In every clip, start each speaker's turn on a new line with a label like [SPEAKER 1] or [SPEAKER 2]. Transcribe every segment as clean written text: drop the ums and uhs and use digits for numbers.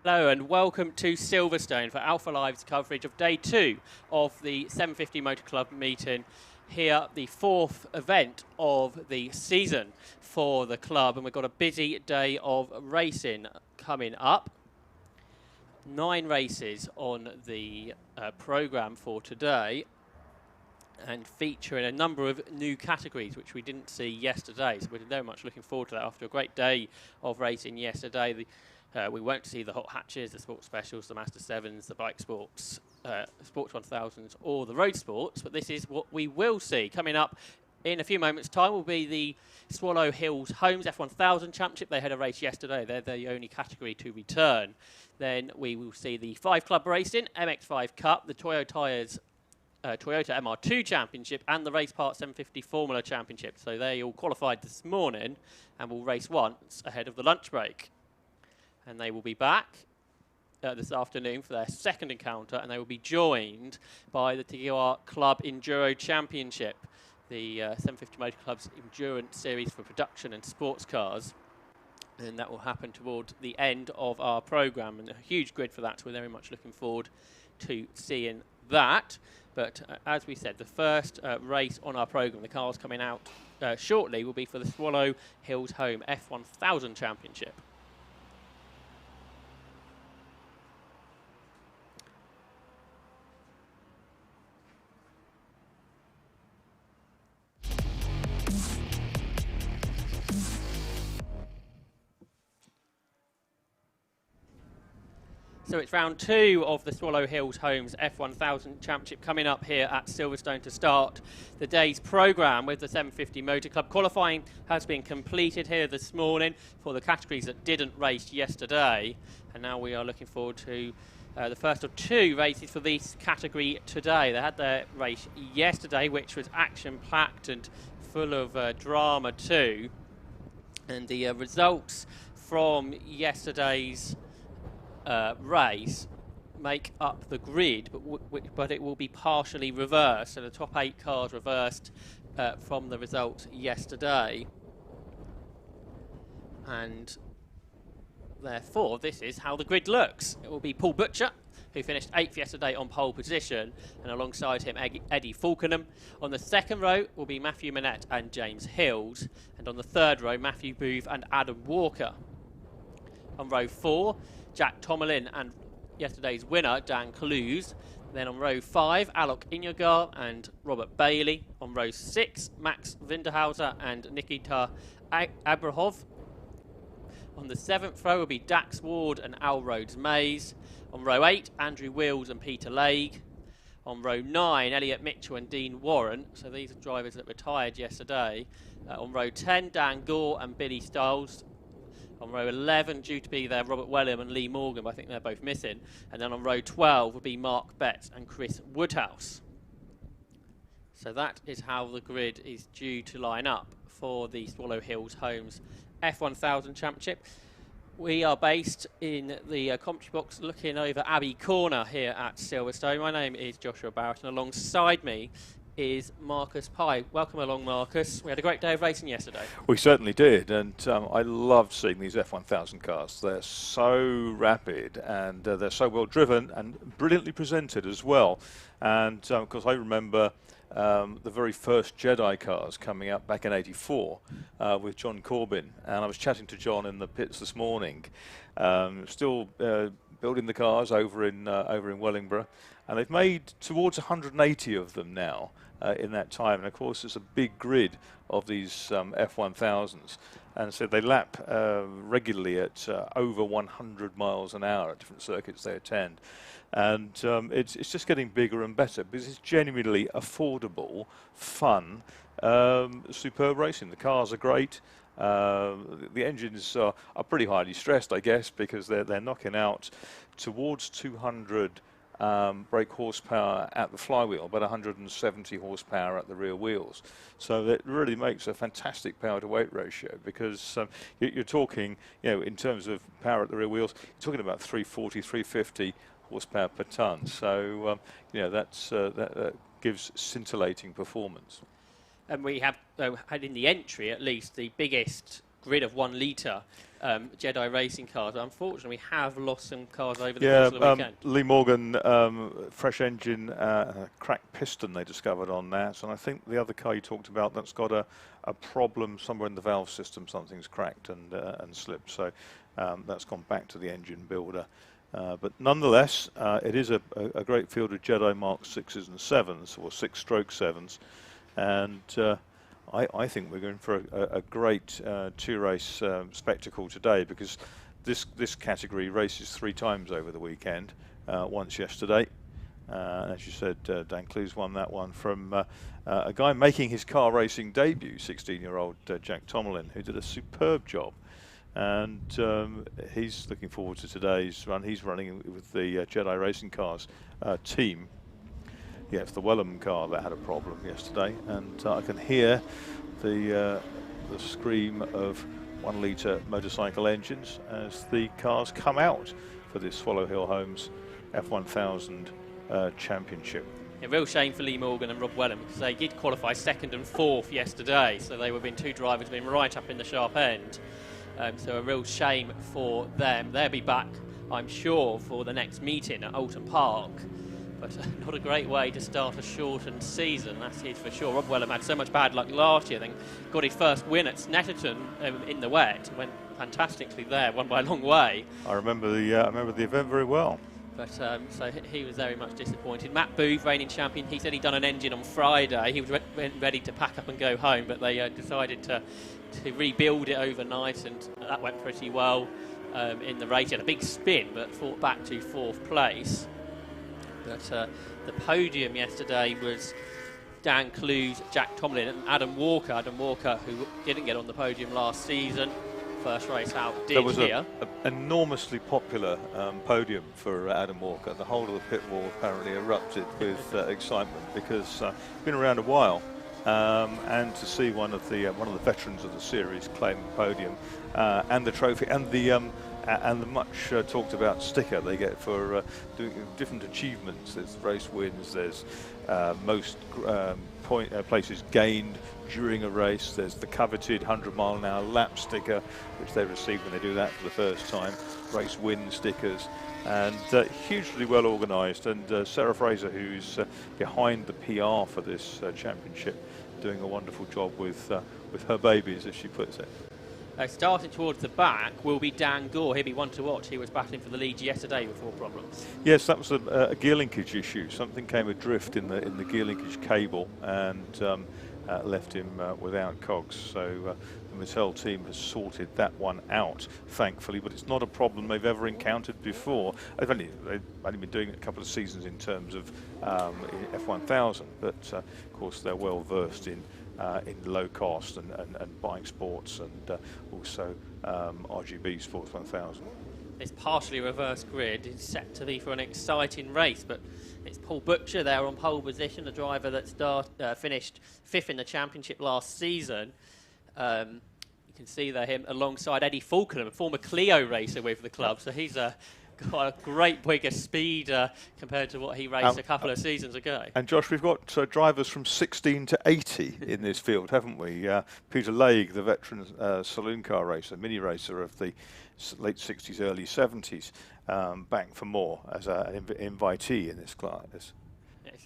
[SPEAKER 1] Hello and welcome to Silverstone for Alpha Live's coverage of day 2 of the 750 Motor Club meeting here, the 4th event of the season for the club, and we've got a busy day of racing coming up. 9 races on the programme for today, and featuring a number of new categories which we didn't see yesterday, so we're very much looking forward to that. After a great day of racing yesterday, we won't see the hot hatches, the sports specials, the Master 7s, the bike sports, sports 1000s or the road sports, but this is what we will see. Coming up in a few moments time will be the Swallow Hills Homes F1000 Championship. They had a race yesterday, they're the only category to return. Then we will see the 5 Club Racing, MX5 Cup, the Toyota MR2 Championship and the Race Part 750 Formula Championship. So they all qualified this morning and will race once ahead of the lunch break. And they will be back this afternoon for their second encounter, and they will be joined by the TQR Club Enduro Championship, the 750 Motor Club's endurance series for production and sports cars. And that will happen towards the end of our programme, and a huge grid for that, so we're very much looking forward to seeing that. But as we said, the first race on our programme, the cars coming out shortly, will be for the Swallow Hills Home F1000 Championship. So it's round 2 of the Swallow Hills Homes F1000 Championship coming up here at Silverstone to start the day's programme with the 750 Motor Club. Qualifying has been completed here this morning for the categories that didn't race yesterday, and now we are looking forward to the first of 2 races for this category today. They had their race yesterday, which was action-packed and full of drama too, and the results from yesterday's race make up the grid, but it will be partially reversed. So the top 8 cars reversed from the results yesterday, and therefore this is how the grid looks. It will be Paul Butcher, who finished 8th yesterday on pole position, and alongside him Eddie Falkenham. On the second row will be Matthew Manette and James Hills, and on the third row Matthew Booth and Adam Walker. On row 4, Jack Tomalin and yesterday's winner, Dan Clues. Then on row 5, Alok Inyagar and Robert Bailey. On row 6, Max Winterhauser and Nikita Abrahov. On the 7th row will be Dax Ward and Al Rhodes Mays. On row 8, Andrew Wills and Peter Laig. On row 9, Elliot Mitchell and Dean Warren. So these are drivers that retired yesterday. On row 10, Dan Gore and Billy Stiles. On row 11, due to be there, Robert Welham and Lee Morgan, but I think they're both missing. And then on row 12 will be Mark Betts and Chris Woodhouse. So that is how the grid is due to line up for the Swallow Hills Homes F1000 Championship. We are based in the commentary box looking over Abbey Corner here at Silverstone. My name is Joshua Barrett, and alongside me is Marcus Pye. Welcome along, Marcus. We had a great day of racing yesterday.
[SPEAKER 2] We certainly did, and I love seeing these F1000 cars. They're so rapid, and they're so well driven and brilliantly presented as well. And of course I remember the very first Jedi cars coming up back in '84 with John Corbin, and I was chatting to John in the pits this morning, still building the cars over in Wellingborough, and they've made towards 180 of them now in that time. And of course it's a big grid of these F1000s, and so they lap regularly at over 100 miles an hour at different circuits they attend. And it's just getting bigger and better because it's genuinely affordable, fun, superb racing. The cars are great. The engines are pretty highly stressed, I guess, because they're knocking out towards 200 brake horsepower at the flywheel, but 170 horsepower at the rear wheels. So that really makes a fantastic power to weight ratio, because you're talking, in terms of power at the rear wheels, you're talking about 340, 350 horsepower per ton. So that gives scintillating performance.
[SPEAKER 1] And we have had in the entry at least the biggest grid of 1 litre Jedi racing cars. Unfortunately, we have lost some cars over the
[SPEAKER 2] Yeah,
[SPEAKER 1] course of the weekend.
[SPEAKER 2] Lee Morgan, fresh engine, cracked piston they discovered on that. And I think the other car you talked about, that's got a problem somewhere in the valve system. Something's cracked and slipped. So that's gone back to the engine builder. But nonetheless, it is a great field of Jedi Mark 6s and 7s, or 6-stroke 7s. And I think we're going for a great 2-race spectacle today, because this category races 3 times over the weekend. Once yesterday, as you said, Dan Clues won that one from a guy making his car racing debut, 16-year-old Jack Tomlin, who did a superb job. And he's looking forward to today's run. He's running with the Jedi Racing Cars team. Yeah, it's the Wellham car that had a problem yesterday, and I can hear the scream of 1 litre motorcycle engines as the cars come out for this Swallow Hill Homes F1000 Championship.
[SPEAKER 1] A real shame for Lee Morgan and Rob Wellham, because they did qualify 2nd and 4th yesterday, so they were being 2 drivers being right up in the sharp end. So a real shame for them. They'll be back, I'm sure, for the next meeting at Alton Park. But not a great way to start a shortened season, that's it for sure. Rob Wellham had so much bad luck last year, then got his first win at Snetterton in the wet. Went fantastically there, won by a long way.
[SPEAKER 2] I remember the event very well.
[SPEAKER 1] But so he was very much disappointed. Matt Booth, reigning champion, he said he'd done an engine on Friday. He was ready to pack up and go home, but they decided to rebuild it overnight, and that went pretty well in the race. He had a big spin, but fought back to 4th place. But the podium yesterday was Dan Clues, Jack Tomlin and Adam Walker. Adam Walker, who didn't get on the podium last season. First race out did.
[SPEAKER 2] There was
[SPEAKER 1] an
[SPEAKER 2] enormously popular podium for Adam Walker. The whole of the pit wall apparently erupted with excitement, because he's been around a while. And to see one of the veterans of the series claim the podium and the trophy and the much talked about sticker they get for doing different achievements. There's race wins, there's most places gained during a race, there's the coveted 100-mile-an-hour lap sticker, which they receive when they do that for the first time, race win stickers, and hugely well organised. And Sarah Fraser, who's behind the PR for this championship, doing a wonderful job with her babies, as she puts it.
[SPEAKER 1] Starting towards the back will be Dan Gore. He'll be one to watch. He was battling for the lead yesterday before problems.
[SPEAKER 2] Yes, that was a gear linkage issue. Something came adrift in the gear linkage cable and left him without cogs. So the Mattel team has sorted that one out, thankfully. But it's not a problem they've ever encountered before. They've only been doing it a couple of seasons in terms of F1000, but of course they're well versed in low cost and bike sports, and also RGB Sports 1000.
[SPEAKER 1] This partially reversed grid is set to be for an exciting race, but it's Paul Butcher there on pole position, the driver that finished 5th in the championship last season. You can see there him alongside Eddie Falkenham, a former Clio racer with the club, so he's got a great bigger speed compared to what he raced a couple of seasons ago. And Josh, we've got drivers from 16 to 80 in this field, haven't we? Peter Laig, the veteran saloon car racer, mini racer of the late 60s, early 70s, back for more as an invitee in this class.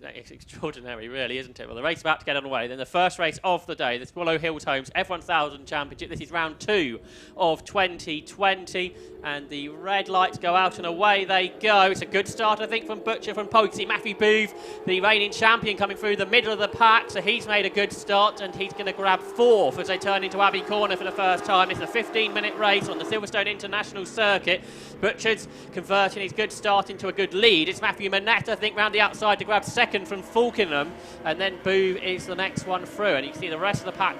[SPEAKER 1] It's extraordinary, really, isn't it? Well, the race is about to get underway. Then the first race of the day, the Swallow Hill Homes F1000 Championship. This is round 2 of 2020, and the red lights go out and away they go. It's a good start, I think, from Butcher from pole. You see Matthew Booth, the reigning champion, coming through the middle of the pack, so he's made a good start, and he's going to grab 4th as they turn into Abbey Corner for the first time. It's a 15-minute race on the Silverstone International Circuit. Butcher's converting his good start into a good lead. It's Matthew Manette, I think, round the outside to grab 2nd from Falkenham, and then Boo is the next one through, and you can see the rest of the pack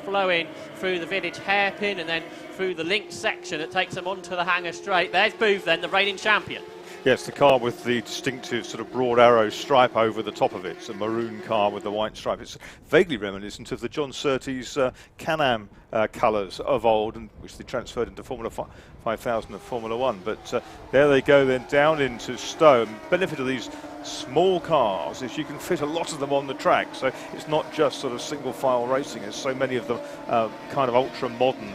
[SPEAKER 1] flowing through the village hairpin and then through the linked section that takes them onto the hangar straight. There's Booth then, the reigning champion. Yes, the car with the distinctive sort of broad arrow stripe over the top of it. It's a maroon car with the white stripe. It's vaguely reminiscent of the John Surtees Can-Am colours of old, and which they transferred into Formula 5000 and Formula 1. But there they go then down into Stowe. Benefit of these small cars is you can fit a lot of them on the track, so it's not just sort of single file racing. There's so many of them kind of ultra modern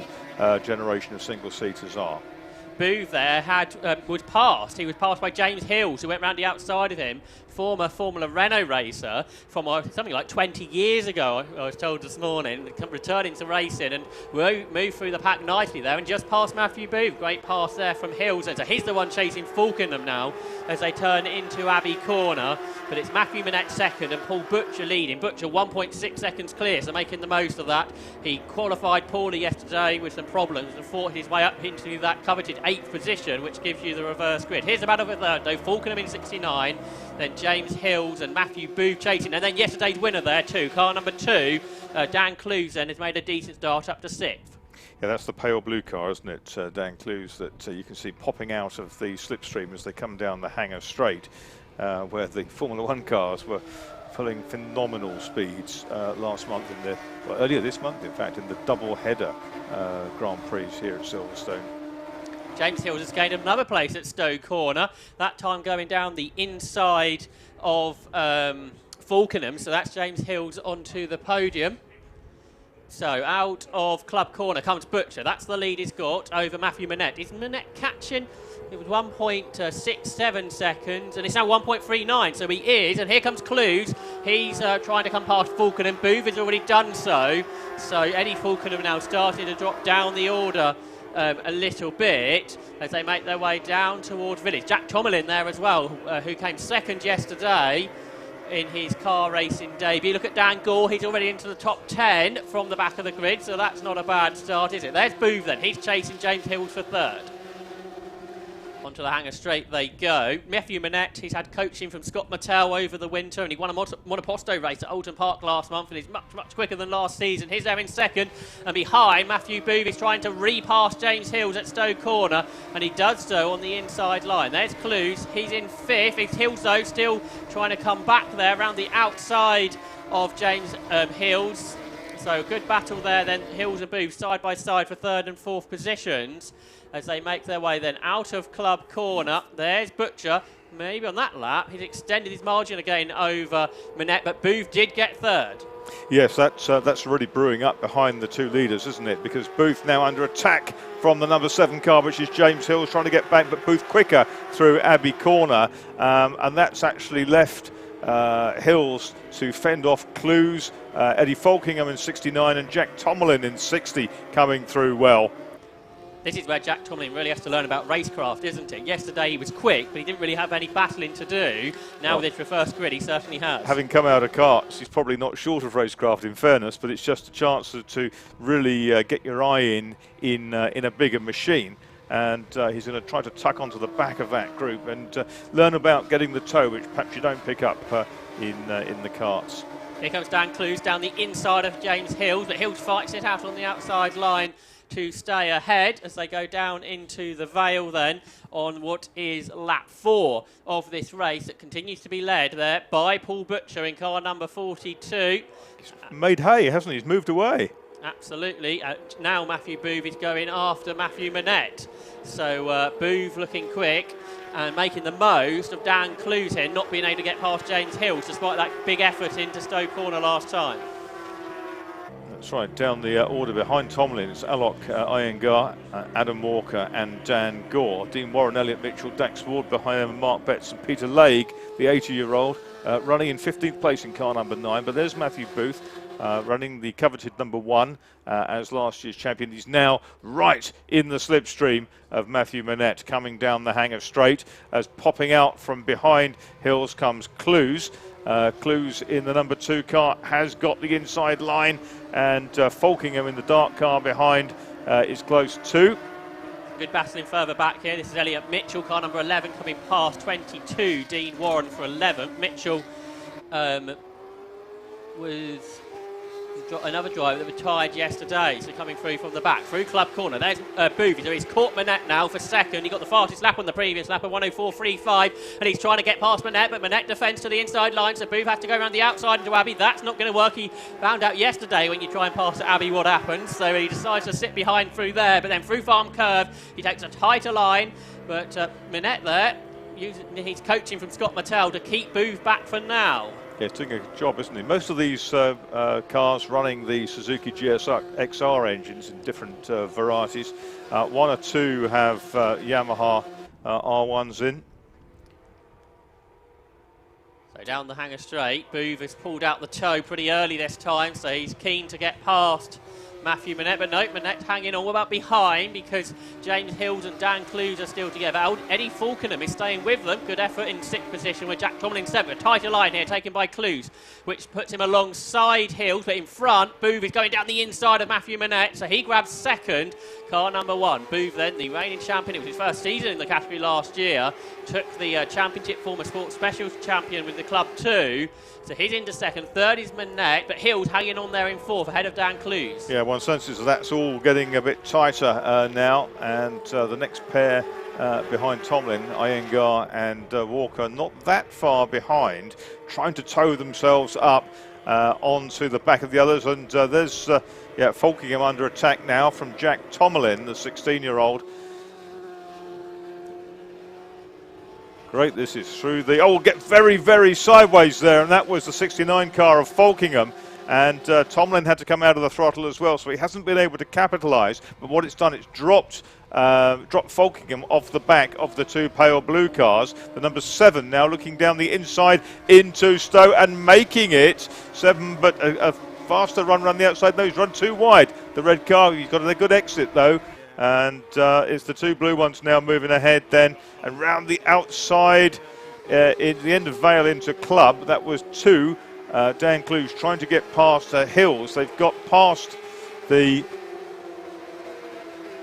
[SPEAKER 2] generation of single-seaters are.
[SPEAKER 1] Booth there was passed. He was passed by James Hills, who went round the outside of him, former Formula Renault racer from something like 20 years ago, I was told this morning, returning to racing and moved through the pack nicely there and just passed Matthew Booth. Great pass there from Hills. And so he's the one chasing Falkenham now as they turn into Abbey Corner. But it's Matthew Manette second and Paul Butcher leading. Butcher 1.6 seconds clear, so making the most of that. He qualified poorly yesterday with some problems and fought his way up into that coveted 8th position, which gives you the reverse grid. Here's the battle for third though. Falkenham in 69, then James Hills and Matthew Booth chasing, and then yesterday's winner there too, car number 2, Dan Clues, then has made a decent start up to 6th.
[SPEAKER 2] Yeah, that's the pale blue car, isn't it, Dan Clues, that you can see popping out of the slipstream as they come down the Hangar Straight, where the Formula 1 cars were pulling phenomenal speeds last month, earlier this month, in fact, in the double-header Grand Prix here at Silverstone.
[SPEAKER 1] James Hills has gained another place at Stowe Corner, that time going down the inside of Falkenham, so that's James Hills onto the podium. So out of Club Corner comes Butcher. That's the lead he's got over Matthew Manette. Is Manette catching? It was 1.67 seconds, and it's now 1.39. So he is, and here comes Clues. He's trying to come past Falkenham. Booth has already done so. So Eddie Falkenham now starting to drop down the order a little bit as they make their way down towards Village. Jack Tomlin there as well, who came second yesterday in his car racing debut. Look at Dan Gore, he's already into the top 10 from the back of the grid, so that's not a bad start, is it? There's Booth then, he's chasing James Hills for third. Onto the Hangar Straight they go. Matthew Manette, he's had coaching from Scott Mattel over the winter, and he won a Monoposto race at Oulton Park last month, and he's much, much quicker than last season. He's there in second, and behind, Matthew Booth is trying to repass James Hills at Stowe Corner, and he does so on the inside line. There's Clues, he's in 5th. It's Hills, though, still trying to come back there around the outside of James Hills. So good battle there then, Hills and Booth side by side for 3rd and 4th positions as they make their way then out of Club Corner. There's Butcher, maybe on that lap. He's extended his margin again over Manette, but Booth did get 3rd.
[SPEAKER 2] Yes, that's really brewing up behind the 2 leaders, isn't it? Because Booth now under attack from the number 7 car, which is James Hills, trying to get back, but Booth quicker through Abbey Corner, and that's actually left Hills to fend off Clues, Eddie Falkingham in 69 and Jack Tomlin in 60 coming through well.
[SPEAKER 1] This is where Jack Tomlin really has to learn about racecraft, isn't it? Yesterday he was quick, but he didn't really have any battling to do. Now with his reverse grid, he certainly has.
[SPEAKER 2] Having come out of karts, he's probably not short of racecraft in fairness, but it's just a chance to really get your eye in a bigger machine. And he's going to try to tuck onto the back of that group and learn about getting the toe, which perhaps you don't pick up in the karts.
[SPEAKER 1] Here comes Dan Clues down the inside of James Hills, but Hills fights it out on the outside line to stay ahead as they go down into the Vale then on what is lap 4 of this race that continues to be led there by Paul Butcher in car number 42.
[SPEAKER 2] He's made hay, hasn't he? He's moved away.
[SPEAKER 1] Absolutely. Now Matthew Booth is going after Matthew Manette. So Booth looking quick and making the most of Dan Clues here, not being able to get past James Hills despite that big effort into Stowe Corner last time.
[SPEAKER 2] That's right, down the order behind Tomlin, it's Alok Iyengar, Adam Walker and Dan Gore. Dean Warren, Elliot Mitchell, Dax Ward behind them, Mark Betts and Peter Lake, the 80-year-old, running in 15th place in car number 9. But there's Matthew Booth, running the coveted number 1 as last year's champion. He's now right in the slipstream of Matthew Manette, coming down the Hangar Straight. As popping out from behind Hills comes Clues. Clues in the number 2 car has got the inside line, and Falkingham in the dark car behind is close too.
[SPEAKER 1] Good battling further back here. This is Elliot Mitchell, car number 11, coming past 22. Dean Warren for 11. Mitchell was another driver that retired yesterday, so coming through from the back, through Club Corner. There's Booth, so he's caught Manette now for second. He got the fastest lap on the previous lap of 1:04.35, and he's trying to get past Manette, but Manette defends to the inside line, so Booth has to go around the outside into Abbey. That's not going to work. He found out yesterday when you try and pass at Abbey what happens, so he decides to sit behind through there, but then through Farm Curve, he takes a tighter line, but Manette there, he's coaching from Scott Mattel to keep Booth back for now.
[SPEAKER 2] Yeah, he's doing a good job, isn't he? Most of these cars running the Suzuki GSR XR engines in different varieties. One or two have Yamaha R1s in.
[SPEAKER 1] So down the hanger straight, Booth has pulled out the toe pretty early this time, so he's keen to get past Matthew Manette, but no, Manette hanging on. What about behind? Because James Hills and Dan Clues are still together. Eddie Falkenham is staying with them. Good effort in sixth position with Jack Tomlin seventh. A tighter line here taken by Clues, which puts him alongside Hills, but in front, Booth is going down the inside of Matthew Manette, so he grabs second. Car number one. Booth then, the reigning champion. It was his first season in the category last year. Took the championship former sports specials champion with the club too. So he's into second. Third is Manette, but Hills hanging on there in fourth ahead of Dan Clues.
[SPEAKER 2] Yeah, one senses that's all getting a bit tighter now, and the next pair behind Tomlin, Iyengar and Walker, not that far behind, trying to tow themselves up onto the back of the others, and there's Falkingham under attack now from Jack Tomlin, the 16-year-old. Great, this is through the... Oh, get very, very sideways there, and that was the 69 car of Falkingham. And Tomlin had to come out of the throttle as well, so he hasn't been able to capitalise. But what it's done, it's dropped Falkingham off the back of the two pale blue cars. The number 7 now looking down the inside into Stowe and making it 7, but a faster run around the outside. No, he's run too wide. The red car, he's got a good exit though. And it's the two blue ones now moving ahead then. And round the outside, in the end of Vale into Club, that was 2. Dan Clues trying to get past Hills. They've got past the...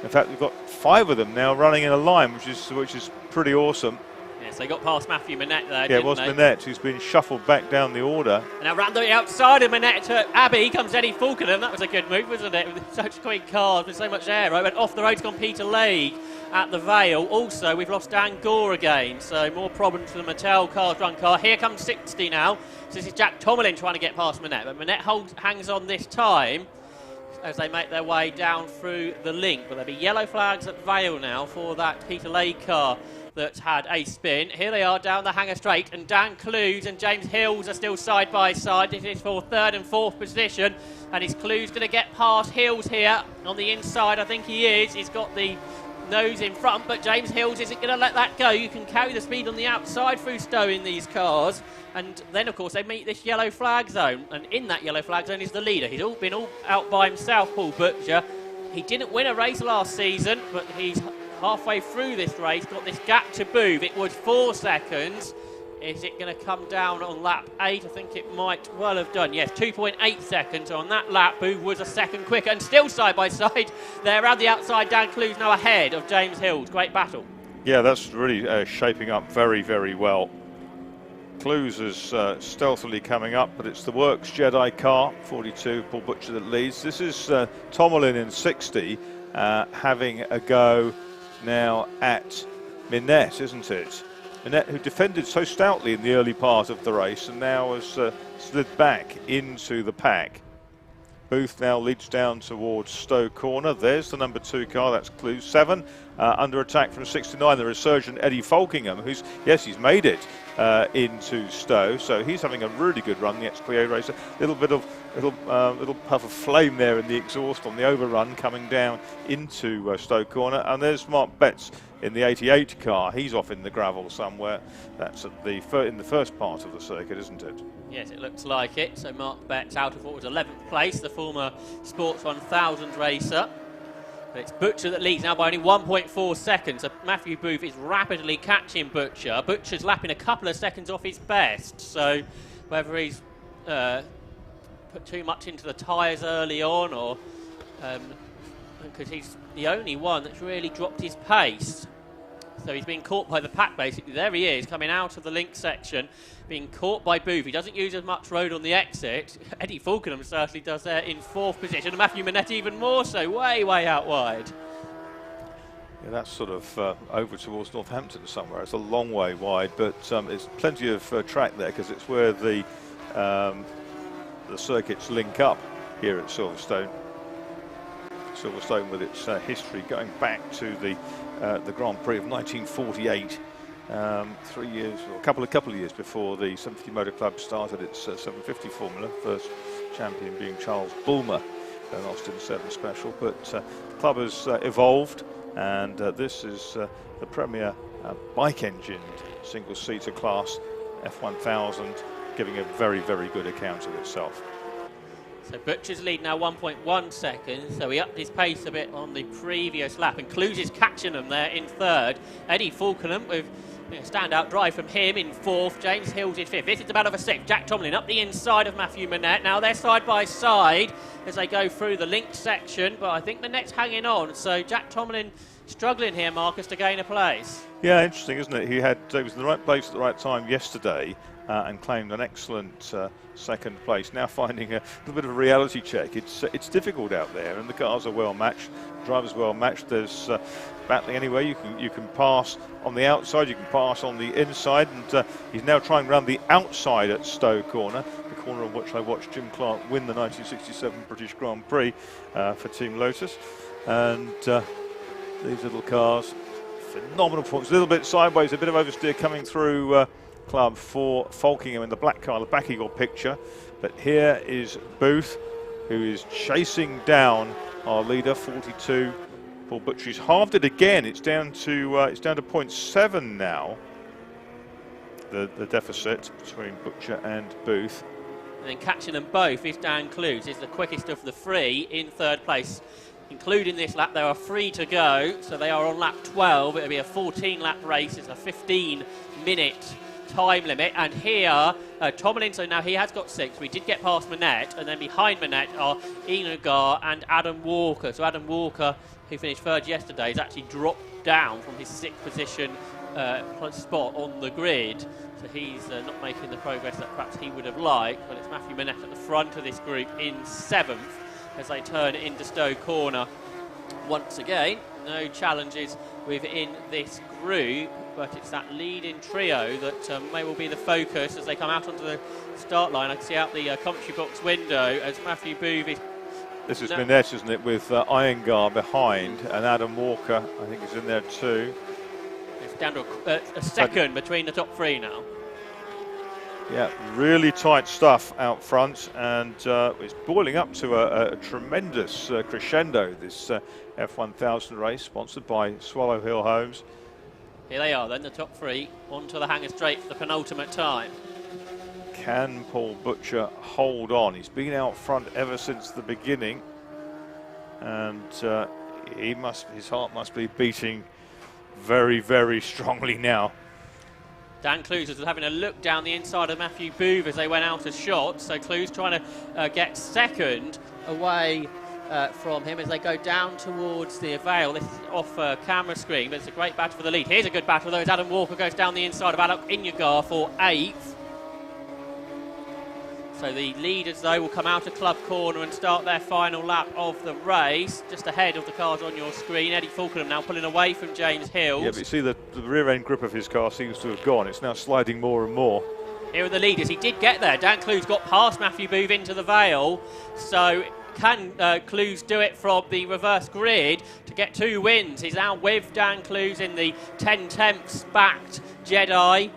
[SPEAKER 2] In fact, we've got 5 of them now running in a line, which is pretty awesome.
[SPEAKER 1] Yes, they got past Matthew Manette there,
[SPEAKER 2] yeah, it was Manette who's been shuffled back down the order.
[SPEAKER 1] And now round the outside of Manette to Abbey comes Eddie Falkenham. That was a good move, wasn't it? With such quick cars, with so much aero. But off the road's gone Peter Legge at the Vale. Also, we've lost Dan Gore again, so more problems for the Mattel cars run car. Here comes 60 now. So this is Jack Tomlin trying to get past Manette, but Manette hangs on this time as they make their way down through the link. But there'll be yellow flags at Vale now for that Peter Legge car that's had a spin. Here they are down the hanger straight, and Dan Clues and James Hills are still side by side. This is for third and fourth position, and is Clues going to get past Hills here on the inside? I think he is. He's got the nose in front, but James Hills isn't going to let that go. You can carry the speed on the outside through Stowe in these cars, and then of course they meet this yellow flag zone, and in that yellow flag zone is the leader. He's been all out by himself, Paul Butcher. He didn't win a race last season, but he's halfway through this race, got this gap to Booth. It was 4 seconds. Is it going to come down on lap 8? I think it might well have done. Yes, 2.8 seconds on that lap. Booth was a second quicker, and still side by side there around the outside. Dan Clues now ahead of James Hills. Great battle. Yeah,
[SPEAKER 2] that's really shaping up very, very well. Clues is stealthily coming up, but it's the Works Jedi car, 42, Paul Butcher that leads. This is Tomlin in 60, having a go now at Manette, isn't it? Manette, who defended so stoutly in the early part of the race and now has slid back into the pack. Booth now leads down towards Stowe Corner. There's the number 2 car, that's Clues. 7 under attack from 69, the resurgent Eddie Falkingham, who's made it into Stowe, so he's having a really good run, the ex-Clio racer. Little puff of flame there in the exhaust on the overrun coming down into Stowe Corner. And there's Mark Betts in the 88 car. He's off in the gravel somewhere. That's at in the first part of the circuit, isn't it?
[SPEAKER 1] Yes, it looks like it. So Mark Betts out of what was 11th place, the former Sports 1000 racer. But it's Butcher that leads now by only 1.4 seconds. So Matthew Booth is rapidly catching Butcher. Butcher's lapping a couple of seconds off his best. So whether he's put too much into the tyres early on, or because he's the only one that's really dropped his pace. So he's been caught by the pack, basically. There he is, coming out of the link section, being caught by Booth. He doesn't use as much road on the exit. Eddie Falkenham certainly does there in 4th position, and Matthew Manette even more so, way out wide.
[SPEAKER 2] Yeah, that's sort of over towards Northampton somewhere. It's a long way wide, but it's plenty of track there, because it's where the circuits link up here at Silverstone. Silverstone with its history going back to the Grand Prix of 1948 3 years, or a couple of years before the 750 Motor Club started its 750 formula. First champion being Charles Bulmer, an Austin 7 Special. But the club has evolved, and this is the premier bike-engined single-seater class, F1000, giving a very, very good account of itself.
[SPEAKER 1] So Butcher's lead now 1.1 seconds, so he upped his pace a bit on the previous lap, and Clues is catching him there in third. Eddie Falkenham with a standout drive from him in fourth. James Hills in fifth. This is the battle for sixth. Jack Tomlin up the inside of Matthew Manette. Now they're side by side as they go through the linked section, but I think Manette's hanging on, so Jack Tomlin struggling here, Marcus, to gain a place.
[SPEAKER 2] Yeah, interesting, isn't it? He was in the right place at the right time yesterday and claimed an excellent second place. Now finding a little bit of a reality check. It's difficult out there, and the cars are well matched, drivers well matched. There's battling anyway. You can pass on the outside, you can pass on the inside, and he's now trying around the outside at Stowe Corner, the corner on which I watched Jim Clark win the 1967 British Grand Prix for Team Lotus. And these little cars, phenomenal performance. A little bit sideways, a bit of oversteer coming through club for Falkingham in the black car, the back eagle picture. But here is Booth, who is chasing down our leader, 42. Paul Butcher's halved it again. It's down to 0.7 now. The deficit between Butcher and Booth.
[SPEAKER 1] And then catching them both is Dan Clues. He's the quickest of the three in third place. Including this lap, there are 3 to go, so they are on lap 12. It'll be a 14-lap race. It's a 15-minute time limit. And here, Tomlin, so now he has got 6. We did get past Manette, and then behind Manette are Inagar and Adam Walker. So Adam Walker, who finished third yesterday, has actually dropped down from his 6th position spot on the grid. So he's not making the progress that perhaps he would have liked. But it's Matthew Manette at the front of this group in 7th. As they turn into Stowe Corner. Once again, no challenges within this group, but it's that leading trio that may well be the focus as they come out onto the start line. I can see out the commentary box window as Matthew Booth is...
[SPEAKER 2] This is Manette, isn't it, with Iyengar behind, and Adam Walker, I think, is in there too.
[SPEAKER 1] It's down to a second between the top 3 now.
[SPEAKER 2] Yeah, really tight stuff out front, and it's boiling up to a tremendous crescendo, this F1000 race, sponsored by Swallow Hill Homes.
[SPEAKER 1] Here they are then, the top 3, onto the hanger straight for the penultimate time.
[SPEAKER 2] Can Paul Butcher hold on? He's been out front ever since the beginning, and his heart must be beating very, very strongly now.
[SPEAKER 1] Dan Clues was having a look down the inside of Matthew Booth as they went out of shot. So Clues trying to get second away from him as they go down towards the Vale. This is off camera screen, but it's a great battle for the lead. Here's a good battle though as Adam Walker goes down the inside of Alok Inyagar for 8th. So the leaders, though, will come out of Club Corner and start their final lap of the race, just ahead of the cars on your screen. Eddie Falkenham now pulling away from James Hills.
[SPEAKER 2] Yeah, but you see the rear end grip of his car seems to have gone. It's now sliding more and more.
[SPEAKER 1] Here are the leaders. He did get there. Dan Clues got past Matthew Booth into the Vale. So can Clues do it from the reverse grid to get 2 wins? He's now with Dan Clues in the 10 tenths backed Jedi.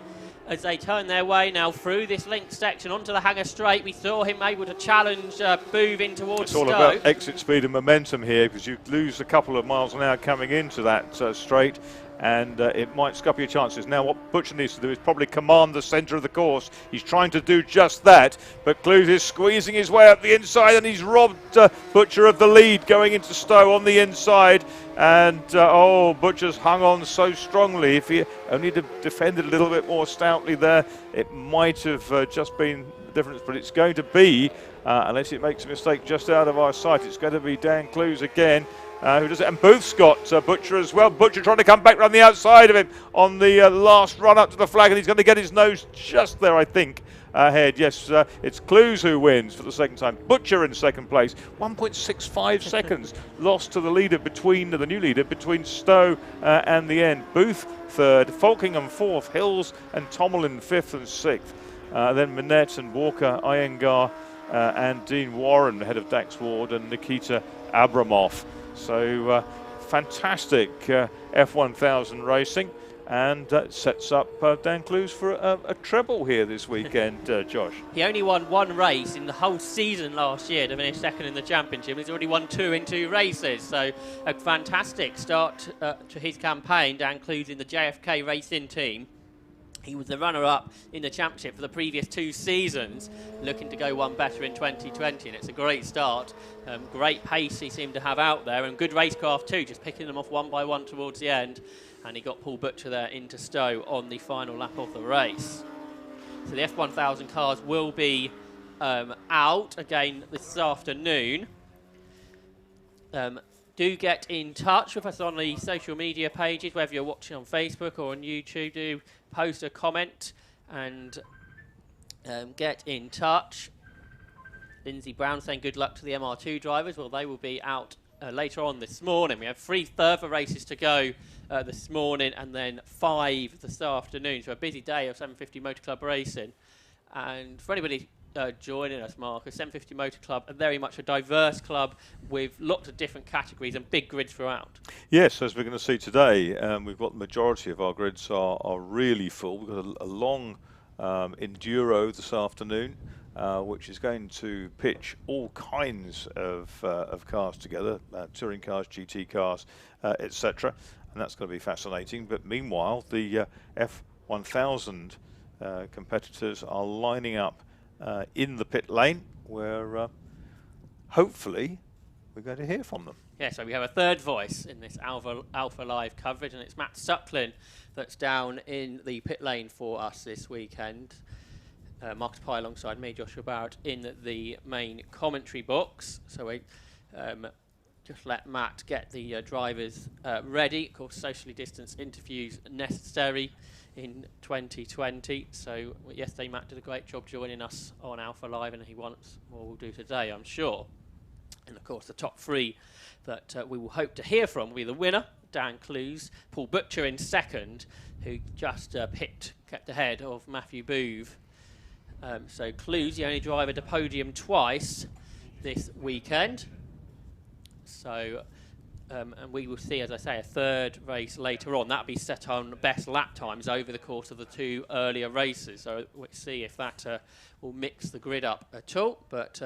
[SPEAKER 1] As they turn their way now through this linked section onto the hanger straight. We saw him able to challenge Booth in towards Stowe.
[SPEAKER 2] It's all about exit speed and momentum here, because you lose a couple of miles an hour coming into that straight, and it might scupper your chances. Now what Butcher needs to do is probably command the centre of the course. He's trying to do just that, but Clues is squeezing his way up the inside, and he's robbed Butcher of the lead going into Stowe on the inside. And Butcher's hung on so strongly. If he only defended a little bit more stoutly there, it might have just been the difference. But it's going to be, unless it makes a mistake just out of our sight, it's going to be Dan Clues again who does it. And Booth's got Butcher as well. Butcher trying to come back around the outside of him on the last run up to the flag, and he's going to get his nose just there, I think. Ahead, yes, it's Clues who wins for the second time. Butcher in second place, 1.65 seconds lost to the leader between the new leader between Stowe and the end. Booth third, Falkingham fourth, Hills and Tomlin 5th and 6th. Then Manette and Walker, Iyengar and Dean Warren ahead of Dax Ward and Nikita Abramov. So fantastic F1000 racing. and sets up Dan Clues for a treble here this weekend, Josh.
[SPEAKER 1] He only won one race in the whole season last year to finish second in the championship. He's already won 2 in 2 races, so a fantastic start to his campaign. Dan Clues in the JFK Racing team. He was the runner-up in the championship for the previous 2 seasons, looking to go one better in 2020, and it's a great start. Great pace he seemed to have out there, and good racecraft too, just picking them off one by one towards the end, and he got Paul Butcher there into Stowe on the final lap of the race. So the F1000 cars will be out again this afternoon. Do get in touch with us on the social media pages, whether you're watching on Facebook or on YouTube. Do post a comment and get in touch. Lindsay Brown saying good luck to the MR2 drivers. Well, they will be out later on this morning. We have 3 further races to go this morning and then 5 this afternoon. So a busy day of 750 Motor Club racing. And for anybody joining us, Marcus, 750 Motor Club are very much a diverse club with lots of different categories and big grids throughout.
[SPEAKER 2] Yes, as we're going to see today, we've got the majority of our grids are really full. We've got a long Enduro this afternoon, which is going to pitch all kinds of cars together, touring cars, GT cars, etc. And that's going to be fascinating. But meanwhile, the F1000 competitors are lining up in the pit lane, where hopefully we're going to hear from them.
[SPEAKER 1] Yeah, so we have a third voice in this Alpha Live coverage, and it's Matt Suckling that's down in the pit lane for us this weekend. Marcus Pye alongside me, Joshua Barrett, in the main commentary box. So we just let Matt get the drivers ready. Of course, socially distanced interviews necessary in 2020. So yesterday Matt did a great job joining us on Alpha Live, and he once more will do today, I'm sure. And of course the top 3 that we will hope to hear from will be the winner, Dan Clues, Paul Butcher in second, who just kept ahead of Matthew Booth. So Clues, the only driver to podium twice this weekend. So and we will see, as I say, a third race later on. That'll be set on best lap times over the course of the 2 earlier races. So we'll see if that will mix the grid up at all. But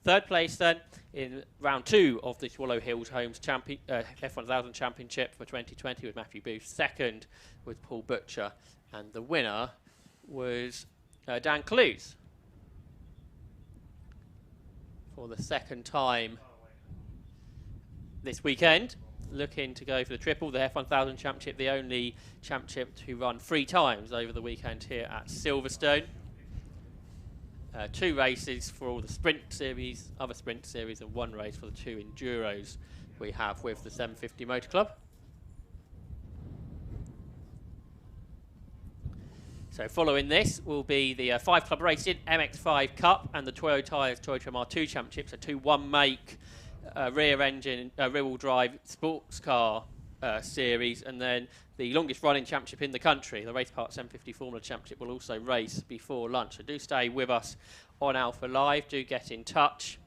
[SPEAKER 1] third place then in round 2 of the Swallow Hills Homes F1000 Championship for 2020 with Matthew Booth. Second with Paul Butcher. And the winner was Dan Clues for the second time this weekend, looking to go for the triple, the F1000 Championship, the only championship to run 3 times over the weekend here at Silverstone. 2 races for all the sprint series, other sprint series, and 1 race for the 2 Enduros we have with the 750 Motor Club. So following this will be the 5 Club Racing MX5 Cup and the Toyo Tyres Toyota MR2 Championships, a 2 1-make rear-wheel drive sports car series, and then the longest running championship in the country, the Race Park 750 Formula Championship, will also race before lunch. So do stay with us on Alpha Live. Do get in touch.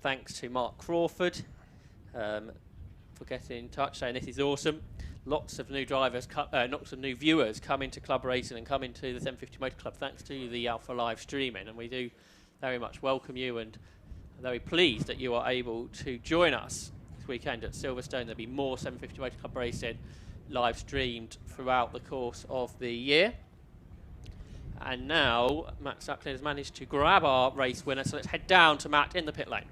[SPEAKER 1] Thanks to Mark Crawford for getting in touch, saying this is awesome. Lots of new drivers, lots of new viewers come into club racing and come into the 750 Motor Club thanks to the Alpha Live streaming, and we do very much welcome you and very pleased that you are able to join us this weekend at Silverstone. There'll be more 750 Motor Club racing live streamed throughout the course of the year. And now Matt Suckling has managed to grab our race winner, so let's head down to Matt in the pit lane.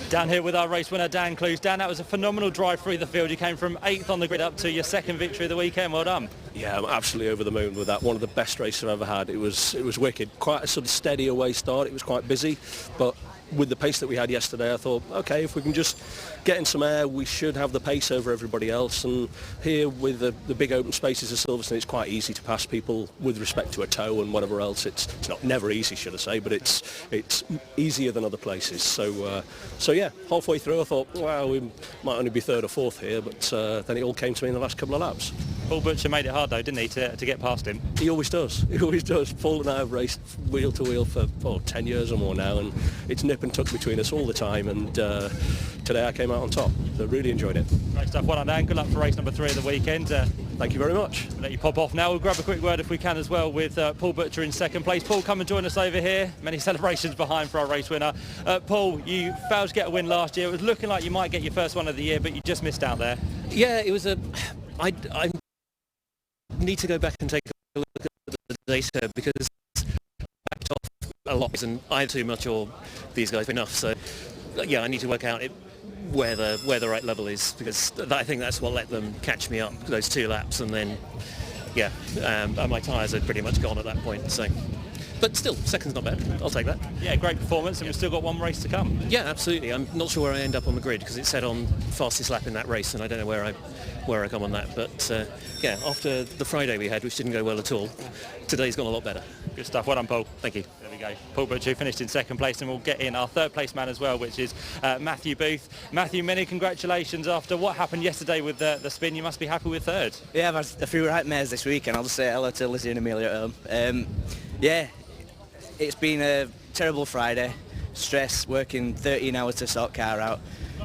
[SPEAKER 3] Down here with our race winner, Dan Clues. Dan, that was a phenomenal drive through the field. You came from 8th on the grid up to your 2nd victory of the weekend. Well done.
[SPEAKER 4] Yeah, I'm absolutely over the moon with that. One of the best races I've ever had. It was wicked. Quite a sort of steady away start. It was quite busy, but with the pace that we had yesterday, I thought, okay, if we can just get in some air, we should have the pace over everybody else. And here with the big open spaces of Silverstone, it's quite easy to pass people with respect to a toe and whatever else. It's not never easy, should I say, but it's easier than other places. So yeah, halfway through I thought, well, we might only be 3rd or 4th here, but then it all came to me in the last couple of laps.
[SPEAKER 3] Paul Butcher made it hard though, didn't he, to get past him?
[SPEAKER 4] He always does. He always does. Paul and I have raced wheel to wheel for 10 years or more now, and it's nip and tuck between us all the time. And to today I came out on top. So really enjoyed it.
[SPEAKER 3] Great stuff. Well done, Dan. Good luck for race number 3 of the weekend.
[SPEAKER 4] Thank you very much.
[SPEAKER 3] We'll let you pop off now. We'll grab a quick word if we can as well with Paul Butcher in second place. Paul, come and join us over here. Many celebrations behind for our race winner. Paul, you failed to get a win last year. It was looking like you might get your first one of the year, but you just missed out there.
[SPEAKER 4] Yeah, it was I need to go back and take a look at the data because I backed off a lot and I had too much or these guys enough. So yeah, I need to work out where the right level is, because I think that's what let them catch me up those 2 laps, and then yeah, my tyres are pretty much gone at that point. So, but still, second's not bad. I'll take that.
[SPEAKER 3] Yeah, great performance, and we've still got one race to come.
[SPEAKER 4] Yeah, absolutely. I'm not sure where I end up on the grid because it said on fastest lap in that race, and I don't know where I come on that. But yeah, after the Friday we had, which didn't go well at all, today's gone a lot better.
[SPEAKER 3] Good stuff. Well done, Paul.
[SPEAKER 4] Thank you.
[SPEAKER 3] There we go. Paul Butcher finished in second place, and we'll get in our third place man as well, which is Matthew Booth. Matthew, many congratulations after what happened yesterday with the spin. You must be happy with third.
[SPEAKER 5] Yeah, I've had a few right mares this week, and I'll just say hello to Lizzie and Amelia at home. Yeah, it's been a terrible Friday. Stress, working 13 hours to sort car out.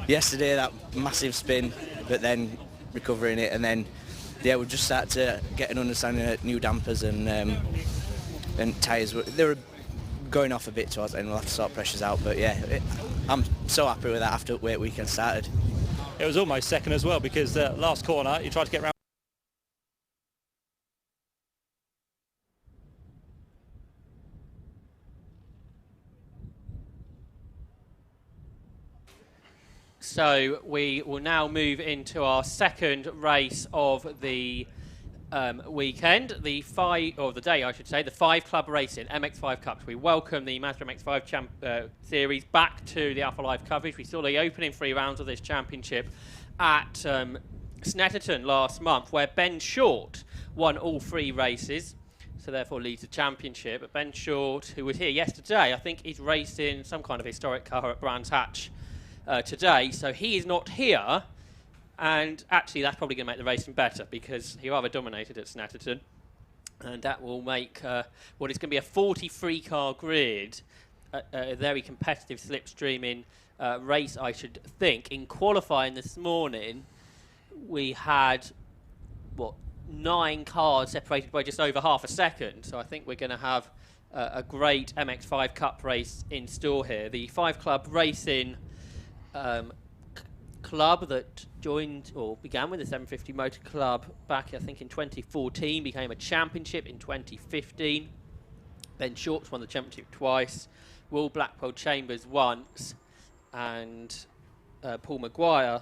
[SPEAKER 5] Yesterday, that massive spin, but then recovering it, and then yeah, we've just started to get an understanding of new dampers and tyres. They were going off a bit towards the end. We'll have to sort pressures out, but yeah, I'm so happy with that after weight weekend started.
[SPEAKER 3] It was almost second as well, because last corner you tried to get round.
[SPEAKER 1] So we will now move into our second race of the weekend, the day, I should say, the 5 club racing MX5 Cups. We welcome the Mazda MX5 series back to the Alpha Live coverage. We saw the opening 3 rounds of this championship at Snetterton last month, where Ben Short won all 3 races, so therefore leads the championship. But Ben Short, who was here yesterday, I think he's racing some kind of historic car at Brands Hatch today, so he is not here. And actually, that's probably going to make the racing better, because he rather dominated at Snetterton. And that will make what is going to be a 43-car grid, a very competitive slipstreaming race, I should think. In qualifying this morning, we had, 9 cars separated by just over half a second. So I think we're going to have a great MX5 Cup race in store here. The 5 Club Racing club that joined or began with the 750 Motor Club back, I think, in 2014, became a championship in 2015. Ben Short's won the championship twice, Will Blackwell Chambers once, and Paul Maguire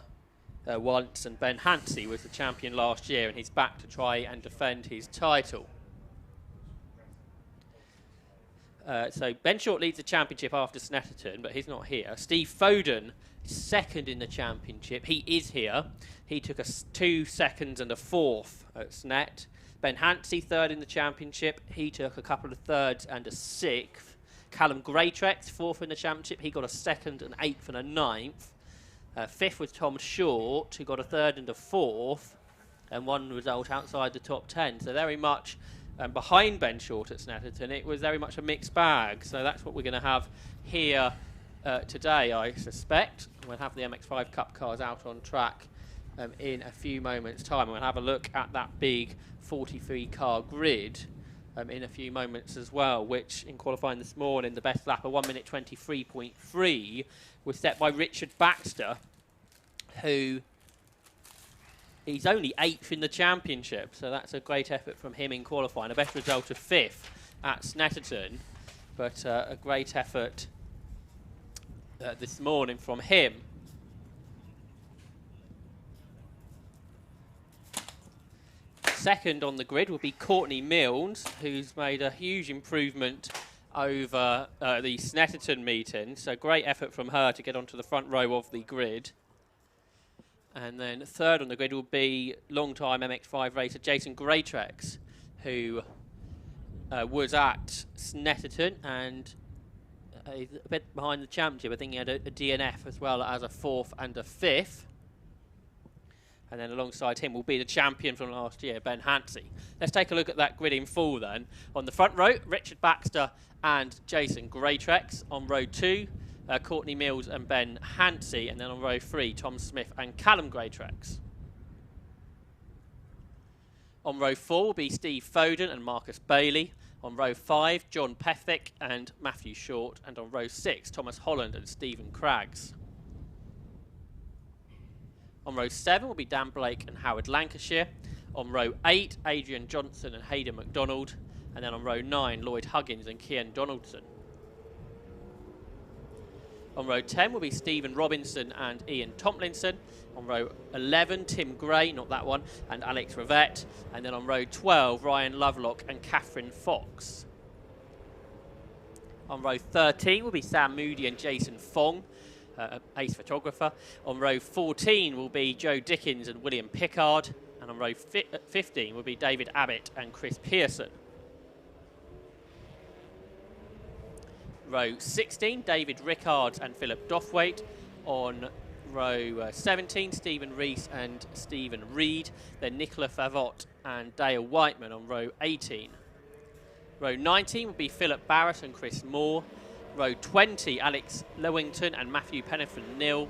[SPEAKER 1] once, and Ben Hansey was the champion last year, and he's back to try and defend his title. So Ben Short leads the championship after Snetterton, but he's not here. Steve Foden, second in the championship. He is here. He took us 2 seconds and a 4th at Snet. Ben Hansey, third in the championship. He took a couple of thirds and a 6th. Callum Greatrex, 4th in the championship. He got a 2nd, an 8th and a 9th. 5th was Tom Short, who got a 3rd and a 4th, and one result outside the top 10. So very much behind Ben Short at Snetterton, it was very much a mixed bag. So that's what we're going to have here today, I suspect. We'll have the MX5 Cup cars out on track in a few moments' time. We'll have a look at that big 43-car grid in a few moments as well, which in qualifying this morning, the best lap of 1 minute 23.3 was set by Richard Baxter, who he's only 8th in the championship, so that's a great effort from him in qualifying. A best result of 5th at Snetterton, but a great effort this morning from him. Second on the grid will be Courtney Milnes, who's made a huge improvement over the Snetterton meeting, so great effort from her to get onto the front row of the grid. And then third on the grid will be long-time MX5 racer Jason Greatrex, who was at Snetterton and a bit behind the championship. I think he had a DNF as well as a 4th and a 5th. And then alongside him will be the champion from last year, Ben Hansey. Let's take a look at that grid in full then. On the front row, Richard Baxter and Jason Greatrex. On row 2, Courtney Mills and Ben Hansey, and then on row 3, Tom Smith and Callum Greatrex. On row 4 will be Steve Foden and Marcus Bailey. On row 5, John Pethick and Matthew Short. And on row 6, Thomas Holland and Stephen Craggs. On row 7 will be Dan Blake and Howard Lancashire. On row 8, Adrian Johnson and Hayden McDonald. And then on row 9, Lloyd Huggins and Kian Donaldson. On row 10 will be Stephen Robinson and Ian Tomlinson. On row 11, Tim Gray, not that one, and Alex Rivette. And then on row 12, Ryan Lovelock and Catherine Fox. On row 13 will be Sam Moody and Jason Fong, ace photographer. On row 14 will be Joe Dickens and William Pickard. And on row 15 will be David Abbott and Chris Pearson. Row 16, David Rickards and Philip Dothwaite. On row 17, Stephen Rees and Stephen Reed. Then Nicola Favot and Dale Whiteman on row 18. Row 19 will be Philip Barrett and Chris Moore. Row 20, Alex Lewington and Matthew Penniffin-Nill.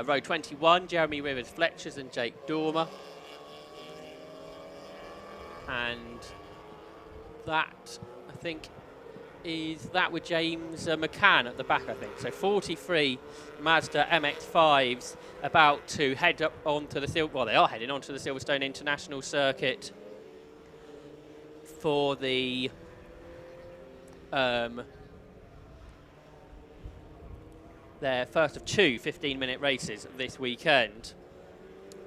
[SPEAKER 1] Row 21, Jeremy Rivers-Fletchers and Jake Dormer. And that, I think, is that with James McCann at the back, I think. So 43 Mazda MX-5s about to head up onto the well, they are heading onto the Silverstone International Circuit for the their first of two 15-minute races this weekend.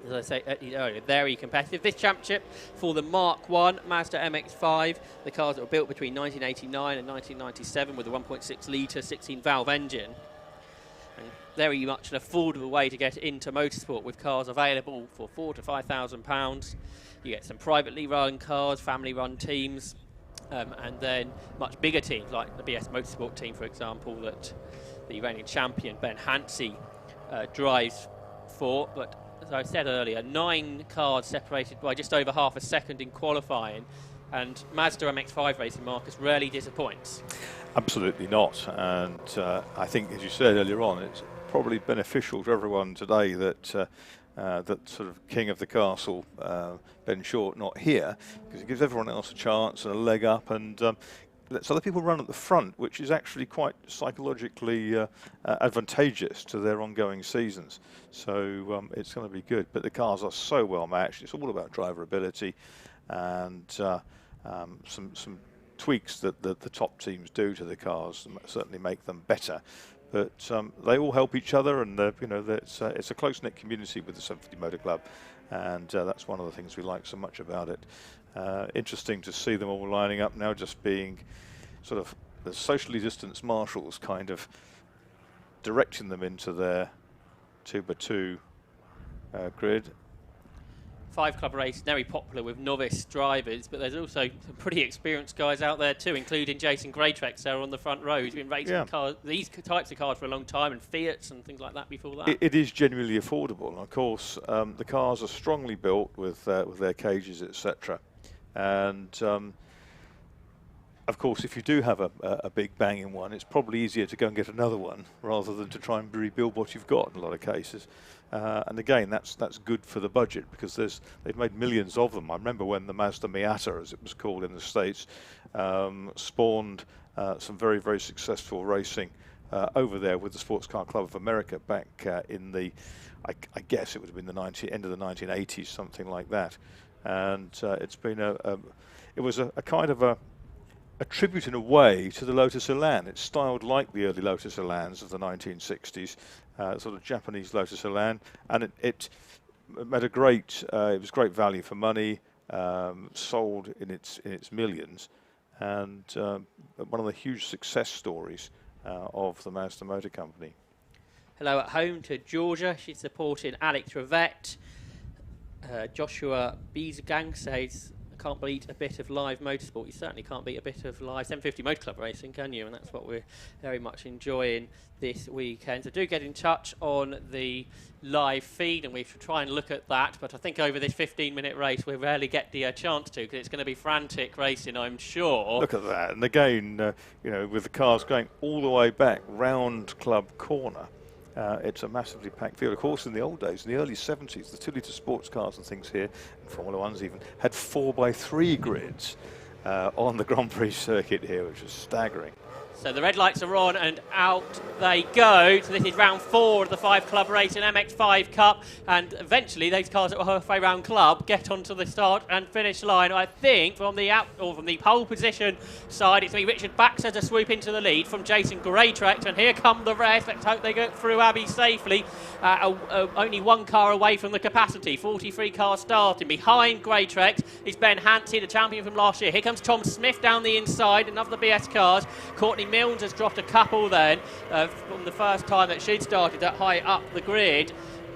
[SPEAKER 1] As I say earlier, very competitive. This championship for the Mark 1 Mazda MX-5, the cars that were built between 1989 and 1997 with a 1.6 litre 16-valve engine. And very much an affordable way to get into motorsport, with cars available for £4,000 to £5,000. You get some privately run cars, family-run teams, and then much bigger teams like the BS Motorsport team, for example, that the reigning champion Ben Hansey drives for. But as I said earlier, 9 cars separated by just over half a second in qualifying, and Mazda MX-5 racing, Marcus, rarely disappoints.
[SPEAKER 2] Absolutely not, and I think, as you said earlier on, it's probably beneficial to everyone today that that sort of king of the castle, Ben Short, not here, because it gives everyone else a chance and a leg up, and lets other people run at the front, which is actually quite psychologically advantageous to their ongoing seasons. So it's going to be good. But the cars are so well matched. It's all about driver ability and some tweaks that the top teams do to the cars certainly make them better. But they all help each other, and you know, it's a close-knit community with the 750 Motor Club, and that's one of the things we like so much about it. Interesting to see them all lining up now, just being sort of the socially distanced marshals, kind of directing them into their 2x2 grid.
[SPEAKER 1] 5 Club race, very popular with novice drivers, but there's also some pretty experienced guys out there too, including Jason Greatrex there on the front row. He's been racing cars, these types of cars for a long time, and Fiats and things like that before that.
[SPEAKER 2] It is genuinely affordable, and of course the cars are strongly built with their cages, etc. And of course, if you do have a big banging one, it's probably easier to go and get another one rather than to try and rebuild what you've got in a lot of cases. And again, that's good for the budget, because they've made millions of them. I remember when the Mazda Miata, as it was called in the States, spawned some very, very successful racing over there with the Sports Car Club of America back in the, I guess it would have been the end of the 1980s, something like that. And it's been it was a kind of a tribute in a way to the Lotus Elan. It's styled like the early Lotus Elans of the 1960s, sort of Japanese Lotus Elan, and it made a great. It was great value for money, sold in its millions, and one of the huge success stories of the Mazda Motor Company.
[SPEAKER 1] Hello at home to Georgia. She's supporting Alex Rivette. Joshua Beesgang says can't beat a bit of live motorsport. You certainly can't beat a bit of live 750 Motor Club racing, can you? And that's what we're very much enjoying this weekend. So do get in touch on the live feed, and we should try and look at that. But I think over this 15-minute race, we rarely get the chance to, because it's going to be frantic racing, I'm sure.
[SPEAKER 2] Look at that. And again, with the cars going all the way back round Club Corner, it's a massively packed field. Of course, in the old days, in the early 70s, the 2-litre sports cars and things here, and Formula Ones even, had 4x3 grids on the Grand Prix circuit here, which was staggering.
[SPEAKER 1] So the red lights are on and out they go. So this is round 4 of the 5 Club race in MX5 Cup, and eventually those cars that were halfway round Club get onto the start and finish line. I think from the from the pole position side, it's going to be Richard Baxter to swoop into the lead from Jason Greytrack, and here come the rest. Let's hope they get through Abbey safely. Only one car away from the capacity, 43 cars starting. Behind Greytrack is Ben Hansey, the champion from last year. Here comes Tom Smith down the inside, another BS cars. Courtney Milnes has dropped a couple then from the first time that she'd started that high up the grid.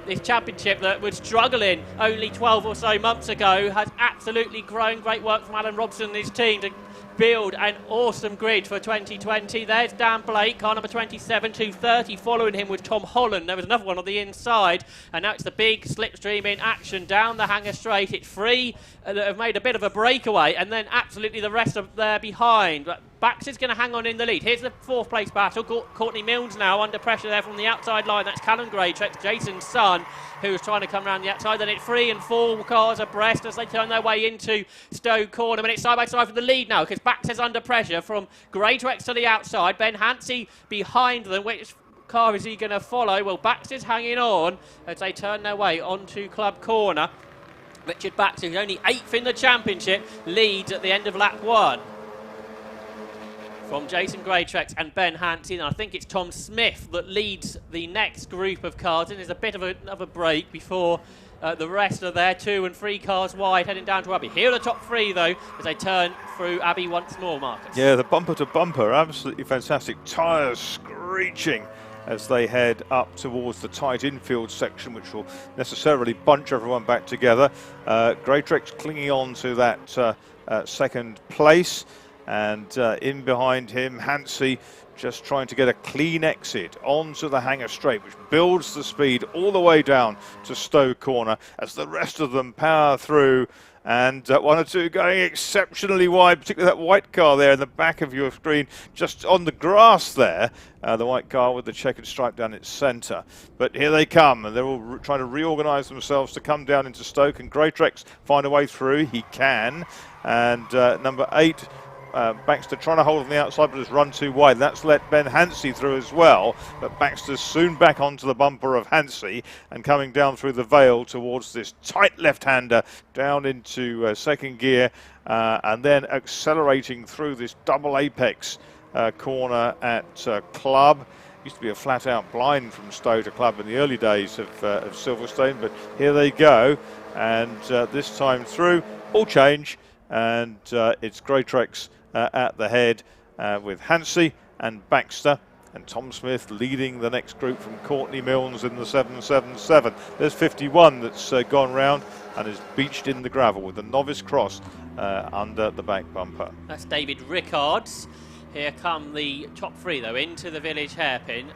[SPEAKER 1] This championship that was struggling only 12 or so months ago has absolutely grown. Great work from Alan Robson and his team to build an awesome grid for 2020. There's Dan Blake, car number 27, 230. Following him was Tom Holland. There was another one on the inside, and now it's the big slipstream in action down the hanger straight. It's 3 that have made a bit of a breakaway, and then absolutely the rest are there behind. But Baxter's going to hang on in the lead. Here's the 4th place battle. Courtney Milnes now under pressure there from the outside line. That's Callum Greytrack, Jason's son, who's trying to come around the outside. Then it's 3 and 4 cars abreast as they turn their way into Stowe Corner. And it's side by side for the lead now, because Baxter's under pressure from Greytrack to the outside. Ben Hansey behind them. Which car is he going to follow? Well, Baxter's hanging on as they turn their way onto Club Corner. Richard Baxter, who's only 8th in the championship, leads at the end of lap 1. From Jason Greytrack and Ben Hansey, and I think it's Tom Smith that leads the next group of cars. And there's a bit of another break before the rest are there, 2 and 3 cars wide, heading down to Abbey. Here are the top 3, though, as they turn through Abbey once more, Marcus.
[SPEAKER 2] Yeah, the bumper to bumper, absolutely fantastic. Tyres screeching as they head up towards the tight infield section, which will necessarily bunch everyone back together. Greytrack's clinging on to that second place. And in behind him, Hansey just trying to get a clean exit onto the hanger straight, which builds the speed all the way down to Stowe Corner as the rest of them power through. And 1 or 2 going exceptionally wide, particularly that white car there in the back of your screen, just on the grass there, the white car with the checkered stripe down its centre. But here they come, and they're all trying to reorganise themselves to come down into Stoke, and Greytrack's find a way through. He can. And number 8, Baxter trying to hold on the outside, but has run too wide. That's let Ben Hansey through as well, but Baxter's soon back onto the bumper of Hansey and coming down through the Vale towards this tight left-hander down into second gear, and then accelerating through this double apex corner at Club. Used to be a flat-out blind from Stowe to Club in the early days of Silverstone, but here they go, and this time through, all change, and it's Greytrack's at the head with Hansey and Baxter, and Tom Smith leading the next group from Courtney Milnes in the 777. There's 51 that's gone round and is beached in the gravel with the novice cross under the back bumper.
[SPEAKER 1] That's David Rickards. Here come the top 3 though into the village hairpin.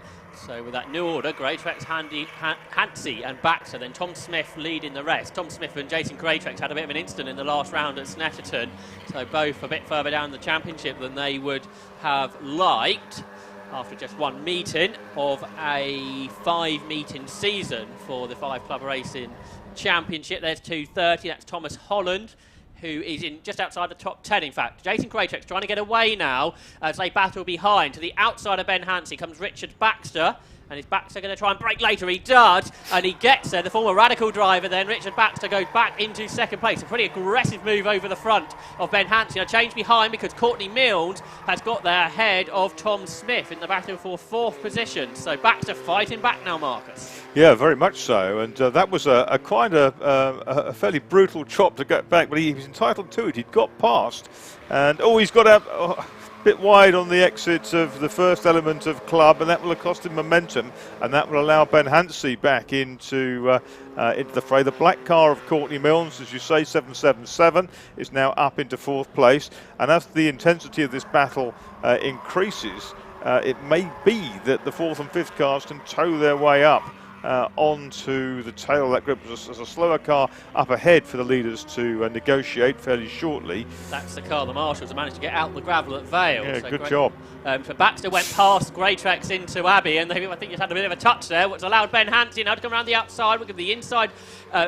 [SPEAKER 1] So with that new order, Greytrack's Hansey and Baxter, then Tom Smith leading the rest. Tom Smith and Jason Greytrack's had a bit of an incident in the last round at Snetterton, so both a bit further down the championship than they would have liked after just 1 meeting of a 5-meeting season for the 5 Club Racing Championship. There's 230, that's Thomas Holland, who is in just outside the top 10, in fact. Jason Greytrack's trying to get away now as they battle behind. To the outside of Ben Hansey comes Richard Baxter, and is Baxter going to try and break later? He does, and he gets there. The former Radical driver then, Richard Baxter, goes back into second place. A pretty aggressive move over the front of Ben Hansey. A change behind because Courtney Milnes has got there ahead of Tom Smith in the battle for 4th position. So Baxter fighting back now, Marcus.
[SPEAKER 2] Yeah, very much so, and that was quite a fairly brutal chop to get back, but he was entitled to it. He'd got past, and he's got out. bit wide on the exit of the first element of club, and that will have cost him momentum, and that will allow Ben Hansey back into the fray. The black car of Courtney Milnes, as you say, 777, is now up into 4th place, and as the intensity of this battle increases, it may be that the 4th and 5th cars can tow their way up onto the tail of that group. There's a slower car up ahead for the leaders to negotiate fairly shortly.
[SPEAKER 1] That's the car the marshals have managed to get out the gravel at Vale.
[SPEAKER 2] Yeah,
[SPEAKER 1] so
[SPEAKER 2] good job.
[SPEAKER 1] So Baxter went past Greatrex into Abbey, and I think he's had a bit of a touch there, which allowed Ben Hansey now to come around the outside. We'll give the inside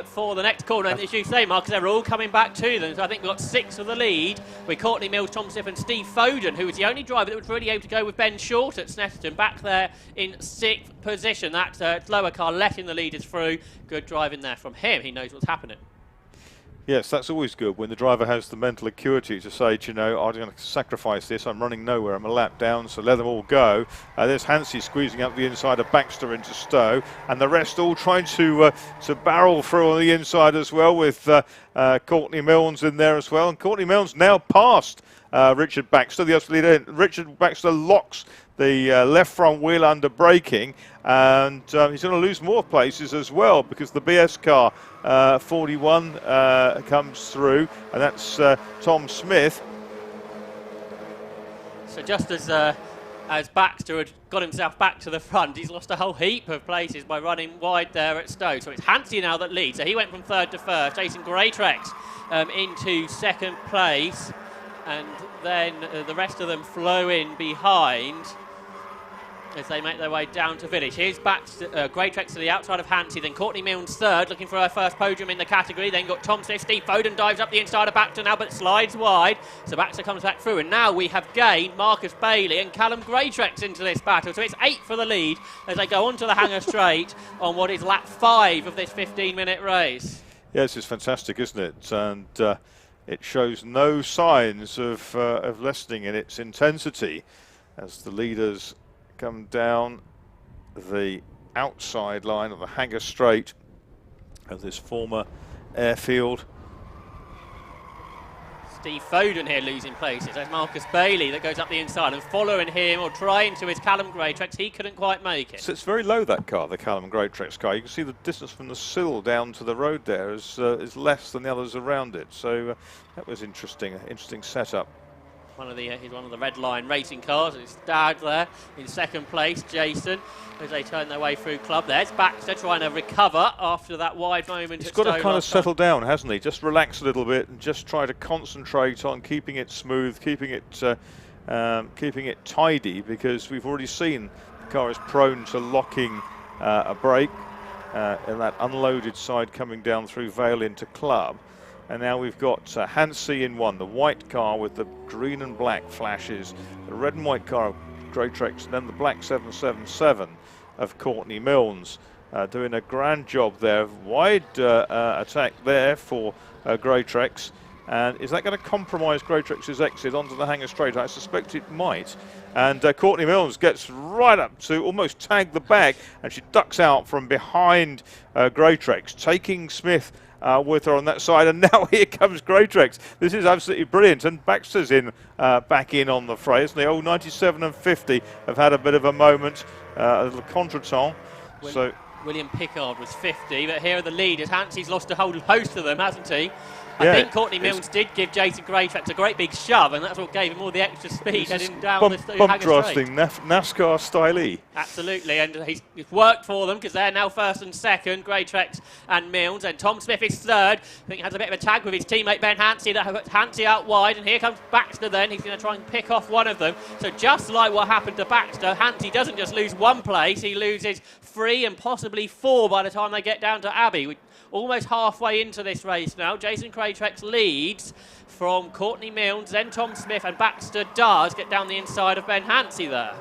[SPEAKER 1] for the next corner. And as you say, Marcus, they're all coming back to them. So I think we've got 6 of the lead with Courtney Milnes, Tom Smith and Steve Foden, who was the only driver that was really able to go with Ben Short at Snetterton, back there in 6th position. That lower car letting the leaders through. Good driving there from him. He knows what's happening.
[SPEAKER 2] Yes, that's always good when the driver has the mental acuity to say, you know, I'm going to sacrifice this, I'm running nowhere, I'm a lap down, so let them all go. There's Hansey squeezing up the inside of Baxter into Stowe, and the rest all trying to barrel through on the inside as well, with Courtney Milnes in there as well. And Courtney Milnes now past Richard Baxter, the other leader. Richard Baxter locks the left front wheel under braking, and he's going to lose more places as well, because the BS car 41 comes through, and that's Tom Smith.
[SPEAKER 1] So just as Baxter had got himself back to the front, he's lost a whole heap of places by running wide there at Stowe. So it's Hansey now that leads. So he went from 3rd to 1st. Jason Greatrex into 2nd place, and then the rest of them flow in behind as they make their way down to Village. Here's Greatrex to the outside of Hansey, then Courtney Milnes 3rd, looking for her first podium in the category. Then got Tom Smith. Steve Foden dives up the inside of Baxter now, but slides wide. So Baxter comes back through, and now we have gained Marcus Bailey and Callum Greatrex into this battle. So it's 8 for the lead as they go onto the hanger straight on what is lap 5 of this 15-minute race.
[SPEAKER 2] Yes, it's fantastic, isn't it? And it shows no signs of lessening in its intensity as the leaders come down the outside line of the hanger straight of this former airfield.
[SPEAKER 1] Steve Foden here losing places. There's Marcus Bailey that goes up the inside, and following him or trying to is Callum Greatrex. He couldn't quite make it.
[SPEAKER 2] So it's very low, that car, the Callum Greatrex car. You can see the distance from the sill down to the road there is less than the others around it. So that was interesting setup.
[SPEAKER 1] He's one of the red line racing cars, and it's Stag there in 2nd place. Jason, as they turn their way through club. There's Baxter trying to recover after that wide moment.
[SPEAKER 2] He's got to kind of settle down, hasn't he? Just relax a little bit and just try to concentrate on keeping it smooth, keeping it tidy, because we've already seen the car is prone to locking a brake in that unloaded side coming down through Vale into club. And now we've got Hansey in 1, the white car with the green and black flashes, the red and white car of Greatrex, and then the black 777 of Courtney Milnes. Doing a grand job there. Wide attack there for Greatrex. And is that going to compromise Greatrex's exit onto the hanger straight? I suspect it might. And Courtney Milnes gets right up to almost tag the back, and she ducks out from behind Greatrex, taking Smith with her on that side, and now here comes Greatrex. This is absolutely brilliant, and Baxter's back in on the fray, isn't he? Oh, 97 and 50 have had a bit of a moment, a little contretemps.
[SPEAKER 1] William Pickard was 50, but here are the leaders. Hansey's lost a whole host of them, hasn't he? I
[SPEAKER 2] Yeah,
[SPEAKER 1] think Courtney Milnes did give Jason Greatrex a great big shove, and that's what gave him all the extra speed heading down
[SPEAKER 2] bump
[SPEAKER 1] the hanger
[SPEAKER 2] drafting,
[SPEAKER 1] straight.
[SPEAKER 2] NASCAR style.
[SPEAKER 1] Absolutely, and he's worked for them because they're now 1st and 2nd, Greatrex and Milnes, and Tom Smith is 3rd. I think he has a bit of a tag with his teammate Ben Hansey that puts Hansey out wide, and here comes Baxter then. He's going to try and pick off one of them. So just like what happened to Baxter, Hansey doesn't just lose 1 place, he loses 3 and possibly 4 by the time they get down to Abbey. We're almost halfway into this race now. Jason Greatrex leads from Courtney Milnes, then Tom Smith, and Baxter does get down the inside of Ben Hansey there.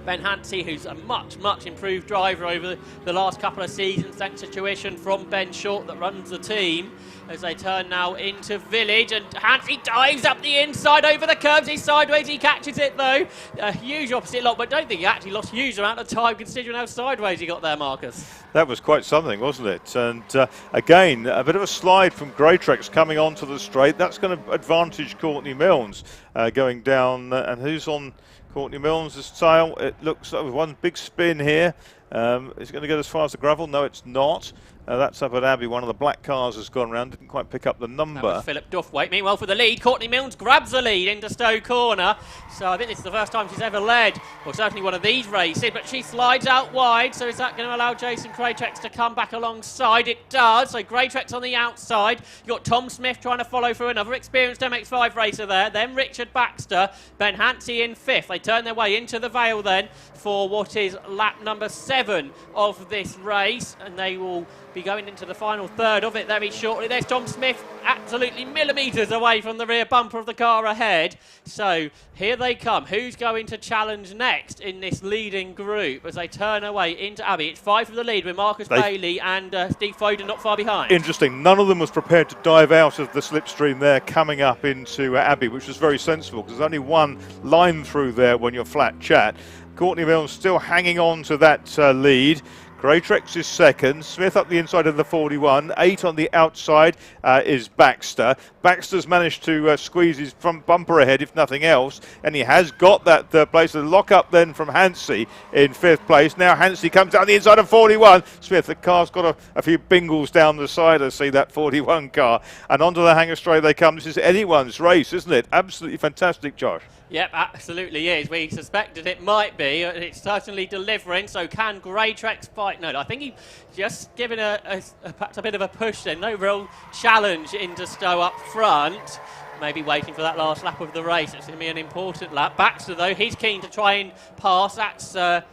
[SPEAKER 1] Ben Hansey, who's a much, much improved driver over the last couple of seasons, thanks to tuition from Ben Short that runs the team, as they turn now into Village, and Hansey dives up the inside over the curbs. He's sideways, he catches it though. A huge opposite lock, but don't think he actually lost a huge amount of time considering how sideways he got there, Marcus.
[SPEAKER 2] That was quite something, wasn't it? And again, a bit of a slide from Greytrex coming onto the straight. That's going to advantage Courtney Milnes going down. And who's on Courtney Milnes' tail? It looks like one big spin here. Is it going to get as far as the gravel? No, it's not. That's up at Abbey. One of the black cars has gone around. Didn't quite pick up the number.
[SPEAKER 1] That was Philip Duffwaite. Meanwhile, for the lead, Courtney Milnes grabs the lead into Stowe Corner. So I think this is the first time she's ever led, or certainly one of these races, but she slides out wide. So is that going to allow Jason Greytrex to come back alongside? It does. So Greytrex on the outside. You've got Tom Smith trying to follow through, another experienced MX5 racer there. Then Richard Baxter, Ben Hansey in fifth. They turn their way into the Vale then for what is lap number 7 of this race, and they will be going into the final third of it very shortly. There's Tom Smith, absolutely millimetres away from the rear bumper of the car ahead. So here they come. Who's going to challenge next in this leading group as they turn away into Abbey? It's 5 for the lead with Marcus Bailey and Steve Foden not far behind.
[SPEAKER 2] Interesting. None of them was prepared to dive out of the slipstream there coming up into Abbey, which was very sensible because there's only one line through there when you're flat chat. Courtney Milnes still hanging on to that lead. Greytrex is second, Smith up the inside of the 41, 8 on the outside is Baxter. Baxter's managed to squeeze his front bumper ahead, if nothing else, and he has got that third place. The lock up then from Hansey in 5th place. Now Hansey comes down the inside of 41. Smith, the car's got a few bingles down the side, I see that 41 car. And onto the hangar straight they come. This is anyone's race, isn't it? Absolutely fantastic, Josh.
[SPEAKER 1] Yep, absolutely is. We suspected it might be. It's certainly delivering. So can Greytrex fight? No, I think he just given perhaps a bit of a push then. No real challenge into Stowe up front. Maybe waiting for that last lap of the race. It's going to be an important lap. Baxter, though, he's keen to try and pass. That's so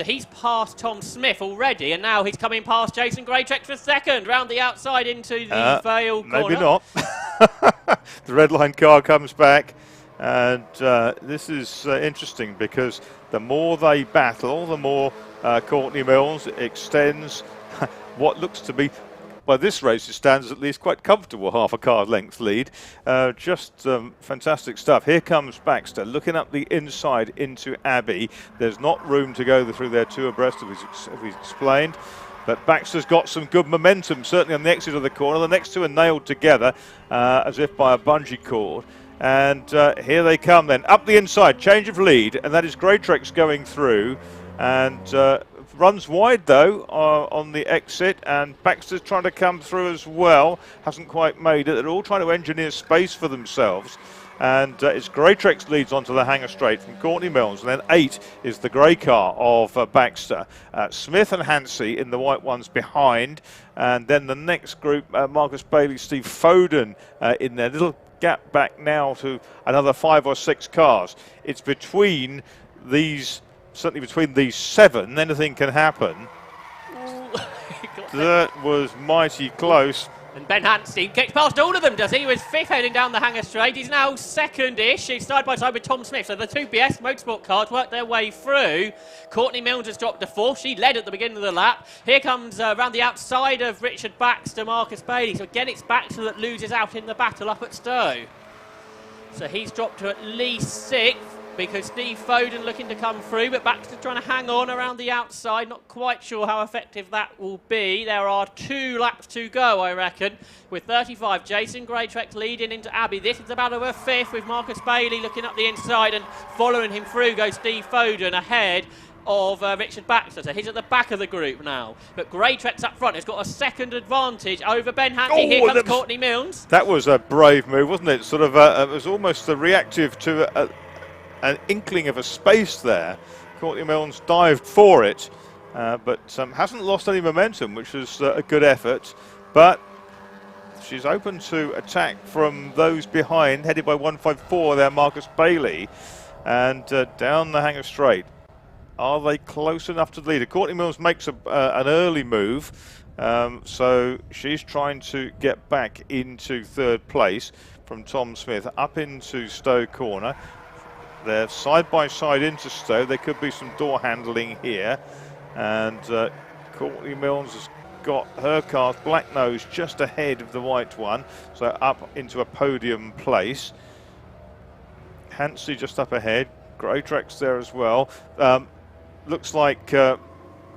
[SPEAKER 1] he's passed Tom Smith already, and now he's coming past Jason Greytrex for second, round the outside into the Vale corner.
[SPEAKER 2] Maybe not. The red line car comes back. And this is interesting because the more they battle, the more Courtney Milnes extends what looks to be, by this race, it stands at least quite comfortable half a car length lead. Just fantastic stuff. Here comes Baxter looking up the inside into Abbey. There's not room to go through there two abreast, as we've explained. But Baxter's got some good momentum, certainly on the exit of the corner. The next two are nailed together as if by a bungee cord. And here they come then, up the inside, change of lead, and that is Greytrex going through, and runs wide though on the exit, and Baxter's trying to come through as well, hasn't quite made it. They're all trying to engineer space for themselves, and it's Greytrex leads onto the hangar straight from Courtney Milnes, and then 8 is the grey car of Baxter. Smith and Hansey in the white ones behind, and then the next group, Marcus Bailey, Steve Foden in their little gap back now to another 5 or 6 cars. It's between these, certainly between these 7, anything can happen. That was mighty close.
[SPEAKER 1] And Ben Hansey gets past all of them, does he? He was 5th heading down the hangar straight. He's now 2nd-ish. He's side by side with Tom Smith. So the 2 BS Motorsport cars work their way through. Courtney Milnes has dropped to 4th. She led at the beginning of the lap. Here comes around the outside of Richard Baxter, Marcus Bailey. So again, it's Baxter that loses out in the battle up at Stowe. So he's dropped to at least 6th. Because Steve Foden looking to come through, but Baxter trying to hang on around the outside. Not quite sure how effective that will be. There are 2 laps to go, I reckon, with 35. Jason Greytrex leading into Abbey. This is about over 5th with Marcus Bailey looking up the inside, and following him through goes Steve Foden ahead of Richard Baxter. So he's at the back of the group now. But Greytrex up front has got a 2nd advantage over Ben Hansey. Here comes Courtney Milnes.
[SPEAKER 2] That was a brave move, wasn't it? Sort of, it was almost a reactive to an inkling of a space there. Courtney Milnes dived for it, but hasn't lost any momentum, which was a good effort. But she's open to attack from those behind, headed by 154 there, Marcus Bailey, and down the hangar straight. Are they close enough to the leader? Courtney Milnes makes an early move, so she's trying to get back into 3rd place from Tom Smith up into Stowe Corner. They're side by side into Stowe. There could be some door handling here. And Courtney Milnes has got her car, black nose, just ahead of the white one. So up into a podium place. Hansey just up ahead. Greytrex there as well. Looks like the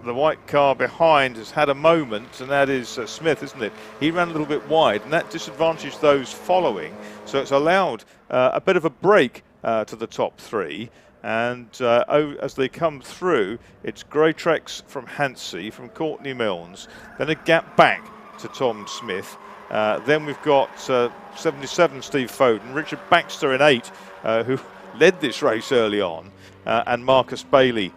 [SPEAKER 2] the white car behind has had a moment, and that is Smith, isn't it? He ran a little bit wide, and that disadvantaged those following, so it's allowed a bit of a break to the top three. And as they come through, it's Greatrex from Hansey, from Courtney Milnes, then a gap back to Tom Smith. Then we've got 77 Steve Foden, Richard Baxter in 8, who led this race early on, and Marcus Bailey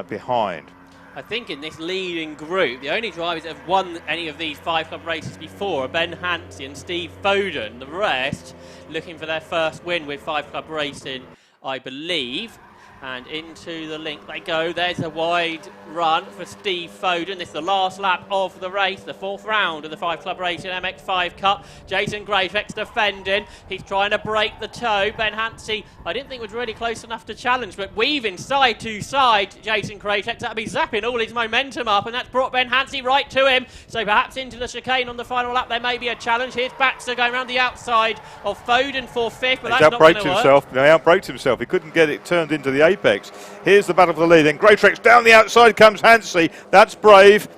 [SPEAKER 2] behind.
[SPEAKER 1] I think in this leading group, the only drivers that have won any of these 5 Club races before are Ben Hansey and Steve Foden. The rest looking for their first win with 5 Club racing, I believe. And into the link they go. There's a wide run for Steve Foden. This is the last lap of the race, the 4th round of the 5 Club Racing MX5 Cup. Jason Greatrex defending. He's trying to break the toe. Ben Hansey, I didn't think was really close enough to challenge, but weaving side to side, Jason Greatrex. That'll be zapping all his momentum up, and that's brought Ben Hansey right to him. So perhaps into the chicane on the final lap, there may be a challenge. Here's Baxter going around the outside of Foden for 5th, but that's not going to work.
[SPEAKER 2] He outbraked himself. He couldn't get it turned into the apex. Here's the battle for the lead. Then Greatrex down the outside comes Hansey. That's brave.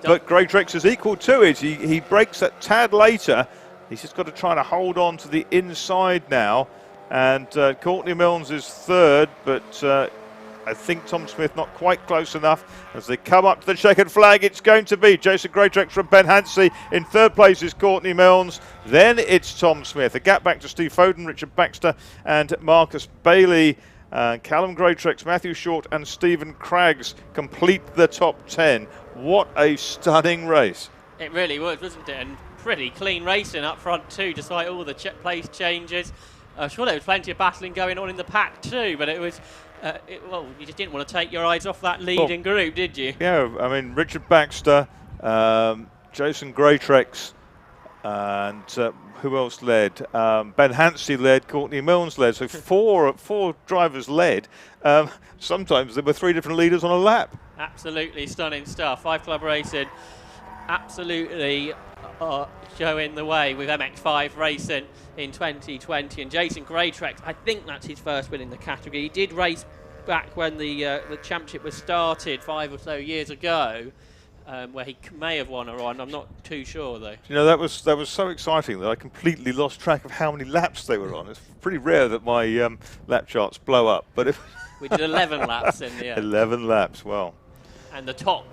[SPEAKER 2] But Greatrex is equal to it. He breaks a tad later. He's just got to try to hold on to the inside now. And Courtney Milnes is 3rd, but I think Tom Smith not quite close enough. As they come up to the checkered flag, it's going to be Jason Greatrex from Ben Hansey. In 3rd place is Courtney Milnes. Then it's Tom Smith. A gap back to Steve Foden, Richard Baxter and Marcus Bailey. Callum Greatrex, Matthew Short and Stephen Craggs complete the top 10. What a stunning race.
[SPEAKER 1] It really was, wasn't it? And pretty clean racing up front too, despite all the place changes. Sure, there was plenty of battling going on in the pack too, but it was, well, you just didn't want to take your eyes off that leading group, did you?
[SPEAKER 2] Yeah, I mean, Richard Baxter, Jason Greatrex, and who else led? Ben Hansey led, Courtney Milnes led, so four drivers led. Sometimes there were 3 different leaders on a lap.
[SPEAKER 1] Absolutely stunning stuff. 5 Club Racing absolutely showing the way with MX5 racing in 2020. And Jason Greatrex, I think that's his first win in the category. He did race back when the championship was started 5 or so years ago. Where he may have won a run, I'm not too sure though.
[SPEAKER 2] You know, that was so exciting that I completely lost track of how many laps they were on. It's pretty rare that my lap charts blow up, but if
[SPEAKER 1] we did 11 laps in the end.
[SPEAKER 2] 11 laps, well.
[SPEAKER 1] And the top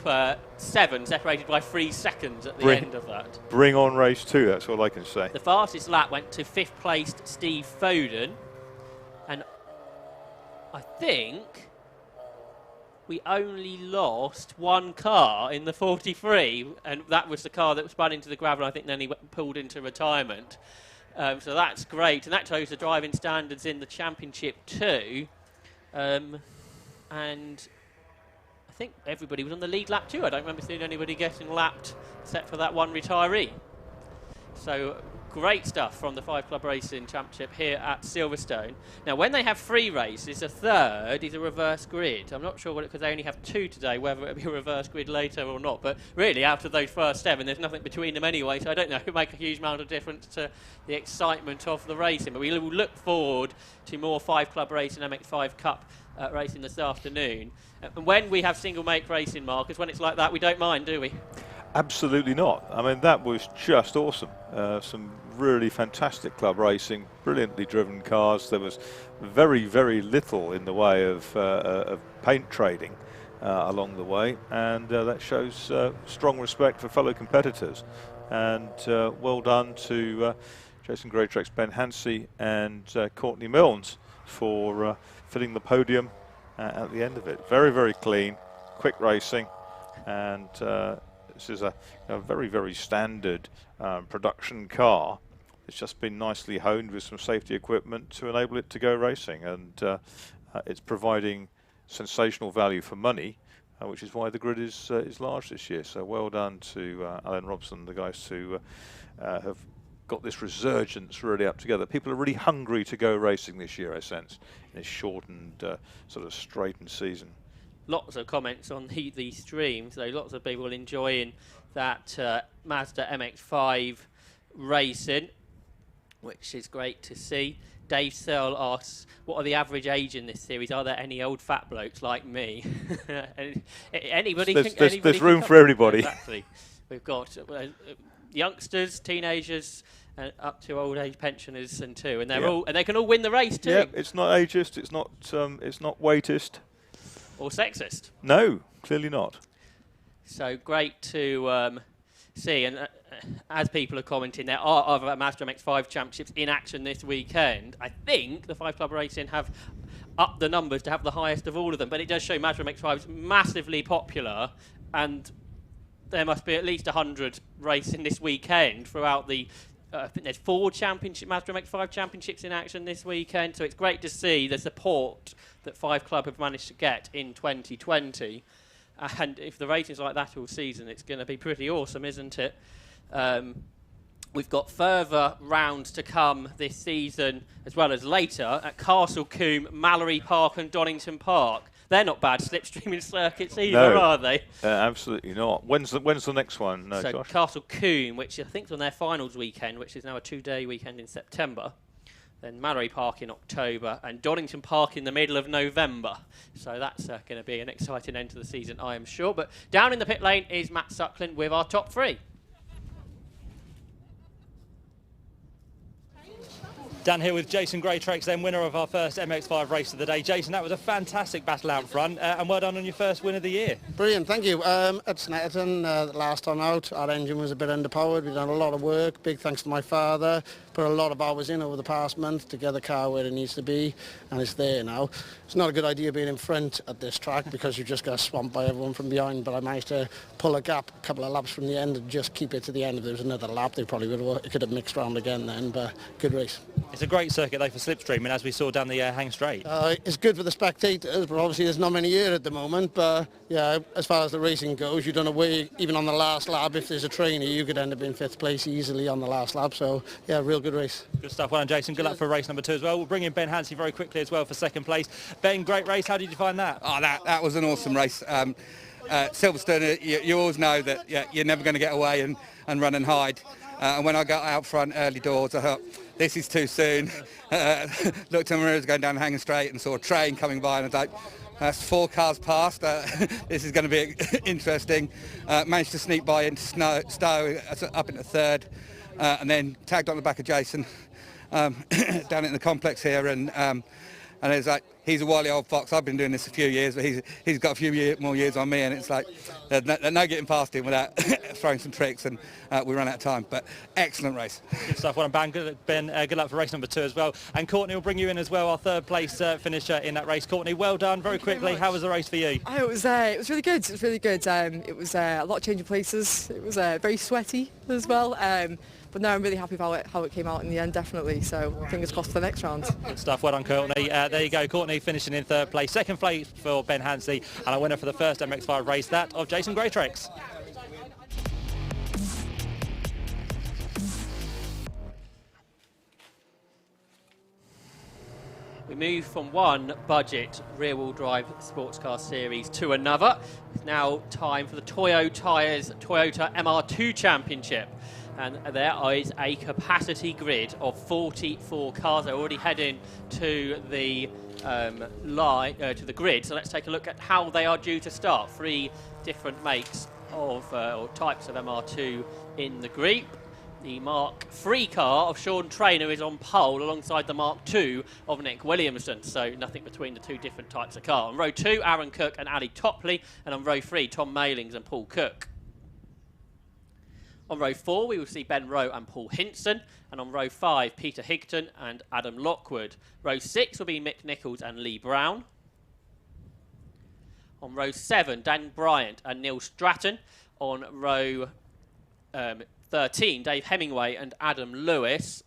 [SPEAKER 1] 7 separated by 3 seconds at the end of that.
[SPEAKER 2] Bring on race 2, that's all I can say.
[SPEAKER 1] The fastest lap went to 5th placed Steve Foden, and I think we only lost 1 car in the 43, and that was the car that spun into the gravel. I think then he pulled into retirement. So that's great, and that shows the driving standards in the championship too. And I think everybody was on the lead lap too. I don't remember seeing anybody getting lapped except for that one retiree. So great stuff from the 5 Club Racing Championship here at Silverstone. Now, when they have 3 races, a third is a reverse grid. I'm not sure because they only have 2 today, whether it'll be a reverse grid later or not. But really, out of those first 7, there's nothing between them anyway. So I don't know if it will make a huge amount of difference to the excitement of the racing. But we will look forward to more 5 Club Racing MX5 Cup racing this afternoon. And when we have single make racing, Marcus, when it's like that, we don't mind, do we?
[SPEAKER 2] Absolutely not. I mean, that was just awesome. Some really fantastic club racing, brilliantly driven cars. There was very, very little in the way of paint trading along the way, and that shows strong respect for fellow competitors. And well done to Jason Greatrex, Ben Hansey and Courtney Milnes for filling the podium at the end of it. Very, very clean, quick racing, and this is a very, very standard production car. It's just been nicely honed with some safety equipment to enable it to go racing, and it's providing sensational value for money, which is why the grid is large this year. So well done to Alan Robson, the guys who have got this resurgence really up together. People are really hungry to go racing this year, I sense, in this shortened, sort of straightened season.
[SPEAKER 1] Lots of comments on the stream, so lots of people enjoying that Mazda MX-5 racing. which is great to see. Dave Searle asks, what are the average age in this series? Are there any old fat blokes like me? Anybody
[SPEAKER 2] There's room
[SPEAKER 1] come
[SPEAKER 2] for everybody.
[SPEAKER 1] Exactly. We've got youngsters, teenagers, up to old age pensioners and two, and they can all win the race too.
[SPEAKER 2] Yeah, it's not ageist, it's not weightist.
[SPEAKER 1] Or sexist.
[SPEAKER 2] No, clearly not.
[SPEAKER 1] So great to see, and as people are commenting, there are other Mazda MX-5 championships in action this weekend. I think the 5 Club Racing have upped the numbers to have the highest of all of them, but it does show Mazda MX-5 is massively popular, and there must be at least 100 racing this weekend throughout the I think there's 4 Mazda MX-5 championships in action this weekend, so it's great to see the support that 5 Club have managed to get in 2020. And if the rating's like that all season, it's going to be pretty awesome, isn't it? We've got further rounds to come this season, as well as later, at Castle Combe, Mallory Park and Donington Park. They're not bad slipstreaming circuits either, are they?
[SPEAKER 2] Absolutely not. When's the next one,
[SPEAKER 1] so
[SPEAKER 2] Josh?
[SPEAKER 1] Castle Combe, which I think is on their finals weekend, which is now a 2-day weekend in September. Then Mallory Park in October, and Donington Park in the middle of November. So that's going to be an exciting end to the season, I am sure. But down in the pit lane is Matt Suckling with our top 3.
[SPEAKER 3] Dan here with Jason Greatrex, then winner of our first MX-5 race of the day. Jason, that was a fantastic battle out front, and well done on your first win of the year.
[SPEAKER 6] Brilliant, thank you. At Snetterton, last time out, our engine was a bit underpowered. We've done a lot of work. Big thanks to my father. Put a lot of hours in over the past month to get the car where it needs to be, and it's there now. It's not a good idea being in front at this track because you just get swamped by everyone from behind, but I managed to pull a gap a couple of laps from the end and just keep it to the end. If there was another lap, they probably it could have mixed round again then, but good race.
[SPEAKER 3] It's a great circuit though for slipstreaming, as we saw down the Hang Straight.
[SPEAKER 6] It's good for the spectators, but obviously there's not many here at the moment. But yeah, as far as the racing goes, you don't know where, even on the last lap, if there's a trainee, you could end up in 5th place easily on the last lap. So yeah, real good race.
[SPEAKER 3] Good stuff. Well done, Jason. Good luck for race number 2 as well. We'll bring in Ben Hansey very quickly as well for 2nd place. Ben, great race. How did you find that?
[SPEAKER 7] Oh, that was an awesome race. Silverstone, you always know that you're never going to get away and run and hide. And when I got out front early doors, I thought, this is too soon. Looked at my mirrors going down Hanging Straight and saw a train coming by, and I was like, that's 4 cars past. This is going to be interesting. Managed to sneak by into Stowe up into 3rd, and then tagged on the back of Jason down in the complex here, and it's like, he's a wily old fox. I've been doing this a few years, but he's got a few more years on me, and it's like there's no getting past him without throwing some tricks, and we run out of time. But excellent race.
[SPEAKER 3] Good stuff. Well done, Ben. Good luck for race number 2 as well. And Courtney will bring you in as well, our 3rd place finisher in that race. Courtney, well done. Very quickly, how was the race for you?
[SPEAKER 8] It was really good. It was really good. It was a lot of change of places. It was very sweaty as well. But no, I'm really happy about how it came out in the end, definitely. So fingers crossed for the next round.
[SPEAKER 3] Good stuff. Well done, Courtney. There you go. Courtney finishing in 3rd place. 2nd place for Ben Hansey, and a winner for the first MX-5 race, that of Jason Greatrex.
[SPEAKER 1] We move from one budget rear-wheel drive sports car series to another. It's now time for the Toyo Tyres Toyota MR2 Championship. And there is a capacity grid of 44 cars. They're already heading to the to the grid. So let's take a look at how they are due to start. 3 different makes of or types of MR2 in the group. The Mark III car of Sean Traynor is on pole alongside the Mark II of Nick Williamson, so nothing between the 2 different types of car. On row 2, Aaron Cook and Ali Topley, and on row 3, Tom Mailings and Paul Cook. On row 4, we will see Ben Rowe and Paul Hinson, and on row 5, Peter Higton and Adam Lockwood. Row 6 will be Mick Nichols and Lee Brown. On row 7, Dan Bryant and Neil Stratton. On row 13, Dave Hemingway and Adam Lewis.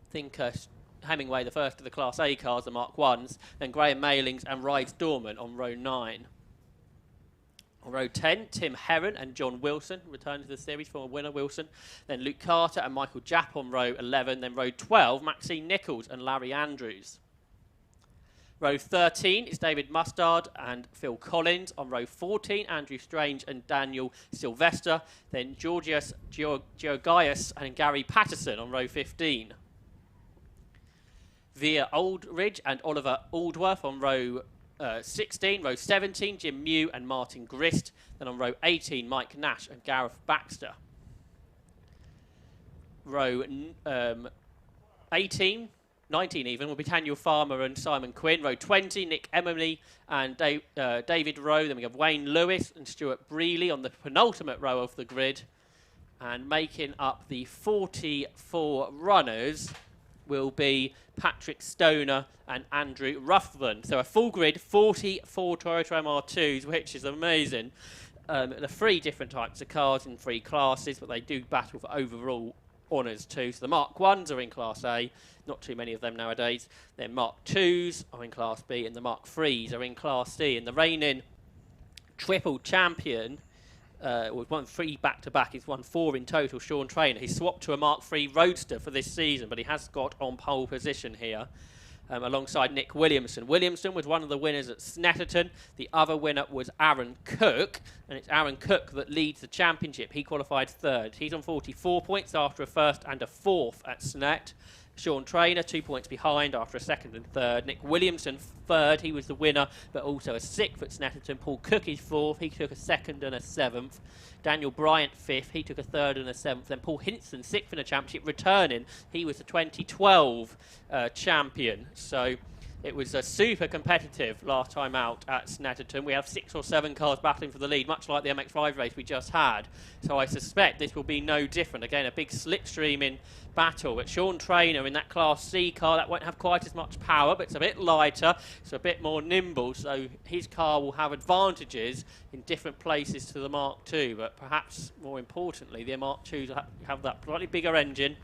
[SPEAKER 1] I think Hemingway, the first of the Class A cars, the Mark 1s. Then Graham Mailings and Rides Dorman on row 9. On row 10, Tim Heron and John Wilson return to the series, former winner Wilson. Then Luke Carter and Michael Japp on row 11. Then row 12, Maxine Nichols and Larry Andrews. Row 13 is David Mustard and Phil Collins. On row 14, Andrew Strange and Daniel Sylvester. Then Georgios Georgios and Gary Patterson on row 15. via Aldridge and Oliver Aldworth on row 16, row 17, Jim Mew and Martin Grist. Then on row 18, Mike Nash and Gareth Baxter. Row 18, 19 even, will be Daniel Farmer and Simon Quinn. Row 20, Nick Emily and David Rowe. Then we have Wayne Lewis and Stuart Brealey on the penultimate row of the grid. And making up the 44 runners will be Patrick Stoner and Andrew Ruthven. So a full grid, 44 Toyota MR2s, which is amazing. There are 3 different types of cars in 3 classes, but they do battle for overall honours too. So the Mark 1s are in Class A, not too many of them nowadays. Then Mark 2s are in Class B, and the Mark 3s are in Class C. And the reigning triple champion, won 3 back-to-back, he's won 4 in total, Sean Trainer. He swapped to a Mark 3 Roadster for this season, but he has got on pole position here. Alongside Nick Williamson. Williamson was one of the winners at Snetterton. The other winner was Aaron Cook, and it's Aaron Cook that leads the championship. He qualified 3rd. He's on 44 points after a 1st and a 4th at Snet. Sean Trainer, 2 points behind after a 2nd and 3rd. Nick Williamson, 3rd. He was the winner, but also a 6th at Snetterton. Paul Cook is 4th. He took a 2nd and a 7th. Daniel Bryant, 5th. He took a 3rd and a 7th. Then Paul Hinson, 6th in the championship, returning. He was the 2012 champion. So it was super competitive last time out at Snetterton. We have 6 or 7 cars battling for the lead, much like the MX-5 race we just had. So I suspect this will be no different. Again, a big slipstreaming battle. But Sean Trainer in that Class C car, that won't have quite as much power, but it's a bit lighter, it's a bit more nimble, so his car will have advantages in different places to the Mark II. But perhaps more importantly, the Mark IIs have that slightly bigger engine.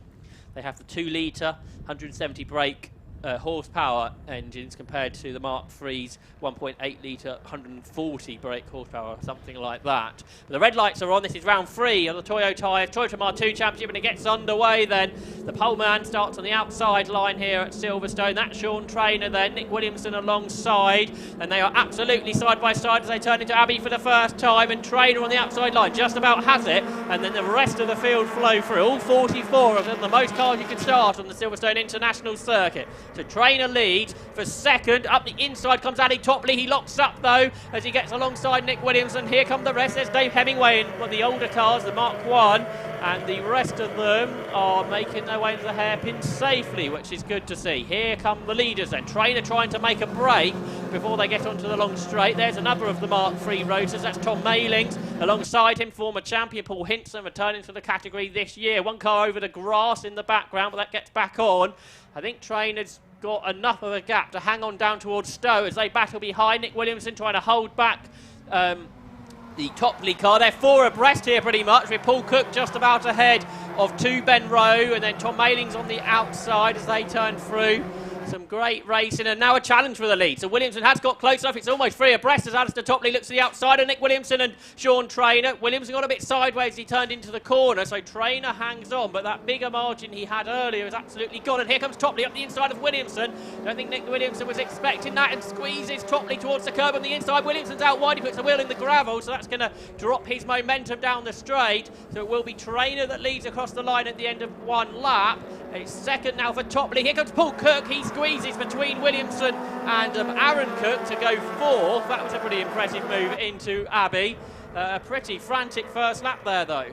[SPEAKER 1] They have the 2-litre, 170 brake horsepower engines compared to the Mark III's 1.8 litre 140 brake horsepower, something like that. But the red lights are on. This is round 3 of the Toyota Mark II Championship, and it gets underway then. The pole man starts on the outside line here at Silverstone. That's Sean Trainer then, Nick Williamson alongside, and they are absolutely side by side as they turn into Abbey for the first time, and Trainer on the outside line just about has it, and then the rest of the field flow through. All 44 of them, the most cars you can start on the Silverstone International Circuit. So Trainer leads for 2nd. Up the inside comes Ali Topley. He locks up though as he gets alongside Nick Williamson. Here come the rest. There's Dave Hemingway in one of the older cars, the Mark 1, and the rest of them are making their way into the hairpin safely, which is good to see. Here come the leaders then. Trainer trying to make a break before they get onto the long straight. There's another of the Mark III Roadsters. That's Tom Mailings. Alongside him, former champion Paul Hinson, returning to the category this year. One car over the grass in the background, but that gets back on. I think Trainer's got enough of a gap to hang on down towards Stowe as they battle behind. Nick Williamson trying to hold back the Topley car. They're 4 abreast here pretty much, with Paul Cook just about ahead of 2 Ben Rowe, and then Tom Mailings on the outside as they turn through. Some great racing, and now a challenge for the lead. So Williamson has got close enough. It's almost 3 abreast as Alistair Topley looks to the outside of Nick Williamson and Sean Trainer. Williamson got a bit sideways as he turned into the corner, so Trainer hangs on, but that bigger margin he had earlier is absolutely gone. And here comes Topley up the inside of Williamson. Don't think Nick Williamson was expecting that, and squeezes Topley towards the curb on the inside. Williamson's out wide. He puts the wheel in the gravel, so that's going to drop his momentum down the straight. So it will be Trainer that leads across the line at the end of 1 lap. It's 2nd now for Topley. Here comes Paul Cook. He squeezes between Williamson and Aaron Cook to go 4th. That was a pretty impressive move into Abbey. A pretty frantic first lap there, though.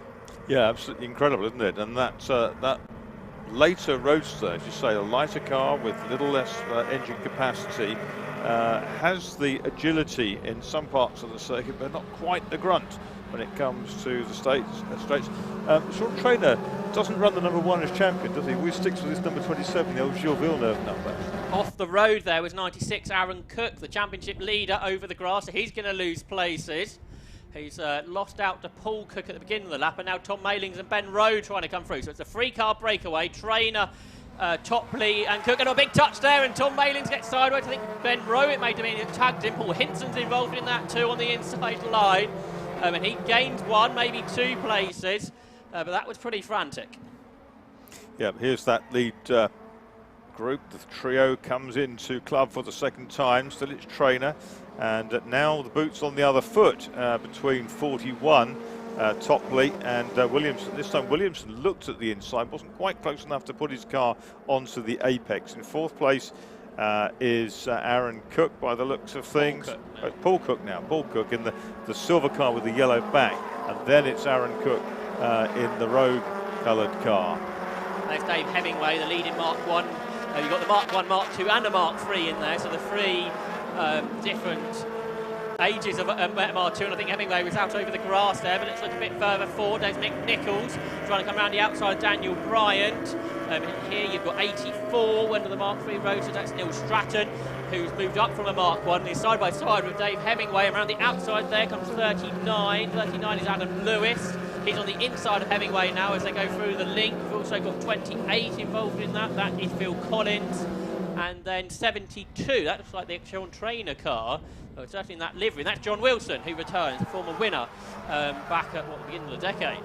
[SPEAKER 2] Yeah, absolutely incredible, isn't it? And that later Roadster, as you say, a lighter car with little less engine capacity, has the agility in some parts of the circuit, but not quite the grunt when it comes to the straights. Sean Trainer doesn't run the number 1 as champion, does he? We sticks with his number 27, the old Gilles Villeneuve number.
[SPEAKER 1] Off the road there was 96 Aaron Cook, the championship leader over the grass. So he's going to lose places. He's lost out to Paul Cook at the beginning of the lap, and now Tom Mailings and Ben Rowe trying to come through. So it's a 3-car breakaway. Trainer, Topley and Cook, and a big touch there, and Tom Mailings gets sideways. I think Ben Rowe, it may have been, tagged him. Paul Hinson's involved in that too on the inside line. And he gained 1, maybe 2 places, but that was pretty frantic.
[SPEAKER 2] Yeah, here's that lead group. The trio comes into club for the 2nd time. Still it's Trainer, and now the boot's on the other foot between 41 Topley and Williamson. This time Williamson looked at the inside, wasn't quite close enough to put his car onto the apex. In fourth place is Aaron Cook by the looks of things. Paul Cook now. Paul Cook in the silver car with the yellow back, and then it's Aaron Cook in the rogue coloured car.
[SPEAKER 1] There's Dave Hemingway, the leading Mark 1. You've got the Mark 1, Mark 2 and a Mark 3 in there, so the three different ages of Mark 2, and I think Hemingway was out over the grass there, but let's look a bit further forward. There's Mick Nichols trying to come around the outside of Daniel Bryant. Here you've got 84, one of the Mark 3 rotors, that's Neil Stratton, who's moved up from a Mark 1. He's side by side with Dave Hemingway. Around the outside there comes 39. 39 is Adam Lewis. He's on the inside of Hemingway now as they go through the link. We've also got 28 involved in that. That is Phil Collins. And then 72, that looks like the Sean Trainer car. Oh, certainly in that livery. And that's John Wilson, who returns, the former winner back at the beginning of the decade.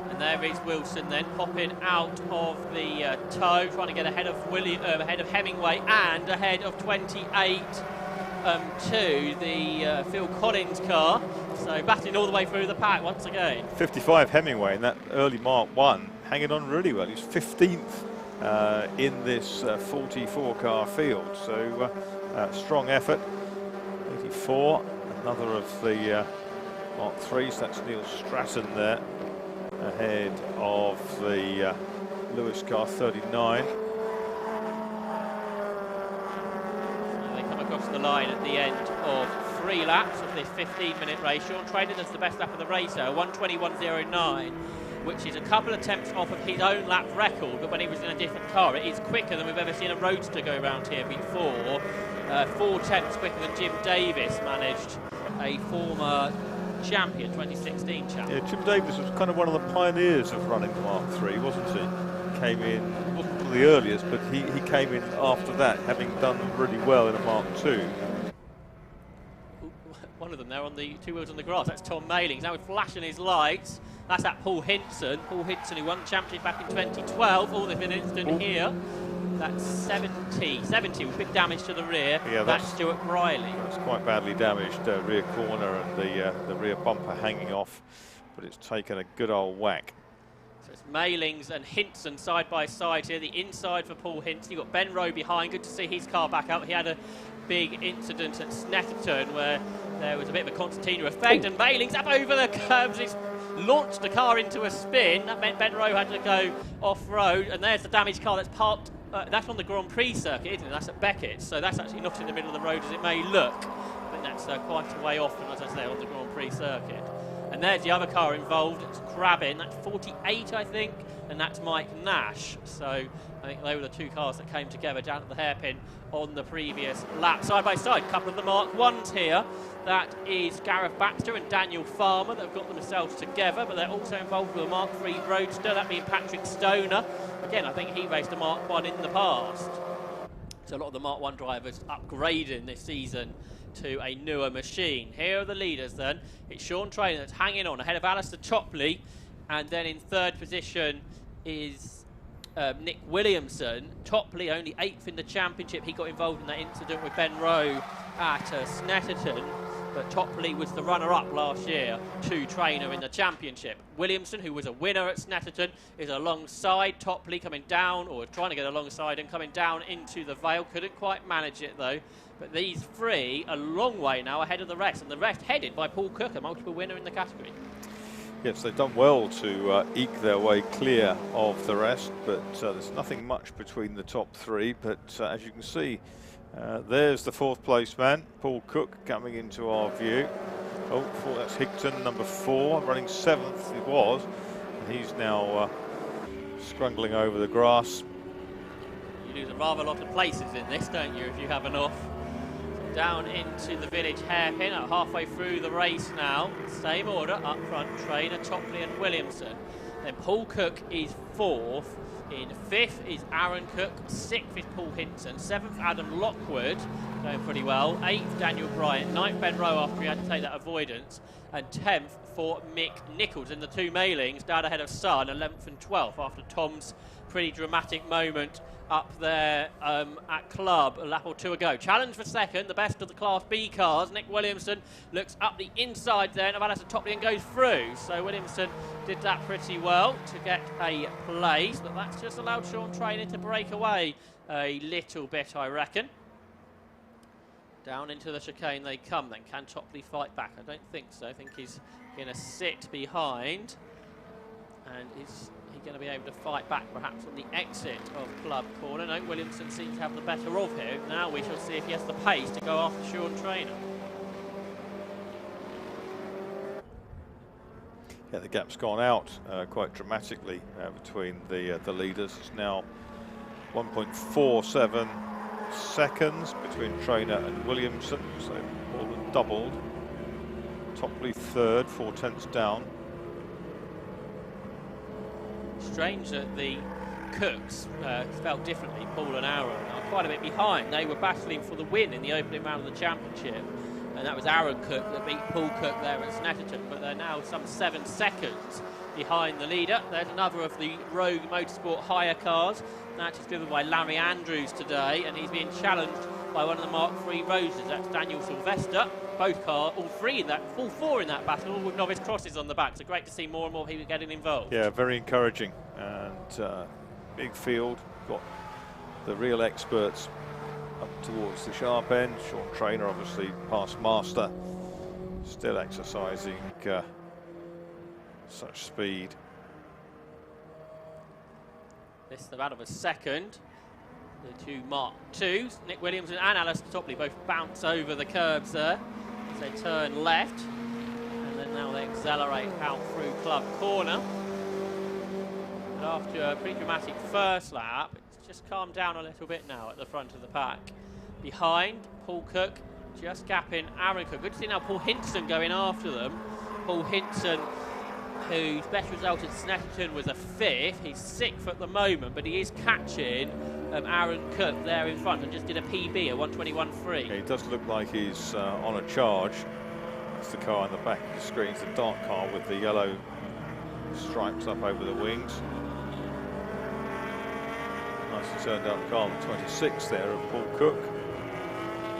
[SPEAKER 1] And there is Wilson then popping out of the toe, trying to get ahead of Hemingway and ahead of 28 to the Phil Collins car. So battling all the way through the pack once again.
[SPEAKER 2] 55 Hemingway in that early Mark 1, hanging on really well. He's 15th in this 44 car field. So strong effort. 84, another of the Mark 3s. That's Neil Stratton there, ahead of the Lewis car 39.
[SPEAKER 1] Across the line at the end of 3 laps of this 15-minute race. Sean Trainer does the best lap of the race, 1:21.09, which is a couple of attempts off of his own lap record, but when he was in a different car, it is quicker than we've ever seen a roadster go around here before. 4 attempts quicker than Jim Davis managed, a former champion, 2016 champion.
[SPEAKER 2] Yeah, Jim Davis was kind of one of the pioneers of running the Mark 3, wasn't he? Came in, wasn't one of the earliest, but he came in after that, having done really well in a Mark 2.
[SPEAKER 1] One of them there on the 2 wheels on the grass, that's Tom Mailings. Now we're flashing his lights. That's that Paul Hinson. Paul Hinson, who won the championship back in 2012. Oh, there's been an incident here. That's 70 with big damage to the rear.
[SPEAKER 2] Yeah,
[SPEAKER 1] that's Stuart Briley.
[SPEAKER 2] That's quite badly damaged, rear corner and the rear bumper hanging off, but it's taken a good old whack.
[SPEAKER 1] So it's Mailings and Hinson side by side here. The inside for Paul Hinson. You've got Ben Rowe behind. Good to see his car back out. He had a big incident at Snetterton where there was a bit of a concertina effect, and Mailings up over the curbs. He's launched the car into a spin. That meant Ben Rowe had to go off-road, and there's the damaged car that's parked. That's on the Grand Prix circuit, isn't it? That's at Beckett, so that's actually not in the middle of the road as it may look. I think that's quite a way off, and as I say, on the Grand Prix circuit. And there's the other car involved. It's Crabbin. That's 48, I think, and that's Mike Nash. So I think they were the 2 cars that came together down at the hairpin on the previous lap. Side by side, a couple of the Mark 1s here. That is Gareth Baxter and Daniel Farmer that have got themselves together, but they're also involved with a Mark 3 roadster, that being Patrick Stoner. Again, I think he raced a Mark 1 in the past. So a lot of the Mark 1 drivers upgrading this season to a newer machine. Here are the leaders then. It's Sean Trainer that's hanging on ahead of Alistair Topley, and then in 3rd position is Nick Williamson. Topley only 8th in the championship. He got involved in that incident with Ben Rowe at Snetterton, but Topley was the runner-up last year to Trainer in the championship. Williamson, who was a winner at Snetterton, is alongside Topley, coming down, or trying to get alongside and coming down into the Vale. Couldn't quite manage it though. But these 3 a long way now ahead of the rest, and the rest headed by Paul Cook, a multiple winner in the category.
[SPEAKER 2] Yes, they've done well to eke their way clear of the rest, but there's nothing much between the top 3. But as you can see, there's the 4th place man, Paul Cook, coming into our view. Oh, that's Higton, number 4, running 7th it was. And he's now scrungling over the grass.
[SPEAKER 1] You lose a rather lot of places in this, don't you, if you have an off? Down into the village hairpin, halfway through the race now. Same order, up front, Trainer, Topley and Williamson. Then Paul Cook is fourth. In fifth is Aaron Cook, sixth is Paul Hinton, seventh Adam Lockwood, going pretty well, eighth Daniel Bryant, ninth Ben Rowe after he had to take that avoidance, and 10th for Mick Nichols. In the two mailings, down ahead of Son, 11th and 12th after Tom's pretty dramatic moment up there at Club, a lap or two ago. Challenge for second, the best of the Class B cars. Nick Williamson looks up the inside there of Alistair Topley and goes through. So Williamson did that pretty well to get a place, but that's just allowed Sean Traynor to break away a little bit, I reckon. Down into the chicane they come then. Can Topley fight back? I don't think so. I think he's going to sit behind. And is he going to be able to fight back perhaps on the exit of Club Corner? No, Williamson seems to have the better of him. Now we shall see if he has the pace to go after Sean Traynor.
[SPEAKER 2] Yeah, the gap's gone out quite dramatically between the leaders. It's now 1.47 seconds between Traynor and Williamson, so more than doubled. Topley third, 4/10 down.
[SPEAKER 1] Strange that the Cooks felt differently. Paul and Aaron are quite a bit behind. They were battling for the win in the opening round of the championship, and that was Aaron Cook that beat Paul Cook there at Snetterton, but they're now some 7 seconds behind the leader. There's another of the Rogue Motorsport hire cars. That is driven by Larry Andrews today, and he's being challenged by one of the Mark III Roses. That's Daniel Sylvester. Both cars, all four in that battle, all with novice crosses on the back. So great to see more and more people getting involved.
[SPEAKER 2] Yeah, very encouraging. And big field. Got the real experts up towards the sharp end. Sean Traynor, obviously past master, still exercising such speed.
[SPEAKER 1] This is about of a second. The two Mark IIs, Nick Williamson and Alistair Topley, both bounce over the curbs there as they turn left, and then now they accelerate out through Club Corner. And after a pretty dramatic first lap, it's just calmed down a little bit now at the front of the pack. Behind, Paul Cook just gapping Aaron Cook. Good to see now Paul Hinton going after them. Paul Hinton, whose best result at Snetterton was a 5th. He's 6th at the moment, but he is catching Aaron Cook there in front and just did a PB, a 1:21.3.
[SPEAKER 2] Yeah, he does look like he's on a charge. That's the car on the back of the screen. It's the dark car with the yellow stripes up over the wings. Nicely turned out car, the 26 there of Paul Cook.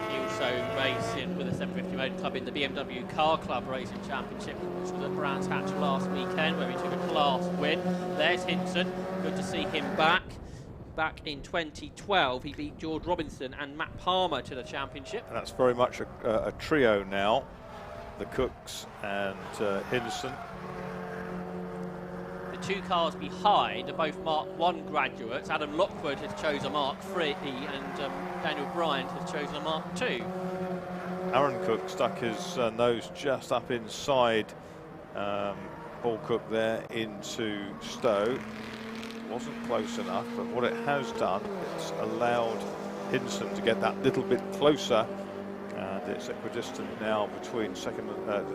[SPEAKER 1] He also racing with the 750 Motor Club in the BMW Car Club Racing Championship, which was at Brands Hatch last weekend, where he took a class win. There's Hinton. Good to see him back. Back in 2012, he beat George Robinson and Matt Palmer to the championship.
[SPEAKER 2] And that's very much a trio now. The Cooks and Hinson.
[SPEAKER 1] The two cars behind are both Mark I graduates. Adam Lockwood has chosen a Mark III and Daniel Bryant has chosen a Mark II.
[SPEAKER 2] Aaron Cook stuck his nose just up inside Paul Cook there into Stowe. Wasn't close enough, but what it has done, it's allowed Hinson to get that little bit closer, and it's equidistant now between second, third,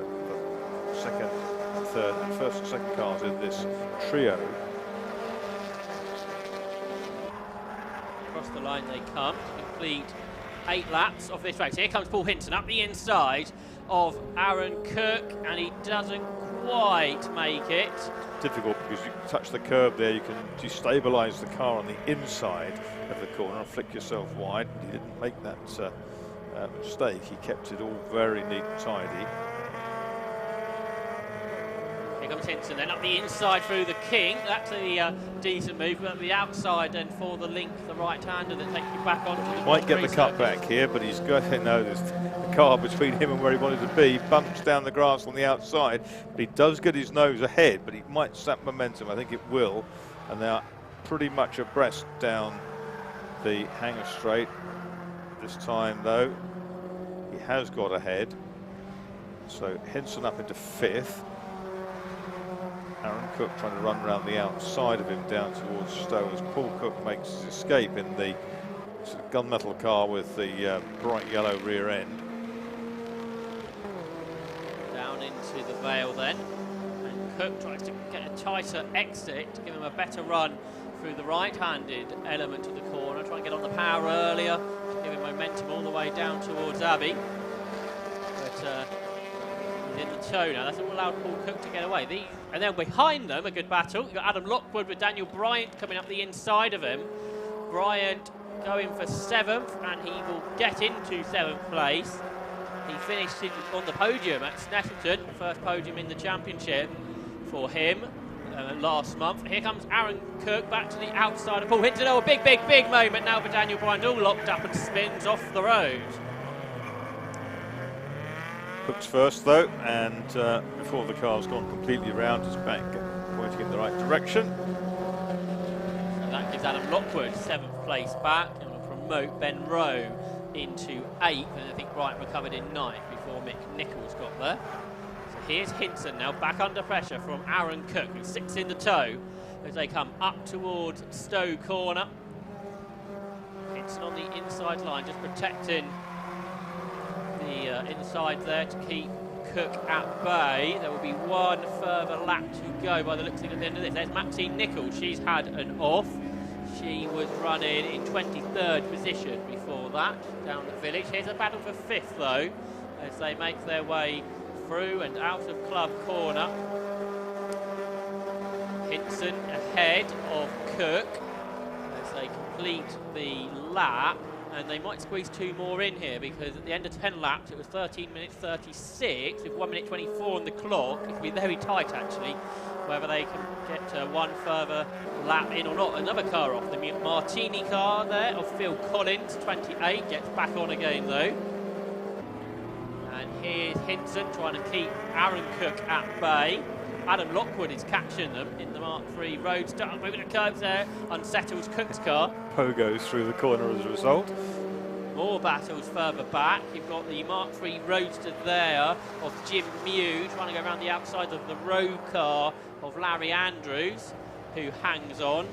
[SPEAKER 2] and first and second cars in this trio.
[SPEAKER 1] Across the line they come to complete 8 laps of this race. Here comes Paul Hinton up the inside of Aaron Cook, and he doesn't quite make it.
[SPEAKER 2] Difficult because you touch the curb there, you can destabilise the car on the inside of the corner and flick yourself wide. He didn't make that mistake. He kept it all very neat and tidy.
[SPEAKER 1] Here comes Hinton then up the inside through the King. That's a decent move, but the outside then for the Link, the right-hander that takes you back onto the
[SPEAKER 2] Might get the cut back here, but he's got to know there's the car between him and where he wanted to be. Bumps down the grass on the outside, but he does get his nose ahead, but he might sap momentum. I think it will, and they are pretty much abreast down the hanger straight. This time, though, he has got ahead. So Hinson up into 5th. Aaron Cook trying to run around the outside of him down towards Stowe as Paul Cook makes his escape in the sort of gunmetal car with the bright yellow rear end.
[SPEAKER 1] Down into the Vale then, and Cook tries to get a tighter exit to give him a better run through the right-handed element of the corner. Try and get on the power earlier to give him momentum all the way down towards Abbey. But he's in the toe now. That's what allowed Paul Cook to get away. And then behind them, a good battle. You've got Adam Lockwood with Daniel Bryant coming up the inside of him. Bryant going for 7th, and he will get into 7th place. He finished on the podium at Snetterton, first podium in the championship for him last month. Here comes Aaron Cook back to the outside of Paul Hinton. Oh, a big moment now for Daniel Bryant, all locked up and spins off the road.
[SPEAKER 2] Cook's first though, and before the car's gone completely around, it's back pointing in the right direction.
[SPEAKER 1] So that gives Adam Lockwood 7th place back and will promote Ben Rowe into 8th, and I think Bryant recovered in 9th before Mick Nichols got there. So here's Hinton now back under pressure from Aaron Cook, who sits in the toe as they come up towards Stowe Corner. Hinton on the inside line, just protecting the inside there to keep Cook at bay. There will be one further lap to go by the looks of it at the end of this. There's Maxine Nichols, she's had an off. She was running in 23rd position before that, down the village. Here's a battle for 5th though, as they make their way through and out of Club Corner. Hinton ahead of Cook as they complete the lap, and they might squeeze 2 more in here, because at the end of 10 laps it was 13 minutes 36 with 1 minute 24 on the clock. It could be very tight actually, whether they can get one further lap in or not. Another car off, the Martini car there of Phil Collins, 28, gets back on again though. And here's Hinton trying to keep Aaron Cook at bay. Adam Lockwood is catching them in the Mark III Roadster. Moving the curves there, unsettles Cook's car.
[SPEAKER 2] Goes through the corner as a result.
[SPEAKER 1] More battles further back. You've got the Mark III Roadster there of Jim Mew trying to go around the outside of the road car of Larry Andrews, who hangs on.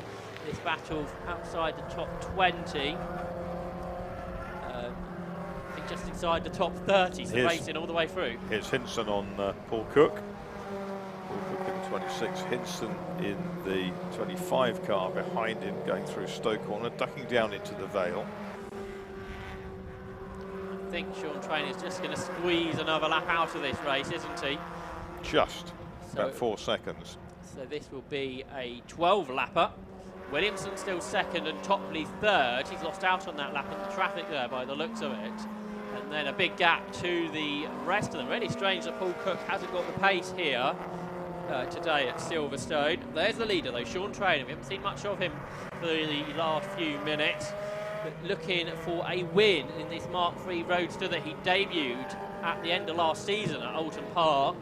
[SPEAKER 1] This battle outside the top 20. I think just inside the top 30, so racing all the way through.
[SPEAKER 2] Here's Hinton on Paul Cook. Paul Cook in 26, Hinton in the 25 car behind him, going through Stowe Corner, ducking down into the Vale.
[SPEAKER 1] I think Sean Trainer's just going to squeeze another lap out of this race, isn't he?
[SPEAKER 2] Just about 4 seconds.
[SPEAKER 1] So this will be a 12-lapper. Williamson still 2nd and Topley 3rd. He's lost out on that lap in the traffic there by the looks of it. And then a big gap to the rest of them. Really strange that Paul Cook hasn't got the pace here today at Silverstone. There's the leader though, Sean Trainer. We haven't seen much of him for the last few minutes. But looking for a win in this Mark III Roadster that he debuted at the end of last season at Oulton Park.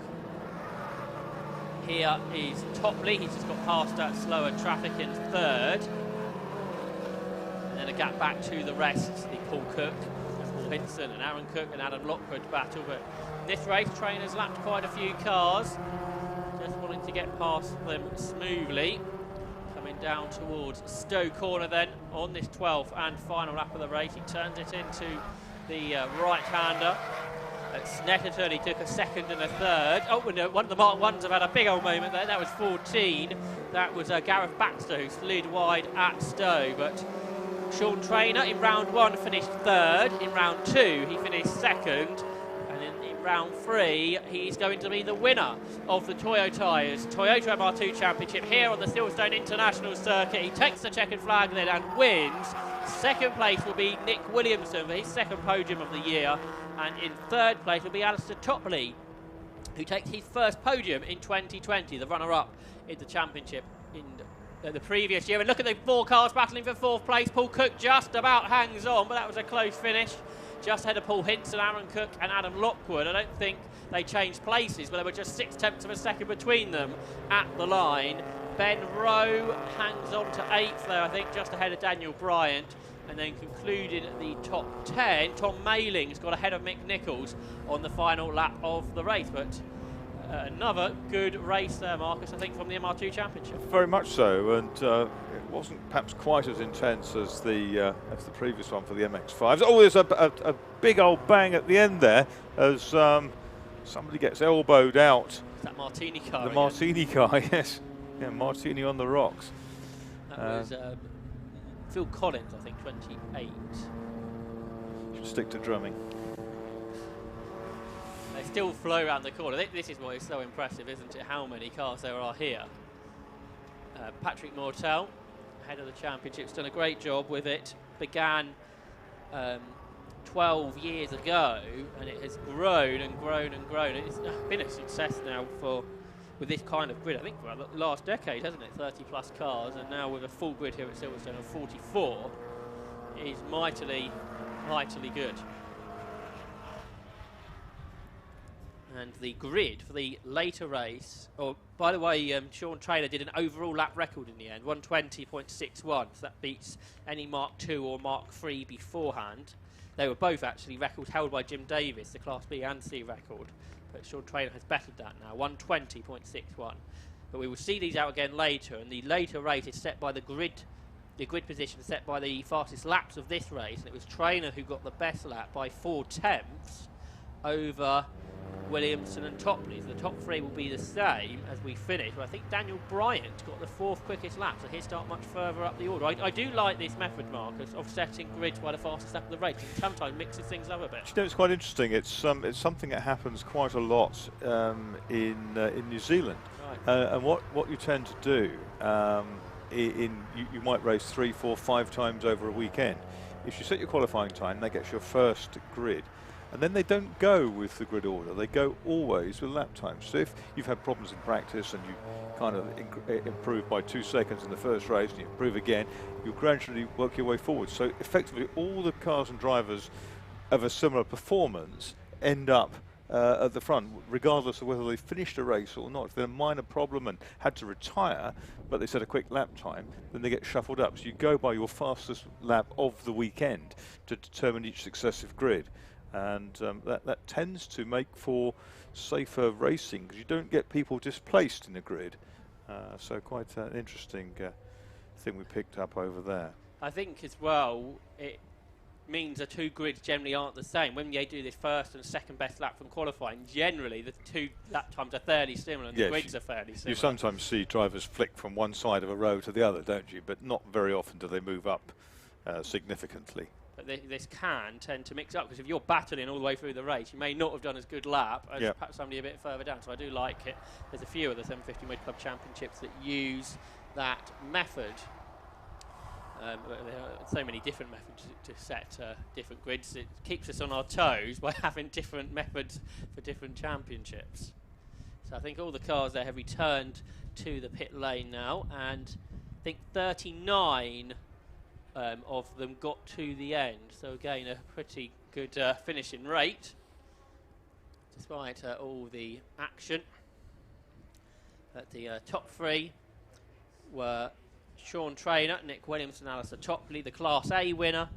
[SPEAKER 1] Here is Topley, he's just got past that slower traffic in 3rd. And then a gap back to the rest, the Paul Cook, Paul Hinton and Aaron Cook and Adam Lockwood battle. But in this race, Trainer's lapped quite a few cars. Just wanting to get past them smoothly. Coming down towards Stowe Corner then on this 12th and final lap of the race. He turns it into the right-hander. At Snetterton, he took a 2nd and a 3rd. Oh, no, one of the Mark 1s have had a big old moment there. That was 14. That was Gareth Baxter, who slid wide at Stowe. But Sean Trainer in round 1 finished 3rd. In round 2, he finished 2nd. And in round 3, he's going to be the winner of the Toyota MR2 Championship here on the Silverstone International Circuit. He takes the checkered flag then and wins. 2nd place will be Nick Williamson for his 2nd podium of the year. And in 3rd place will be Alistair Topley, who takes his first podium in 2020, the runner-up in the championship in the previous year. And look at the 4 cars battling for 4th place. Paul Cook just about hangs on, but that was a close finish. Just ahead of Paul Hinton, Aaron Cook and Adam Lockwood. I don't think they changed places, but there were just 0.6 of a second between them at the line. Ben Rowe hangs on to 8th there, I think, just ahead of Daniel Bryant. And then concluding the top 10, Tom Mayling's got ahead of Mick Nichols on the final lap of the race. But another good race there, Marcus, I think, from the MR2 Championship.
[SPEAKER 2] Very much so, and it wasn't perhaps quite as intense as the previous one for the MX-5s. Oh, there's a big old bang at the end there as somebody gets elbowed out
[SPEAKER 1] It's that Martini car.
[SPEAKER 2] The
[SPEAKER 1] again.
[SPEAKER 2] Martini car, yes. Yeah, Martini on the rocks.
[SPEAKER 1] That was Phil Collins, I think, 28.
[SPEAKER 2] Should stick to drumming.
[SPEAKER 1] They still flow around the corner. This is what is so impressive, isn't it? How many cars there are here. Patrick Mortel, head of the championship's done a great job with it. Began 12 years ago, and it has grown and grown and grown. It's been a success now with this kind of grid. I think for the last decade, hasn't it? 30 plus cars, and now with a full grid here at Silverstone of 44, is mightily good. And the grid for the later race, by the way, Sean Traynor did an overall lap record in the end, 120.61, so that beats any Mark II or Mark III beforehand. They were both actually records held by Jim Davis, the Class B and C record, but Sean Traynor has bettered that now, 120.61. But we will see these out again later, and the later race is set by the grid position set by the fastest laps of this race, and it was Traynor who got the best lap by 4/10 over Williamson and Topley. So the top three will be the same as we finish. But I think Daniel Bryant got the 4th quickest lap, so he'll start much further up the order. I do like this method, Marcus, of setting grids by the fastest lap of the race. It sometimes mixes things up a bit.
[SPEAKER 2] You know, it's quite interesting. It's something that happens quite a lot in New Zealand.
[SPEAKER 1] Right.
[SPEAKER 2] And what you tend to do, you might race 3, 4, 5 times over a weekend. If you set your qualifying time, that gets your first grid. And then they don't go with the grid order, they go always with lap times. So if you've had problems in practice and you kind of improve by 2 seconds in the first race and you improve again, you'll gradually work your way forward. So effectively all the cars and drivers of a similar performance end up at the front, regardless of whether they finished a race or not. If they're a minor problem and had to retire, but they set a quick lap time, then they get shuffled up. So you go by your fastest lap of the weekend to determine each successive grid. And that tends to make for safer racing because you don't get people displaced in the grid. So quite an interesting thing we picked up over there.
[SPEAKER 1] I think as well, it means the 2 grids generally aren't the same. When they do this first and second best lap from qualifying, generally the 2 lap times are fairly similar and the grids are fairly similar.
[SPEAKER 2] You sometimes see drivers flick from one side of a row to the other, don't you? But not very often do they move up significantly.
[SPEAKER 1] But this can tend to mix up, because if you're battling all the way through the race, you may not have done as good lap as perhaps somebody a bit further down. So I do like it. There's a few of the 750 Motor Club Championships that use that method. There are so many different methods to set different grids. It keeps us on our toes by having different methods for different championships. So I think all the cars there have returned to the pit lane now, and I think 39 of them got to the end. So again, a pretty good finishing rate, despite all the action. At the top 3 were Sean Traynor, Nick Williamson, Alistair Topley. The Class A winner,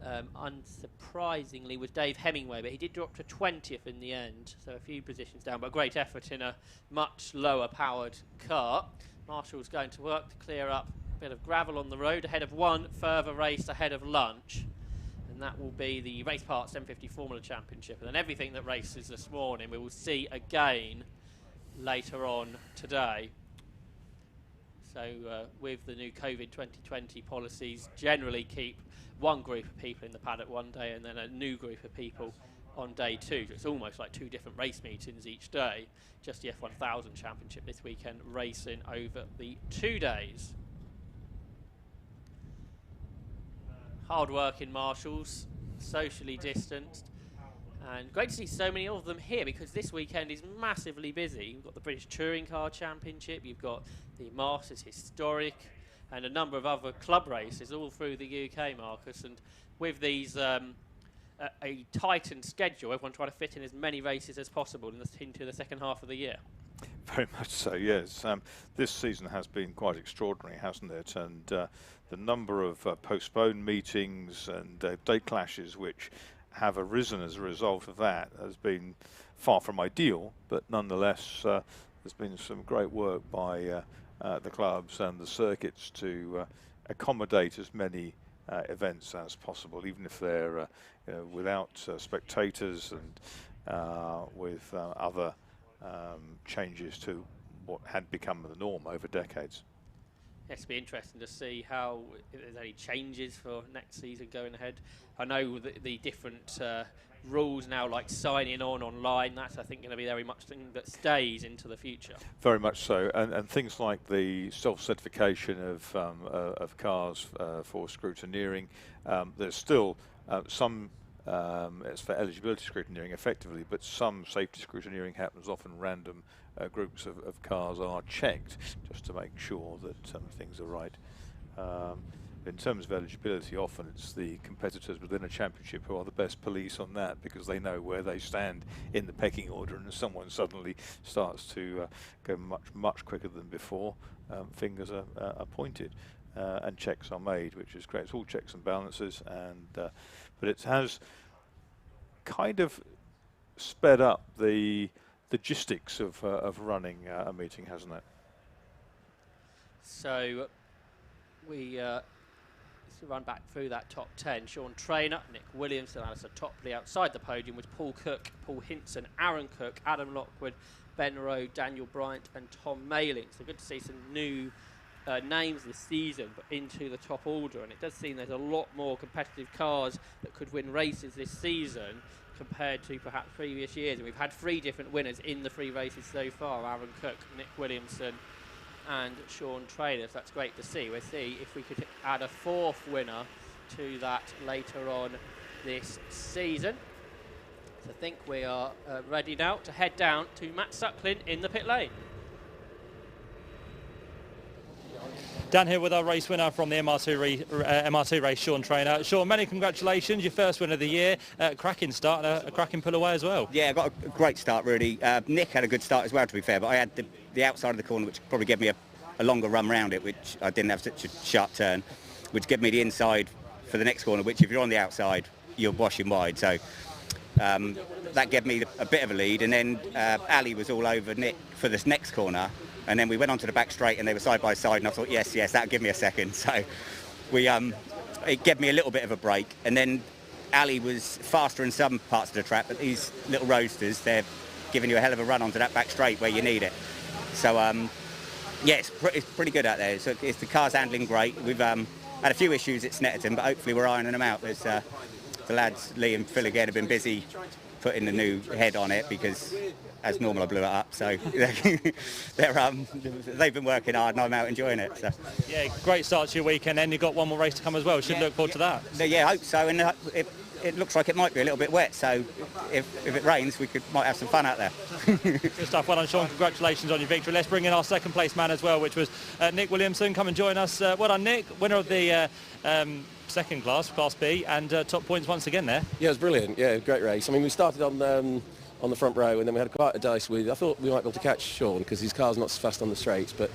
[SPEAKER 1] unsurprisingly, was Dave Hemingway, but he did drop to 20th in the end, so a few positions down, but great effort in a much lower powered car. Marshall's going to work to clear up a bit of gravel on the road ahead of one further race ahead of lunch, and that will be the Race Park 750 Formula Championship. And then everything that races this morning we will see again later on today. So with the new COVID 2020 policies, generally keep one group of people in the paddock one day and then a new group of people on day 2. So it's almost like 2 different race meetings each day. Just the F1000 Championship this weekend racing over the 2 days. Hard-working marshals, socially distanced, and great to see so many of them here, because this weekend is massively busy. You've got the British Touring Car Championship, you've got the Masters Historic, and a number of other club races all through the UK, Marcus. And with these a tightened schedule, everyone trying to fit in as many races as possible into the second half of the year.
[SPEAKER 2] Very much so, yes. This season has been quite extraordinary, hasn't it? And the number of postponed meetings and date clashes which have arisen as a result of that has been far from ideal, but nonetheless there's been some great work by the clubs and the circuits to accommodate as many events as possible, even if they're without spectators and with other changes to what had become the norm over decades.
[SPEAKER 1] It's be interesting to see how, if there's any changes for next season going ahead. I know that the different rules now, like signing on online, that's I think going to be very much thing that stays into the future.
[SPEAKER 2] Very much so, and things like the self-certification of cars for scrutineering. There's still some. It's for eligibility scrutineering effectively, but some safety scrutineering happens. Often random groups of cars are checked just to make sure that things are right. In terms of eligibility, often it's the competitors within a championship who are the best police on that, because they know where they stand in the pecking order, and if someone suddenly starts to go much quicker than before, fingers are pointed and checks are made, which is great. It's all checks and balances, and but it has kind of sped up the logistics of running a meeting, hasn't it?
[SPEAKER 1] So we run back through that top 10. Sean Traynor, Nick Williamson, Alistair Topley outside the podium with Paul Cook, Paul Hinson, Aaron Cook, Adam Lockwood, Ben Rowe, Daniel Bryant and Tom Mayling. So good to see some new names this season but into the top order, and it does seem there's a lot more competitive cars that could win races this season compared to perhaps previous years. And we've had 3 different winners in the 3 races so far: Aaron Cook, Nick Williamson and Sean Traynor. So that's great to see. We'll see if we could add a 4th winner to that later on this season. So I think we are ready now to head down to Matt Suckling in the pit lane.
[SPEAKER 3] Down here with our race winner from the MR2 race, Sean Traynor. Sean, many congratulations, your first win of the year. Cracking start, a cracking pull away as well.
[SPEAKER 9] Yeah, I got a great start really. Nick had a good start as well, to be fair, but I had the outside of the corner, which probably gave me a longer run round it, which I didn't have such a sharp turn, which gave me the inside for the next corner, which if you're on the outside, you're washing wide. So that gave me a bit of a lead, and then Ali was all over Nick for this next corner. And then we went onto the back straight and they were side by side, and I thought, yes, that'll give me a second. So it gave me a little bit of a break. And then Ali was faster in some parts of the track, but these little roadsters, they're giving you a hell of a run onto that back straight where you need it. So yeah, it's pretty good out there. So the car's handling great. We've had a few issues at Snetterton, but hopefully we're ironing them out. There's the lads, Lee and Phil again, have been busy putting the new head on it, because as normal I blew it up, so they've been working hard and I'm out enjoying it. So.
[SPEAKER 3] Yeah, great start to your weekend, and you've got one more race to come as well. Should look forward to that.
[SPEAKER 9] Yeah, I hope so, and it looks like it might be a little bit wet, so if it rains we might have some fun out there.
[SPEAKER 3] Good stuff. Well done, Sean. Congratulations on your victory. Let's bring in our second place man as well, which was Nick Williamson. Come and join us. Well done, Nick, winner of the second class B, and top points once again there.
[SPEAKER 4] Yeah, it was brilliant. Yeah, great race. I mean, we started on the front row, and then we had quite a dice with. I thought we might be able to catch Sean because his car's not so fast on the straights, but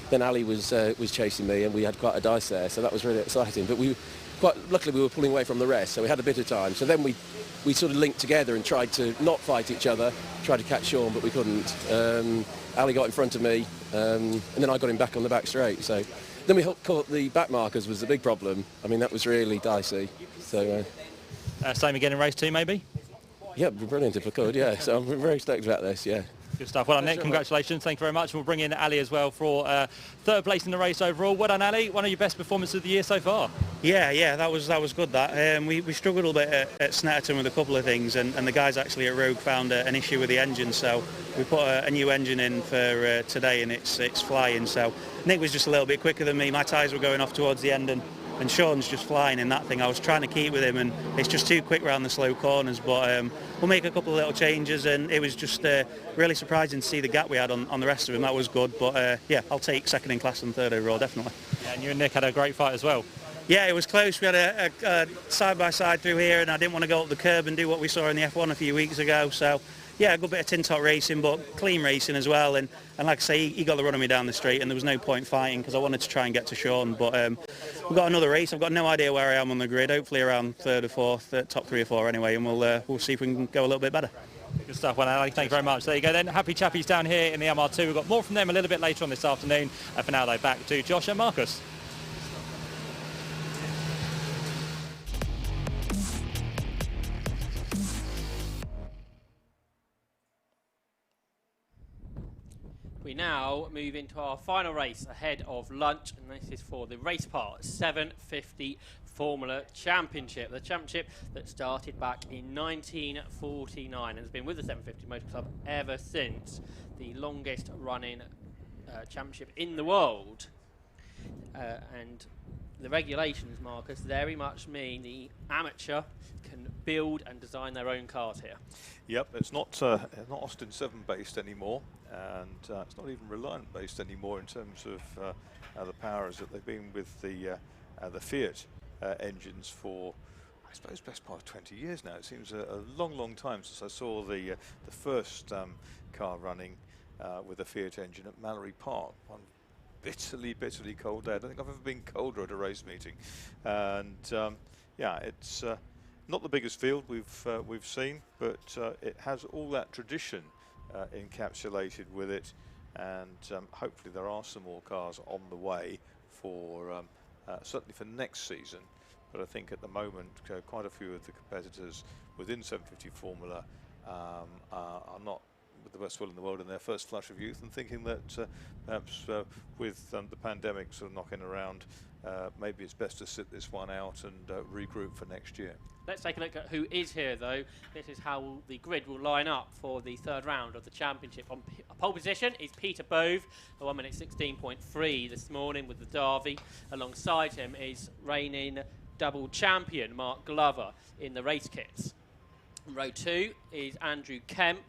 [SPEAKER 4] then Ali was chasing me, and we had quite a dice there, so that was really exciting. But luckily we were pulling away from the rest, so we had a bit of time. So then we sort of linked together and tried to not fight each other, tried to catch Sean, but we couldn't. Ali got in front of me, and then I got him back on the back straight. So then we caught the back markers was the big problem. I mean, that was really dicey. So
[SPEAKER 3] same again in race 2, maybe.
[SPEAKER 4] Yeah, it'd be brilliant if I could. Yeah, so I'm very stoked about this. Yeah.
[SPEAKER 3] Good stuff. Well done, Nick. Congratulations. Thank you very much. We'll bring in Ali as well for 3rd place in the race overall. Well done, Ali. One of your best performances of the year so far.
[SPEAKER 10] Yeah, that was good. That we struggled a little bit at Snetterton with a couple of things, and the guys actually at Rogue found an issue with the engine, so we put a new engine in for today, and it's flying. So Nick was just a little bit quicker than me. My tyres were going off towards the end, and Sean's just flying in that thing. I was trying to keep with him, and it's just too quick around the slow corners, but we'll make a couple of little changes, and it was just really surprising to see the gap we had on the rest of him. That was good, but yeah, I'll take second in class and 3rd overall, definitely.
[SPEAKER 3] Yeah, and you and Nick had a great fight as well.
[SPEAKER 10] Yeah, it was close. We had a side-by-side through here, and I didn't want to go up the curb and do what we saw in the F1 a few weeks ago, so yeah, a good bit of tin-top racing, but clean racing as well. And like I say, he got the run of me down the straight, and there was no point fighting because I wanted to try and get to Sean. But we've got another race. I've got no idea where I am on the grid. Hopefully around 3rd or 4th, top 3 or 4 anyway, and we'll see if we can go a little bit better.
[SPEAKER 3] Good stuff. Well, Ali, thank you very much. There you go then. Happy chappies down here in the MR2. We've got more from them a little bit later on this afternoon. For now, though, back to Josh and Marcus.
[SPEAKER 1] We now move into our final race ahead of lunch, and this is for the Race Part 750 Formula Championship. The championship that started back in 1949 and has been with the 750 Motor Club ever since. The longest running championship in the world. And the regulations, Marcus, very much mean the amateur can build and design their own cars here.
[SPEAKER 2] Yep, it's not Austin 7 based anymore, and it's not even Reliant based anymore in terms of the powers that they've been with the Fiat engines for, I suppose, best part of 20 years now. It seems a long time since I saw the first car running with a Fiat engine at Mallory Park. One bitterly cold day. I don't think I've ever been colder at a race meeting, and yeah, it's not the biggest field we've seen, but it has all that tradition encapsulated with it, and hopefully there are some more cars on the way for certainly for next season. But I think at the moment quite a few of the competitors within 750 Formula are not with the best will in the world in their first flush of youth, and thinking that perhaps with the pandemic sort of knocking around, maybe it's best to sit this one out and regroup for next year.
[SPEAKER 1] Let's take a look at who is here, though. This is how the grid will line up for the third round of the championship. On pole position is Peter Bove, a 1 minute 16.3 this morning with the Derby. Alongside him is reigning double champion Mark Glover in the race kits. In row 2 is Andrew Kemp.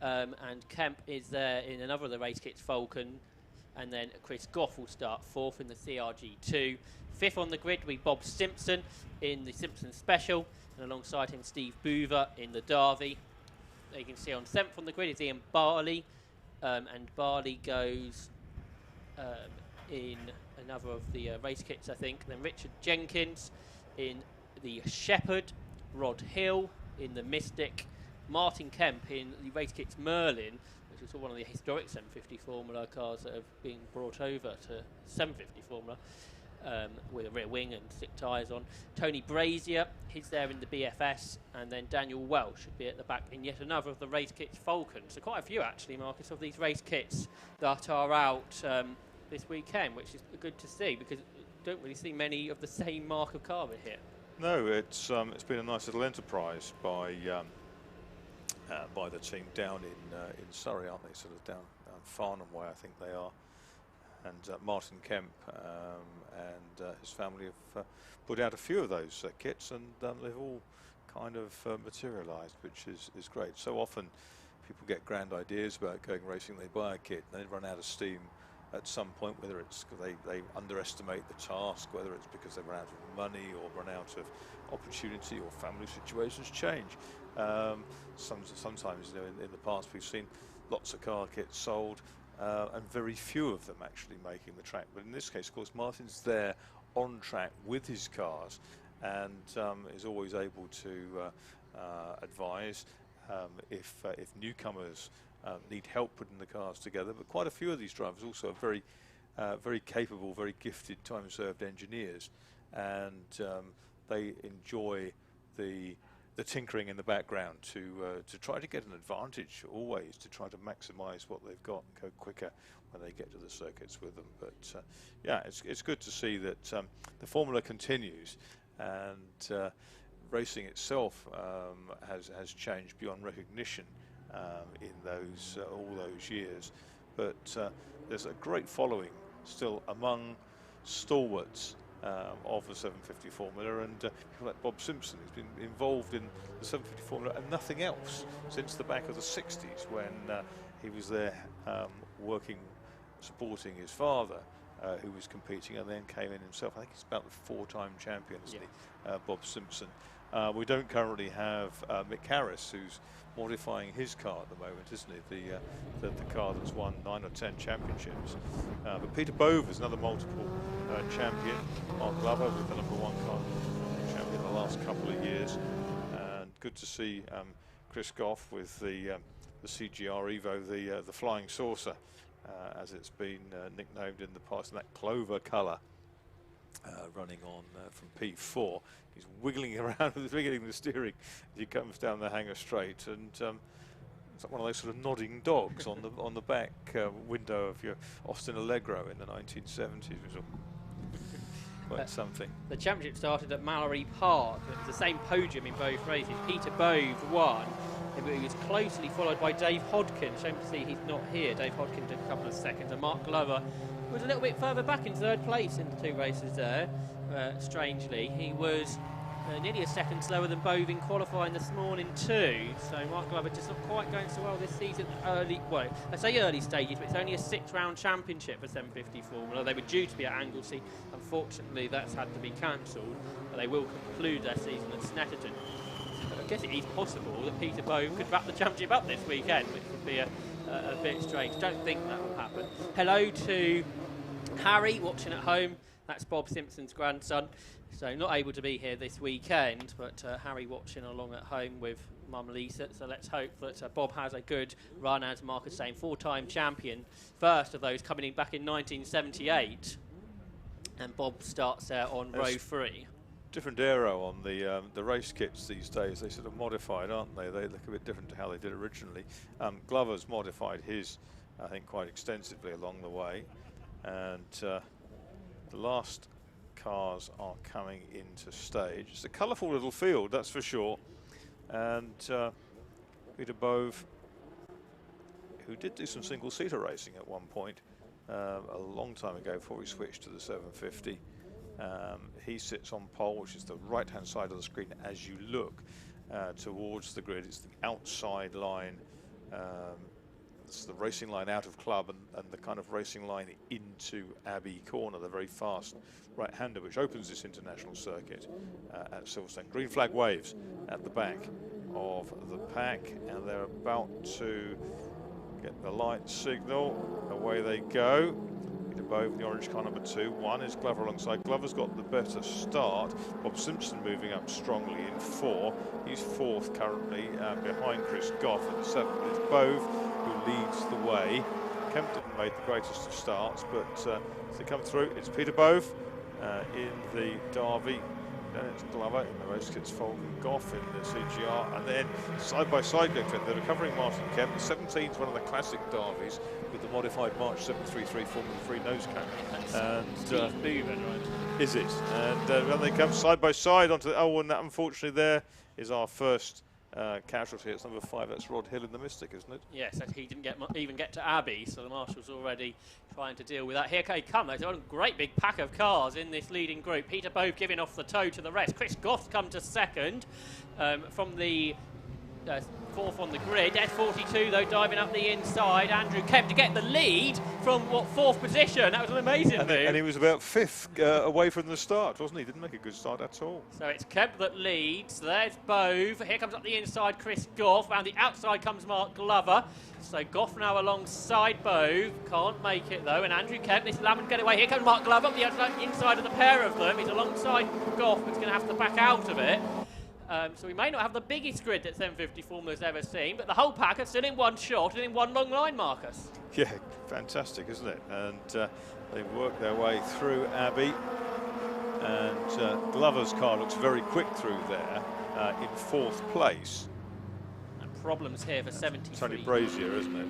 [SPEAKER 1] And Kemp is there in another of the race kits, Falcon, and then Chris Goff will start 4th in the CRG2. 5th on the grid will be Bob Simpson in the Simpson Special, and alongside him Steve Boover in the Derby. You can see on 7th on the grid is Ian Barley, and Barley goes in another of the race kits, I think. Then Richard Jenkins in the Shepherd, Rod Hill in the Mystic, Martin Kemp in the race kits Merlin, which is one of the historic 750 Formula cars that have been brought over to 750 Formula, with a rear wing and 6 tyres on. Tony Brazier, he's there in the BFS, and then Daniel Welsh should be at the back in yet another of the race kits Falcon. So quite a few actually, Marcus, of these race kits that are out this weekend, which is good to see, because you don't really see many of the same mark of car here.
[SPEAKER 2] No, it's been a nice little enterprise by the team down in Surrey, aren't they? Sort of down Farnham way, I think they are. And Martin Kemp and his family have put out a few of those kits, and they've all kind of materialised, which is great. So often people get grand ideas about going racing, they buy a kit and they run out of steam at some point, whether it's because they underestimate the task, whether it's because they run out of money or run out of opportunity, or family situations change. Sometimes, you know, in the past we've seen lots of car kits sold and very few of them actually making the track. But in this case, of course, Martin's there on track with his cars, and is always able to advise if newcomers need help putting the cars together. But quite a few of these drivers also are very capable, very gifted, time-served engineers, and they enjoy the tinkering in the background to try to get an advantage, always to try to maximise what they've got and go quicker when they get to the circuits with them. But yeah, it's good to see that the formula continues, and racing itself has changed beyond recognition in those all those years. But there's a great following still among stalwarts of the 750 Formula, and people like Bob Simpson, who's been involved in the 750 Formula and nothing else since the back of the 60s, when he was there working, supporting his father, who was competing, and then came in himself. I think he's about the 4-time champion, isn't he, Bob Simpson. We don't currently have Mick Harris, who's modifying his car at the moment, isn't he? The car that's won 9 or 10 championships. But Peter Bove is another multiple champion. Mark Glover with the #1 car champion the last couple of years. And good to see Chris Goff with the CGR Evo, the Flying Saucer, as it's been nicknamed in the past, in that clover colour. Running on from P4, he's wiggling around, wiggling the steering as he comes down the Hangar Straight, and it's like one of those sort of nodding dogs on the back window of your Austin Allegro in the 1970s. It was quite something.
[SPEAKER 1] The championship started at Mallory Park. It was the same podium in both races. Peter Bove won. He was closely followed by Dave Hodkin. Shame to see he's not here. Dave Hodkin took a couple of seconds, and Mark Glover was a little bit further back in third place in the two races there. Strangely, he was nearly a second slower than Bove in qualifying this morning too. So Mark Glover just not quite going so well this season. I say early stages, but it's only a 6-round championship for 750 Formula. They were due to be at Anglesey. Unfortunately, that's had to be cancelled. But they will conclude their season at Snetterton. I guess it is possible that Peter Bove could wrap the championship up this weekend, which would be a bit strange. Don't think that will happen. Hello to Harry watching at home. That's Bob Simpson's grandson. So not able to be here this weekend, but Harry watching along at home with Mum Lisa. So let's hope that Bob has a good run, as Mark is saying, 4-time champion. First of those coming in back in 1978. And Bob starts there on row 3.
[SPEAKER 2] Different aero on the race kits these days. They sort of modified, aren't they? They look a bit different to how they did originally. Glover's modified his, I think, quite extensively along the way. And the last cars are coming into stage. It's a colourful little field, that's for sure. And Peter Bove, who did do some single-seater racing at one point, a long time ago before he switched to the 750. He sits on pole, which is the right-hand side of the screen as you look towards the grid. It's the outside line. It's the racing line out of club and the kind of racing line into Abbey Corner, the very fast right-hander, which opens this international circuit at Silverstone. Green flag waves at the back of the pack, and they're about to get the light signal. Away they go. Peter Bove, the orange car number 2. 1 is Glover alongside. Glover's got the better start. Bob Simpson moving up strongly in 4. He's 4th currently behind Chris Goff in 7th. It's Bove who leads the way. Kempton made the greatest of starts, but as they come through, it's Peter Bove in the Derby. Then it's Glover in the race kits, Folk and Goff in the CGR, and then side by side going through. They're recovering Martin Kemp. The 17 is one of the classic Derbies with the modified March 733 Formula 3 nose cone. And
[SPEAKER 1] Steve Booven, right?
[SPEAKER 2] Is it? And when they come side by side onto the, and that unfortunately there is our first casualty. It's number 5. That's Rod Hill in the Mystic, isn't it?
[SPEAKER 1] Yes, and he didn't even get to Abbey, so the marshal's already trying to deal with that. Here they come. There's a great big pack of cars in this leading group. Peter Bove giving off the toe to the rest. Chris Goff's come to second from the 4th on the grid. S42 though diving up the inside. Andrew Kemp to get the lead from 4th position. That was an amazing move.
[SPEAKER 2] And he was about 5th away from the start, wasn't he? Didn't make a good start at all.
[SPEAKER 1] So it's Kemp that leads. There's Bove. Here comes up the inside Chris Goff. Round the outside comes Mark Glover. So Goff now alongside Bove. Can't make it though. And Andrew Kemp, this lemon get away. Here comes Mark Glover up the inside of the pair of them. He's alongside Goff, but he's going to have to back out of it. So we may not have the biggest grid that 750 Formula's ever seen, but the whole pack are still in one shot and in one long line, Marcus.
[SPEAKER 2] Yeah, fantastic, isn't it? And they've worked their way through Abbey, and Glover's car looks very quick through there in 4th place.
[SPEAKER 1] And problems here for 73.
[SPEAKER 2] Tony Brazier, isn't it?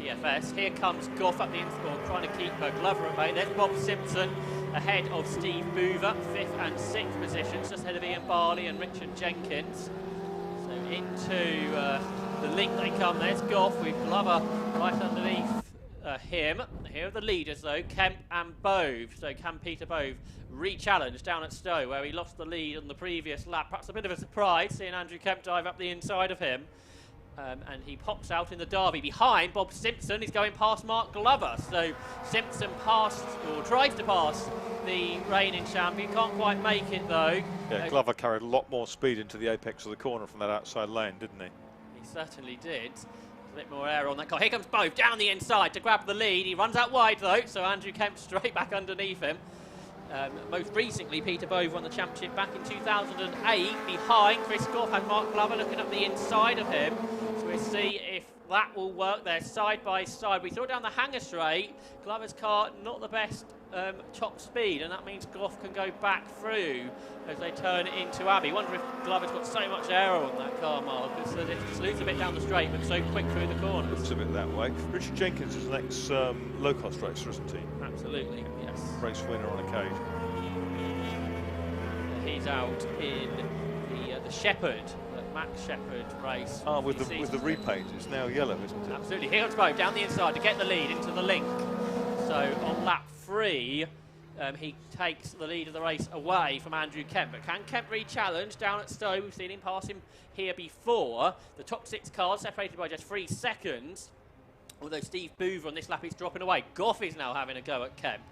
[SPEAKER 1] PFS. Here comes Goff up the inside, trying to keep Glover at bay. There's Bob Simpson ahead of Steve Boover, 5th and 6th positions, just ahead of Ian Barley and Richard Jenkins. So into the link they come. There's Goff with Glover right underneath him. Here are the leaders though, Kemp and Bove. So can Peter Bove re-challenge down at Stowe, where he lost the lead on the previous lap? Perhaps a bit of a surprise seeing Andrew Kemp dive up the inside of him. And he pops out in the Derby behind Bob Simpson. He's going past Mark Glover. So Simpson passed, or tries to pass, the reigning champion. Can't quite make it though.
[SPEAKER 2] Yeah, Glover carried a lot more speed into the apex of the corner from that outside lane, didn't he?
[SPEAKER 1] He certainly did. A bit more air on that car. Here comes Bove down the inside to grab the lead. He runs out wide though, so Andrew Kemp straight back underneath him. Most recently, Peter Bove won the championship back in 2008. Behind Chris Goff and Mark Glover looking up the inside of him. So we'll see if that will work there side by side. We thought down the hanger straight. Glover's car not the best top speed, and that means Goff can go back through as they turn it into Abbey. Wonder if Glover's got so much error on that car, Mark, because it just loses a bit down the straight, but so quick through the corners.
[SPEAKER 2] Looks a bit that way. Richard Jenkins is an ex-low-cost racer, isn't he?
[SPEAKER 1] Absolutely, yes.
[SPEAKER 2] Race winner on occasion.
[SPEAKER 1] He's out in the Shepherd, the Max Shepherd race.
[SPEAKER 2] With the repaint, it's now yellow, isn't it?
[SPEAKER 1] Absolutely. Here comes Bo down the inside to get the lead into the link. So on lap 3, he takes the lead of the race away from Andrew Kemp. But can Kemp re-challenge down at Stowe? We've seen him pass him here before. The top 6 cars separated by just 3 seconds. Although Steve Boover on this lap is dropping away. Goff is now having a go at Kemp.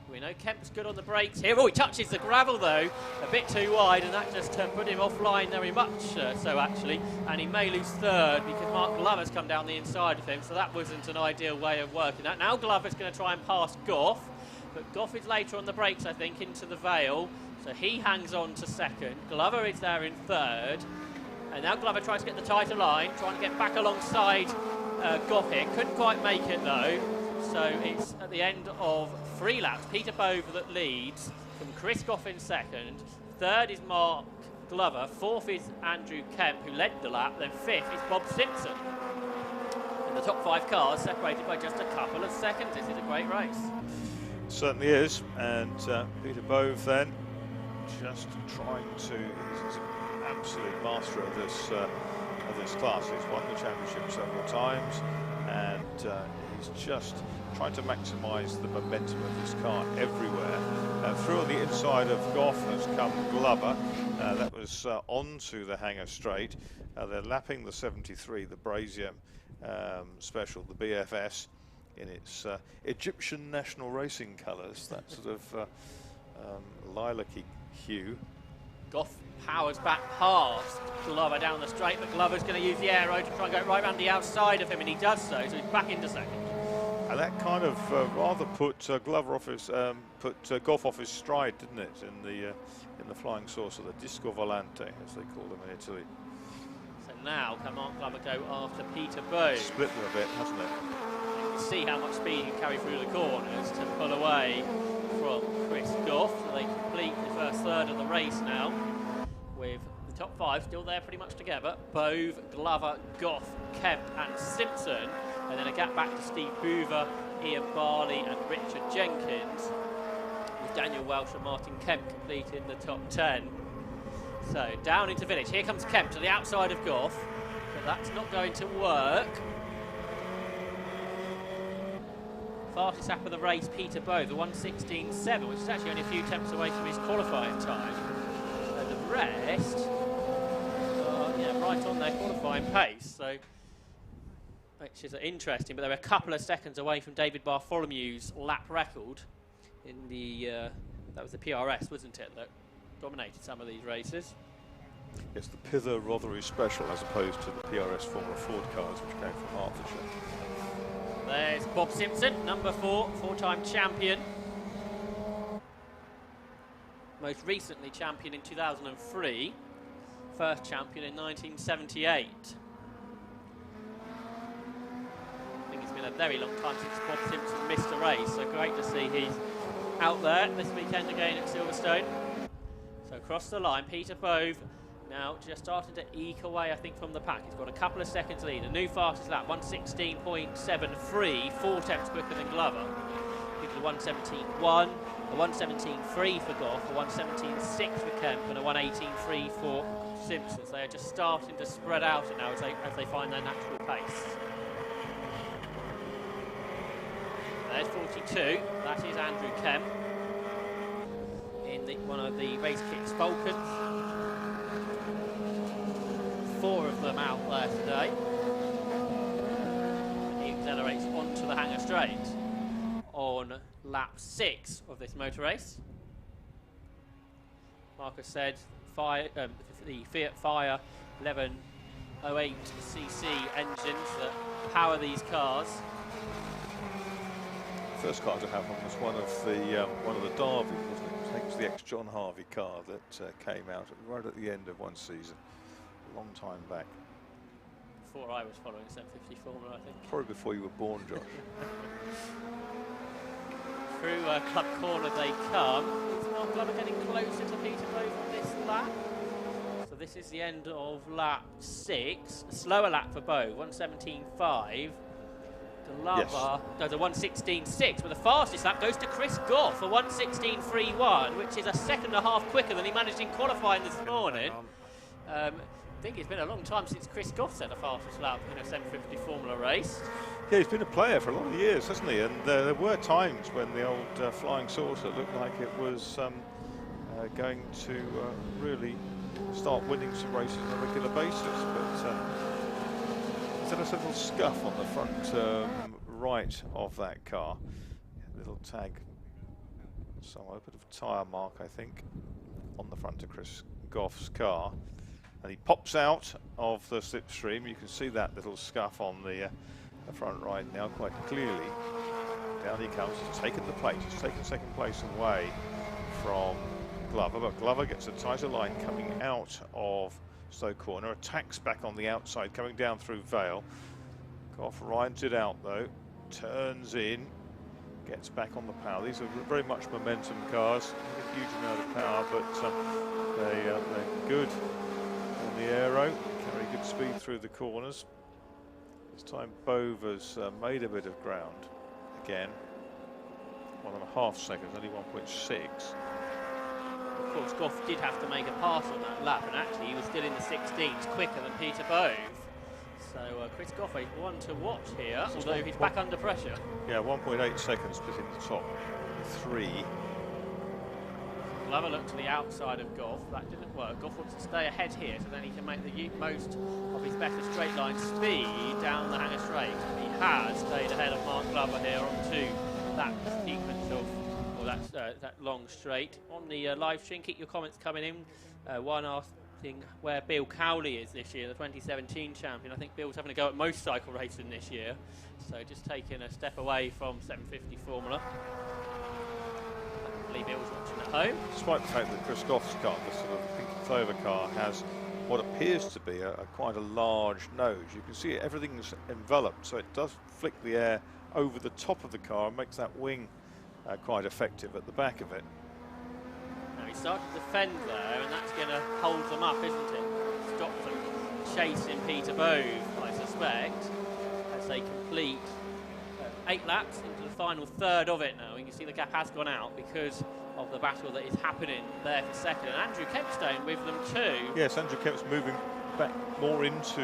[SPEAKER 1] We know Kemp's good on the brakes here. Oh, he touches the gravel though, a bit too wide, and that just put him offline very much so actually. And he may lose 3rd because Mark Glover's come down the inside of him, so that wasn't an ideal way of working that. Now Glover's going to try and pass Goff, but Goff is later on the brakes, I think, into the Vale, so he hangs on to 2nd. Glover is there in 3rd, and now Glover tries to get the tighter line, trying to get back alongside Goff here. Couldn't quite make it though. So it's at the end of 3 laps. Peter Bove that leads from Chris Goff in 2nd. 3rd is Mark Glover. 4th is Andrew Kemp, who led the lap. Then 5th is Bob Simpson. And the top 5 cars separated by just a couple of seconds. This is a great race.
[SPEAKER 2] Certainly is. And Peter Bove then just trying to. He's an absolute master of this class. He's won the championship several times, and he's just trying to maximise the momentum of this car everywhere. Through on the inside of Goff has come Glover. That was onto the hangar straight. They're lapping the 73, the Brazier Special, the BFS, in its Egyptian national racing colours, that sort of lilac-y hue.
[SPEAKER 1] Goff powers back past Glover down the straight, but Glover's going to use the aero to try and go right round the outside of him, and he does so he's back into 2nd.
[SPEAKER 2] And that kind of rather put Goff off his stride, didn't it? In the flying saucer, the disco volante, as they call them in Italy.
[SPEAKER 1] So now can Mark Glover go after Peter Bove?
[SPEAKER 2] Split them a bit, hasn't it?
[SPEAKER 1] You can see how much speed he can carry through the corners to pull away from Chris Goff. So they complete the first 3rd of the race now, with the top 5 still there pretty much together. Bove, Glover, Goff, Kemp and Simpson. And then a gap back to Steve Boover, Ian Barley and Richard Jenkins, with Daniel Welsh and Martin Kemp completing the top 10. So down into Village. Here comes Kemp to the outside of Goff, but that's not going to work. Fastest lap of the race, Peter Bove, the 1:16.7, which is actually only a few tenths away from his qualifying time. And the rest are right on their qualifying pace. So, which is interesting, but they're a couple of seconds away from David Bartholomew's lap record in the, that was the PRS, wasn't it, that dominated some of these races?
[SPEAKER 2] It's the Pither Rothery Special as opposed to the PRS Formula Ford cars, which came from Hertfordshire.
[SPEAKER 1] There's Bob Simpson, number 4, 4-time champion. Most recently champion in 2003, first champion in 1978. It's been a very long time since Bob Simpson missed a race, so great to see he's out there this weekend again at Silverstone. So across the line, Peter Bove now just starting to eke away, I think, from the pack. He's got a couple of seconds lead. A new fastest lap, 1:16.73, 4 tenths quicker than Glover. People 1:17.1, a 1:17.3 for Goff, a 1:17.6 for Kemp, and a 1:18.3 for Simpson. So they're just starting to spread out now as they find their natural pace. There's 42, that is Andrew Kemp in one of the race kits Falcons. 4 of them out there today. He accelerates onto the hangar straight on lap 6 of this motor race. Marcus said the Fiat Fire 1108cc engines that power these cars.
[SPEAKER 2] First car to have one was one of the Derby, wasn't it? I think it was the ex-John Harvey car that came out right at the end of one season, a long time back.
[SPEAKER 1] Before I was following 750 Formula, I think.
[SPEAKER 2] Probably before you were born, Josh.
[SPEAKER 1] Through Club Corner they come. Is Mark Glover getting closer to Peter Bove on this lap? So this is the end of lap 6. A slower lap for Bove, 1:17.5. Glover does a 1:16.6, but the fastest lap goes to Chris Goff, a 1:16.31, which is a second and a half quicker than he managed in qualifying this morning. I think it's been a long time since Chris Goff set the fastest lap in a 750 Formula race.
[SPEAKER 2] Yeah, he's been a player for a lot of years, hasn't he? And there were times when the old Flying Saucer looked like it was going to really start winning some races on a regular basis. But there's a little scuff on the front right of that car. Little tag somewhere, a bit of tyre mark, I think, on the front of Chris Goff's car. And he pops out of the slipstream. You can see that little scuff on the front right now quite clearly. Down he comes. He's taken the place. He's taken second place away from Glover. But Glover gets a tighter line coming out of Stowe Corner. Attacks back on the outside, coming down through Vale. Goff rides it out though. Turns in. Gets back on the power. These are very much momentum cars. Not a huge amount of power, but they're good on the aero. Carry good speed through the corners. This time Bove has made a bit of ground again. 1.5 seconds, only 1.6.
[SPEAKER 1] Of course, Goff did have to make a pass on that lap, and actually he was still in the 16s, quicker than Peter Bove. So Chris Goff is one to watch here, although he's back under pressure.
[SPEAKER 2] Yeah, 1.8 seconds between the top 3.
[SPEAKER 1] Glover looked to the outside of Goff. That didn't work. Goff wants to stay ahead here, so then he can make the most of his better straight line speed down the Hanger Straight. He has stayed ahead of Mark Glover here onto that sequence of, well, that long straight. On the live stream, keep your comments coming in. One asking where Bill Cowley is this year, the 2017 champion. I think Bill's having a go at motorcycle racing this year, so just taking a step away from 750 Formula. Bill's watching at home.
[SPEAKER 2] Despite the fact that Chris Goff's car, the sort of Pinky Clover car, has what appears to be quite a large nose. You can see everything's enveloped, so it does flick the air over the top of the car and makes that wing quite effective at the back of it.
[SPEAKER 1] Now he started to defend there, and that's going to hold them up, isn't it? Stop them chasing Peter Bove, I suspect, as they complete 8 laps into the final third of it now. You can see the gap has gone out because of the battle that is happening there for second. And Andrew Kemp's staying with them too.
[SPEAKER 2] Yes, Andrew Kemp's moving back more into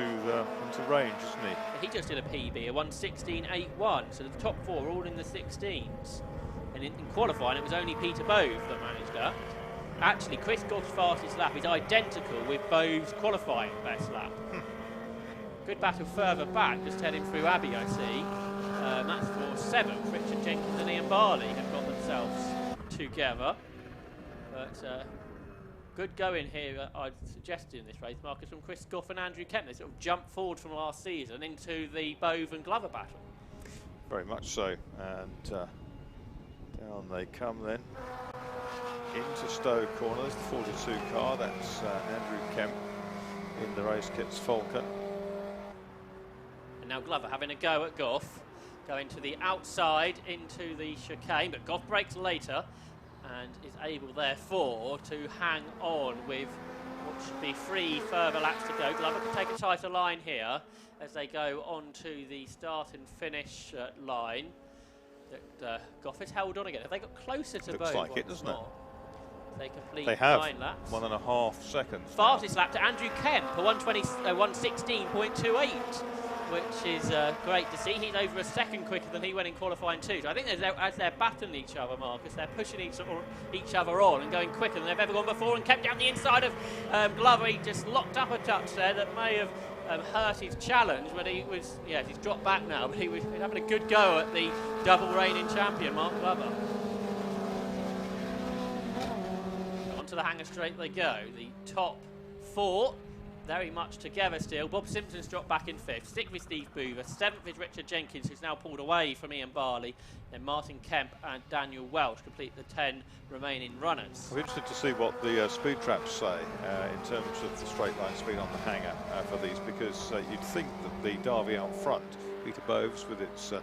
[SPEAKER 2] range, isn't he?
[SPEAKER 1] He just did a PB, a 1:16.81, so the top 4 are all in the 16s. And in qualifying, it was only Peter Bove that managed that. Actually, Chris Goff's fastest lap is identical with Bove's qualifying best lap. Good battle further back, just heading through Abbey, I see. That's for 7th. Richard Jenkins and Ian Barley have got themselves together. But good going here, I'd suggest in this race, Marcus, from Chris Goff and Andrew Kemp. They sort of jumped forward from last season into the Bove and Glover battle.
[SPEAKER 2] Very much so. And down they come then. Into Stowe Corner. There's the 42 car. That's Andrew Kemp in the race kits Falcon. And
[SPEAKER 1] now Glover having a go at Goff. Going to the outside into the chicane, but Goff breaks later and is able therefore to hang on with what should be 3 further laps to go. Glover can take a tighter line here as they go on to the start and finish line. That Goff is held on again. Have they got closer to Bove?
[SPEAKER 2] Looks like it, doesn't it?
[SPEAKER 1] They complete
[SPEAKER 2] they have
[SPEAKER 1] 9 laps.
[SPEAKER 2] 1.5 seconds.
[SPEAKER 1] Fastest lap to Andrew Kemp, a 1:16.28. Which is great to see. He's over a second quicker than he went in qualifying too. So I think as they're battling each other, Marcus, they're pushing each other on and going quicker than they've ever gone before, and kept down the inside of Glover. He just locked up a touch there that may have hurt his challenge, but he was, yes, he's dropped back now, but he was having a good go at the double reigning champion, Mark Glover. Onto the Hanger Straight they go. The top 4 very much together still. Bob Simpson's dropped back in 5th. 6th is Steve Boover. 7th is Richard Jenkins, who's now pulled away from Ian Barley. Then Martin Kemp and Daniel Welch complete the 10 remaining runners.
[SPEAKER 2] I'm interested to see what the speed traps say in terms of the straight line speed on the hanger for these, because you'd think that the Derby out front, Peter Bove's with its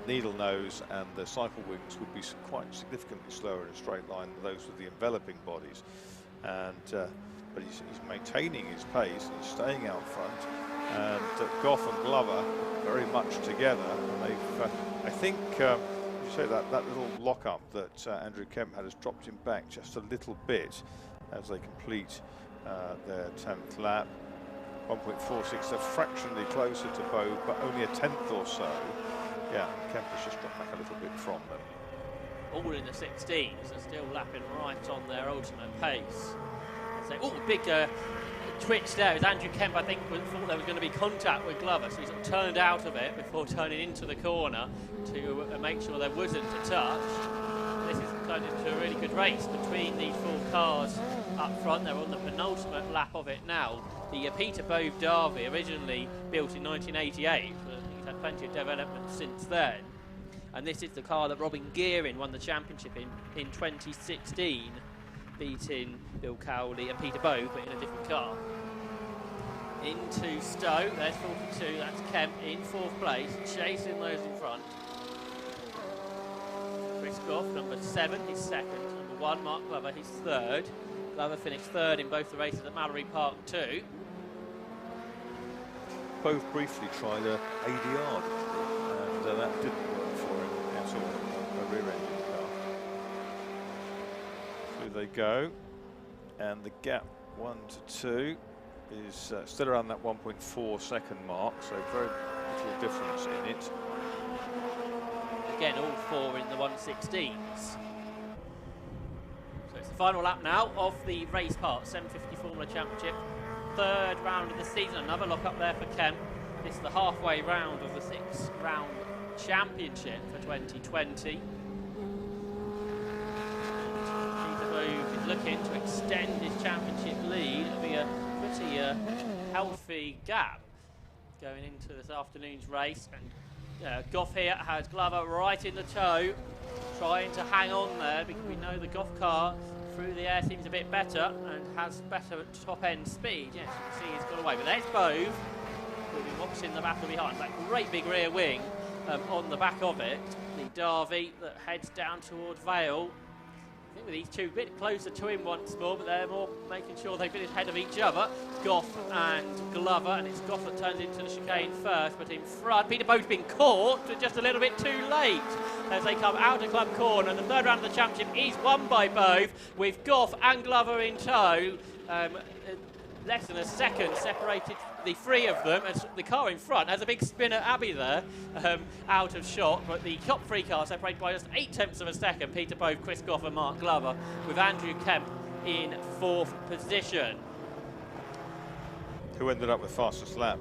[SPEAKER 2] needle nose and the cycle wings would be quite significantly slower in a straight line than those with the enveloping bodies. And but he's maintaining his pace, he's staying out front, and Goff and Glover very much together. And they've, I think, you say that little lock-up that Andrew Kemp had has dropped him back just a little bit as they complete their 10th lap. 1.46, they're fractionally closer to Bove, but only a tenth or so. Yeah, Kemp has just dropped back a little bit from them.
[SPEAKER 1] All in the 16s are still lapping right on their ultimate pace. So, big twitch there as Andrew Kemp, I think, thought there was going to be contact with Glover, so he sort of turned out of it before turning into the corner to make sure there wasn't a touch. This is turned into a really good race between these 4 cars up front. They're on the penultimate lap of it now. The Peter Bove Derby, originally built in 1988, but I think it's had plenty of development since then. And this is the car that Robin Gearing won the championship in 2016, beating Bill Cowley and Peter Bove, but in a different car. Into Stowe, there's 42, that's Kemp in 4th place, chasing those in front. Chris Goff, number 7, he's 2nd. Number 1, Mark Glover, he's 3rd. Glover finished 3rd in both the races at Mallory Park too.
[SPEAKER 2] Both briefly tried a ADR, and that didn't work for him at all, a rear-ended car. Through they go, and the gap 1 to 2 is still around that 1.4 second mark, so very little difference in it.
[SPEAKER 1] Again, all 4 in the 116s. So it's the final lap now of the race part, 750 Formula Championship. 3rd round of the season, another lock up there for Kemp. This is the halfway round of the 6-round championship for 2020. Peter Bove is looking to extend his championship lead. It'll be a pretty healthy gap going into this afternoon's race. And Goff here has Glover right in the toe, trying to hang on there because we know the Goff car through the air seems a bit better and has better top-end speed. Yes, you can see he's got away. But there's Bove, who'll be watching the battle behind. That great big rear wing on the back of it. The Derby that heads down toward Vale. I think with these 2 a bit closer to him once more, but they're more making sure they finish ahead of each other. Goff and Glover, and it's Goff that turns into the chicane first, but in front. Peter Bove's been caught, but just a little bit too late as they come out of Club Corner. The 3rd round of the championship is won by Bove, with Goff and Glover in tow. Less than a second separated the 3 of them, as the car in front has a big spinner Abbey there, out of shot, but the top 3 cars separated by just 0.8 of a second. Peter Bove, Chris Goff and Mark Glover, with Andrew Kemp in 4th position.
[SPEAKER 2] Who ended up with fastest lap?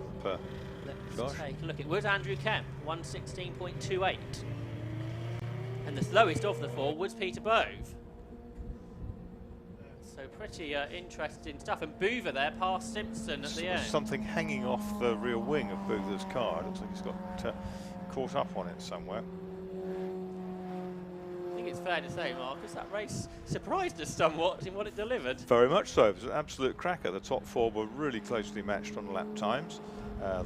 [SPEAKER 1] Let's take a look. It was Andrew Kemp, 1:16.28. And the slowest of the 4 was Peter Bove. So pretty interesting stuff. And Boover there past Simpson at the end.
[SPEAKER 2] Something hanging off the rear wing of Boover's car. It looks like he's got caught up on it somewhere.
[SPEAKER 1] I think it's fair to say, Marcus, that race surprised us somewhat in what it delivered.
[SPEAKER 2] Very much so. It was an absolute cracker. The top 4 were really closely matched on lap times.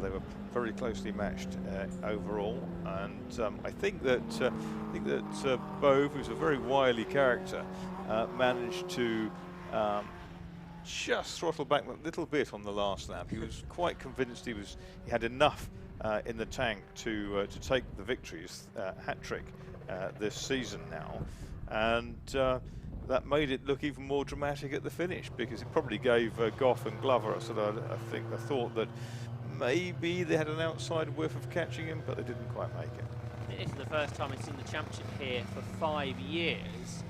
[SPEAKER 2] They were very closely matched overall, and I think that Bove, who's a very wily character, managed to just throttle back a little bit on the last lap. He was quite convinced he had enough in the tank to take the victories hat trick this season now, and that made it look even more dramatic at the finish, because it probably gave Goff and Glover a thought that maybe they had an outside whiff of catching him, but they didn't quite make it.
[SPEAKER 1] It is the first time it's in the championship here for 5 years.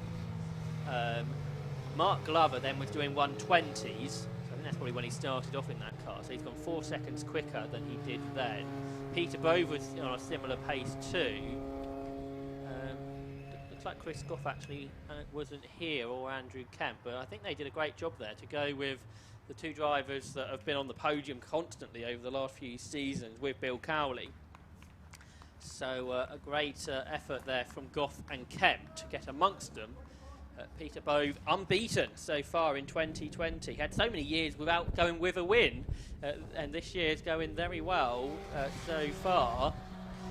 [SPEAKER 1] Mark Glover then was doing 120s, so I think that's probably when he started off in that car, so he's gone 4 seconds quicker than he did then. Peter Bove was on a similar pace too. Looks like Chris Goff actually wasn't here, or Andrew Kemp, but I think they did a great job there to go with the 2 drivers that have been on the podium constantly over the last few seasons with Bill Cowley. So a great effort there from Goff and Kemp to get amongst them. Peter Bove unbeaten so far in 2020. Had so many years without going with a win, and this year's going very well so far.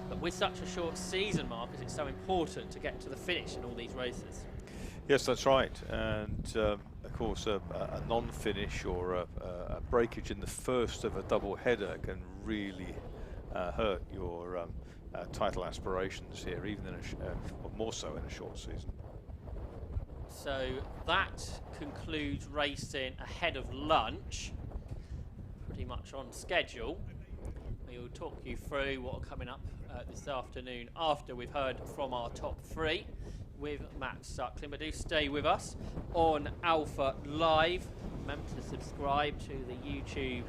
[SPEAKER 1] But with such a short season, Marcus, it's so important to get to the finish in all these races.
[SPEAKER 2] Yes, that's right. And of course, a non-finish or a breakage in the first of a double header can really hurt your title aspirations here, even in or more so in a short season.
[SPEAKER 1] So that concludes racing ahead of lunch, pretty much on schedule. We will talk you through what are coming up this afternoon after we've heard from our top three with Matt Suckling. But do stay with us on Alpha Live. Remember to subscribe to the YouTube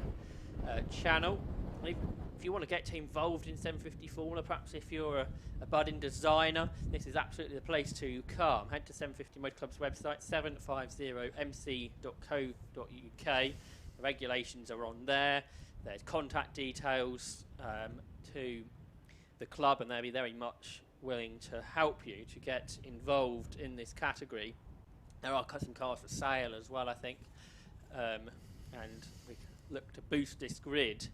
[SPEAKER 1] channel. If you want to get involved in 750 Formula, perhaps if you're a budding designer, this is absolutely the place to come. Head to 750 Motor Club's website, 750mc.co.uk. The regulations are on there. There's contact details to the club, and they'll be very much willing to help you to get involved in this category. There are some cars for sale as well, I think, and we look to boost this grid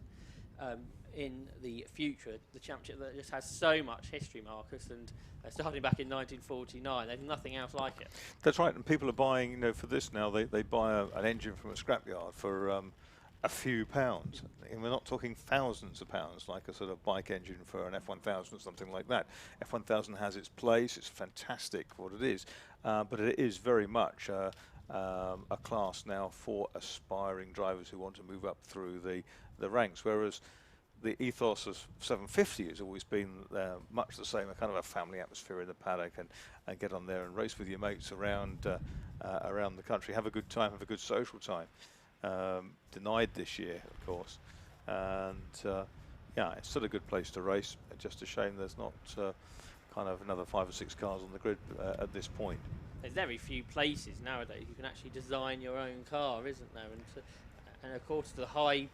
[SPEAKER 1] in the future. The championship that just has so much history, Marcus, and starting back in 1949, there's nothing else like it.
[SPEAKER 2] That's right, and people are buying, you know, for this now, they buy an engine from a scrapyard for a few pounds. And we're not talking thousands of pounds like a sort of bike engine for an F1000 or something like that. F1000 has its place, it's fantastic what it is, but it is very much a class now for aspiring drivers who want to move up through the ranks, whereas the ethos of 750 has always been much the same, a kind of a family atmosphere in the paddock, and get on there and race with your mates around around the country, have a good time, have a good social time. Denied this year, of course, and yeah, it's still a good place to race. Just a shame there's not kind of another 5 or 6 cars on the grid at this point.
[SPEAKER 1] There's very few places nowadays you can actually design your own car, isn't there? And of course, the high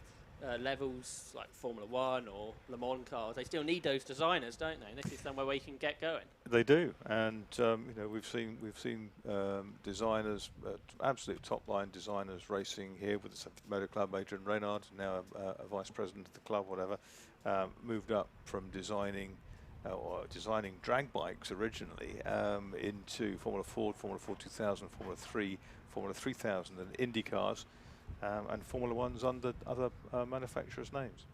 [SPEAKER 1] levels like Formula 1 or Le Mans cars, they still need those designers, don't they? And this is somewhere where you can get going.
[SPEAKER 2] They do, and you know, we've seen designers, absolute top-line designers racing here with the 750 Motor Club. Adrian Reynard, now a vice president of the club, whatever, moved up from designing drag bikes originally into Formula Ford, Formula 2000, Formula 3, Formula 3000, and Indy cars. And Formula One's under other manufacturers' names.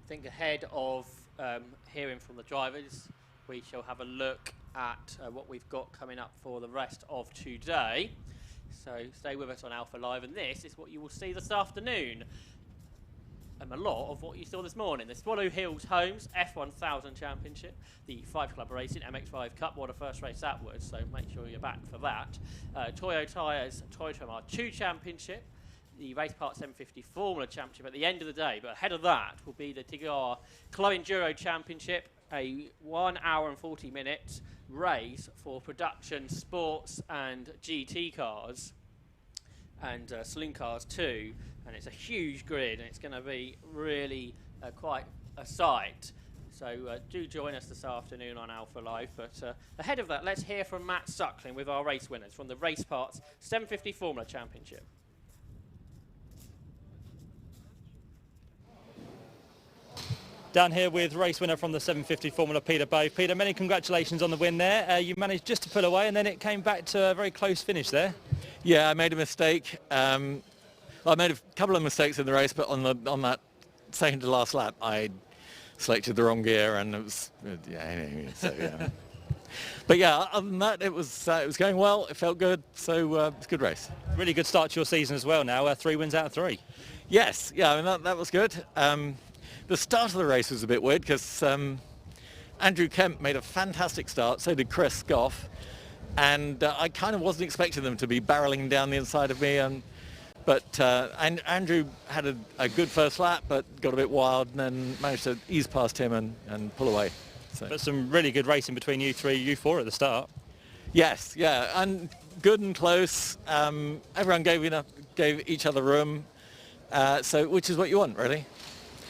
[SPEAKER 1] I think ahead of hearing from the drivers, we shall have a look at what we've got coming up for the rest of today. So stay with us on Alpha Live, and this is what you will see this afternoon. A lot of what you saw this morning. The Swallow Hills Homes F1000 Championship, the 5 Club Racing MX5 Cup, what a first race that was, so make sure you're back for that. Toyo Tyres Toyota R2 Championship, the Race Park 750 Formula Championship at the end of the day, but ahead of that will be the Tigard Club Enduro Championship, a 1 hour and 40 minute race for production sports and GT cars and saloon cars too, and it's a huge grid and it's going to be really quite a sight. So do join us this afternoon on Alpha Live, but ahead of that, let's hear from Matt Suckling with our race winners from the Race Parts 750 Formula Championship.
[SPEAKER 3] Down here with race winner from the 750 Formula, Peter Bove. Peter, many congratulations on the win there. You managed just to pull away, and then it came back to a very close finish there.
[SPEAKER 11] Yeah, I made a mistake. I made a couple of mistakes in the race, but on that second to last lap, I selected the wrong gear, and it was yeah. But yeah, other than that, it was going well. It felt good, so it's a good race.
[SPEAKER 3] Really good start to your season as well. Now 3 wins out of 3.
[SPEAKER 11] Yes, yeah, I mean that was good. The start of the race was a bit weird because Andrew Kemp made a fantastic start, so did Chris Goff, and I kind of wasn't expecting them to be barreling down the inside of me, but Andrew had a good first lap, but got a bit wild and then managed to ease past him and pull away. So.
[SPEAKER 3] But some really good racing between you 3, you 4 at the start.
[SPEAKER 11] Yes, yeah, and good and close. Everyone gave each other room, so which is what you want, really.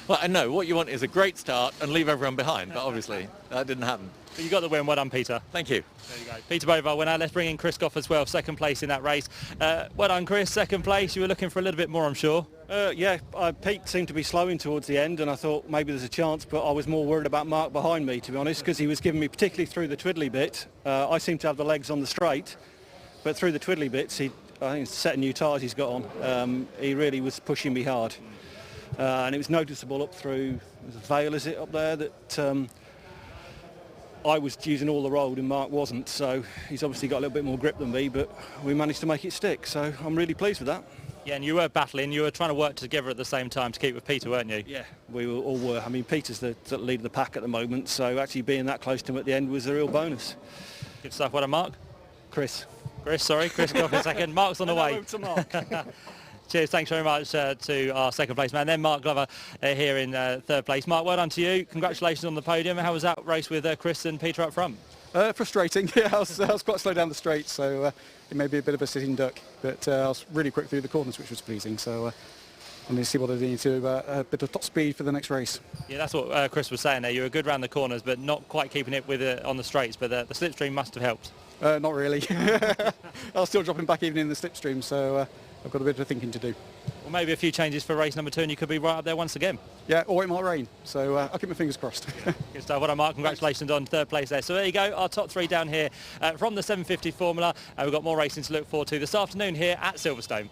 [SPEAKER 11] Well, I know what you want is a great start and leave everyone behind, but obviously that didn't happen.
[SPEAKER 3] But you got the win. Well done, Peter.
[SPEAKER 11] Thank you.
[SPEAKER 3] There you go. Peter Bova winner. Let's bring in Chris Goff as well, second place in that race. Well done, Chris. Second place. You were looking for a little bit more, I'm sure.
[SPEAKER 12] Yeah, Pete seemed to be slowing towards the end, and I thought maybe there's a chance, but I was more worried about Mark behind me, to be honest, because he was giving me, particularly through the twiddly bit. I seemed to have the legs on the straight, but through the twiddly bits, I think it's a set of new tyres he's got on. He really was pushing me hard. And it was noticeable up through the Vale, is it, up there, that I was using all the road and Mark wasn't, so he's obviously got a little bit more grip than me, but we managed to make it stick, so I'm really pleased with that.
[SPEAKER 3] Yeah, and you were battling. You were trying to work together at the same time to keep with Peter, weren't you?
[SPEAKER 12] Yeah, we all were. I mean, Peter's the lead of the pack at the moment, so actually being that close to him at the end was a real bonus.
[SPEAKER 3] Good stuff. What a Mark?
[SPEAKER 12] Chris,
[SPEAKER 3] sorry. Chris, go for a second. Mark's on the way.
[SPEAKER 12] To Mark.
[SPEAKER 3] Cheers, thanks very much to our second place man. Then Mark Glover here in third place. Mark, well done to you. Congratulations on the podium. How was that race with Chris and Peter up front?
[SPEAKER 13] Frustrating. Yeah, I was quite slow down the straight, so it may be a bit of a sitting duck. But I was really quick through the corners, which was pleasing. So I'm going to see what I need to a bit of top speed for the next race.
[SPEAKER 3] Yeah, that's what Chris was saying there. You were good round the corners, but not quite keeping it with on the straights. But the slipstream must have helped.
[SPEAKER 13] Not really. I was still dropping back even in the slipstream, so I've got a bit of thinking to do.
[SPEAKER 3] Well, maybe a few changes for race number 2 and you could be right up there once again.
[SPEAKER 13] Yeah, or it might rain, so I'll keep my fingers crossed.
[SPEAKER 3] Good stuff. Well done, Mark. Congratulations on third place there. So there you go, our top 3 down here from the 750 Formula. We've got more racing to look forward to this afternoon here at Silverstone.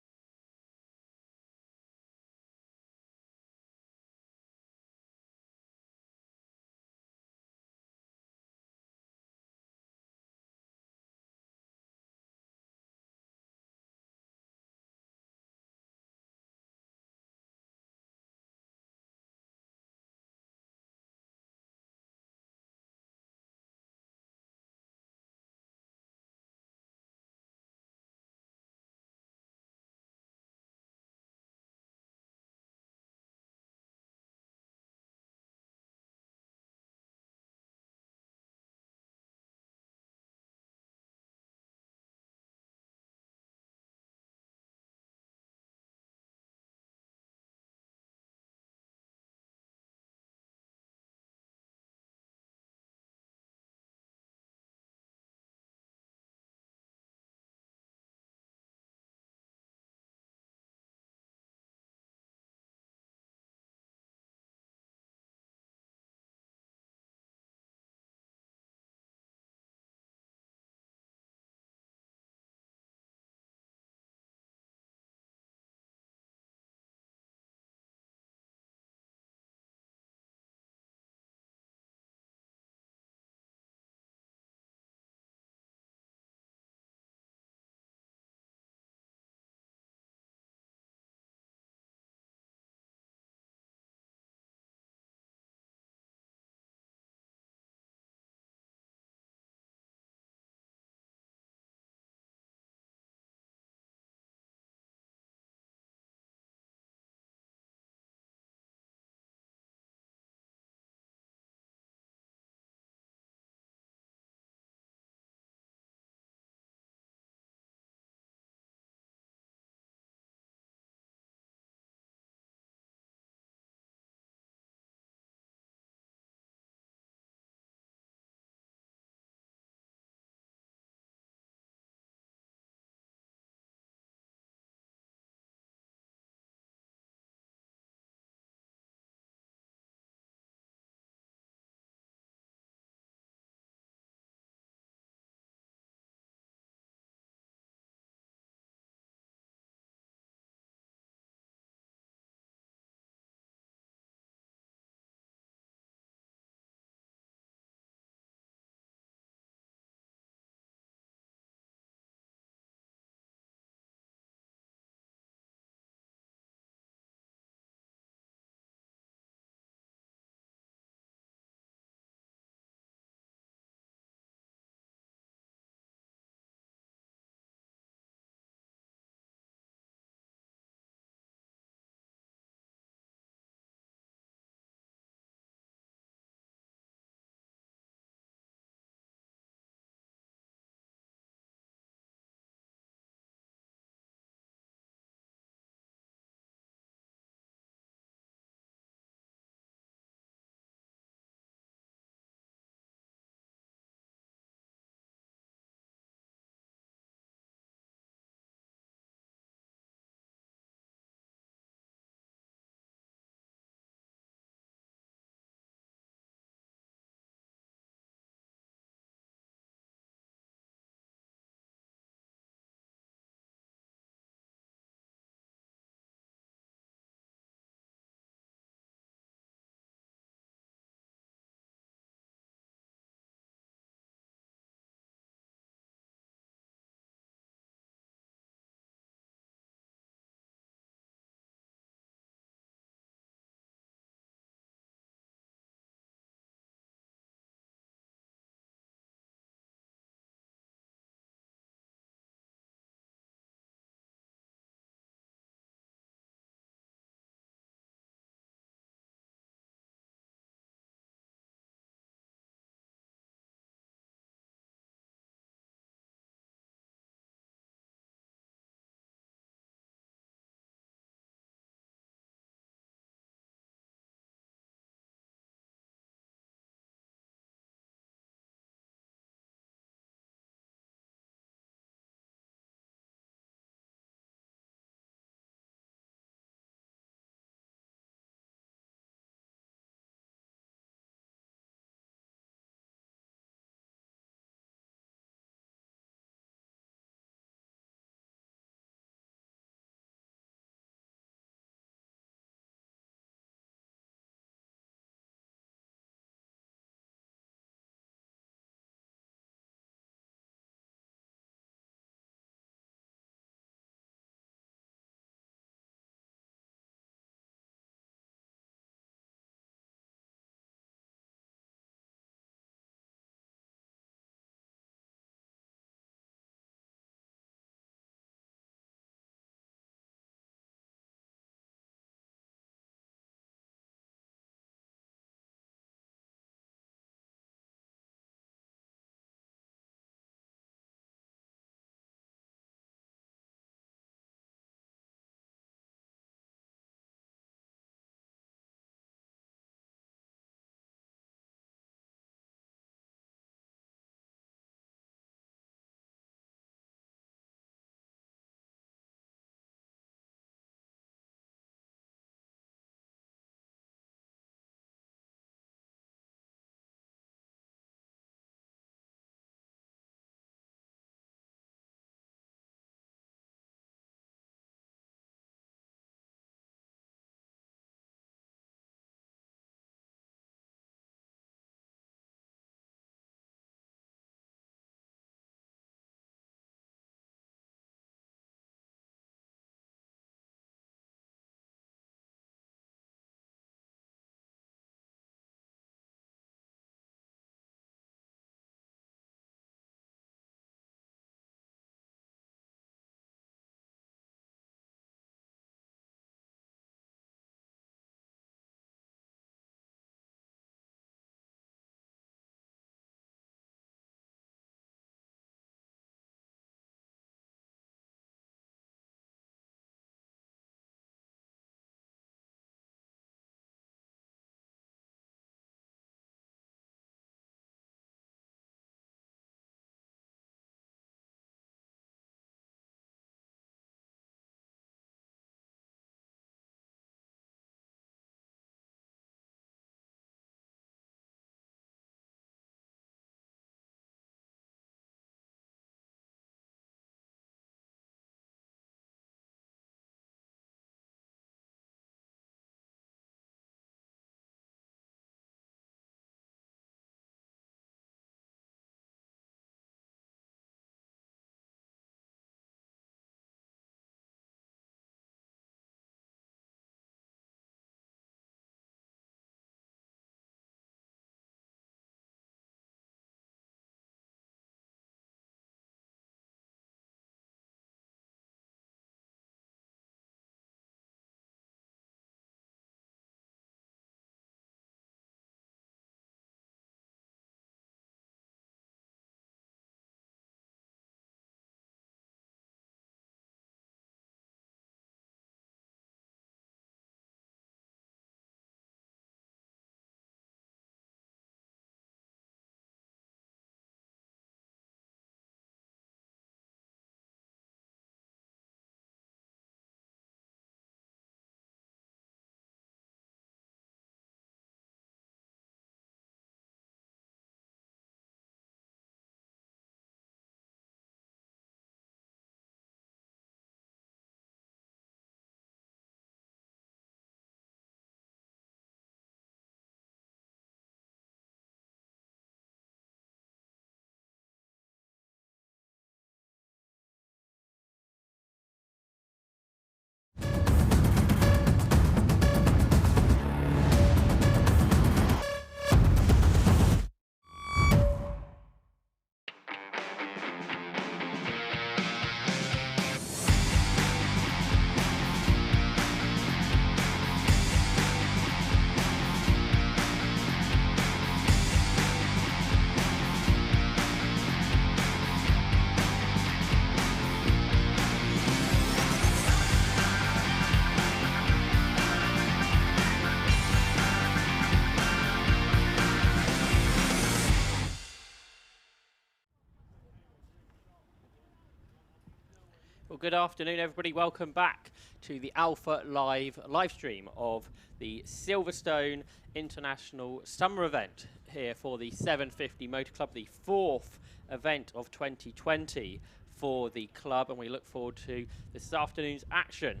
[SPEAKER 1] Well, good afternoon, everybody. Welcome back to the Alpha Live stream of the Silverstone International Summer Event here for the 750 Motor Club, the 4th event of 2020 for the club, and we look forward to this afternoon's action.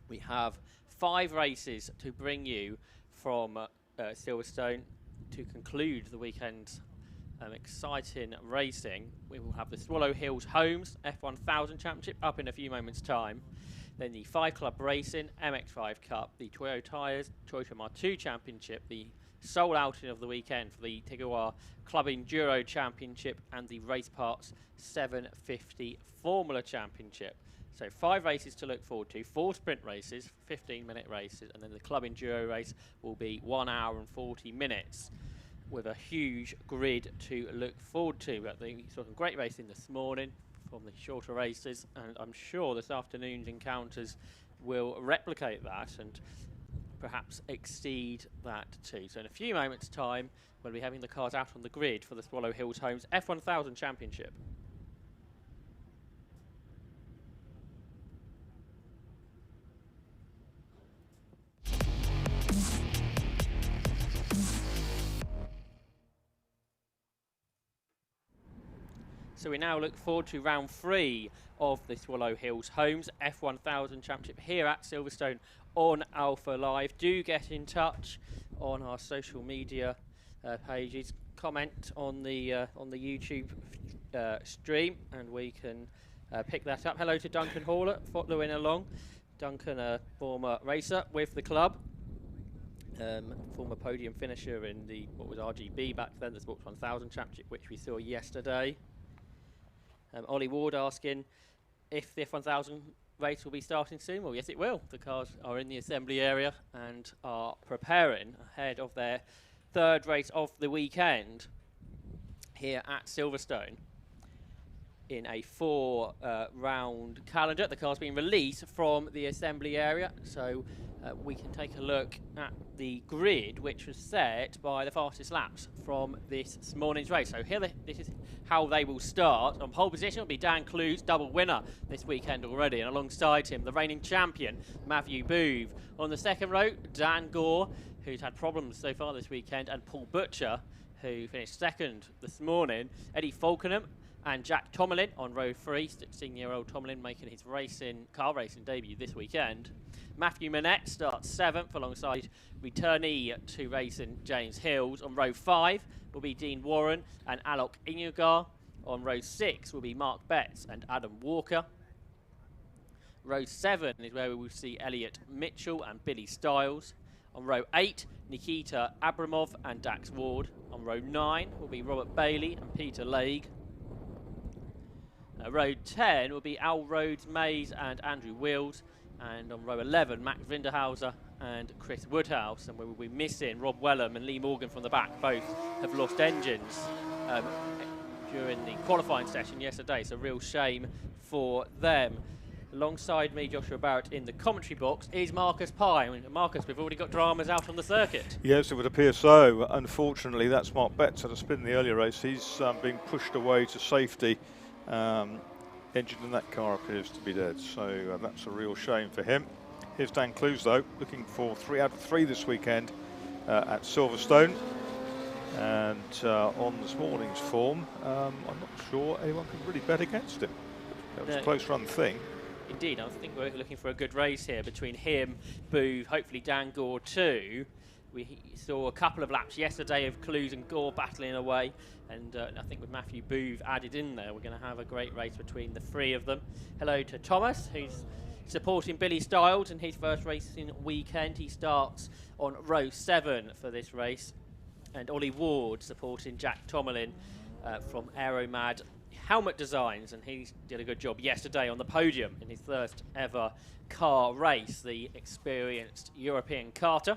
[SPEAKER 1] We have 5 races to bring you from Silverstone to conclude the weekend's exciting racing. We will have the Swallow Hills Homes F1000 Championship up in a few moments' time. Then the 5 Club Racing MX5 Cup, the Toyo Tyres Toyota Mar2 Championship, the sole outing of the weekend for the Tigawar Club Enduro Championship, and the Race Parts 750 Formula Championship. So 5 races to look forward to, 4 sprint races, 15-minute races, and then the Club Enduro race will be 1 hour and 40 minutes. With a huge grid to look forward to. But we saw some great racing this morning from the shorter races, and I'm sure this afternoon's encounters will replicate that and perhaps exceed that too. So in a few moments' time, we'll be having the cars out on the grid for the Swallow Hills Homes F1000 Championship. So we now look forward to round 3 of the Swallow Hills Homes F1000 Championship here at Silverstone on Alpha Live. Do get in touch on our social media pages. Comment on the YouTube stream, and we can pick that up. Hello to Duncan Haller following along. Duncan, a former racer with the club. Former podium finisher in the what was RGB back then, the Sports 1000 Championship, which we saw yesterday. Ollie Ward asking if the F1000 race will be starting soon. Well, yes, it will. The cars are in the assembly area and are preparing ahead of their 3rd race of the weekend here at Silverstone in a 4-round calendar. The car's being released from the assembly area, so we can take a look at the grid, which was set by the fastest laps from this morning's race. So here, this is how they will start. On pole position will be Dan Clues, double winner this weekend already, and alongside him, the reigning champion, Matthew Boove. On the 2nd row, Dan Gore, who's had problems so far this weekend, and Paul Butcher, who finished 2nd this morning. Eddie Falkenham and Jack Tomlin on row 3, 16-year-old Tomlin making his car racing debut this weekend. Matthew Manette starts 7th alongside returnee to racing James Hills. On row 5 will be Dean Warren and Alok Inugar. On row 6 will be Mark Betts and Adam Walker. Row 7 is where we will see Elliot Mitchell and Billy Stiles. On row 8, Nikita Abramov and Dax Ward. On row 9 will be Robert Bailey and Peter Laig. Row 10 will be Al Rhodes Mays and Andrew Wills. And on row 11, Max Vinderhauser and Chris Woodhouse. And we will be missing Rob Wellham and Lee Morgan from the back. Both have lost engines during the qualifying session yesterday. So real shame for them. Alongside me, Joshua Barrett, in the commentary box is Marcus Pye. I mean, Marcus, we've already got dramas out on the circuit.
[SPEAKER 2] Yes, it would appear so. Unfortunately, that's Mark Betts had a spin in the earlier race. He's being pushed away to safety. Engine in that car appears to be dead, so that's a real shame for him. Here's Dan Clues, though, looking for 3 out of 3 this weekend at Silverstone. And on this morning's form, I'm not sure anyone can really bet against him. That was a close run thing.
[SPEAKER 1] Indeed, I think we're looking for a good race here between him, Booth, hopefully Dan Gore too. We saw a couple of laps yesterday of Clues and Gore battling away, and I think with Matthew Booth added in there, we're going to have a great race between the 3 of them. Hello to Thomas, who's supporting Billy Stiles in his first racing weekend. He starts on row 7 for this race, and Ollie Ward supporting Jack Tomlin from Aeromad Helmet Designs, and he did a good job yesterday on the podium in his first ever car race, the experienced European karter.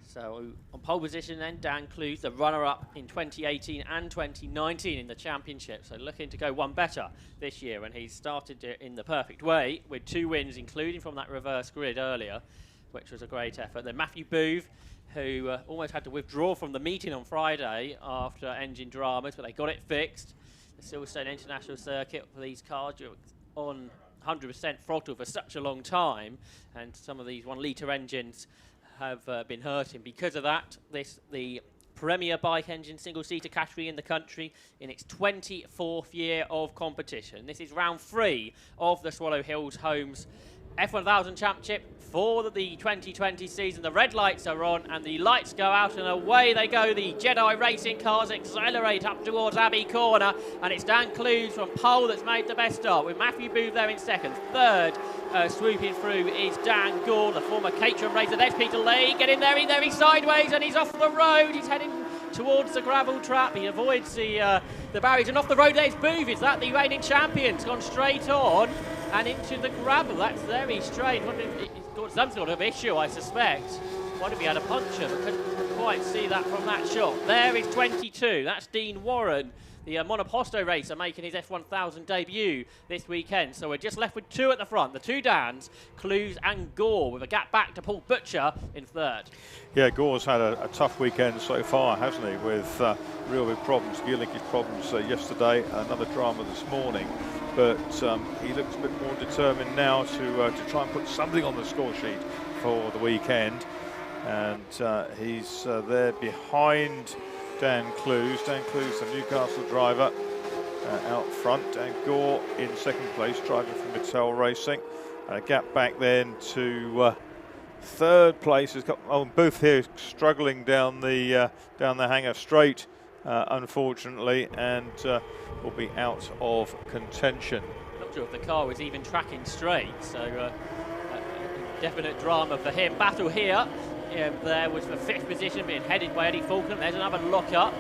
[SPEAKER 1] So on pole position then, Dan Clues, the runner-up in 2018 and 2019 in the championship. So looking to go one better this year, and he's started it in the perfect way with 2 wins, including from that reverse grid earlier, which was a great effort. Then Matthew Booth, who almost had to withdraw from the meeting on Friday after engine dramas, but they got it fixed. the Silverstone International Circuit for these cars. You're on 100% throttle for such a long time, and some of these 1 litre engines have been hurting. Because of that, the premier bike engine single-seater category in the country in its 24th year of competition. This is round 3 of the Swallow Hills Homes F1000 Championship for the 2020 season. The red lights are on and the lights go out and away they go. The Jedi racing cars accelerate up towards Abbey Corner, and it's Dan Clues from pole that's made the best start, with Matthew Booth there in second. Third, swooping through is Dan Gore, the former Caterham racer. There's Peter Lee, get in there, he's sideways and he's off the road. He's heading towards the gravel trap. He avoids the barriers, and off the road there's Booth. Is that the reigning champion? It's gone straight on and into the gravel. That's very strange. Wonder if he's got some sort of issue, I suspect. What if he had a puncture? But couldn't quite see that from that shot. There is 22. That's Dean Warren, the monoposto racer, making his F1000 debut this weekend. So we're just left with 2 at the front. The 2 Dans, Clues and Gore, with a gap back to Paul Butcher in third. Yeah,
[SPEAKER 2] Gore's had a tough weekend so far, hasn't he, with real big problems, gear linkage problems yesterday, another drama this morning. But he looks a bit more determined now to try and put something on the score sheet for the weekend. And he's there behind Dan Clues. Dan Clues, the Newcastle driver, out front. Dan Gore in second place, driving from Mattel Racing. A gap back then to third place. Has got Booth here struggling down the Hangar Straight, unfortunately, and will be out of contention.
[SPEAKER 1] Not sure if the car was even tracking straight, so definite drama for him. Battle here. There was the 5th position being headed by Eddie Falcon. There's another lock-up.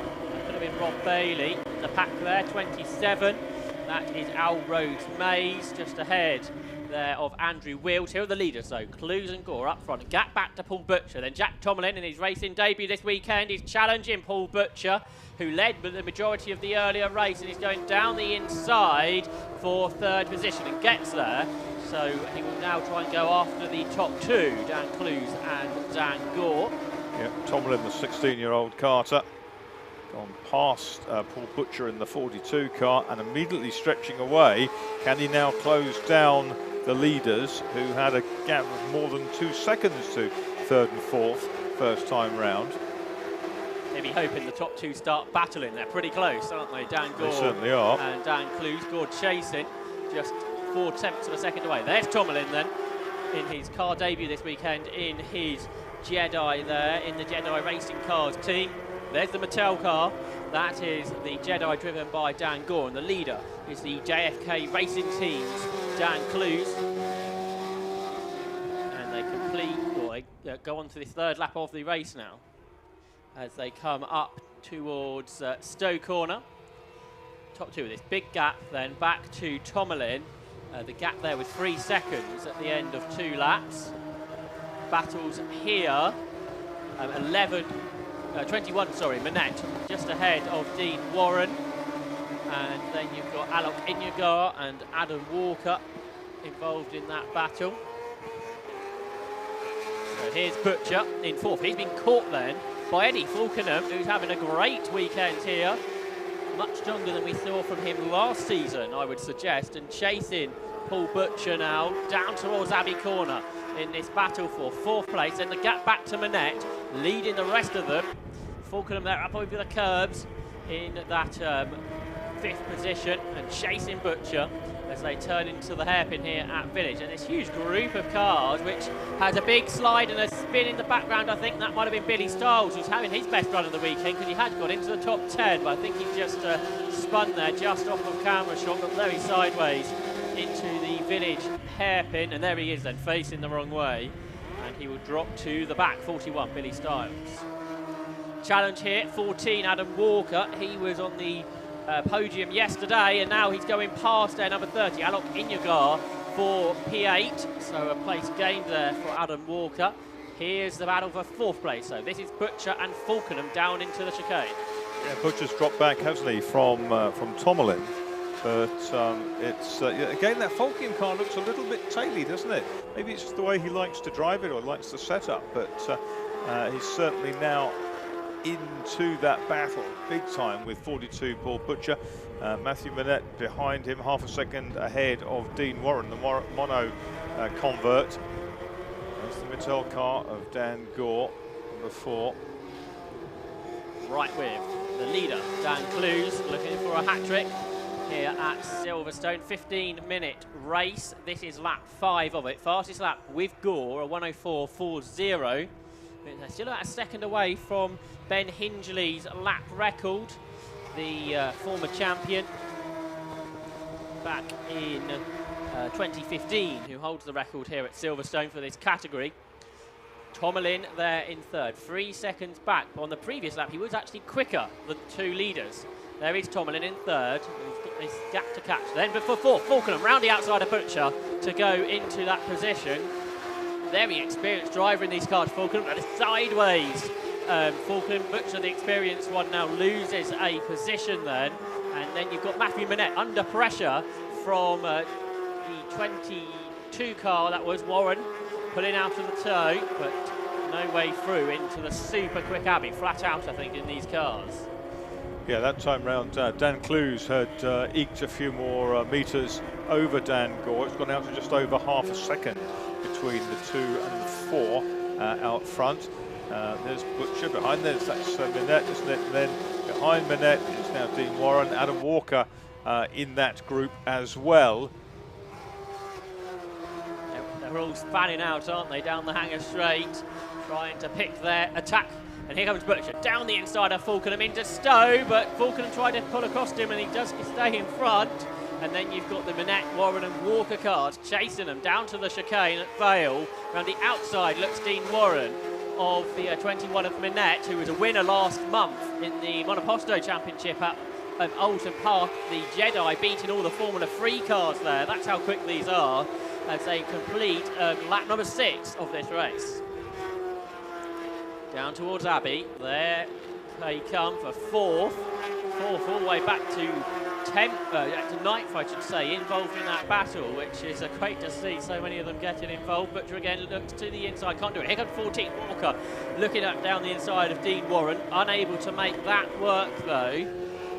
[SPEAKER 1] Could have been Rob Bailey. The pack there, 27. That is Al Rhodes Mays, just ahead there of Andrew Wills. Here are the leaders, though. Clues and Gore up front. Gap back to Paul Butcher. Then Jack Tomlin in his racing debut this weekend is challenging Paul Butcher, who led the majority of the earlier race, and he's going down the inside for 3rd position and gets there. So he will now try and go after the top 2, Dan Clues and Dan Gore.
[SPEAKER 2] Yep, Tomlin, the 16-year-old karter, gone past Paul Butcher in the 42 car and immediately stretching away. Can he now close down the leaders, who had a gap of more than 2 seconds to 3rd and 4th first time round?
[SPEAKER 1] Maybe hoping the top 2 start battling. They're pretty close, aren't they? Dan Gore,
[SPEAKER 2] they certainly are,
[SPEAKER 1] and Dan Clues. Gore chasing, just 4/10 of a second away. There's Tomlin then, in his car debut this weekend in his Jedi there, in the Jedi Racing Cars team. There's the Mattel car. That is the Jedi driven by Dan Gore, and the leader is the JFK Racing Team's Dan Clues. And they complete, or they go on to the 3rd lap of the race now, as they come up towards Stowe Corner. Top 2 with this big gap, then back to Tomlin. The gap there was 3 seconds at the end of 2 laps. Battles here, 21, Manette, just ahead of Dean Warren. And then you've got Alok Inyagar and Adam Walker involved in that battle. So here's Butcher in 4th. He's been caught then by Eddie Falkenham, who's having a great weekend here. Much stronger than we saw from him last season, I would suggest, and chasing Paul Butcher now down towards Abbey Corner in this battle for 4th place. And the gap back to Manette, leading the rest of them. Falkenham there up over the curbs in that 5th position and chasing Butcher as they turn into the hairpin here at Village. And this huge group of cars, which has a big slide and a spin in the background. I think that might have been Billy Stiles, who's having his best run of the weekend, because he had got into the top 10, but I think he just spun there just off of camera shot, got very sideways into the Village hairpin, and there he is then, facing the wrong way, and he will drop to the back. 41, Billy Stiles. Challenge here, 14, Adam Walker. He was on the podium yesterday, and now he's going past there, number 30, Alok Inyagar for P8. So a place gained there for Adam Walker. Here's the battle for 4th place. So this is Butcher and Falkenham down into the chicane.
[SPEAKER 2] Yeah, Butcher's dropped back, hasn't he, from Tomlin. But it's again, that Falkenham car looks a little bit taily, doesn't it? Maybe it's just the way he likes to drive it or likes the setup, but he's certainly now into that battle big time with 42 Paul Butcher. Matthew Minette behind him, half a second ahead of Dean Warren, the mono convert. That's the Mattel car of Dan Gore, number 4.
[SPEAKER 1] Right with the leader, Dan Clues, looking for a hat-trick here at Silverstone. 15-minute race. This is lap 5 of it. Fastest lap with Gore, a 1:04.40. They're still about a second away from Ben Hingley's lap record, the former champion back in 2015, who holds the record here at Silverstone for this category. Tomlin there in third, 3 seconds back. On the previous lap, he was actually quicker than 2 leaders. There is Tomlin in third. He's got this gap to catch. Then before fourth, Falkenham round the outside of Butcher to go into that position. Very experienced driver in these cars, Falkenham, and sideways. Falkenham, Butcher, the experienced one, now loses a position then. And then you've got Matthew Minette under pressure from the 22 car, that was Warren, pulling out of the toe, but no way through into the super quick Abbey. Flat out, I think, in these cars.
[SPEAKER 2] Yeah, that time round, Dan Clues had eked a few more meters over Dan Gore. It's gone out to just over half a second between the 2 and the 4 out front. There's Butcher behind. That's Minette, isn't it? And then behind Minette is now Dean Warren, Adam Walker in that group as well.
[SPEAKER 1] They're all spanning out, aren't they, down the hanger straight, trying to pick their attack. And here comes Butcher down the inside of Falkenham into Stowe, but Falkenham tried to pull across him and he does stay in front. And then you've got the Minette, Warren and Walker cars chasing them down to the chicane at Vale. Around the outside looks Dean Warren of the 21 of Minette, who was a winner last month in the Monoposto Championship at Alton Park. The Jedi beating all the Formula 3 cars there. That's how quick these are as they complete lap number 6 of this race. Down towards Abbey. There they come for fourth all the way back to 9th, I should say, involved in that battle, which is great to see so many of them getting involved. Butcher again looks to the inside, can't do it. Here comes 14 Walker, looking up down the inside of Dean Warren, unable to make that work though.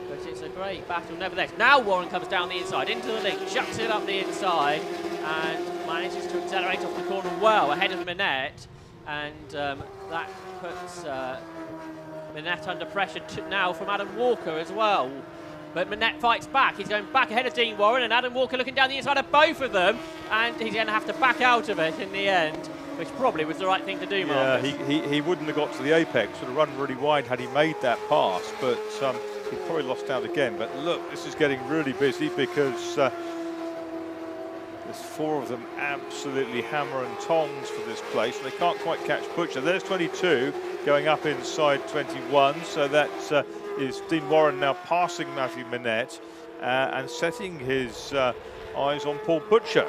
[SPEAKER 1] But it's a great battle nevertheless. Now Warren comes down the inside, into the link, chucks it up the inside, and manages to accelerate off the corner well ahead of Minette, and that puts Minette under pressure now from Adam Walker as well. But Minette fights back. He's going back ahead of Dean Warren, and Adam Walker looking down the inside of both of them, and he's going to have to back out of it in the end, which probably was the right thing to do, Marcus.
[SPEAKER 2] Yeah, he wouldn't have got to the apex, would have run really wide had he made that pass, but he probably lost out again. But look, this is getting really busy because there's 4 of them absolutely hammer and tongs for this place, and they can't quite catch Butcher. There's 22 going up inside 21, so that is Dean Warren now passing Matthew Minette and setting his eyes on Paul Butcher,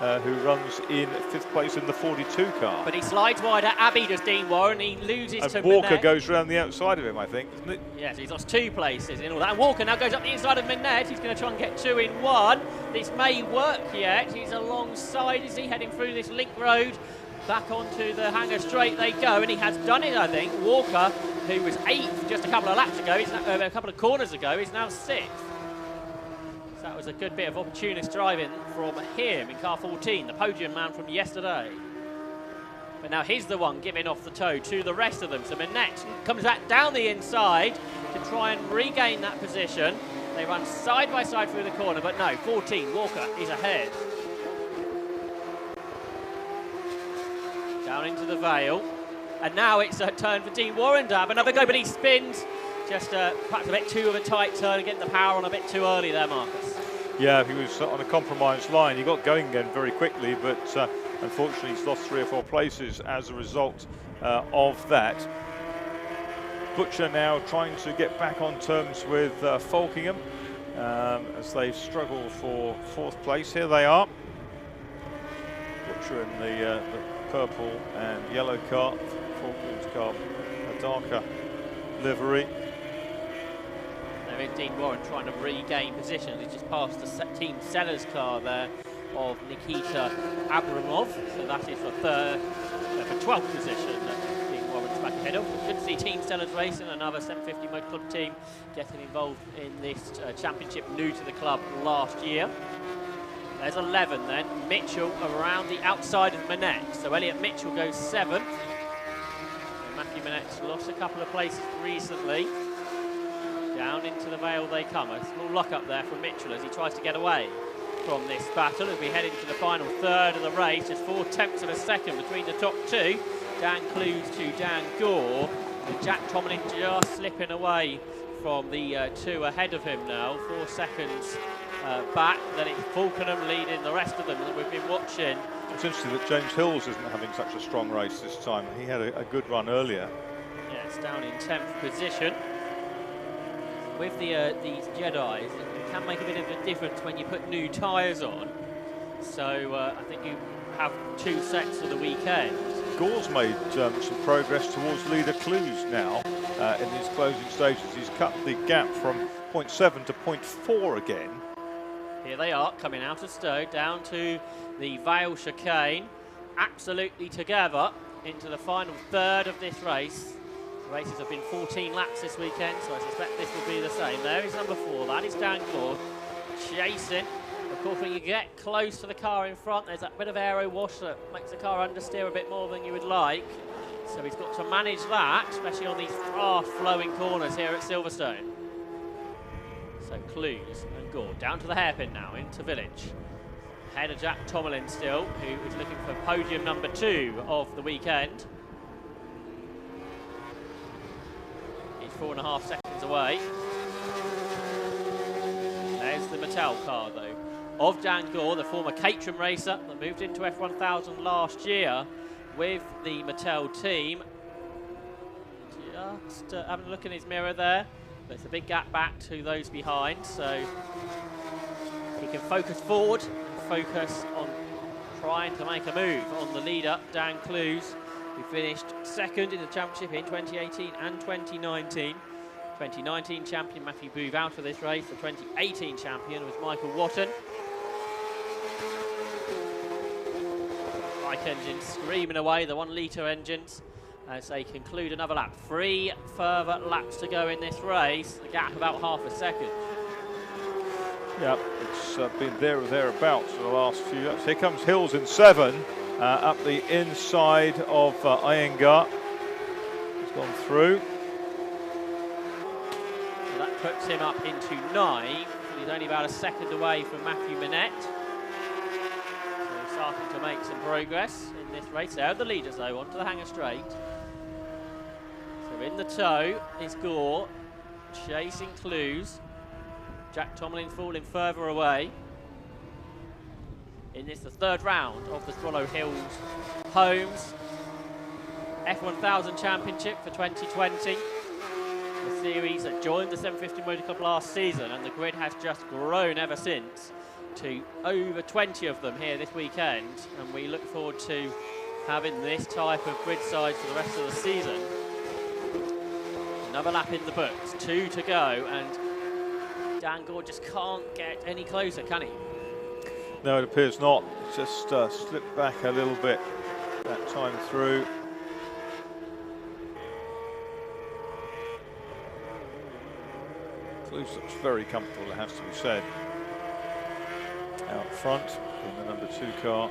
[SPEAKER 2] who runs in 5th place in the 42 car.
[SPEAKER 1] But he slides wider. Abbey does Dean Warren. He loses
[SPEAKER 2] and
[SPEAKER 1] to
[SPEAKER 2] Walker
[SPEAKER 1] Minette.
[SPEAKER 2] goes around the outside of him, I think, isn't it?
[SPEAKER 1] Yes, he's lost 2 places in all that. And Walker now goes up the inside of Minette. He's going to try and get 2 in 1. This may work yet. He's alongside. Is he heading through this link road? Back onto the hanger straight they go, and he has done it, I think. Walker, who was 8th just a couple of laps ago, a couple of corners ago, is now 6th. So that was a good bit of opportunist driving from him in car 14, the podium man from yesterday. But now he's the one giving off the toe to the rest of them. So Minette comes back down the inside to try and regain that position. They run side by side through the corner, but no, 14, Walker is ahead. Down into the Vale, and now it's a turn for Dean Warren to have another go, but he spins just perhaps a bit too of a tight turn and getting the power on a bit too early there, Marcus.
[SPEAKER 2] Yeah, he was on a compromised line. He got going again very quickly, but unfortunately he's lost 3 or 4 places as a result of that. Butcher now trying to get back on terms with Falkingham as they struggle for 4th place. Here they are. Butcher in the purple and yellow car, Falkland's car, a darker livery.
[SPEAKER 1] There is Dean Warren trying to regain position. He's just passed the Team Sellers car there of Nikita Abramov, so that is for 12th position. Dean Warren's back Good to see Team Stellars Racing, another 750 Motor Club team, getting involved in this championship, new to the club last year. There's 11 then. Mitchell around the outside of Manette. So Elliot Mitchell goes 7th. And Matthew Manette's lost a couple of places recently. Down into the Vale they come. A small lock up there from Mitchell as he tries to get away from this battle as we head into the final third of the race. Just 4/10 of a second between the top two. Dan Clues to Dan Gore. And Jack Tomlin just slipping away from the two ahead of him now. 4 seconds back. Then it's Falkenham leading the rest of them that we've been watching.
[SPEAKER 2] It's interesting that James Hills isn't having such a strong race this time. He had a good run earlier.
[SPEAKER 1] Yeah, it's down in 10th position. With these Jedis, it can make a bit of a difference when you put new tyres on. So I think you have 2 sets of the weekend.
[SPEAKER 2] Gore's made some progress towards leader Clues now in these closing stages. He's cut the gap from 0.7 to 0.4 again.
[SPEAKER 1] Here they are, coming out of Stowe, down to the Vale chicane, absolutely together into the final third of this race. The races have been 14 laps this weekend, so I suspect this will be the same. There is number 4, that is Dan Gore, chasing. Of course, when you get close to the car in front, there's that bit of aero wash that makes the car understeer a bit more than you would like. So he's got to manage that, especially on these fast-flowing corners here at Silverstone. So Clues and Gore down to the hairpin now, into Village. Ahead of Jack Tomlin still, who is looking for podium number 2 of the weekend. He's 4.5 seconds away. There's the Mattel car though, of Dan Gore, the former Caterham racer that moved into F1000 last year with the Mattel team. Just having a look in his mirror there. There's a big gap back to those behind, so he can focus forward and focus on trying to make a move on the leader, Dan Clues, who finished 2nd in the championship in 2018 and 2019. 2019 champion Matthew Booth out of this race. The 2018 champion was Michael Watton. Bike engines screaming away, the 1 litre engines, as they conclude another lap. 3 further laps to go in this race, the gap about half a second.
[SPEAKER 2] Yeah, it's been there or thereabouts for the last few laps. Here comes Hills in 7, up the inside of Iyengar. He's gone through.
[SPEAKER 1] So that puts him up into 9th. He's only about a second away from Matthew Manette. So he's starting to make some progress in this race. There are the leaders though, onto the hanger straight. So in the tow is Gore, chasing Clues. Jack Tomlin falling further away. In this, the 3rd round of the Swallow Hills Homes F1000 Championship for 2020. The series that joined the 750 Motor Club last season, and the grid has just grown ever since to over 20 of them here this weekend. And we look forward to having this type of grid size for the rest of the season. Another lap in the books, 2 to go, and Dan Gore just can't get any closer, can he?
[SPEAKER 2] No, it appears not. Just slipped back a little bit that time through. Clues looks very comfortable, it has to be said. Out front in the number 2 car.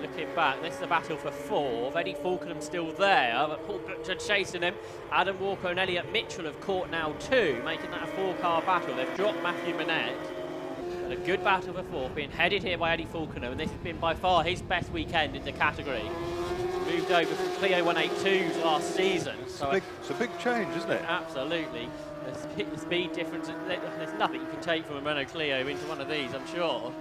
[SPEAKER 1] Looking back, this is a battle for 4. Eddie Falkenham still there, but Paul Butcher chasing him. Adam Walker and Elliot Mitchell have caught now 2, making that a 4-car battle. They've dropped Matthew Manette. And a good battle for 4, being headed here by Eddie Falkenham, and this has been by far his best weekend in the category. Moved over from Clio 182s last season. So
[SPEAKER 2] it's a big change, isn't it?
[SPEAKER 1] Absolutely. The speed difference, there's nothing you can take from a Renault Clio into one of these, I'm sure.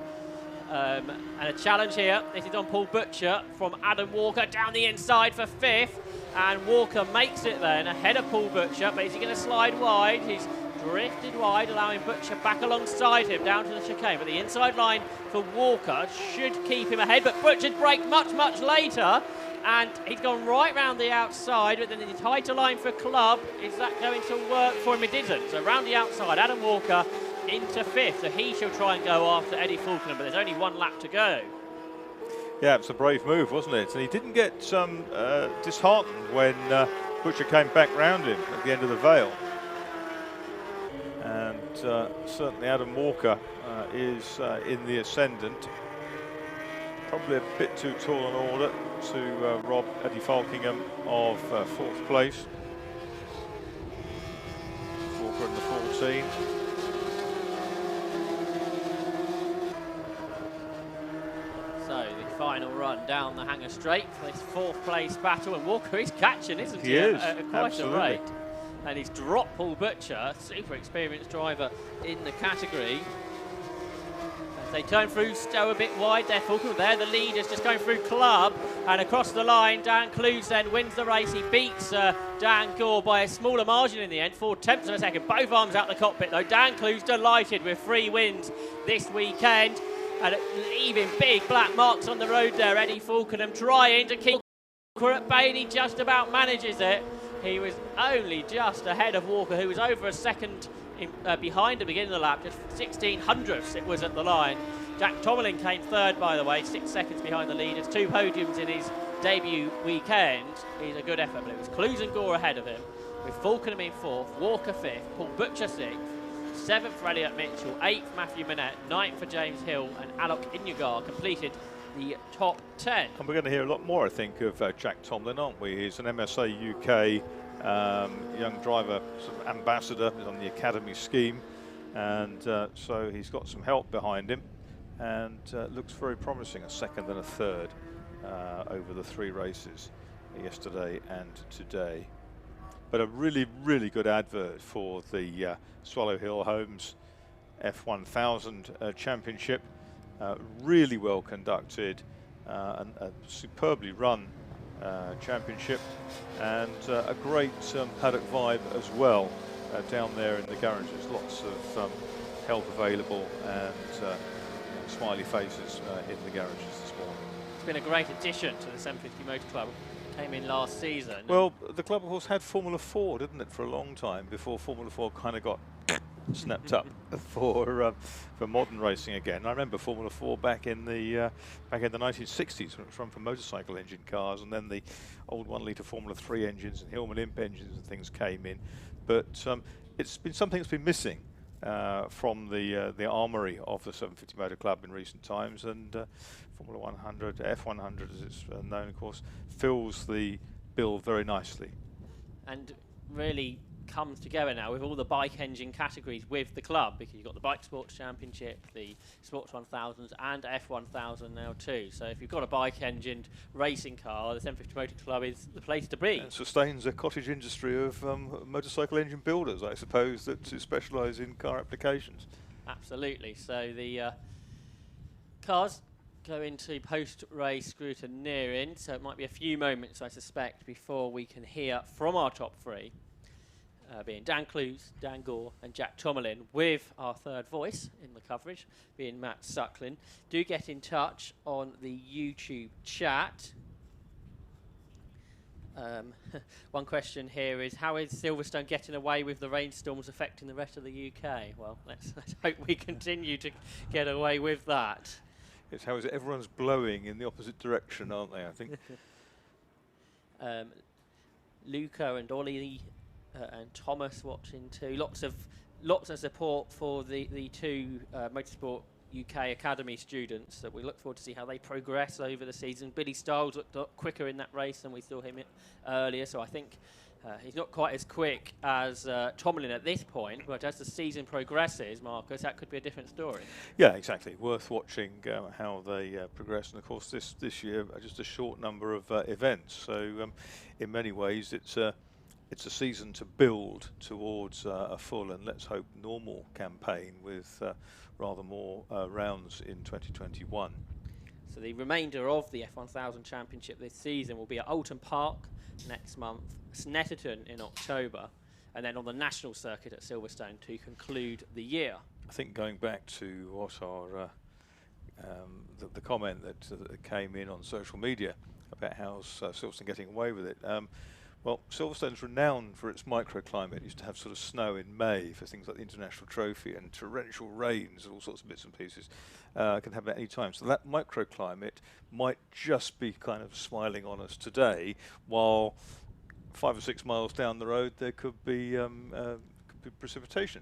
[SPEAKER 1] And a challenge here. This is on Paul Butcher from Adam Walker down the inside for 5th. And Walker makes it then ahead of Paul Butcher, but is he going to slide wide? He's drifted wide, allowing Butcher back alongside him down to the chicane. But the inside line for Walker should keep him ahead, but Butcher's braked much, much later. And he's gone right round the outside, but then the tighter line for Club. Is that going to work for him? It didn't. So round the outside, Adam Walker into 5th. So he shall try and go after Eddie Falkenham, but there's only 1 lap to go.
[SPEAKER 2] Yeah, it's a brave move, wasn't it? And he didn't get disheartened when Butcher came back round him at the end of the Vale. And certainly Adam Walker is in the ascendant. Probably a bit too tall an order to rob Eddie Falkingham of 4th place. Walker in the 14.
[SPEAKER 1] So the final run down the Hanger Straight for this 4th place battle, and Walker is catching, isn't he?
[SPEAKER 2] He is,
[SPEAKER 1] Quite
[SPEAKER 2] absolutely.
[SPEAKER 1] a rate. And he's dropped Paul Butcher, super experienced driver in the category. As they turn through, Stowe a bit wide, they're Falcon there, the leader's just going through Club, and across the line, Dan Clues then wins the race. He beats Dan Gore by a smaller margin in the end, 4/10 of a second, both arms out the cockpit though. Dan Clues delighted with 3 wins this weekend, and leaving big black marks on the road there. Eddie Falkenham trying to keep Walker at bay, and he just about manages it. He was only just ahead of Walker, who was over a second behind at the beginning of the lap, just 1600ths it was at the line. Jack Tomlin came 3rd, by the way, 6 seconds behind the leaders, 2 podiums in his debut weekend. He's a good effort, but it was Clues and Gore ahead of him, with Falkenham in 4th, Walker 5th, Paul Butcher 6th, 7th for Elliot Mitchell, 8th Matthew Manette, 9th for James Hill, and Alok Inyugar completed the top 10.
[SPEAKER 2] And we're going to hear a lot more, I think, of Jack Tomlin, aren't we? He's an MSA UK young driver sort of ambassador. He's on the academy scheme, and so he's got some help behind him, and looks very promising, a 2nd and a 3rd over the 3 races yesterday and today. But a really, really good advert for the Swallow Hill Homes F1000 Championship. Really well conducted and a superbly run championship, and a great paddock vibe as well down there in the garages. Lots of help available, and smiley faces in the garages this morning.
[SPEAKER 1] It's been a great addition to the 750 Motor Club. Came in last season.
[SPEAKER 2] Well, the club of course had Formula 4, didn't it, for a long time before Formula 4 kind of got snapped up for modern racing again. I remember Formula 4 back in the 1960s, when it was run for motorcycle engine cars, and then the old 1-litre Formula 3 engines and Hillman Imp engines and things came in. But it's been something that's been missing from the armoury of the 750 Motor Club in recent times, and Formula 100, F100 as it's known, of course, fills the bill very nicely.
[SPEAKER 1] And really comes together now with all the bike engine categories with the club, because you've got the Bike Sports Championship, the Sports 1000s, and F1000 now too. So if you've got a bike engined racing car, the 750 Motor Club is the place to be.
[SPEAKER 2] It sustains a cottage industry of motorcycle engine builders, I suppose, that specialise in car applications.
[SPEAKER 1] Absolutely. So the cars go into post-race scrutineering, so it might be a few moments, I suspect, before we can hear from our top 3. Being Dan Clues, Dan Gore and Jack Tomlin, with our 3rd voice in the coverage, being Matt Suckling. Do get in touch on the YouTube chat. One question here is, how is Silverstone getting away with the rainstorms affecting the rest of the UK? Well, let's hope we continue to get away with that.
[SPEAKER 2] It's how is it everyone's blowing in the opposite direction, aren't they, I think?
[SPEAKER 1] Luca and Ollie and Thomas watching too. Lots of support for the 2 Motorsport UK Academy students that we look forward to see how they progress over the season. Billy Stiles looked quicker in that race than we saw him earlier, so I think he's not quite as quick as Tomlin at this point, but as the season progresses, Marcus, that could be a different story.
[SPEAKER 2] Yeah, exactly. Worth watching how they progress, and of course this year just a short number of events. So in many ways it's a season to build towards a full and let's hope normal campaign with rather more rounds in 2021.
[SPEAKER 1] So the remainder of the F1000 Championship this season will be at Oulton Park next month, Snetterton in October, and then on the national circuit at Silverstone to conclude the year.
[SPEAKER 2] I think going back to what our the comment that came in on social media about how Silverstone getting away with it. Well, Silverstone's renowned for its microclimate. It used to have sort of snow in May for things like the International Trophy, and torrential rains and all sorts of bits and pieces. Can happen at any time. So that microclimate might just be kind of smiling on us today, while 5 or 6 miles down the road, there could be precipitation.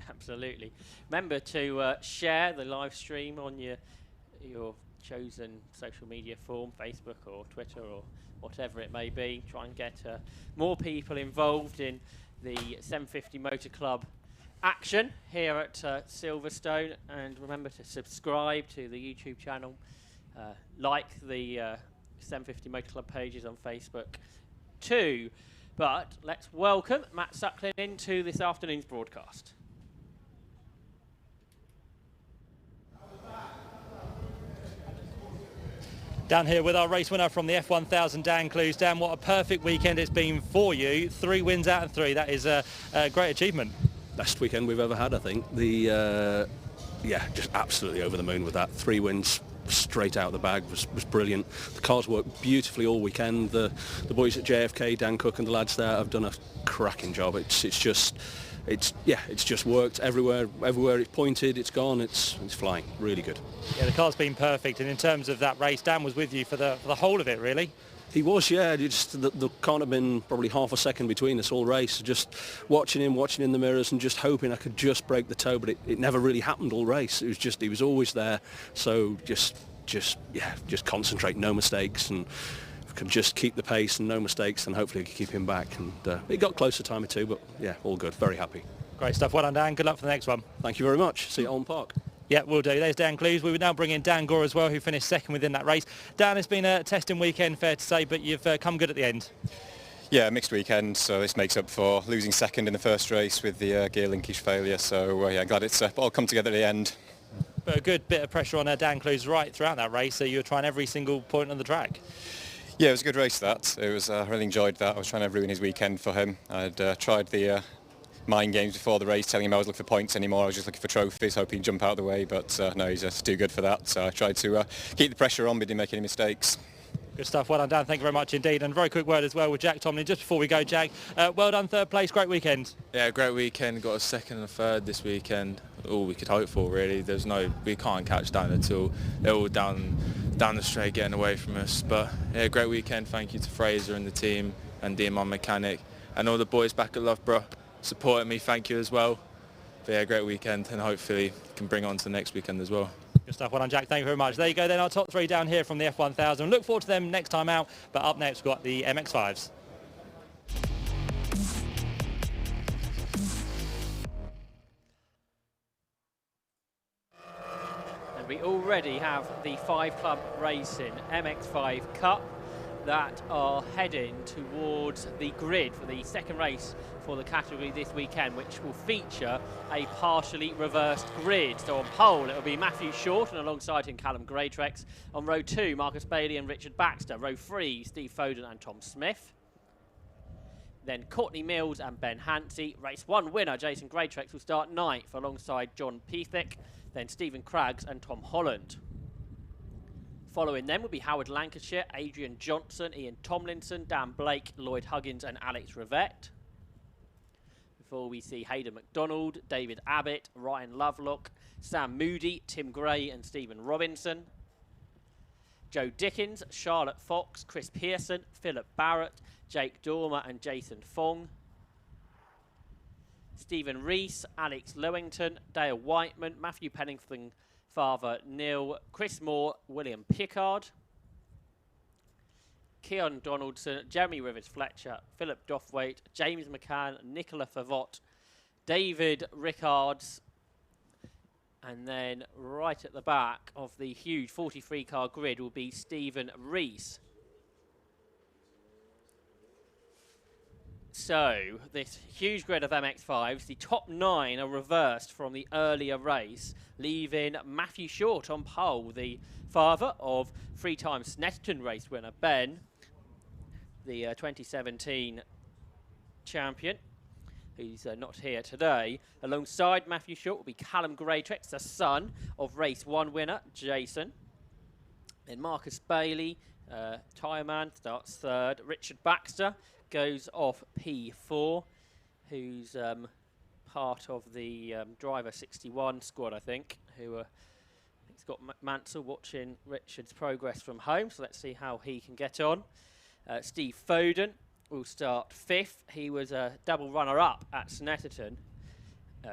[SPEAKER 1] Absolutely. Remember to share the live stream on your chosen social media form, Facebook or Twitter or whatever it may be. Try and get more people involved in the 750 Motor Club action here at Silverstone, and remember to subscribe to the YouTube channel, like the 750 Motor Club pages on Facebook too. But let's welcome Matt Suckling into this afternoon's broadcast.
[SPEAKER 3] Down here with our race winner from the F1000, Dan Clues. Dan, what a perfect weekend it's been for you. 3 wins out of 3. That is a great achievement.
[SPEAKER 4] Best weekend we've ever had, I think. Yeah, just absolutely over the moon with that. 3 wins straight out of the bag was brilliant. The cars worked beautifully all weekend. The boys at JFK, Dan Cook and the lads there have done a cracking job. It's just worked everywhere it's pointed, it's gone, it's flying. Really good.
[SPEAKER 3] Yeah, the car's been perfect, and in terms of that race, Dan was with you for the whole of it, really.
[SPEAKER 4] He was, yeah. There can't have been probably half a second between us all race. Just watching him in the mirrors and just hoping I could just break the toe, but it never really happened all race. It was just, he was always there. So just concentrate, no mistakes, and if I could just keep the pace and no mistakes, and hopefully I could keep him back. And it got close a time or two, but yeah, all good. Very happy.
[SPEAKER 3] Great stuff. Well done, Dan. Good luck for the next one.
[SPEAKER 4] Thank you very much. See you at Olm Park.
[SPEAKER 3] Yeah, we'll do. There's Dan Clues. We would now bring in Dan Gore as well, who finished second within that race. Dan, it's been a testing weekend, fair to say, but you've come good at the end.
[SPEAKER 14] Yeah, mixed weekend, so this makes up for losing second in the first race with the gear linkage failure. So yeah, glad it's all come together at the end.
[SPEAKER 3] But a good bit of pressure on Dan Clues right throughout that race, so you were trying every single point on the track.
[SPEAKER 14] Yeah, it was a good race, that. It was, I really enjoyed that. I was trying to ruin his weekend for him. I'd tried the mind games before the race, telling him I was looking for points anymore. I was just looking for trophies, hoping he'd jump out of the way, but no, he's just too good for that. So I tried to keep the pressure on, but didn't make any mistakes.
[SPEAKER 3] Good stuff. Well done, Dan. Thank you very much indeed. And a very quick word as well with Jack Tomlin. Just before we go, Jack, well done, third place. Great weekend.
[SPEAKER 15] Yeah, great weekend. Got a second and a third this weekend. All we could hope for, really. We can't catch down at all. They're all down the straight, getting away from us. But yeah, great weekend. Thank you to Fraser and the team and Dean, my mechanic, and all the boys back at Loughborough supporting me. Thank you as well. But yeah, great weekend, and hopefully can bring on to the next weekend as well.
[SPEAKER 3] Good stuff. Well done, Jack. Thank you very much. There you go then, our top 3 down here from the F1000. Look forward to them next time out. But up next, we've got the MX-5s.
[SPEAKER 1] And we already have the 5 Club Racing MX-5 Cup that are heading towards the grid for the second race for the category this weekend, which will feature a partially reversed grid. So on pole, it will be Matthew Short, and alongside him, Callum Greatrex. On row 2, Marcus Bailey and Richard Baxter. Row 3, Steve Foden and Tom Smith. Then Courtney Mills and Ben Hansey. Race 1 winner, Jason Greatrex, will start 9th alongside John Pethick. Then Stephen Craggs and Tom Holland. Following them will be Howard Lancashire, Adrian Johnson, Ian Tomlinson, Dan Blake, Lloyd Huggins and Alex Rivette. Before we see Hayden McDonald, David Abbott, Ryan Lovelock, Sam Moody, Tim Gray and Stephen Robinson. Joe Dickens, Charlotte Fox, Chris Pearson, Philip Barrett, Jake Dormer and Jason Fong. Stephen Rees, Alex Lewington, Dale Whiteman, Matthew Pennington, Father Neil, Chris Moore, William Pickard, Keon Donaldson, Jeremy Rivers-Fletcher, Philip Dothwaite, James McCann, Nicola Favot, David Rickards, and then right at the back of the huge 43-car grid will be Stephen Rees. So, this huge grid of MX-5s, the top 9 are reversed from the earlier race, leaving Matthew Short on pole, the father of 3-time Snetterton race winner Ben, the 2017 champion, who's not here today. Alongside Matthew Short will be Callum Greatrex, the son of race 1 winner Jason. Then Marcus Bailey, tyreman, starts 3rd. Richard Baxter goes off P4, who's part of the driver 61 squad, I think, who it's got Mansell watching Richard's progress from home, so let's see how he can get on. Steve Foden will start 5th. He was a double runner-up at Snetterton.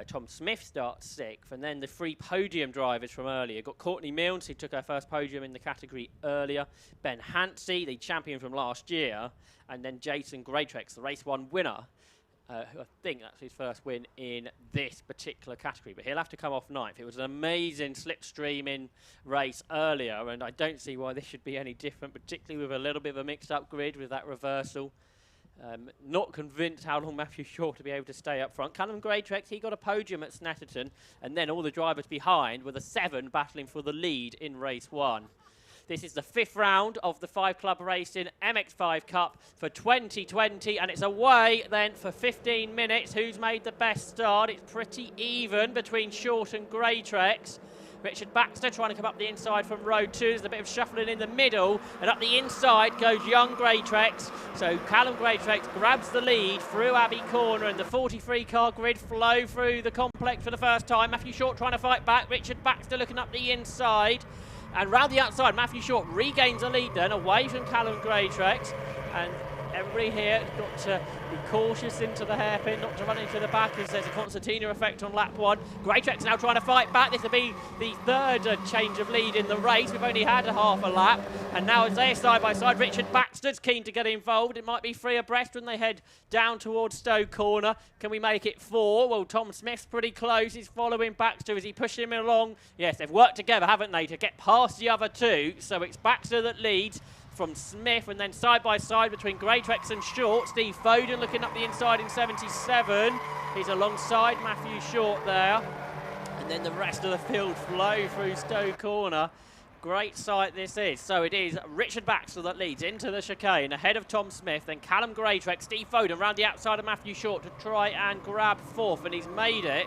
[SPEAKER 1] Tom Smith starts 6th, and then the 3 podium drivers from earlier. Got Courtney Milnes, who took her first podium in the category earlier. Ben Hansey, the champion from last year. And then Jason Greatrex, the race 1 winner. Who I think that's his first win in this particular category, but he'll have to come off 9th. It was an amazing slipstreaming race earlier, and I don't see why this should be any different, particularly with a little bit of a mixed-up grid with that reversal. Not convinced how long Matthew Short to be able to stay up front. Callum Greatrex, he got a podium at Snetterton, and then all the drivers behind with a 7 battling for the lead in race 1. This is the 5th round of the 5 Club Racing MX5 Cup for 2020, and it's away then for 15 minutes. Who's made the best start? It's pretty even between Short and Greatrex. Richard Baxter trying to come up the inside from row 2. There's a bit of shuffling in the middle, and up the inside goes young Greatrex. So Callum Greatrex grabs the lead through Abbey Corner, and the 43-car grid flow through the complex for the first time. Matthew Short trying to fight back. Richard Baxter looking up the inside. And round the outside, Matthew Short regains the lead then, away from Callum Greatrex. And everybody here has got to be cautious into the hairpin, not to run into the back, as there's a concertina effect on lap 1. Greatrex now trying to fight back. This will be the 3rd change of lead in the race. We've only had a half a lap. And now as they're side by side, Richard Baxter's keen to get involved. It might be 3 abreast when they head down towards Stowe Corner. Can we make it 4? Well, Tom Smith's pretty close. He's following Baxter. Is he pushing him along? Yes, they've worked together, haven't they, to get past the other 2. So it's Baxter that leads from Smith, and then side by side between Greatrex and Short. Steve Foden looking up the inside in 77. He's alongside Matthew Short there. And then the rest of the field flow through Stowe Corner. Great sight this is. So it is Richard Baxter that leads into the chicane ahead of Tom Smith, then Callum Greatrex, Steve Foden round the outside of Matthew Short to try and grab 4th, and he's made it.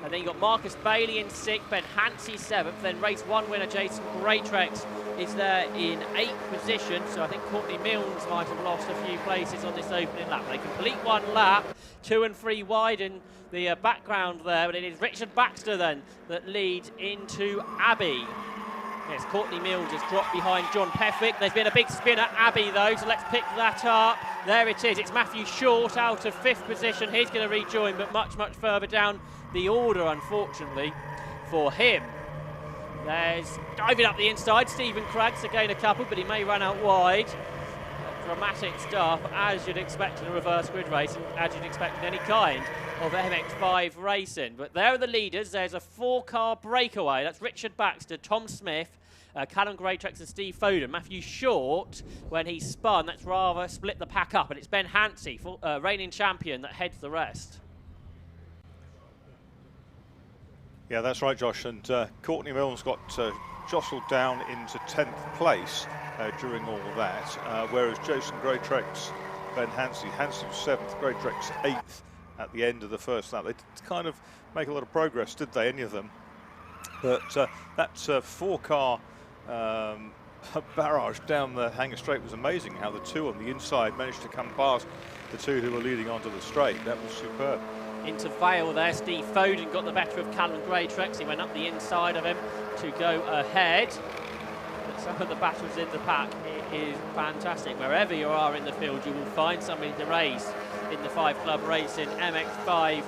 [SPEAKER 1] And then you've got Marcus Bailey in 6th, Ben Hansey 7th, then race 1 winner Jason Greatrex is there in 8th position. So I think Courtney Milnes might have lost a few places on this opening lap. They complete 1 lap, 2 and 3 wide in the background there, but it is Richard Baxter then that leads into Abbey. Yes, Courtney Milnes has dropped behind John Pefwick. There's been a big spin at Abbey though, so let's pick that up. There it is. It's Matthew Short out of 5th position. He's going to rejoin, but much, much further down the order, unfortunately, for him. There's diving up the inside. Stephen Craggs again a couple, but he may run out wide. Dramatic stuff, as you'd expect in a reverse grid race, and as you'd expect in any kind of MX5 racing. But there are the leaders. There's a 4-car breakaway. That's Richard Baxter, Tom Smith, Callum Greatrex and Steve Foden. Matthew Short, when he spun, that's rather split the pack up, and it's Ben Hansey, reigning champion, that heads the rest.
[SPEAKER 2] Yeah, that's right, Josh. And Courtney Milnes got jostled down into 10th place during all of that, whereas Jason Greatrex, Ben Hansey was 7th, Greatrex 8th at the end of the first lap. They didn't kind of make a lot of progress, did they, any of them? But that 4-car barrage down the Hanger Straight was amazing, how the 2 on the inside managed to come past the 2 who were leading onto the straight. That was superb.
[SPEAKER 1] Into Vale there, Steve Foden got the better of Callum Greatrex. He went up the inside of him to go ahead. But some of the battles in the pack, it is fantastic. Wherever you are in the field, you will find somebody to race in the 5 Club Racing MX5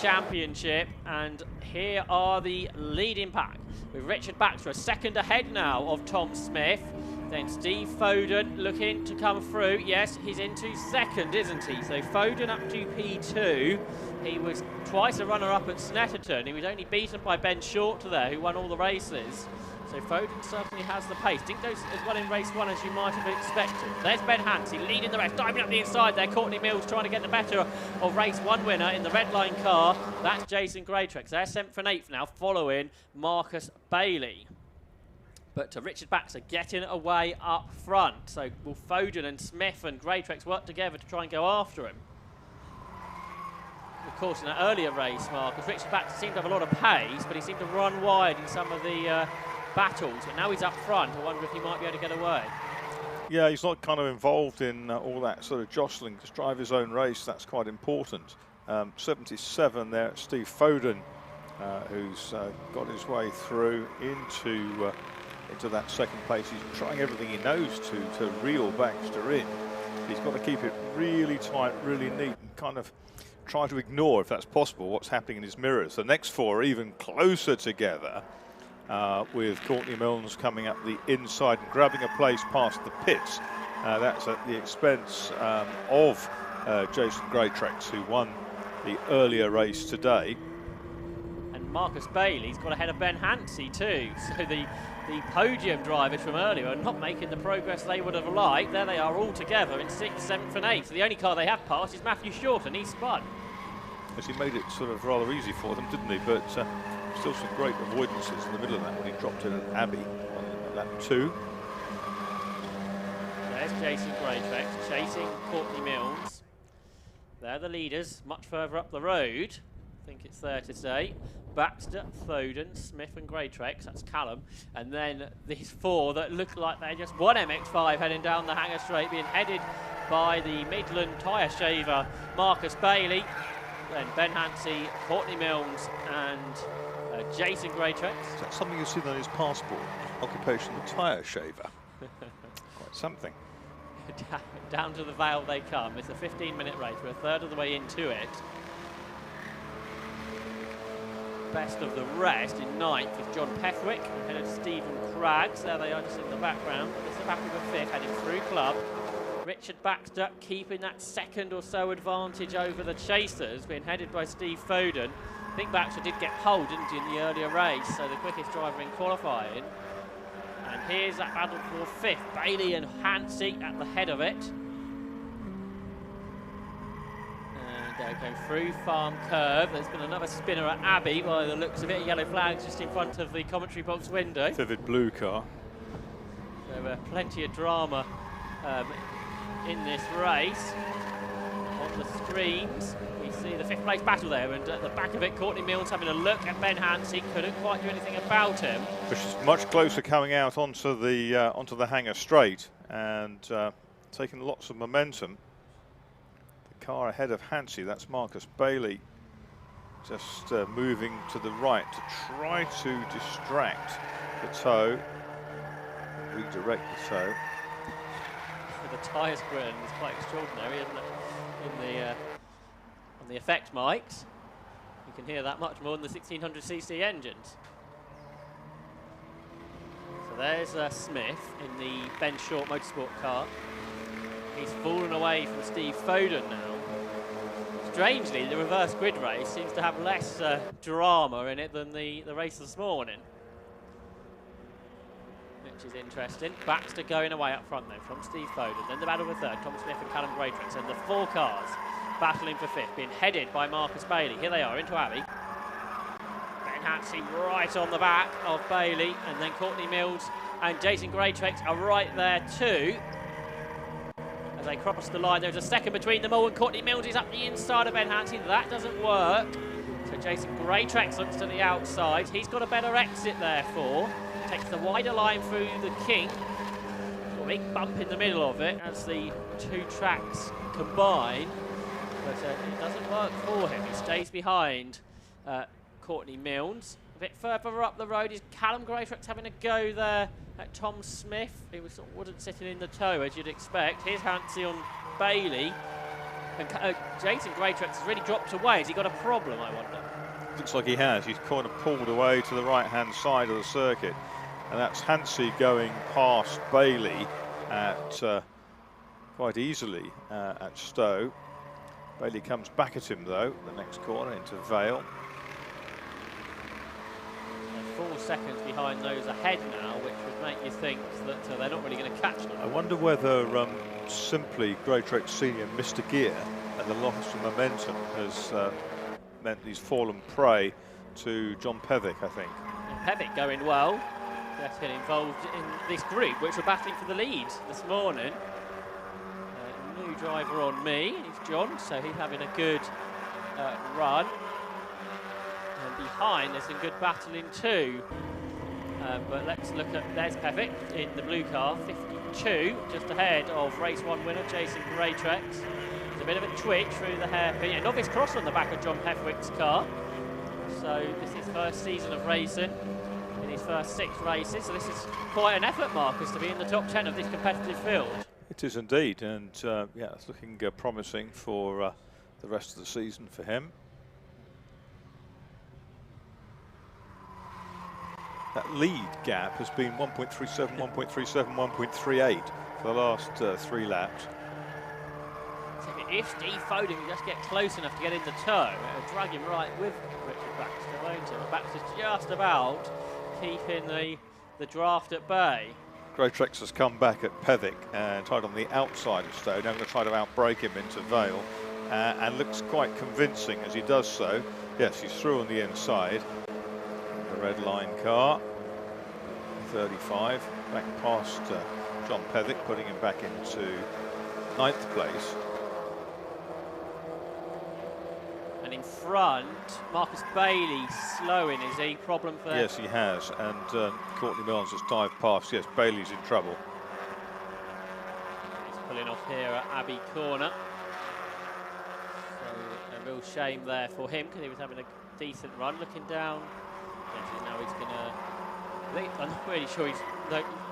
[SPEAKER 1] Championship. And here are the leading pack, with Richard Baxter a second ahead now of Tom Smith. Then Steve Foden looking to come through. Yes, he's into 2nd, isn't he? So Foden up to P2. He was twice a runner-up at Snetterton. He was only beaten by Ben Short there, who won all the races. So Foden certainly has the pace. Didn't go as well in race 1 as you might have expected. There's Ben Hansey leading the rest, diving up the inside there. Courtney Milnes trying to get the better of race 1 winner in the red line car. That's Jason Greatrex. They're 7th and 8th now, following Marcus Bailey. But Richard Baxter getting away up front. So will Foden and Smith and Greatrex work together to try and go after him? Of course, in that earlier race, Marcus, Richard Baxter seemed to have a lot of pace, but he seemed to run wide in some of the battles. But now he's up front. I wonder if he might be able to get away.
[SPEAKER 2] Yeah, he's not kind of involved in all that sort of jostling. Just drive his own race. That's quite important. 77 there, Steve Foden, who's got his way through into that 2nd place. He's trying everything he knows to reel Baxter in. He's got to keep it really tight, really neat, and kind of try to ignore, if that's possible, what's happening in his mirrors. The next four are even closer together, with Courtney Milnes coming up the inside and grabbing a place past the pits. That's at the expense of Jason Greatrex, who won the earlier race today.
[SPEAKER 1] And Marcus Bailey's got ahead of Ben Hansey too. So the podium drivers from earlier are not making the progress they would have liked. There they are all together in 6th, 7th and 8th. So the only car they have passed is Matthew Short, and he spun.
[SPEAKER 2] As he made it sort of rather easy for them, didn't he? But still some great avoidances in the middle of that when he dropped in at Abbey on lap 2.
[SPEAKER 1] There's Jason Greatrex chasing Courtney Milnes. They're the leaders, much further up the road. I think it's fair to say. Baxter, Foden, Smith and Greatrex, that's Callum. And then these four that look like they're just one MX-5 heading down the Hanger Straight, being headed by the Midland tyre shaver, Marcus Bailey. Then Ben Hansey, Courtney Milnes and Jason Greatrex.
[SPEAKER 2] Is that something you've seen on his passport? Occupation, the tyre shaver. Quite something.
[SPEAKER 1] Down to the Vale they come. It's a 15-minute race. We're a third of the way into it. Best of the rest in 9th is John Pethwick ahead of Stephen Craggs. There they are just in the background. It's the back of the 5th heading through club. Richard Baxter keeping that second or so advantage over the chasers, being headed by Steve Foden. I think Baxter did get pole, didn't he, in the earlier race, so the quickest driver in qualifying. And here's that battle for 5th. Bailey and Hansey at the head of it. And going through Farm Curve. There's been another spinner at Abbey by the looks of it. Yellow flags just in front of the commentary box window.
[SPEAKER 2] Vivid blue car.
[SPEAKER 1] So plenty of drama in this race. On the screens, we see the 5th place battle there, and at the back of it, Courtney Milnes having a look at Ben Hansey. Couldn't quite do anything about him.
[SPEAKER 2] Which is much closer coming out onto the Hanger Straight and taking lots of momentum. The car ahead of Hansey, that's Marcus Bailey, just moving to the right to try to distract the tow, redirect the tow.
[SPEAKER 1] The tyre grin is quite extraordinary, isn't it? On the effect mics, you can hear that much more than the 1600cc engines. So there's Smith in the Ben Short Motorsport car. He's fallen away from Steve Foden now. Strangely, the reverse grid race seems to have less drama in it than the race this morning, which is interesting. Baxter going away up front then from Steve Foden. Then the battle for 3rd, Tom Smith and Callum Greatrex. And the 4 cars battling for 5th, being headed by Marcus Bailey. Here they are into Abbey. Ben Hansey right on the back of Bailey. And then Courtney Milnes and Jason Greatrex are right there too. As they cross the line, there's a second between them all, and Courtney Milnes is up the inside of Ben Hansey. That doesn't work. So Jason Greatrex looks to the outside. He's got a better exit therefore. Takes the wider line through the King. Got a big bump in the middle of it as the 2 tracks combine. But it doesn't work for him. He stays behind Courtney Milnes. A bit further up the road is Callum Greatrex having a go there at Tom Smith. He wasn't sitting in the tow as you'd expect. Here's Hansey on Bailey. And Jason Greatrex has really dropped away. Has he got a problem, I wonder?
[SPEAKER 2] Looks like he has. He's kind of pulled away to the right-hand side of the circuit. And that's Hansey going past Bailey at quite easily at Stowe. Bailey comes back at him though, the next corner into Vale.
[SPEAKER 1] 4 seconds behind those ahead now, which would make you think that they're not really going to catch them.
[SPEAKER 2] I wonder whether simply Greatrex Senior missed a gear and the loss of momentum has meant he's fallen prey to John Pevick, I think.
[SPEAKER 1] And Pevick going well. Let's get involved in this group, which were battling for the lead this morning. New driver on me, it's John, so he's having a good run. And behind, there's some good battling too. But let's look at, there's Pevick in the blue car, 52, just ahead of race 1 winner, Jason Greatrex. There's a bit of a twitch through the hairpin. Yeah, novice cross on the back of John Pethwick's car. So this is his first season of racing in his first 6 races. So this is quite an effort, Marcus, to be in the top 10 of this competitive field.
[SPEAKER 2] It is indeed, and yeah, it's looking promising for the rest of the season for him. That lead gap has been 1.37, 1.37, 1.38 for the last 3 laps.
[SPEAKER 1] So if Steve Foden can just get close enough to get in the tow, it'll drag him right with Richard Baxter, won't it? But Baxter's just about keeping the draft at bay.
[SPEAKER 2] Greatrex has come back at Pethick and tried on the outside of Stowe. Now going to try to outbrake him into Vale, and looks quite convincing as he does so. Yes, he's through on the inside. The red line car, 35, back past John Pethick, putting him back into 9th place.
[SPEAKER 1] And in front, Marcus Bailey slowing, is he? Problem for...
[SPEAKER 2] Yes, he has, and Courtney Milnes has dived past. Yes, Bailey's in trouble.
[SPEAKER 1] He's pulling off here at Abbey Corner. So a real shame there for him, because he was having a decent run. Looking down, now he's going to... I'm not really sure he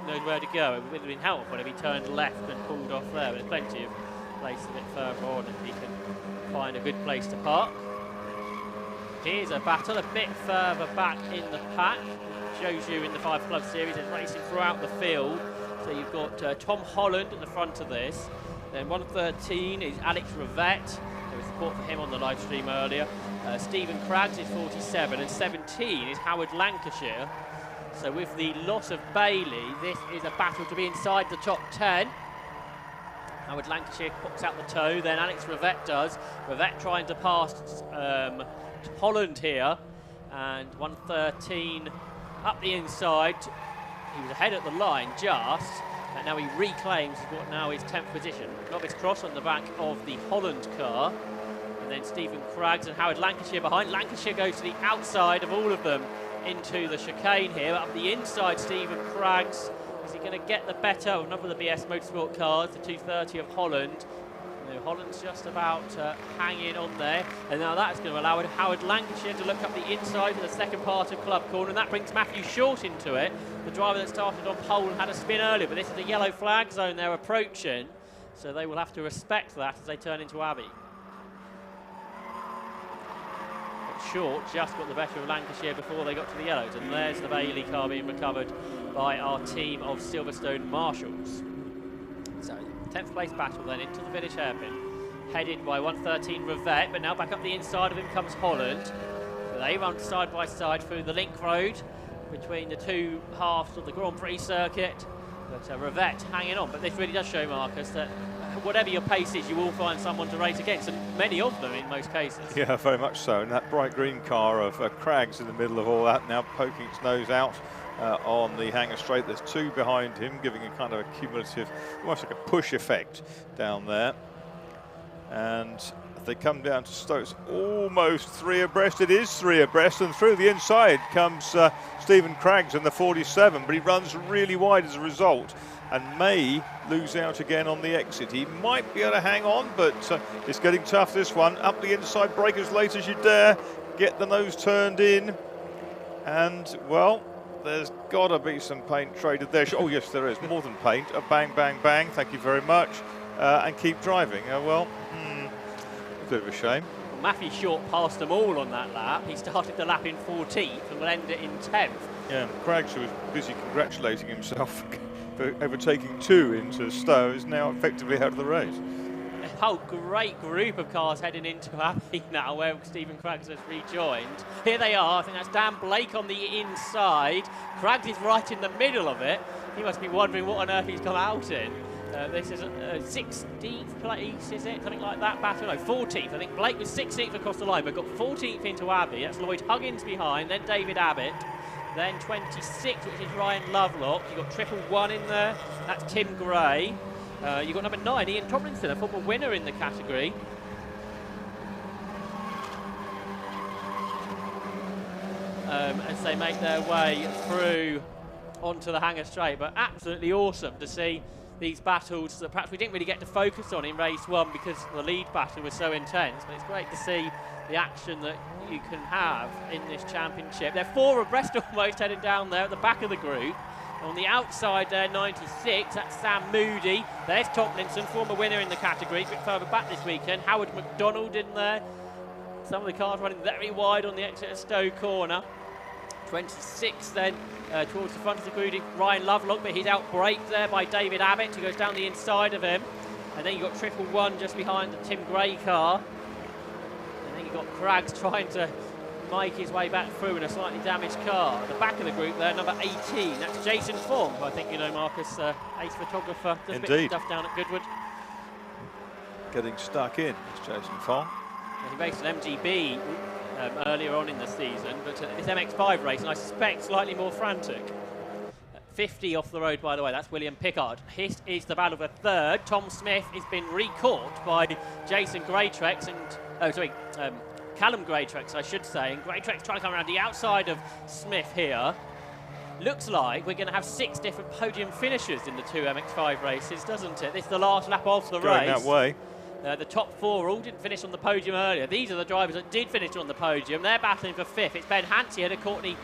[SPEAKER 1] knows where to go. It would have been helpful if he turned left and pulled off there, but there's plenty of place a bit further on if he can find a good place to park. Here's a battle a bit further back in the pack. Shows you in the 5 Club Series is racing throughout the field. So you've got Tom Holland at the front of this. Then 113 is Alex Rivette. There was support for him on the live stream earlier. Stephen Craggs is 47, and 17 is Howard Lancashire. So with the loss of Bailey, this is a battle to be inside the top 10. Howard Lancashire puts out the toe, then Alex Rivette does. Rivette trying to pass Holland here, and 113 up the inside. He was ahead at the line just, and now he reclaims what now is 10th position. Novice Cross on the back of the Holland car, and then Stephen Craggs and Howard Lancashire behind. Lancashire goes to the outside of all of them into the chicane here. Up the inside, Stephen Craggs. Is he going to get the better of another of the BS Motorsport cars, the 230 of Holland? No, Holland's just about hanging on there. And now that's going to allow Howard Lancashire to look up the inside for the second part of Club Corner. And that brings Matthew Short into it. The driver that started on pole and had a spin earlier. But this is a yellow flag zone they're approaching. So they will have to respect that as they turn into Abbey. Short just got the better of Lancashire before they got to the yellows, and there's the Bailey car being recovered by our team of Silverstone Marshals. So 10th place battle then into the Village hairpin, headed by 113 Rivette, but now back up the inside of him comes Holland. They run side by side through the link road between the two halves of the Grand Prix circuit, but Rivette hanging on. But this really does show, Marcus, that whatever your pace is, you will find someone to race against, and many of them in most cases.
[SPEAKER 2] Yeah, very much so. And that bright green car of Craggs in the middle of all that, now poking its nose out on the hangar straight. There's 2 behind him, giving a kind of a cumulative, almost like a push effect down there. And if they come down to Stowe, it's almost 3 abreast. It is 3 abreast, and through the inside comes Stephen Craggs in the 47, but he runs really wide as a result and may lose out again on the exit. He might be able to hang on, but it's getting tough, this one. Up the inside, brake as late as you dare, get the nose turned in, and, well, there's got to be some paint traded there. Oh, yes, there is, more than paint. A bang, bang, bang, thank you very much, and keep driving. A bit of a shame.
[SPEAKER 1] Well, Matthew Short passed them all on that lap. He started the lap in 14th and will end it in 10th.
[SPEAKER 2] Yeah, Craggs, who was busy congratulating himself for overtaking 2 into Stowe, is now effectively out of the race.
[SPEAKER 1] A whole great group of cars heading into Abbey now, where Stephen Craggs has rejoined. Here they are. I think that's Dan Blake on the inside. Craggs is right in the middle of it. He must be wondering what on earth he's come out in. This is a 16th place, is it? Something like that battle? No, 14th. I think Blake was 16th across the line, but got 14th into Abbey. That's Lloyd Huggins behind, then David Abbott. Then 26, which is Ryan Lovelock. You've got 111 in there. That's Tim Gray. You've got number 9, Ian Tomlinson, a former winner in the category. As they make their way through onto the hangar straight. But absolutely awesome to see these battles that perhaps we didn't really get to focus on in race 1 because the lead battle was so intense. But it's great to see the action that you can have in this championship. They're 4 abreast almost heading down there at the back of the group. On the outside there, 96, that's Sam Moody. There's Tomlinson, former winner in the category, a bit further back this weekend. Howard McDonald in there. Some of the cars running very wide on the exit of Stowe corner. 26 then towards the front of the grid, Ryan Lovelock, but he's out-braked there by David Abbott, who goes down the inside of him. And then you've got Triple One just behind the Tim Gray car. And then you've got Craggs trying to make his way back through in a slightly damaged car. At the back of the group there, number 18, that's Jason Fong, who I think you know, Marcus, ace photographer, does a bit of stuff down at Goodwood.
[SPEAKER 2] Getting stuck in, is Jason Fong.
[SPEAKER 1] He raced an MGB earlier on in the season, but this MX-5 race, and I suspect slightly more frantic. 50 off the road, by the way, that's William Pickard. This is the battle for third. Tom Smith has been re-caught by Jason Greatrex and, Callum Greatrex, I should say. And Greatrex trying to come around the outside of Smith here. Looks like we're going to have 6 different podium finishers in the 2 MX-5 races, doesn't it? This is the last lap of the race.
[SPEAKER 2] Going that way.
[SPEAKER 1] The top 4 all didn't finish on the podium earlier. These are the drivers that did finish on the podium. They're battling for 5th. It's Ben Hansey ahead of Courtney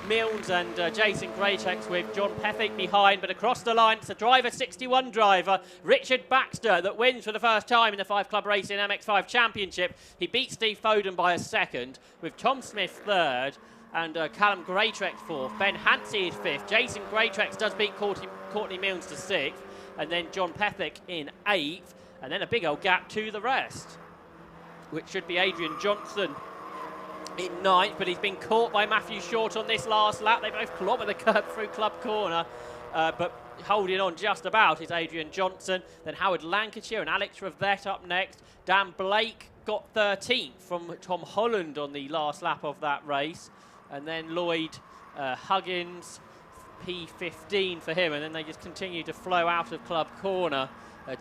[SPEAKER 1] Milnes and Jason Greatrex with John Pethick behind, but across the line it's the driver 61 driver Richard Baxter that wins for the first time in the 5 Club Racing MX5 Championship. He beat Steve Foden by a second, with Tom Smith 3rd and Callum Greatrex 4th. Ben Hansey is 5th. Jason Greatrex does beat Courtney Milnes to 6th, and then John Pethick in 8th, and then a big old gap to the rest, which should be Adrian Johnson in 9th, but he's been caught by Matthew Short on this last lap. They both clobber the curb through Club Corner, but holding on just about is Adrian Johnson. Then Howard Lancashire and Alex Rivette up next. Dan Blake got 13th from Tom Holland on the last lap of that race. And then Lloyd Huggins, P15 for him. And then they just continue to flow out of Club Corner,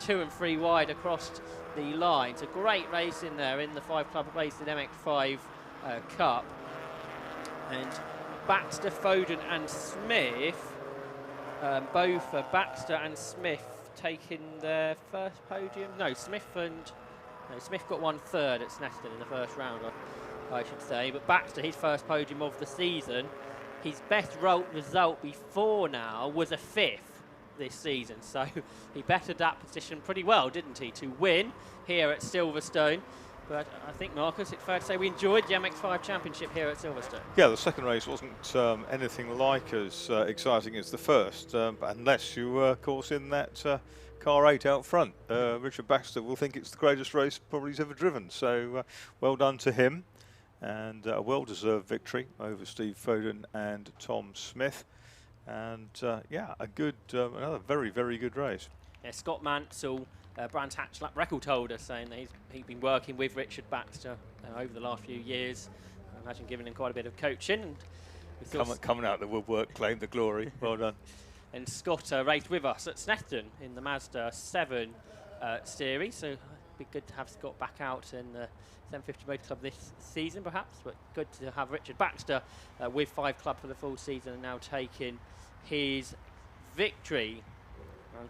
[SPEAKER 1] 2 and 3 wide across the line. It's a great race in there in the 5 Club Racing MX5 Cup. And Baxter, Foden and Smith, both Baxter and Smith taking their first podium. No, Smith got 1 3rd at Snetterton in the first round, I should say. But Baxter, his first podium of the season. His best result before now was a 5th this season. So he bettered that position pretty well, didn't he, to win here at Silverstone. But I think, Marcus, it's fair to say we enjoyed the MX5 Championship here at Silverstone.
[SPEAKER 2] Yeah, the second race wasn't anything like as exciting as the first, unless you were, of course, in that car 8 out front. Richard Baxter will think it's the greatest race probably he's ever driven, so well done to him. And a well-deserved victory over Steve Foden and Tom Smith. And, yeah, another very, very good race.
[SPEAKER 1] Yeah, Scott Mansell, Brands Hatch lap record holder, saying that he's been working with Richard Baxter over the last few years. I imagine giving him quite a bit of coaching. And
[SPEAKER 2] coming out the woodwork, claim the glory. Well done.
[SPEAKER 1] And Scott raced with us at Snetterton in the Mazda 7 series, so it'd be good to have Scott back out in the 750 Motor Club this season, perhaps. But good to have Richard Baxter with 5 Club for the full season and now taking his victory.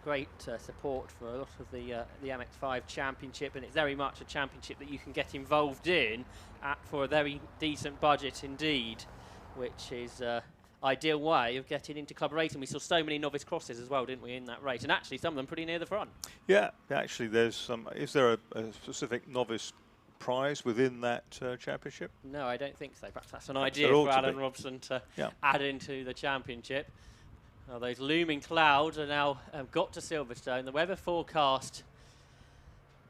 [SPEAKER 1] Great support for a lot of the MX5 Championship, and it's very much a championship that you can get involved in for a very decent budget indeed, which is ideal way of getting into club racing. We saw so many novice crosses as well, didn't we, in that race, and actually some of them pretty near the front.
[SPEAKER 2] Yeah, actually there's some. Is there a specific novice prize within that championship?
[SPEAKER 1] No, I don't think so. Perhaps that's an idea for Alan Robson to add into the championship. Well, those looming clouds are now got to Silverstone. The weather forecast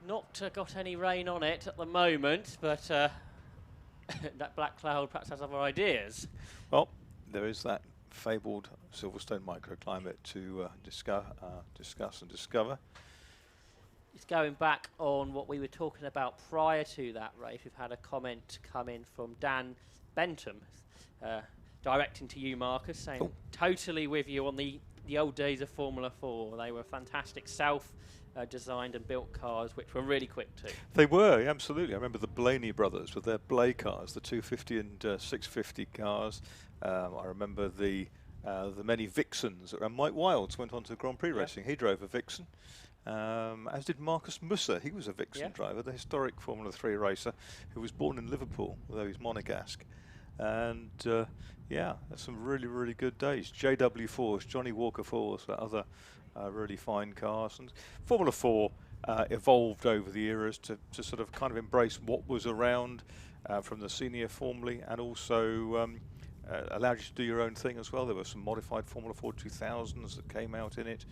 [SPEAKER 1] not got any rain on it at the moment, but that black cloud perhaps has other ideas.
[SPEAKER 2] Well, there is that fabled Silverstone microclimate to discuss and discover.
[SPEAKER 1] Just going back on what we were talking about prior to that race, we've had a comment come in from Dan Bentham, directing to you, Marcus, saying totally with you on the old days of Formula 4. They were fantastic designed and built cars, which were really quick too.
[SPEAKER 2] They were, yeah, absolutely. I remember the Blaney brothers with their Blay cars, the 250 and 650 cars. I remember the many Vixens, and Mike Wilds went on to Grand Prix racing. He drove a Vixen, as did Marcus Musser. He was a Vixen driver, the historic Formula 3 racer who was born in Liverpool, although he's Monegasque. And yeah, that's some really, really good days. JW Force, Johnny Walker Force, other really fine cars. And Formula 4 evolved over the eras to sort of kind of embrace what was around from the senior formulae, and also allowed you to do your own thing as well. There were some modified Formula 4 2000s that came out in it,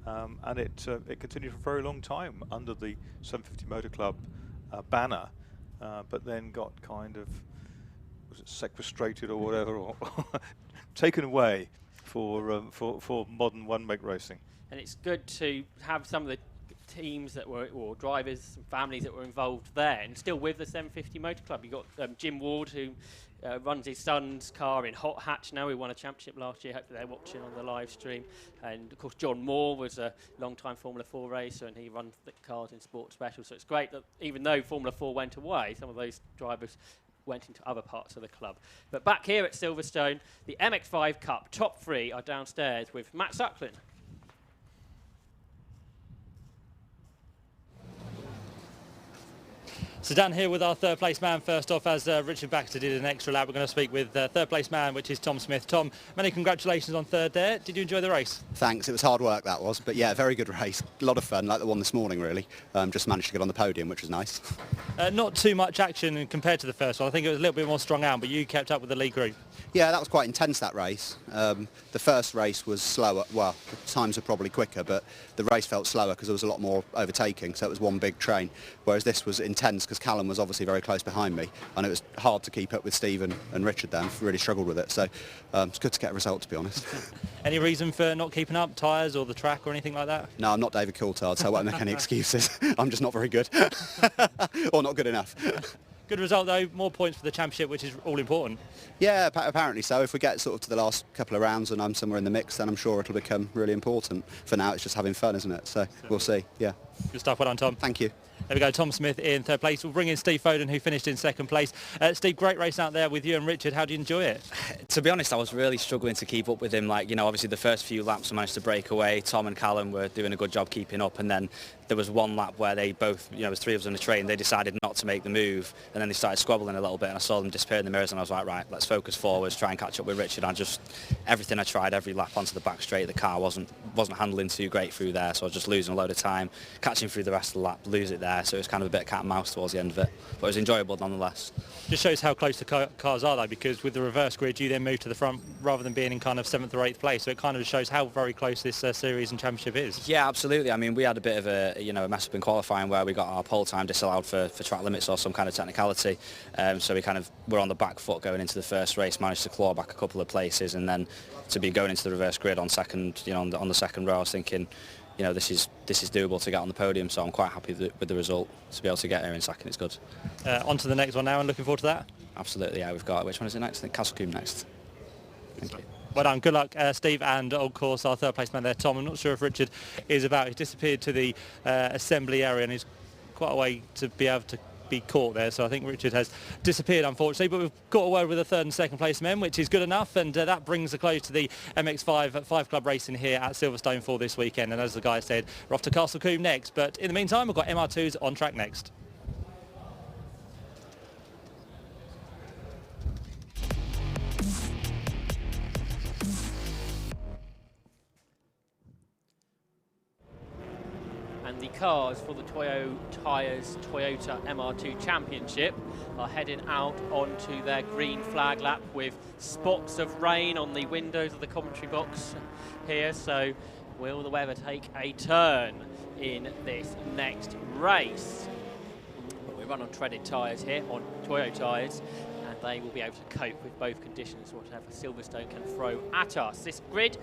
[SPEAKER 2] and it continued for a very long time under the 750 Motor Club banner, but then got kind of, was it sequestrated or whatever, or taken away for modern one-make racing.
[SPEAKER 1] And it's good to have some of the teams that were, or drivers and families that were involved there, and still with the 750 Motor Club. You've got Jim Ward, who runs his son's car in Hot Hatch now. He won a championship last year. Hopefully they're watching on the live stream. And of course John Moore was a long-time Formula 4 racer, and he runs the cars in Sport Special. So it's great that even though Formula 4 went away, some of those drivers went into other parts of the club. But back here at Silverstone, the MX5 Cup top three are downstairs with Matt Suckling.
[SPEAKER 3] So down here with our third place man, first off, as Richard Baxter did an extra lap, we're going to speak with third place man, which is Tom Smith. Tom, many congratulations on third there. Did you enjoy the race?
[SPEAKER 16] Thanks, it was hard work that was, but yeah, very good race. A lot of fun, like the one this morning really. Just managed to get on the podium, which was nice.
[SPEAKER 3] Not too much action compared to the first one. I think it was a little bit more strung out, but you kept up with the lead group.
[SPEAKER 16] Yeah, that was quite intense, that race. The first race was slower. Well, the times were probably quicker, but the race felt slower because there was a lot more overtaking, so it was one big train. Whereas this was intense because Callum was obviously very close behind me, and it was hard to keep up with Steve and Richard then. Really struggled with it, so it's good to get a result, to be honest.
[SPEAKER 3] Any reason for not keeping up, tyres or the track or anything like that?
[SPEAKER 16] No, I'm not David Coulthard, so I won't make any excuses. I'm just not very good, or not good enough.
[SPEAKER 3] Good result though, more points for the championship, which is all important.
[SPEAKER 16] Yeah, apparently so. If we get sort of to the last couple of rounds and I'm somewhere in the mix, then I'm sure it'll become really important. For now, it's just having fun, isn't it? So we'll see, yeah.
[SPEAKER 3] Good stuff, well done, Tom.
[SPEAKER 16] Thank you.
[SPEAKER 3] There we go, Tom Smith in third place. We'll bring in Steve Foden, who finished in second place. Steve, great race out there with you and Richard. How do you enjoy it?
[SPEAKER 5] To be honest, I was really struggling to keep up with him. Like, you know, obviously the first few laps I managed to break away. Tom and Callum were doing a good job keeping up, and then there was one lap where they both, you know, there was three of us on the train, they decided not to make the move, and then they started squabbling a little bit, and I saw them disappear in the mirrors, and I was like, right, let's focus forwards, try and catch up with Richard. Everything I tried, every lap onto the back straight, the car wasn't handling too great through there, so I was just losing a load of time, catching through the rest of the lap, lose it there, so it was kind of a bit of cat and mouse towards the end of it, but it was enjoyable nonetheless.
[SPEAKER 3] Just shows how close the cars are though, because with the reverse grid you then move to the front rather than being in kind of 7th or 8th place, so it kind of shows how very close this series and championship is.
[SPEAKER 5] Yeah, absolutely. I mean, we had a bit of a mess up in qualifying where we got our pole time disallowed for track limits or some kind of technicality, so we kind of were on the back foot going into the first race, managed to claw back a couple of places, and then to be going into the reverse grid on second, you know, on the second row, I was thinking, you know, this is doable to get on the podium, so I'm quite happy with the result. To be able to get here in second, it's good.
[SPEAKER 3] On to the next one now, and looking forward to that?
[SPEAKER 5] Absolutely, yeah, we've got, which one is it next? I think Castlecombe next. Thank you.
[SPEAKER 3] Well done, good luck, Steve, and of course our third place man there, Tom. I'm not sure if Richard is about. He's disappeared to the assembly area, and he's quite a way to be able to be caught there, so I think Richard has disappeared unfortunately, but we've got away with the third and second place men, which is good enough, and that brings a close to the MX5 5 Club racing here at Silverstone for this weekend. And as the guy said, we're off to Castlecombe next, but in the meantime we've got MR2s on track next.
[SPEAKER 1] And the cars for the Toyo Tyres Toyota MR2 Championship are heading out onto their green flag lap with spots of rain on the windows of the commentary box here. So will the weather take a turn in this next race? Well, we run on treaded tyres here, on Toyo tyres, and they will be able to cope with both conditions, whatever Silverstone can throw at us. This grid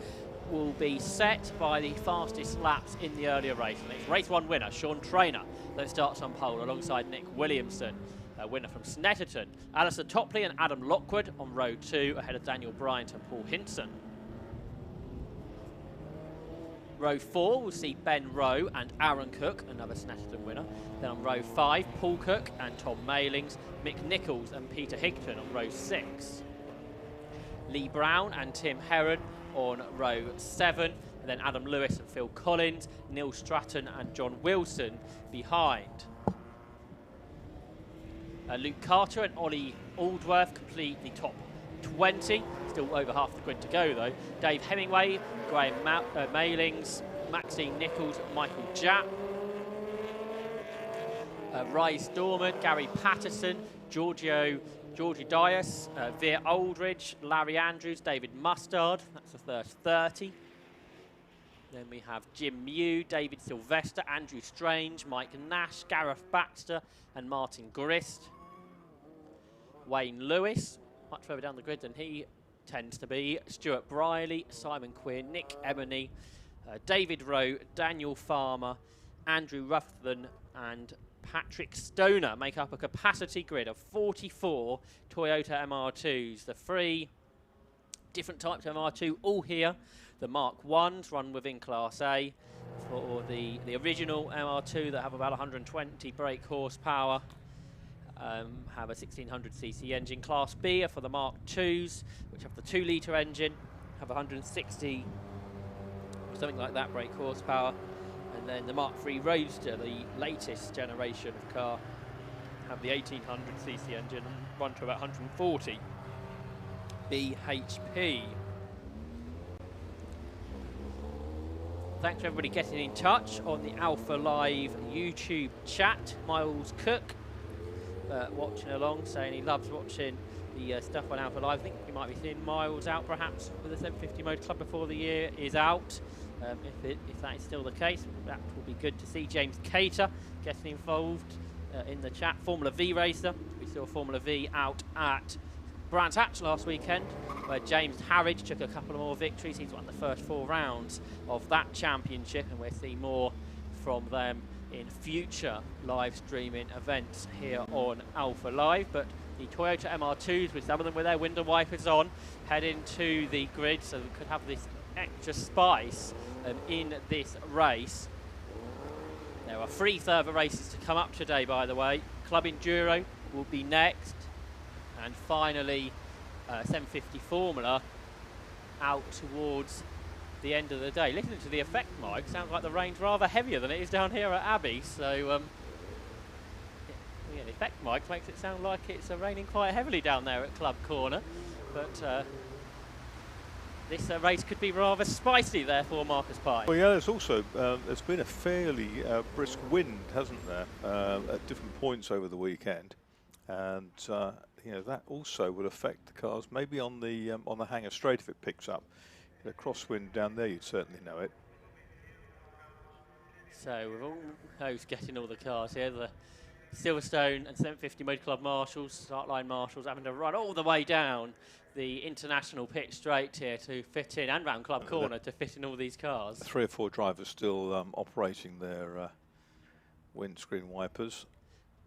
[SPEAKER 1] will be set by the fastest laps in the earlier race. And it's race one winner, Sean Traynor, that starts on pole alongside Nick Williamson. A winner from Snetterton, Alistair Topley and Adam Lockwood on row 2, ahead of Daniel Bryant and Paul Hinson. Row 4 will see Ben Rowe and Aaron Cook, another Snetterton winner. Then on row 5, Paul Cook and Tom Mailings, Mick Nichols and Peter Higton on row 6. Lee Brown and Tim Heron on row 7, and then Adam Lewis and Phil Collins, Neil Stratton and John Wilson behind. Luke Carter and Ollie Aldworth complete the top 20. Still over half the grid to go though. Dave Hemingway, Graham Mailings, Maxine Nichols, Michael Japp, Rise Dorman, Gary Patterson, Georgie Dias, Veer Aldridge, Larry Andrews, David Mustard. That's the first 30. Then we have Jim Mew, David Sylvester, Andrew Strange, Mike Nash, Gareth Baxter and Martin Grist. Wayne Lewis, much further down the grid than he tends to be. Stuart Briley, Simon Quinn, Nick Emony, David Rowe, Daniel Farmer, Andrew Ruthven and Patrick Stoner make up a capacity grid of 44 Toyota MR2s. The 3 different types of MR2 all here. The Mark 1s run within Class A for the original MR2 that have about 120 brake horsepower. Have a 1600cc engine. Class B are for the Mark 2s, which have the 2-litre engine, have 160 or something like that brake horsepower. And then the Mark III Roadster, the latest generation of car, have the 1800cc engine and run to about 140 bhp. Thanks for everybody getting in touch on the Alpha Live YouTube chat. Miles Cook watching along, saying he loves watching the stuff on Alpha Live. I think we might be seeing Miles out perhaps with the 750 Motor Club before the year is out. If that is still the case, that will be good to see. James Cater getting involved in the chat. Formula V racer. We saw Formula V out at Brands Hatch last weekend, where James Harridge took a couple of more victories. He's won the first 4 rounds of that championship, and we'll see more from them in future live streaming events here on Alpha Live. But the Toyota MR2s, with some of them with their window wipers on, head into the grid, so we could have this extra spice in this race. There are 3 further races to come up today, by the way. Club Enduro will be next, and finally 750 Formula out towards the end of the day. Listening to the effect mic, sounds like the rain's rather heavier than it is down here at Abbey, so yeah, the effect mic makes it sound like it's raining quite heavily down there at Club Corner, but this race could be rather spicy there for Marcus Pye.
[SPEAKER 2] Well, yeah, there's also there's been a fairly brisk wind, hasn't there, at different points over the weekend, and you know, that also would affect the cars. Maybe on the Hanger Straight, if it picks up a crosswind down there, you'd certainly know it.
[SPEAKER 1] So with all those getting all the cars here, the Silverstone and 750 Motor Club marshals, start line marshals, having to run all the way down the international pit straight here to fit in, and round Club Corner to fit in all these cars.
[SPEAKER 2] 3 or 4 drivers still operating their windscreen wipers.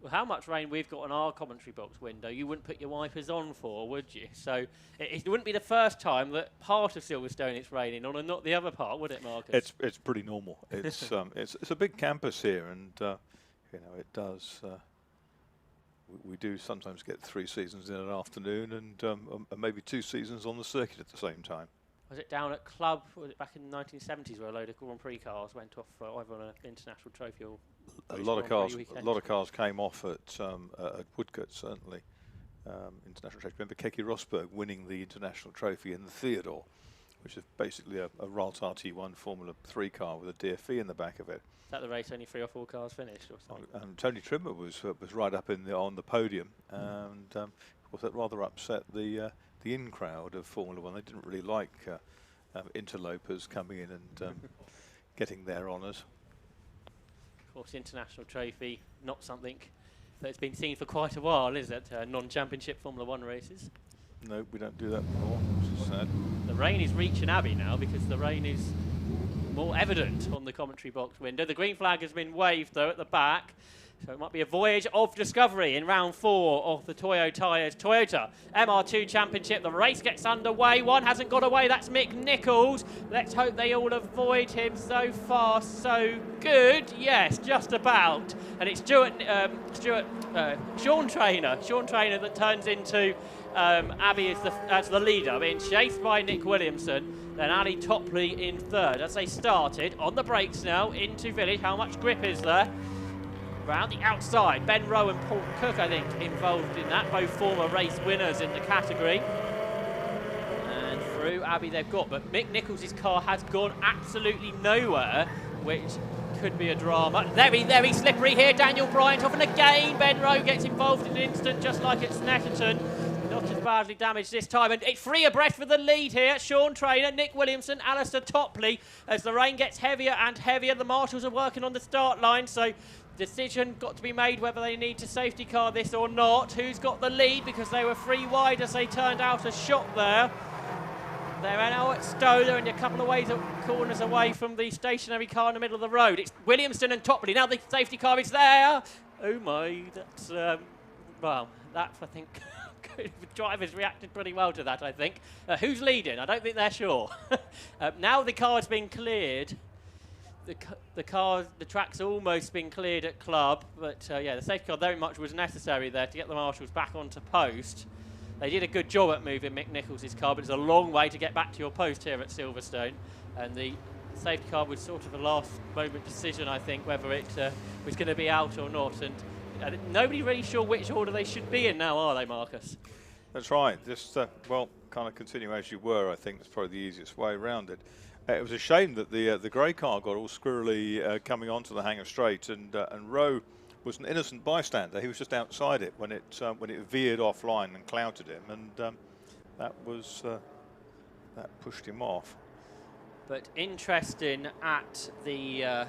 [SPEAKER 1] Well, how much rain we've got on our commentary box window, you wouldn't put your wipers on for, would you? So it wouldn't be the first time that part of Silverstone it's raining on and not the other part, would it, Marcus?
[SPEAKER 2] It's pretty normal. It's it's a big campus here, and you know, it does. We do sometimes get 3 seasons in an afternoon, and maybe 2 seasons on the circuit at the same time.
[SPEAKER 1] Was it down at Club? Was it back in the 1970s where a load of Grand Prix cars went off either on an international trophy or
[SPEAKER 2] a lot of cars came off at Woodcote, certainly. International trophy. Remember Keke Rosberg winning the international trophy in the Theodore, which is basically a Ralt RT1 Formula 3 car with a DFE in the back of it.
[SPEAKER 1] Is that the race only 3 or 4 cars finished or something?
[SPEAKER 2] And Tony Trimmer was right up on the podium, and of course that rather upset the in crowd of Formula 1. They didn't really like interlopers coming in and getting their honours.
[SPEAKER 1] Of course, international trophy, not something that's been seen for quite a while, is it? Non-championship Formula 1 races.
[SPEAKER 2] No, we don't do that anymore, which is sad.
[SPEAKER 1] The rain is reaching Abbey now because the rain is more evident on the commentary box window. The green flag has been waved, though, at the back. So it might be a voyage of discovery in round 4 of the Toyota MR2 Championship. The race gets underway. One hasn't got away. That's Mick Nichols. Let's hope they all avoid him. So far, so good. Yes, just about. And it's Sean Trainer that turns into Abbey as the leader, being chased by Nick Williamson. Then Ali Topley in 3rd as they started on the brakes now into Village. How much grip is there? Round the outside, Ben Rowe and Paul Cook, I think, involved in that. Both former race winners in the category. And through Abbey they've got, but Mick Nicholls' car has gone absolutely nowhere, which could be a drama. Very slippery here, Daniel Bryant off, and again Ben Rowe gets involved in an instant, just like at Snetterton. Not as badly damaged this time, and it's 3 abreast for the lead here. Sean Traynor, Nick Williamson, Alistair Topley. As the rain gets heavier and heavier, the marshals are working on the start line, so decision got to be made whether they need to safety car this or not. Who's got the lead, because they were 3 wide as they turned out a shot there. They're now at Stowe. They're only a couple of corners away from the stationary car in the middle of the road. It's Williamson and Topley. Now the safety car is there. Oh my, that's, well, that's, I think, the drivers reacted pretty well to that, I think. Who's leading? I don't think they're sure. Now the car's been cleared. The track's almost been cleared at club, but yeah, the safety car very much was necessary there to get the marshals back onto post. They did a good job at moving Mick Nicholls' car, but it's a long way to get back to your post here at Silverstone. And the safety car was sort of a last-moment decision, I think, whether it was going to be out or not. And nobody really sure which order they should be in now, are they, Marcus?
[SPEAKER 2] That's right. Just, well, kind of continue as you were, I think that's probably the easiest way around it. It was a shame that the grey car got all squirrely coming onto the Hangar Straight, and Rowe was an innocent bystander. He was just outside it when it veered offline and clouted him, and that pushed him off.
[SPEAKER 1] But interesting at the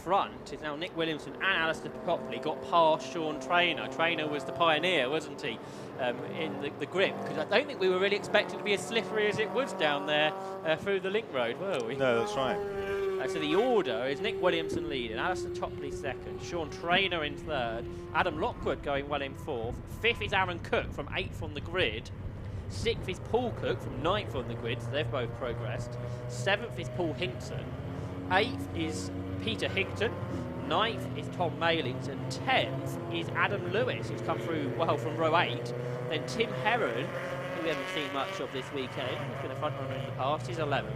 [SPEAKER 1] front is now Nick Williamson and Alistair Topley got past Sean Traynor. Traynor was the pioneer, wasn't he, in the grip? Because I don't think we were really expecting to be as slippery as it was down there through the link road, were we?
[SPEAKER 2] No, that's right.
[SPEAKER 1] So the order is Nick Williamson leading, Alistair Topley second, Sean Traynor in third, Adam Lockwood going well in fourth, fifth is Aaron Cook from 8th on the grid, 6th is Paul Cook from 9th on the grid, so they've both progressed, 7th is Paul Hinton, 8th is Peter Higton, 9th is Tom Mailings, and 10th is Adam Lewis, who's come through well from row 8. Then Tim Heron, who we haven't seen much of this weekend, he's been a front runner in the past, he's 11th.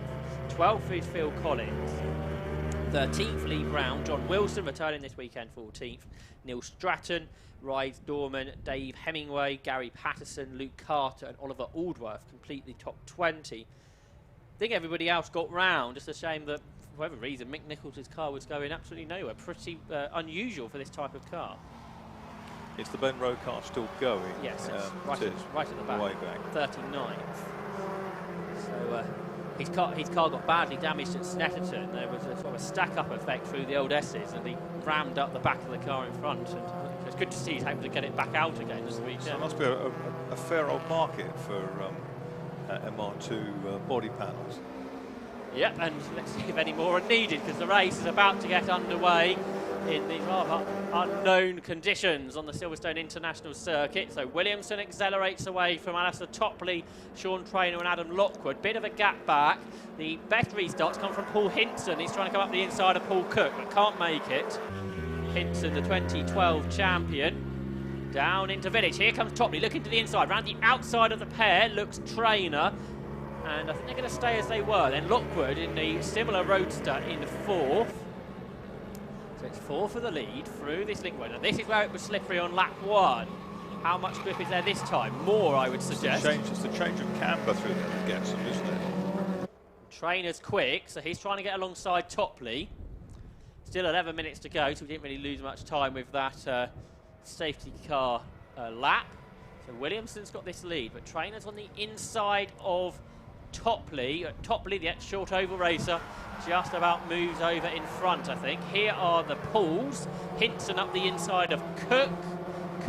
[SPEAKER 1] 12th is Phil Collins. 13th, Lee Brown. John Wilson returning this weekend, 14th. Neil Stratton, Rydes Dorman, Dave Hemingway, Gary Patterson, Luke Carter, and Oliver Aldworth complete the top 20. I think everybody else got round. Just a shame that, for whatever reason, Mick Nicholls' car was going absolutely nowhere. Pretty unusual for this type of car.
[SPEAKER 2] Is the Ben Rowe car still going?
[SPEAKER 1] Yes, it's right at the back.
[SPEAKER 2] Way back.
[SPEAKER 1] 39th. So his car got badly damaged at Snetterton. There was a sort of a stack-up effect through the old S's, and he rammed up the back of the car in front. And it's good to see he's able to get it back out again this week.
[SPEAKER 2] So it must be a fair old market for MR2 body panels.
[SPEAKER 1] Yep, and let's see if any more are needed, because the race is about to get underway in the rather unknown conditions on the Silverstone International Circuit. So Williamson accelerates away from Alistair Topley, Sean Traynor and Adam Lockwood. Bit of a gap back. The best restarts come from Paul Hinton. He's trying to come up the inside of Paul Cook, but can't make it. Hinton, the 2012 champion. Down into Village. Here comes Topley, looking to the inside. Round the outside of the pair looks Traynor. And I think they're going to stay as they were. Then Lockwood in the similar roadster in fourth. So it's 4 for the lead through this link road. Now this is where it was slippery on lap 1. How much grip is there this time? More, I would suggest.
[SPEAKER 2] It's the change of camber through there that gets them, isn't it?
[SPEAKER 1] Trainor's quick, so he's trying to get alongside Topley. Still 11 minutes to go, so we didn't really lose much time with that safety car lap. So Williamson's got this lead, but Trainor's on the inside of Topley. Topley, the short oval racer, just about moves over in front, I think. Here are the pulls. Hinton up the inside of Cook.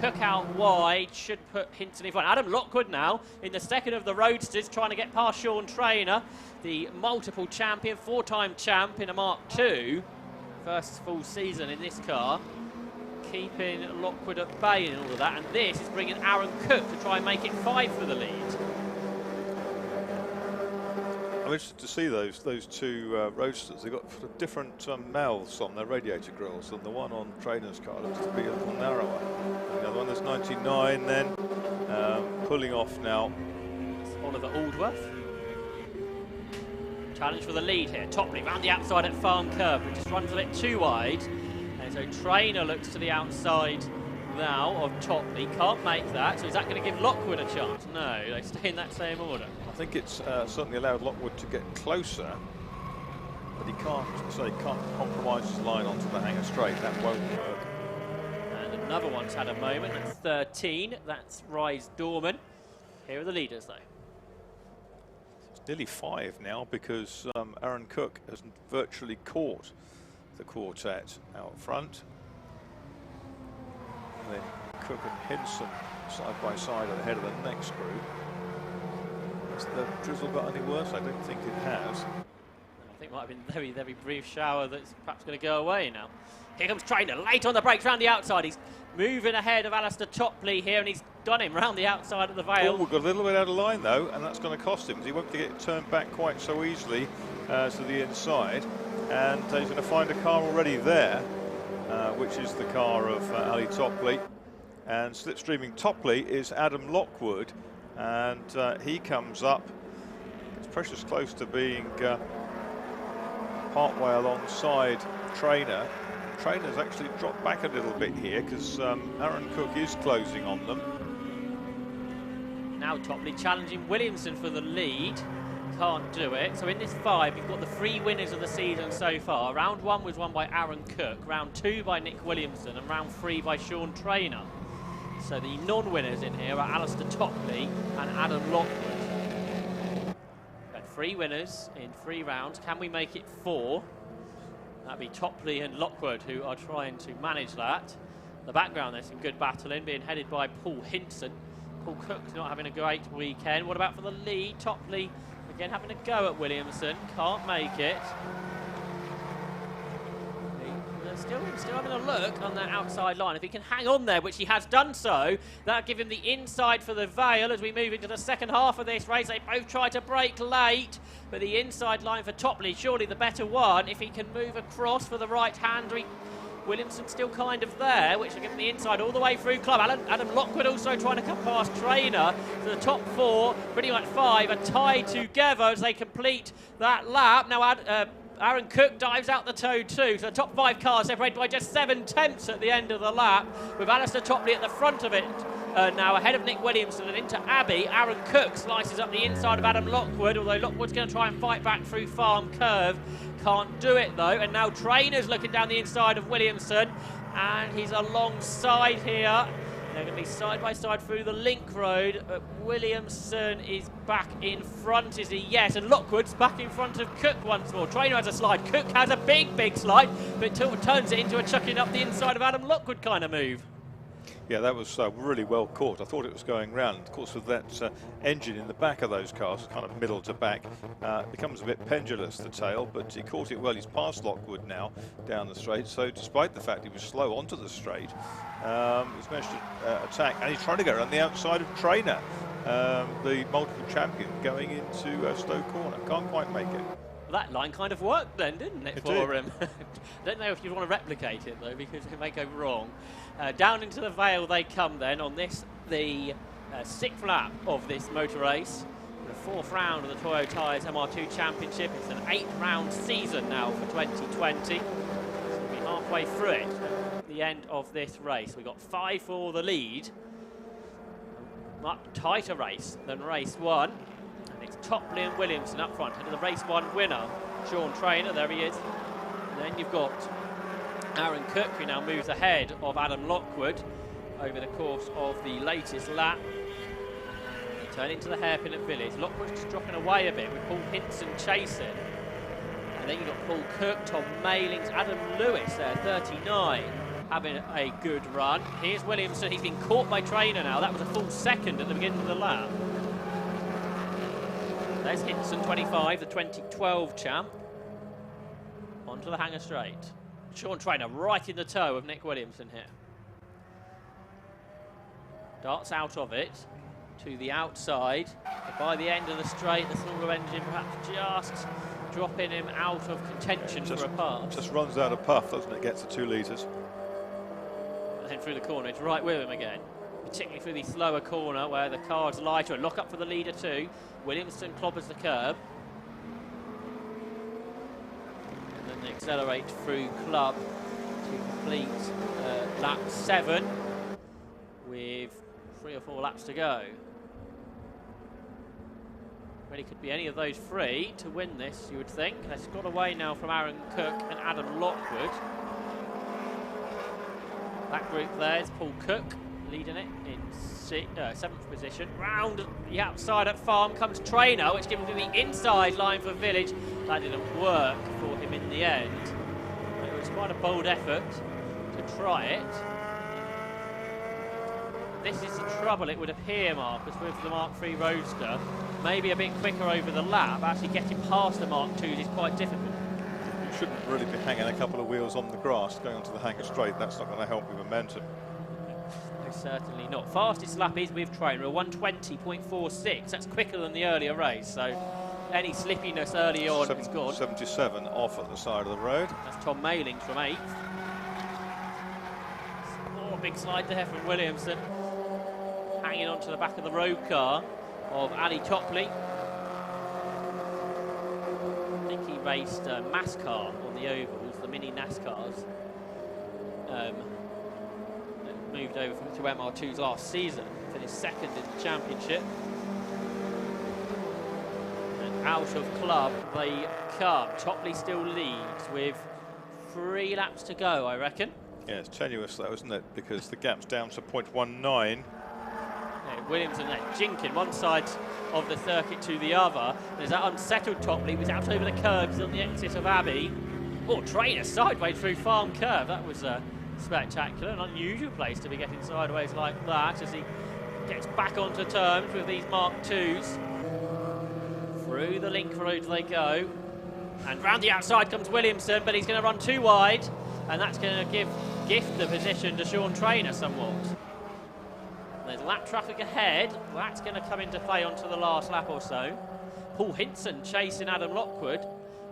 [SPEAKER 1] Cook out wide, should put Hinton in front. Adam Lockwood now in the second of the roadsters, trying to get past Sean Traynor, the multiple champion, 4-time champ in a Mark II. First full season in this car. Keeping Lockwood at bay and all of that. And this is bringing Aaron Cook to try and make it 5 for the lead.
[SPEAKER 2] I'm interested to see those two roadsters. They've got different mouths on their radiator grills, and the one on Trainor's car looks to be a little narrower. And the other one is 99 then, pulling off now.
[SPEAKER 1] It's Oliver Aldworth. Challenge for the lead here. Topley round the outside at Farm Curve, but just runs a bit too wide. And So Trainer looks to the outside now of Topley, can't make that, so is that going to give Lockwood a chance? No, they stay in that same order.
[SPEAKER 2] I think it's certainly allowed Lockwood to get closer, but he can't compromise his line onto the hanger straight. That won't work.
[SPEAKER 1] And another one's had a moment. That's 13. That's Rise Dorman. Here are the leaders, though.
[SPEAKER 2] It's nearly 5 now because Aaron Cook has virtually caught the quartet out front. And then Cook and Hinson side by side at the head of the next group. Has the drizzle got any worse? I don't think it has.
[SPEAKER 1] I think it might have been a very, very brief shower that's perhaps going to go away now. Here comes Trainer, late on the brakes round the outside. He's moving ahead of Alistair Topley here, and he's got him round the outside of the Vale.
[SPEAKER 2] Oh, we've got a little bit out of line though, and that's going to cost him because he won't get turned back quite so easily to the inside. And he's going to find a car already there, which is the car of Ali Topley. And slipstreaming Topley is Adam Lockwood, and he comes up. It's precious close to being partway alongside Trainer. Trainer's actually dropped back a little bit here because Aaron Cook is closing on them.
[SPEAKER 1] Now Topley challenging Williamson for the lead. Can't do it. So in this 5, you've got the 3 winners of the season so far. Round 1 was won by Aaron Cook, round 2 by Nick Williamson, and round 3 by Sean Trainer. So the non-winners in here are Alistair Topley and Adam Lockwood. We've had 3 winners in 3 rounds. Can we make it 4? That'd be Topley and Lockwood who are trying to manage that. In the background, there's some good battling being headed by Paul Hinson. Paul Cook's not having a great weekend. What about for the lead? Topley again having a go at Williamson. Can't make it. Still having a look on that outside line. If he can hang on there, which he has done so, that'll give him the inside for the Vale as we move into the second half of this race. They both try to break late, but the inside line for Topley, surely the better one. If he can move across for the right-hander, Williamson's still kind of there, which will give him the inside all the way through club. Adam Lockwood also trying to come past Trainer. So the top 4, pretty much 5, are tied together as they complete that lap. Now Aaron Cook dives out the toe too, so the top 5 cars separated by just 7/10 at the end of the lap, with Alistair Topley at the front of it now, ahead of Nick Williamson and into Abbey. Aaron Cook slices up the inside of Adam Lockwood, although Lockwood's going to try and fight back through Farm Curve. Can't do it though, and now Trainer's looking down the inside of Williamson, and he's alongside here. They're going to be side by side through the link road, but Williamson is back in front, is he? Yes, and Lockwood's back in front of Cook once more. Trainer has a slide, Cook has a big slide, but turns it into a chucking up the inside of Adam Lockwood kind of move.
[SPEAKER 2] Yeah, that was really well caught. I thought it was going round. Of course, with that engine in the back of those cars, kind of middle to back, it becomes a bit pendulous, the tail, but he caught it well. He's past Lockwood now down the straight, so despite the fact he was slow onto the straight, he's managed to attack, and he's trying to go around the outside of Trainer, the multiple champion, going into Stoke Corner. Can't quite make it.
[SPEAKER 1] That line kind of worked then, didn't it, for him? Don't know if you want to replicate it, though, because it may go wrong. Down into the Vale they come then on this, the 6th lap of this motor race. The 4th round of the Toyo Tyres MR2 Championship. It's an 8-round season now for 2020. So we'll be halfway through it at the end of this race. We've got 5 for the lead. A much tighter race than race 1. And it's Topley and Williamson up front. And the race 1 winner, Sean Trainer, there he is. And then you've got Aaron Cook, who now moves ahead of Adam Lockwood over the course of the latest lap. They turn into the hairpin at Village. Lockwood's dropping away a bit with Paul Hinson chasing. And then you've got Paul Cook, Tom Mailings, Adam Lewis there, 39, having a good run. Here's Williamson. He's been caught by Trainer now. That was a full second at the beginning of the lap. There's Hinson, 25, the 2012 champ. Onto the hanger straight. Sean Trainer right in the toe of Nick Williamson here. Darts out of it to the outside. But by the end of the straight, the Silver engine perhaps just dropping him out of contention for a pass.
[SPEAKER 2] Just runs out of puff, doesn't it? Gets to 2 litres.
[SPEAKER 1] And then through the corner, it's right with him again. Particularly through the slower corner where the car's lighter. A lock up for the leader too. Williamson clobbers the curb. And then they accelerate through club to complete lap 7 with 3 or 4 laps to go. Really could be any of those 3 to win this, you would think. It's got away now from Aaron Cook and Adam Lockwood. That group there is Paul Cook leading it in 7th position. Round the outside at Farm comes Trainer, which gives him the inside line for Village. That didn't work for him in the end. It was quite a bold effort to try it. This is the trouble, it would appear, Marcus, with the Mark III Roadster. Maybe a bit quicker over the lap. Actually getting past the Mark IIs is quite difficult.
[SPEAKER 2] You shouldn't really be hanging a couple of wheels on the grass going onto the hanger straight. That's not going to help with momentum.
[SPEAKER 1] No, certainly not. Fastest lap is with Trainer, a 1:20.46. That's quicker than the earlier race, so any slippiness early on is gone.
[SPEAKER 2] 77 off at the side of the road.
[SPEAKER 1] That's Tom Mailings from 8th. Oh, big slide there from Williamson. Hanging onto the back of the road car of Ali Topley. I think he raced NASCAR on the ovals, the mini NASCARs. Moved over to MR2s last season, finished 2nd in the championship. And out of club they come. Topley still leads with 3 laps to go, I reckon.
[SPEAKER 2] Yeah, it's tenuous though, isn't it? Because the gap's down to 0.19.
[SPEAKER 1] Williamson there, jinking one side of the circuit to the other. There's that unsettled Topley, was out over the curbs on the exit of Abbey. Oh, Trainer sideways through Farm Curve. That was spectacular, an unusual place to be getting sideways like that as he gets back onto terms with these Mark IIs. Through the link road they go. And round the outside comes Williamson, but he's going to run too wide. And that's going to gift the position to Sean Trainer somewhat. There's lap traffic ahead. That's going to come into play onto the last lap or so. Paul Hinson chasing Adam Lockwood.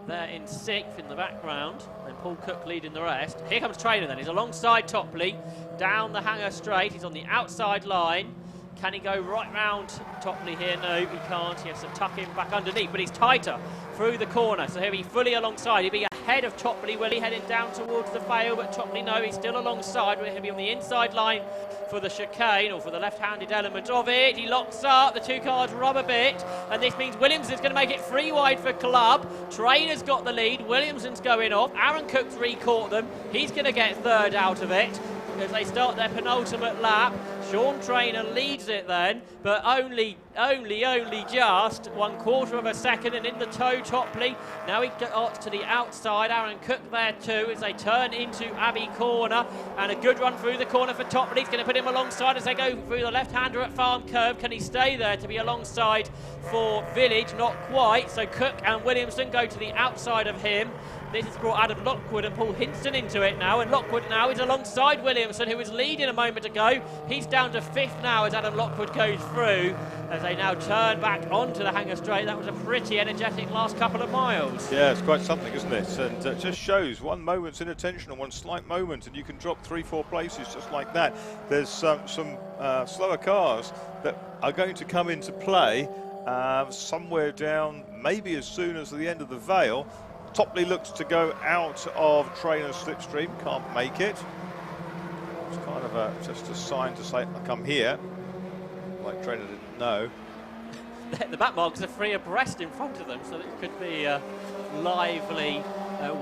[SPEAKER 1] They're in 6th in the background. And Paul Cook leading the rest. Here comes Trainer then. He's alongside Topley. Down the hanger straight. He's on the outside line. Can he go right round Topley here? No, he can't. He has to tuck him back underneath. But he's tighter through the corner. So he'll be fully alongside. He'll be ahead of Topley. Will he heading down towards the fail? But Topley, no, he's still alongside. He'll be on the inside line for the chicane, or for the left-handed element of it. He locks up, the 2 cars rub a bit, and this means Williamson's going to make it 3 wide for club. Trainer's got the lead, Williamson's going off, Aaron Cook's re-caught them, he's going to get 3rd out of it as they start their penultimate lap. Sean Trainer leads it then, but only just 1/4 of a second, and in the tow Topley. Now he got to the outside, Aaron Cook there too as they turn into Abbey Corner, and a good run through the corner for Topley. He's going to put him alongside as they go through the left-hander at Farm Curve. Can he stay there to be alongside for Village? Not quite, so Cook and Williamson go to the outside of him. This has brought Adam Lockwood and Paul Hinson into it now, and Lockwood now is alongside Williamson, who was leading a moment ago. He's down to 5th now as Adam Lockwood goes through, as they now turn back onto the hanger straight. That was a pretty energetic last couple of miles.
[SPEAKER 2] Yeah, it's quite something, isn't it? And it just shows one moment's inattention and one slight moment, and you can drop 3-4 places just like that. There's some slower cars that are going to come into play somewhere down, maybe as soon as the end of the Vale. Topley looks to go out of Trainer's slipstream, can't make it. It's kind of just a sign to say, I come here, like Trainer didn't know.
[SPEAKER 1] The back marks are 3 abreast in front of them, so it could be a lively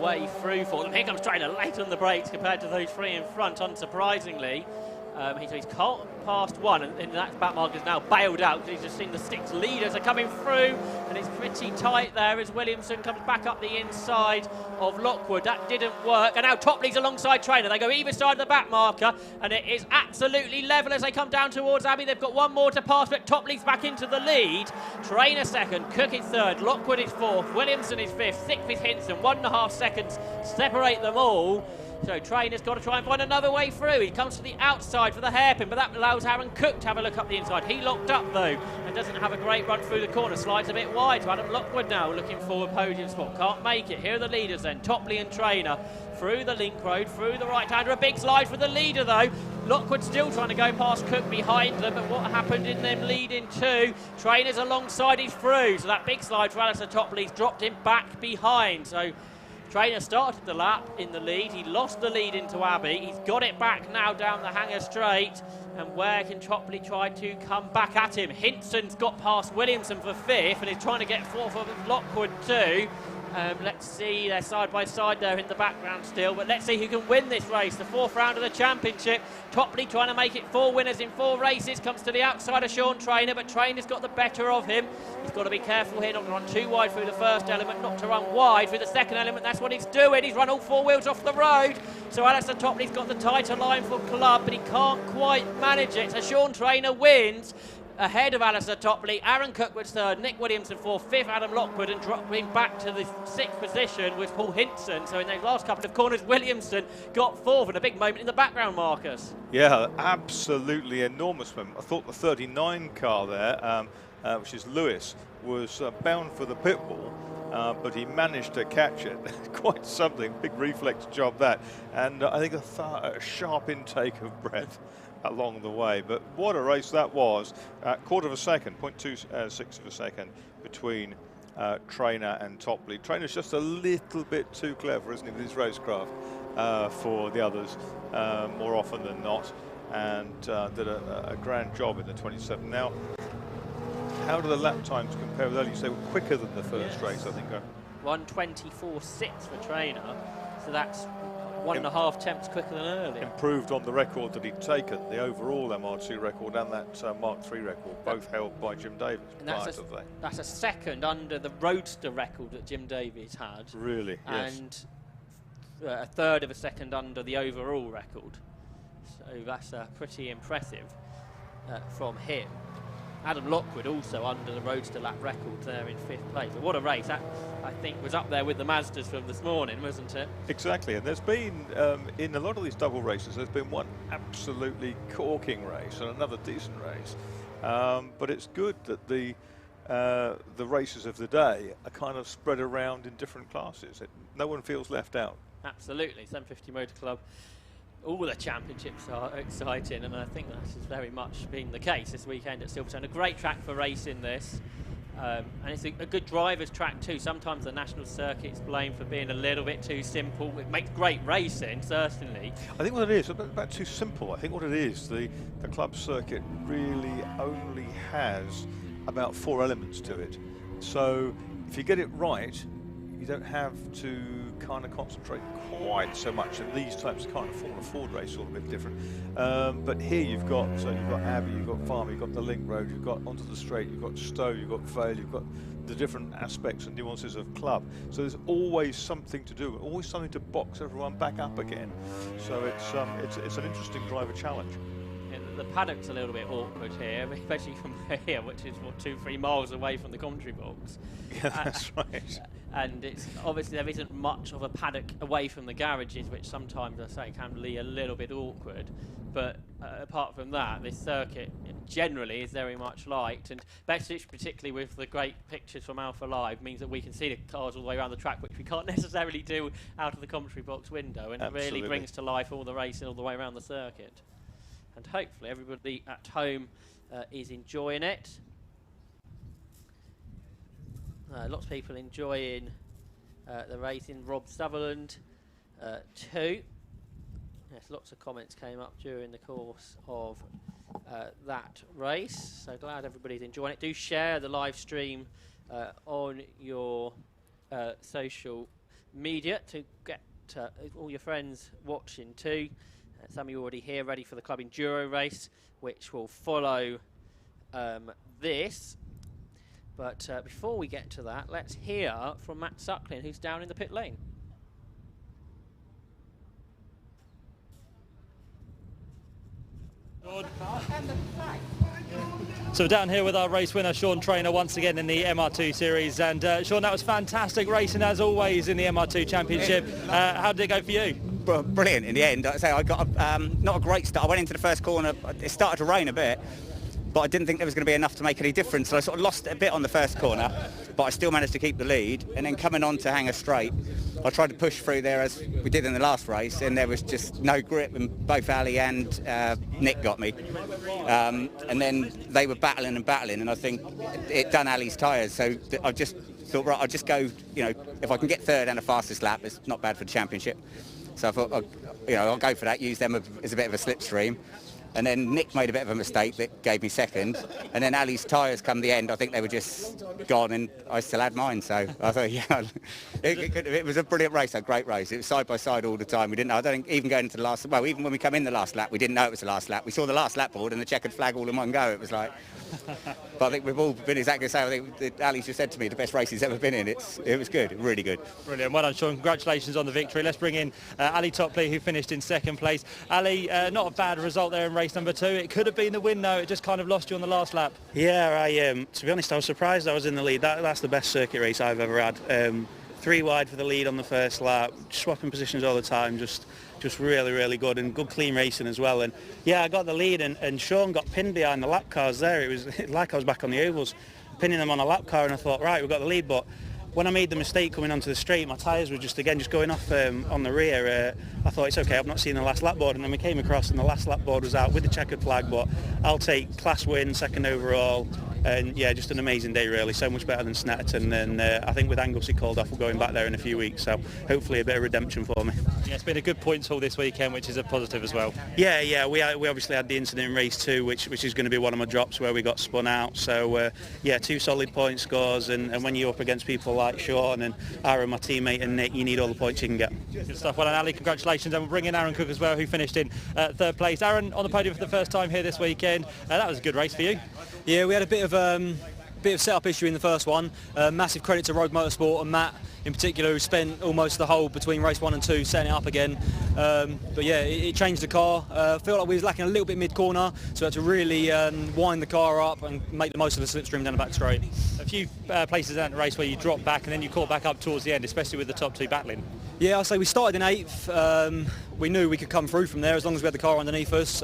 [SPEAKER 1] way through for them. Here comes Trainer late on the brakes compared to those 3 in front, unsurprisingly. He's caught past 1, and that back mark is now bailed out because he's just seen the 6 leaders are coming through, and it's pretty tight there as Williamson comes back up the inside of Lockwood. That didn't work, and now Topley's alongside Trainer. They go either side of the back marker, and it is absolutely level as they come down towards Abbey. They've got 1 more to pass, but Topley's back into the lead. Trainer 2nd, Cook is 3rd, Lockwood is 4th, Williamson is 5th, 6th is Hinson. 1.5 seconds separate them all. So Trainer's got to try and find another way through. He comes to the outside for the hairpin, but that allows Aaron Cook to have a look up the inside. He locked up though and doesn't have a great run through the corner. Slides a bit wide to Adam Lockwood now, looking for a podium spot. Can't make it. Here are the leaders then, Topley and Trainer. Through the link road, through the right-hander. A big slide for the leader though. Lockwood still trying to go past Cook behind them, but what happened in them leading 2? Trainer's alongside, he's through. So that big slide for Alistair Topley's dropped him back behind. So Trainer started the lap in the lead. He lost the lead into Abbey. He's got it back now down the Hanger Straight. And where can Topley try to come back at him? Hinson's got past Williamson for 5th and is trying to get 4th of Lockwood too. Let's see, they're side by side there in the background still, but let's see who can win this race. The 4th round of the championship. Topley trying to make it 4 winners in 4 races. Comes to the outside of Sean Trainer, but Trainer's got the better of him. He's got to be careful here not to run too wide through the first element, not to run wide through the second element. That's what he's doing. He's run all 4 wheels off the road. So Alistair Topley's got the tighter line for Club, but he can't quite manage it. So Sean Trainer wins ahead of Alistair Topley. Aaron Cookwood's 3rd, Nick Williamson 4th, 5th Adam Lockwood, and dropping back to the 6th position was Paul Hinson. So in those last couple of corners, Williamson got 4th, and a big moment in the background, Marcus.
[SPEAKER 2] Yeah, absolutely enormous moment. I thought the 39 car there, which is Lewis, was bound for the pit wall, but he managed to catch it. Quite something, big reflex job that. And I think a sharp intake of breath along the way. But what a race that was. Quarter of a second, 0.26 of a second between Trainer and Topley. Trainer's just a little bit too clever, isn't he, with his racecraft for the others more often than not, and did a grand job in the 27. Now, how do the lap times compare with earlier? So they were quicker than the first race, I think.
[SPEAKER 1] 1:24.6 for Trainer, so that's 1.5 tenths quicker than earlier.
[SPEAKER 2] Improved on the record that he'd taken, the overall MR2 record and that Mark III record, both held by Jim Davies.
[SPEAKER 1] And that's a second under the Roadster record that Jim Davies had.
[SPEAKER 2] Really? Yes.
[SPEAKER 1] And a 1/3 of a second under the overall record. So that's pretty impressive from him. Adam Lockwood also under the Roadster lap record there in 5th place. But what a race. That, I think, was up there with the Mazdas from this morning, wasn't it?
[SPEAKER 2] Exactly. And there's been, in a lot of these double races, there's been one absolutely corking race and another decent race. But it's good that the races of the day are kind of spread around in different classes. No one feels left out.
[SPEAKER 1] Absolutely. 750 Motor Club. All the championships are exciting, and I think that has very much been the case this weekend at Silverstone. A great track for racing this, and it's a good driver's track too. Sometimes the national circuit's blamed for being a little bit too simple. It makes great racing, certainly.
[SPEAKER 2] I think what it is, about too simple. I think what it is, the club circuit really only has about 4 elements to it. So if you get it right, you don't have to kind of concentrate quite so much. And these types of kind of Formula Ford race are a bit different. But here you've got Abbey, you've got Farmer, you've got the link road, you've got onto the straight, you've got Stowe, you've got Vale, you've got the different aspects and nuances of club. So there's always something to do, always something to box everyone back up again. So it's an interesting driver challenge.
[SPEAKER 1] Yeah, the paddock's a little bit awkward here, especially from here, which is 2-3 miles away from the commentary box.
[SPEAKER 2] Yeah, that's right.
[SPEAKER 1] And it's obviously there isn't much of a paddock away from the garages, which sometimes I say can be a little bit awkward. But apart from that, this circuit generally is very much liked, and Bexley, particularly with the great pictures from Alpha Live, means that we can see the cars all the way around the track, which we can't necessarily do out of the commentary box window, and
[SPEAKER 2] Absolutely.
[SPEAKER 1] it really brings to life all the racing all the way around the circuit. And hopefully everybody at home is enjoying it. Lots of people enjoying the racing. Rob Sutherland too. Yes, lots of comments came up during the course of that race. So glad everybody's enjoying it. Do share the live stream on your social media to get all your friends watching too. Some of you already here, ready for the Club Enduro race, which will follow this. But before we get to that, let's hear from Matt Suckling, who's down in the pit lane.
[SPEAKER 3] So we're down here with our race winner, Sean Trainer, once again in the MR2 series. And Sean, that was fantastic racing as always in the MR2 Championship. How did it go for you?
[SPEAKER 9] Brilliant in the end. Like I say, I got not a great start. I went into the first corner. It started to rain a bit, but I didn't think there was going to be enough to make any difference. So I sort of lost it a bit on the first corner, but I still managed to keep the lead. And then coming on to Hanger Straight, I tried to push through there as we did in the last race, and there was just no grip, and both Ali and Nick got me. And then they were battling, and I think it done Ali's tyres. So I just thought, right, I'll just go, if I can get third and a fastest lap, it's not bad for the championship. So I thought, I'll go for that, use them as a bit of a slipstream. And then Nick made a bit of a mistake that gave me second. And then Ali's tyres come the end, I think they were just gone and I still had mine. So I thought, yeah, it was a brilliant race, a great race. It was side by side all the time. We didn't know, I don't think, even going into the last, well, even when we come in the last lap, we didn't know it was the last lap. We saw the last lap board and the checkered flag all in one go. It was like, but I think we've all been exactly the same. I think Ali's just said to me, the best race he's ever been in. It was good, really good.
[SPEAKER 3] Brilliant. Well done, Sean. Congratulations on the victory. Let's bring in Ali Topley, who finished in second place. Ali, not a bad result there in race number 2. It could have been the win, though. It just kind of lost you on the last lap.
[SPEAKER 10] Yeah, to be honest, I was surprised I was in the lead. That's the best circuit race I've ever had. 3 wide for the lead on the first lap, swapping positions all the time, just really, really good and good clean racing as well. And yeah, I got the lead and Sean got pinned behind the lap cars there. It was like I was back on the ovals, pinning them on a lap car, and I thought, right, we've got the lead. But when I made the mistake coming onto the straight, my tyres were just going off on the rear. I thought, it's okay, I've not seen the last lap board. And then we came across and the last lap board was out with the checkered flag, but I'll take class win, second overall. And yeah, just an amazing day really, so much better than Snetterton, and I think with Angus he called off, we're going back there in a few weeks, so hopefully a bit of redemption for me.
[SPEAKER 3] Yeah, it's been a good points haul this weekend, which is a positive as well.
[SPEAKER 10] Yeah, we obviously had the incident in race 2, which is going to be one of my drops where we got spun out, so yeah, 2 solid point scores, and when you're up against people like Sean and Aaron, my teammate, and Nick, you need all the points you can get.
[SPEAKER 3] Good stuff. Well, and Ali, congratulations, and we'll bring in Aaron Cook as well, who finished in 3rd place. Aaron, on the podium for the first time here this weekend. That was a good race for you.
[SPEAKER 17] Yeah, we had a bit of setup issue in the first one. Massive credit to Rogue Motorsport and Matt in particular, who spent almost the whole between race 1 and 2 setting it up again. But yeah, it changed the car. Felt like we was lacking a little bit mid-corner, so we had to really wind the car up and make the most of the slipstream down the back straight.
[SPEAKER 3] A few places down the race where you dropped back and then you caught back up towards the end, especially with the top 2 battling.
[SPEAKER 17] Yeah, I'll say we started in 8th. We knew we could come through from there as long as we had the car underneath us.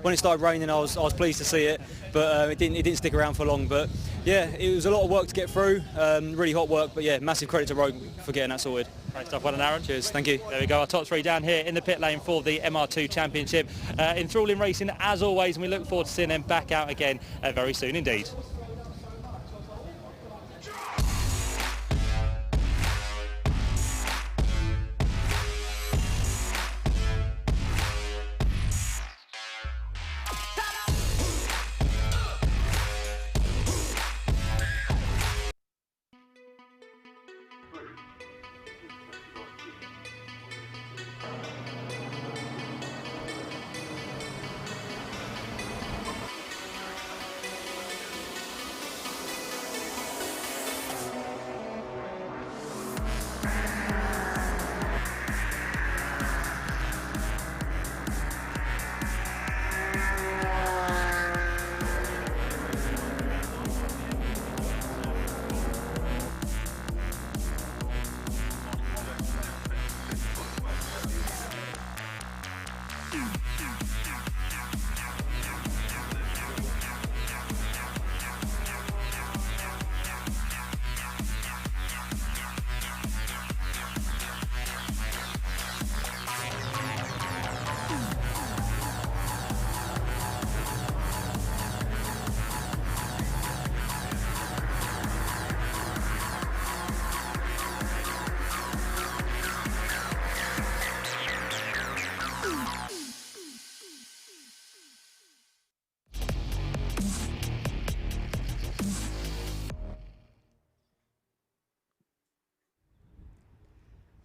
[SPEAKER 17] When it started raining, I was pleased to see it, but it didn't stick around for long. But yeah, it was a lot of work to get through, really hot work. But yeah, massive credit to Rogue for getting that sorted.
[SPEAKER 3] Great stuff. Well done, Aaron.
[SPEAKER 17] Cheers. Thank you.
[SPEAKER 3] There we go. Our top 3 down here in the pit lane for the MR2 Championship. Enthralling racing as always, and we look forward to seeing them back out again very soon indeed.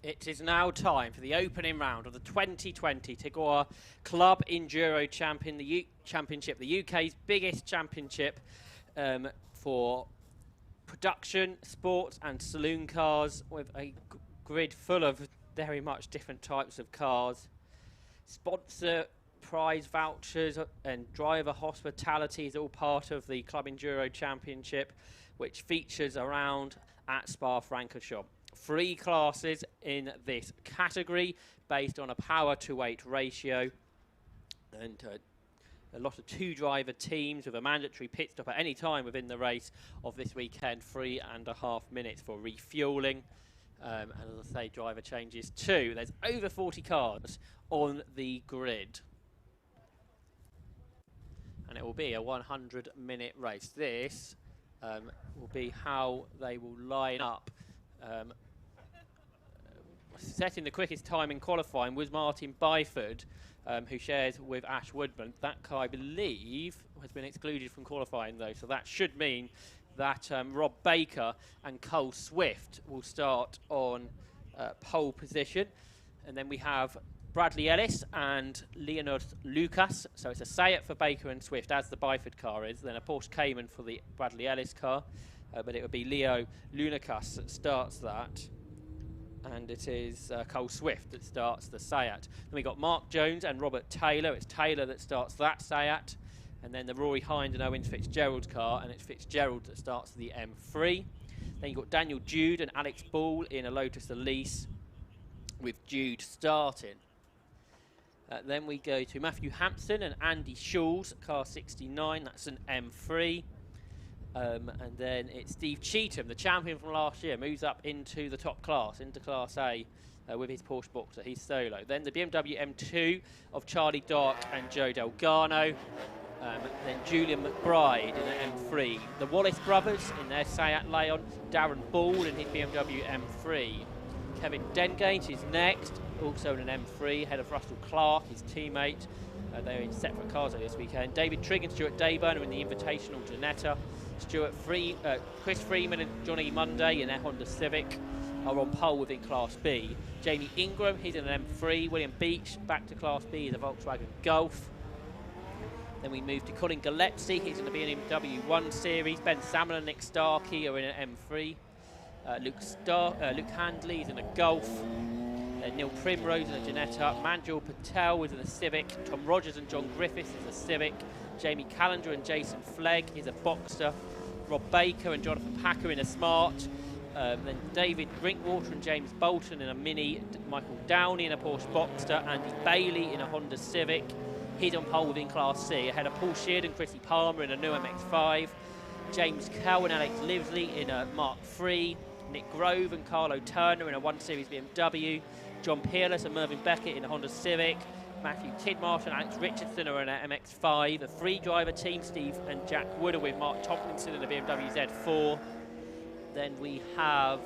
[SPEAKER 3] It is now time for the opening round of the 2020 Tigor Club Enduro Championship, the UK's biggest championship for production, sports and saloon cars, with a grid full of very much different types of cars. Sponsor prize vouchers and driver hospitality is all part of the Club Enduro Championship, which features around at Spa-Francorchamps. 3 classes in this category based on a power to weight ratio, and a lot of 2-driver teams with a mandatory pit stop at any time within the race of this weekend, 3.5 minutes for refueling, and as I say, driver changes too. There's over 40 cars on the grid, and it will be a 100-minute race. This will be how they will line up
[SPEAKER 1] setting the quickest time in qualifying was Martin Byford, who shares with Ash Woodman. That car, I believe, has been excluded from qualifying, though, so that should mean that Rob Baker and Cole Swift will start on pole position. And then we have Bradley Ellis and Leonard Lucas. So it's a Seat for Baker and Swift, as the Byford car is. Then a Porsche Cayman for the Bradley Ellis car. But it would be Leo Lunakas that starts that. And it is Cole Swift that starts the Seat. Then we got Mark Jones and Robert Taylor. It's Taylor that starts that Seat. And then the Rory Hind and Owen Fitzgerald car, and it's Fitzgerald that starts the M3. Then you've got Daniel Jude and Alex Ball in a Lotus Elise, with Jude starting. Then we go to Matthew Hampson and Andy Schulz, car 69, that's an M3. And then it's Steve Cheetham, the champion from last year, moves up into the top class, into Class A, with his Porsche Boxer. He's solo. Then the BMW M2 of Charlie Dark and Joe Delgado. Then Julian McBride in an M3. The Wallace brothers in their Seat Leon. Darren Ball in his BMW M3. Kevin Dengate is next, also in an M3, ahead of Russell Clark, his teammate. They're in separate cars this weekend. David Trigg and Stuart Dayburn are in the Invitational Janetta. Chris Freeman and Johnny Monday in their Honda Civic are on pole within Class B. Jamie Ingram, he's in an M3. William Beach, back to Class B, in a Volkswagen Golf. Then we move to Colin Gillespie, he's in the BMW 1 Series. Ben Salmon and Nick Starkey are in an M3. Luke Handley is in a Golf. Neil Primrose in a Janetta. Manjul Patel is in a Civic. Tom Rogers and John Griffiths is a Civic. Jamie Callender and Jason Flegg is a Boxster. Rob Baker and Jonathan Packer in a Smart. Then David Drinkwater and James Bolton in a Mini. Michael Downey in a Porsche Boxster. Andy Bailey in a Honda Civic. He's on pole within Class C. Ahead of Paul Sheard and Chrissy Palmer in a new MX-5. James Cow and Alex Livesley in a Mark III. Nick Grove and Carlo Turner in a 1 Series BMW. John Peerless and Mervyn Beckett in a Honda Civic. Matthew Tidmarsh and Alex Richardson are in a MX-5. A 3-driver team, Steve and Jack Wood are with Mark Tomlinson in a BMW Z4. Then we have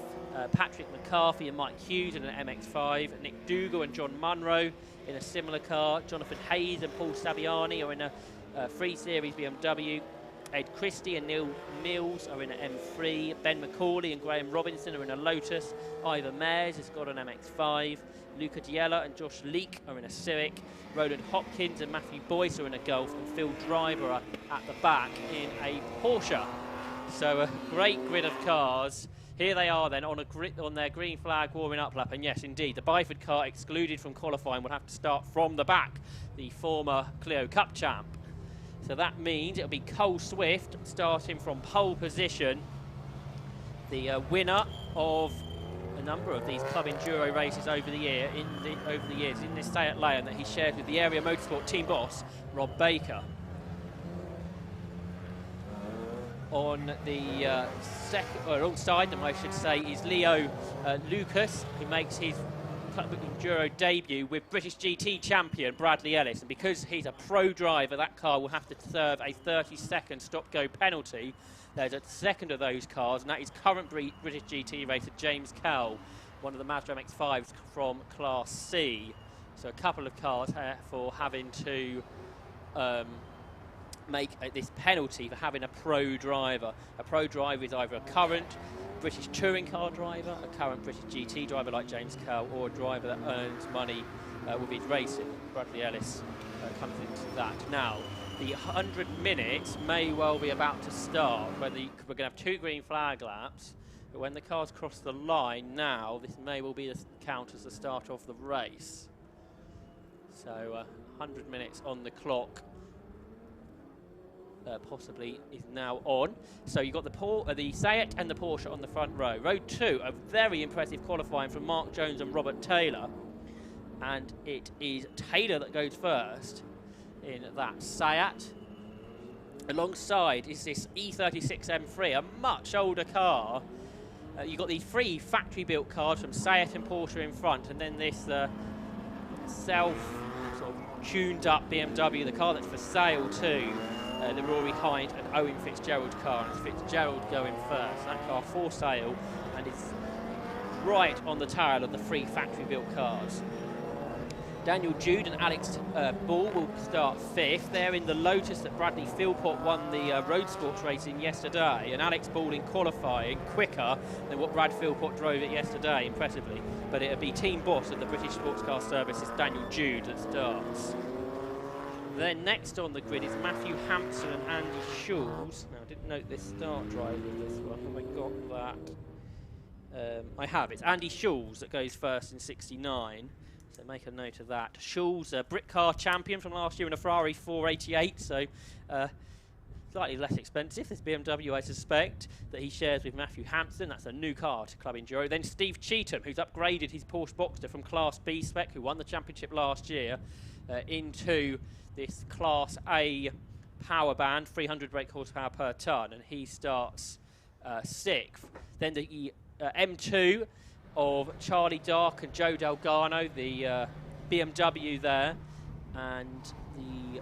[SPEAKER 1] Patrick McCarthy and Mike Hughes in an MX-5. Nick Dougal and John Munro in a similar car. Jonathan Hayes and Paul Saviani are in a 3 Series BMW. Ed Christie and Neil Mills are in an M3. Ben McCauley and Graham Robinson are in a Lotus. Ivor Mayers has got an MX-5. Luca Diella and Josh Leake are in a Civic. Roland Hopkins and Matthew Boyce are in a Golf. And Phil Driver are at the back in a Porsche. So a great grid of cars. Here they are then on their green flag warming up lap. And yes, indeed, the Byford car excluded from qualifying will have to start from the back. The former Clio Cup champ. So that means it'll be Cole Swift starting from pole position. The winner of a number of these Club Enduro races over the years in this Seat Leon that he shared with the area motorsport team boss, Rob Baker. On the alongside them, I should say, is Leo Lucas, who makes his Club Enduro debut with British GT champion Bradley Ellis, and because he's a pro driver, that car will have to serve a 30-second stop-go penalty. There's a second of those cars, and that is current British GT racer James Cowell, one of the Mazda MX-5s from Class C. So a couple of cars for having to make this penalty for having a pro driver. A pro driver is either a current British touring car driver, a current British GT driver like James Cowell, or a driver that earns money with his racing. Bradley Ellis comes into that. Now, the 100 minutes may well be about to start. We're going to have 2 green flag laps, but when the cars cross the line now, this may well be count as the start of the race. So 100 minutes on the clock. Possibly is now on. So you've got the Seat and the Porsche on the front row. Row 2, a very impressive qualifying from Mark Jones and Robert Taylor. And it is Taylor that goes first in that Seat. Alongside is this E36 M3, a much older car. You've got these 3 factory-built cars from Seat and Porsche in front, and then this self-tuned-up BMW, the car that's for sale too. The Rory Hind and Owen Fitzgerald car, and it's Fitzgerald going first. That car for sale, and it's right on the tail of the 3 factory-built cars. Daniel Jude and Alex Ball will start 5th. They're in the Lotus that Bradley Philpott won the road sports race in yesterday, and Alex Ball in qualifying quicker than what Brad Philpott drove it yesterday, impressively. But it'll be team boss of the British Sports Car Services, Daniel Jude, that starts. Then next on the grid is Matthew Hampson and Andy Schulz. Now, I didn't note this start driver of this one. Have I got that? I have. It's Andy Schulz that goes first in 69. So make a note of that. Schulz, a Brit car champion from last year in a Ferrari 488, so slightly less expensive. This BMW, I suspect, that he shares with Matthew Hampson. That's a new car to Club Enduro. Then Steve Cheetham, who's upgraded his Porsche Boxster from Class B spec, who won the championship last year, into this Class A power band, 300 brake horsepower per tonne, and he starts 6th. Then the M2 of Charlie Dark and Joe Delgado, the BMW there, and the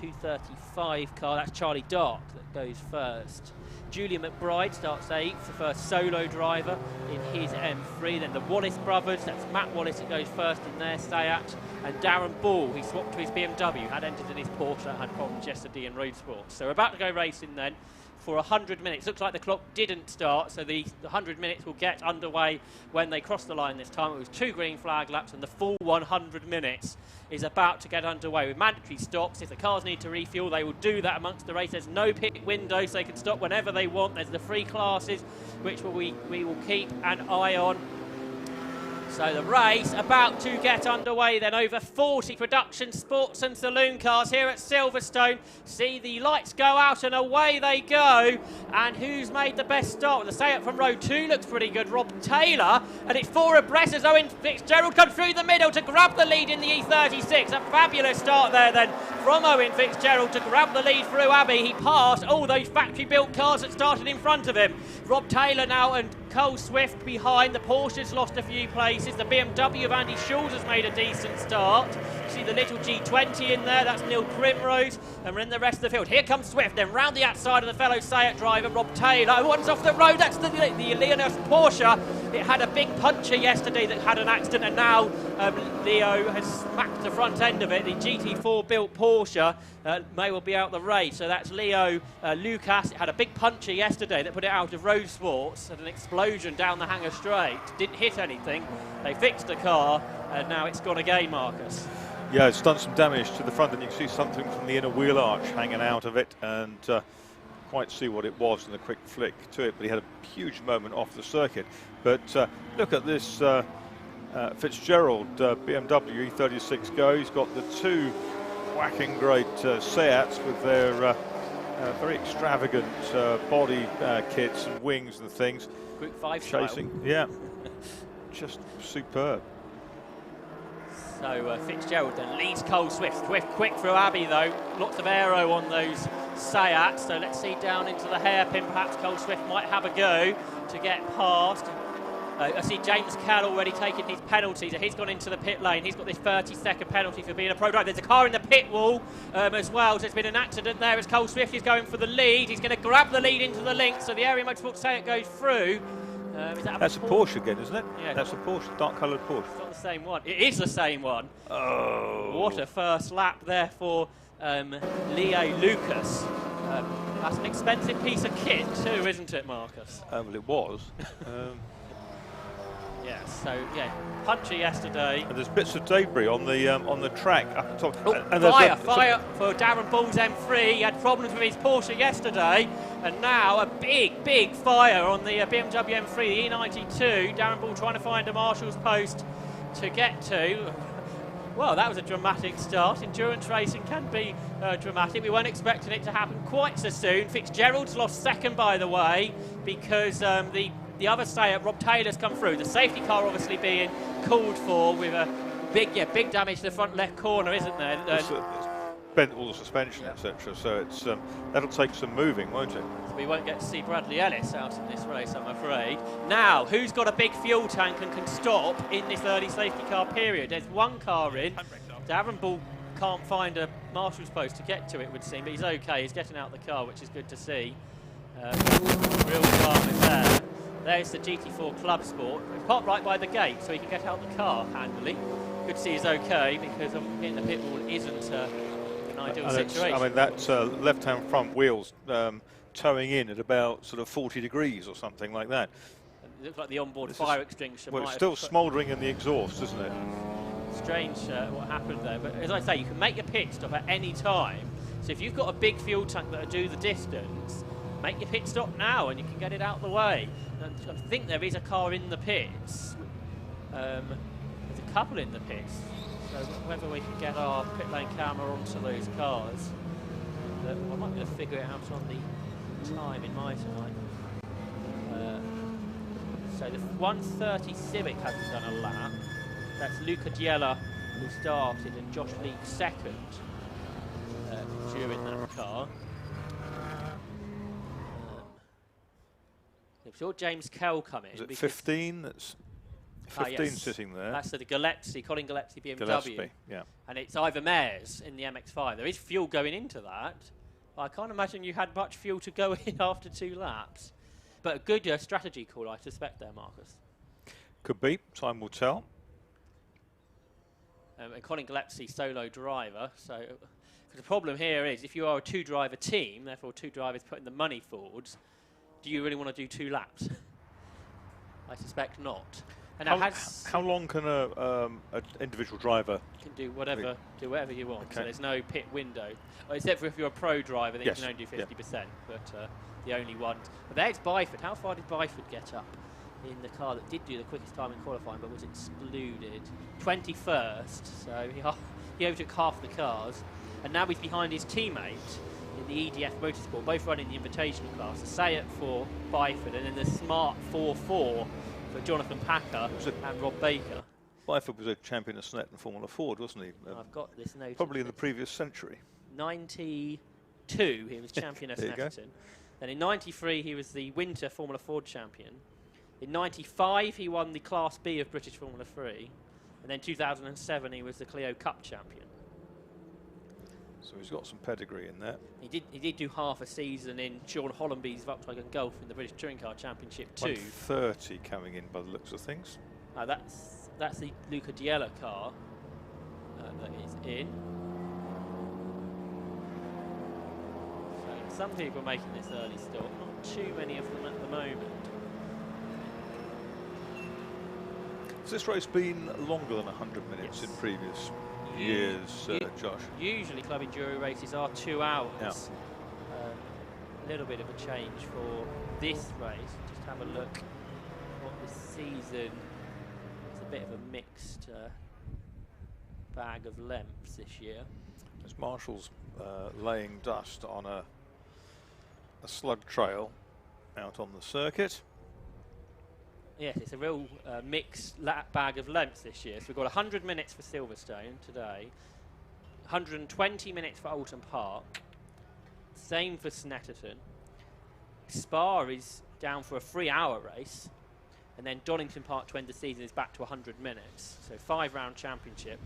[SPEAKER 1] 235 car, that's Charlie Dark that goes first. Julian McBride starts 8th, the first solo driver in his M3. Then the Wallace brothers, that's Matt Wallace that goes first in their Seat, and Darren Ball, he swapped to his BMW, had entered in his Porsche that had problems yesterday in road sports. So we're about to go racing then for 100 minutes. Looks like the clock didn't start, so the 100 minutes will get underway when they cross the line this time. It was 2 green flag laps, and the full 100 minutes is about to get underway with mandatory stops. If the cars need to refuel, they will do that amongst the race. There's no pit window, so they can stop whenever they want. There's the free classes, which we will keep an eye on. So the race about to get underway then. Over 40 production sports and saloon cars here at Silverstone. See the lights go out and away they go. And who's made the best start? The Seat from row 2 looks pretty good, Rob Taylor. And it's 4 abreast as Owen Fitzgerald comes through the middle to grab the lead in the E36. A fabulous start there then from Owen Fitzgerald to grab the lead through Abbey. He passed all those factory-built cars that started in front of him. Rob Taylor now and Cole Swift behind. The Porsche's lost a few places. The BMW of Andy Schulz has made a decent start. You see the little G20 in there, that's Neil Primrose, and we're in the rest of the field. Here comes Swift, then round the outside of the fellow Seat driver, Rob Taylor. One's off the road, that's the Leonard Porsche. It had a big puncher yesterday that had an accident, and now Leo has smacked the front end of it. The GT4 built Porsche may well be out the race. So that's Leo Lucas. It had a big puncher yesterday that put it out of road sports. Had an explosion down the Hanger Straight. Didn't hit anything. They fixed the car, and now it's gone again, Marcus.
[SPEAKER 2] Yeah, it's done some damage to the front, and you can see something from the inner wheel arch hanging out of it, and quite see what it was in the quick flick to it, but he had a huge moment off the circuit. But look at this Fitzgerald BMW E36 Go. He's got the 2 whacking great Seats with their very extravagant body kits and wings and things.
[SPEAKER 1] Group 5
[SPEAKER 2] chasing,
[SPEAKER 1] style.
[SPEAKER 2] yeah, just superb.
[SPEAKER 1] So Fitzgerald then leads Cole Swift. Swift quick through Abbey though. Lots of aero on those Seats. So let's see down into the hairpin. Perhaps Cole Swift might have a go to get past. I see James Kell already taking his penalty. So he's gone into the pit lane. He's got this 30-second penalty for being a pro driver. There's a car in the pit wall as well. So there's been an accident there as Cole Swift is going for the lead. He's going to grab the lead into the link. So the Area Motorsport Seat goes through.
[SPEAKER 2] That's a Porsche again, isn't it?
[SPEAKER 1] Yeah.
[SPEAKER 2] That's a Porsche, dark-coloured Porsche.
[SPEAKER 1] It's not the same one. It is the same one.
[SPEAKER 2] Oh.
[SPEAKER 1] What a first lap there for Leo Lucas. That's an expensive piece of kit too, isn't it, Marcus?
[SPEAKER 2] Well, it was.
[SPEAKER 1] Yeah, so yeah, punchy yesterday.
[SPEAKER 2] And there's bits of debris on the track up top.
[SPEAKER 1] Oh,
[SPEAKER 2] and
[SPEAKER 1] fire for Darren Ball's M3. He had problems with his Porsche yesterday, and now a big fire on the BMW M3, the E92. Darren Ball trying to find a marshal's post to get to. Well, that was a dramatic start. Endurance racing can be dramatic. We weren't expecting it to happen quite so soon. Fitzgerald's lost second, by the way, because the other Seat, Rob Taylor's come through. The safety car obviously being called for with a big damage to the front left corner, isn't there?
[SPEAKER 2] It's bent all the suspension, etc. So it's that'll take some moving, won't it?
[SPEAKER 1] So we won't get to see Bradley Ellis out in this race, I'm afraid. Now, who's got a big fuel tank and can stop in this early safety car period? There's one car in. Darren Ball can't find a marshal's post to get to it, would seem, but he's okay. He's getting out of the car, which is good to see. Real calm is there. There's the GT4 Club Sport. He's parked right by the gate so he can get out the car handily. Good to see he's okay, because getting the pit wall isn't an ideal situation.
[SPEAKER 2] I mean, that left-hand front wheel's towing in at about sort of 40 degrees or something like that.
[SPEAKER 1] It looks like the onboard fire extinguisher.
[SPEAKER 2] Well, it's still smouldering in the exhaust, isn't it?
[SPEAKER 1] Strange what happened there. But as I say, you can make your pit stop at any time. So if you've got a big fuel tank that'll do the distance, make your pit stop now and you can get it out of the way. And I think there is a car in the pits. There's a couple in the pits. So whether we can get our pit lane camera onto those cars, I might be able to figure it out on the time in my time. So the 1:30 Civic hasn't done a lap. That's Luca Diella who started and Josh Leake second during that car. We saw James Kell come in.
[SPEAKER 2] Is it 15? That's 15
[SPEAKER 1] yes.
[SPEAKER 2] sitting there.
[SPEAKER 1] That's the Gillespie, Colin Gillespie BMW.
[SPEAKER 2] Gillespie, yeah.
[SPEAKER 1] And it's Ivor Mares in the MX-5. There is fuel going into that. I can't imagine you had much fuel to go in after 2 laps. But a good strategy call, I suspect, there, Marcus.
[SPEAKER 2] Could be. Time will tell.
[SPEAKER 1] And Colin Gillespie, solo driver. So the problem here is if you are a 2-driver team, therefore 2 drivers putting the money forwards, do you really want to do 2 laps? I suspect not. And
[SPEAKER 2] how long can an individual driver?
[SPEAKER 1] Can do whatever you want. Okay. So there's no pit window, except for if you're a pro driver, then you can only do 50%. But the only one. But there's Byford. How far did Byford get up in the car that did do the quickest time in qualifying, but was excluded? 21st. So he overtook half the cars, and now he's behind his teammate in the EDF Motorsport, both running the Invitational class. The Sayat for Byford, and then the Smart 4-4 for Jonathan Packer and Rob Baker.
[SPEAKER 2] Byford was a champion of Snetton Formula Ford, wasn't he?
[SPEAKER 1] I've got this note.
[SPEAKER 2] Probably in the previous century.
[SPEAKER 1] 92, he was champion of Snetton. Then in 93, he was the Winter Formula Ford champion. In 95, he won the Class B of British Formula 3. And then 2007, he was the Clio Cup champion.
[SPEAKER 2] So he's got some pedigree in there.
[SPEAKER 1] He did do half a season in Sean Hollenby's Volkswagen Golf in the British Touring Car Championship too.
[SPEAKER 2] 130 coming in by the looks of things.
[SPEAKER 1] That's the Luca Diella car that is in. So some people are making this early stop, not too many of them at the moment.
[SPEAKER 2] Has this race been longer than 100 minutes in previous years, Josh?
[SPEAKER 1] Usually club enduro races are 2 hours.
[SPEAKER 2] Yeah.
[SPEAKER 1] A little bit of a change for this race. Just have a look what this season. It's a bit of a mixed bag of lengths this year.
[SPEAKER 2] As Marshall's laying dust on a slug trail out on the circuit.
[SPEAKER 1] Yes, it's a real mixed bag of lengths this year. So we've got 100 minutes for Silverstone today, 120 minutes for Alton Park, same for Snetterton. Spa is down for a 3-hour race, and then Donington Park to end the season is back to 100 minutes. So 5-round championship.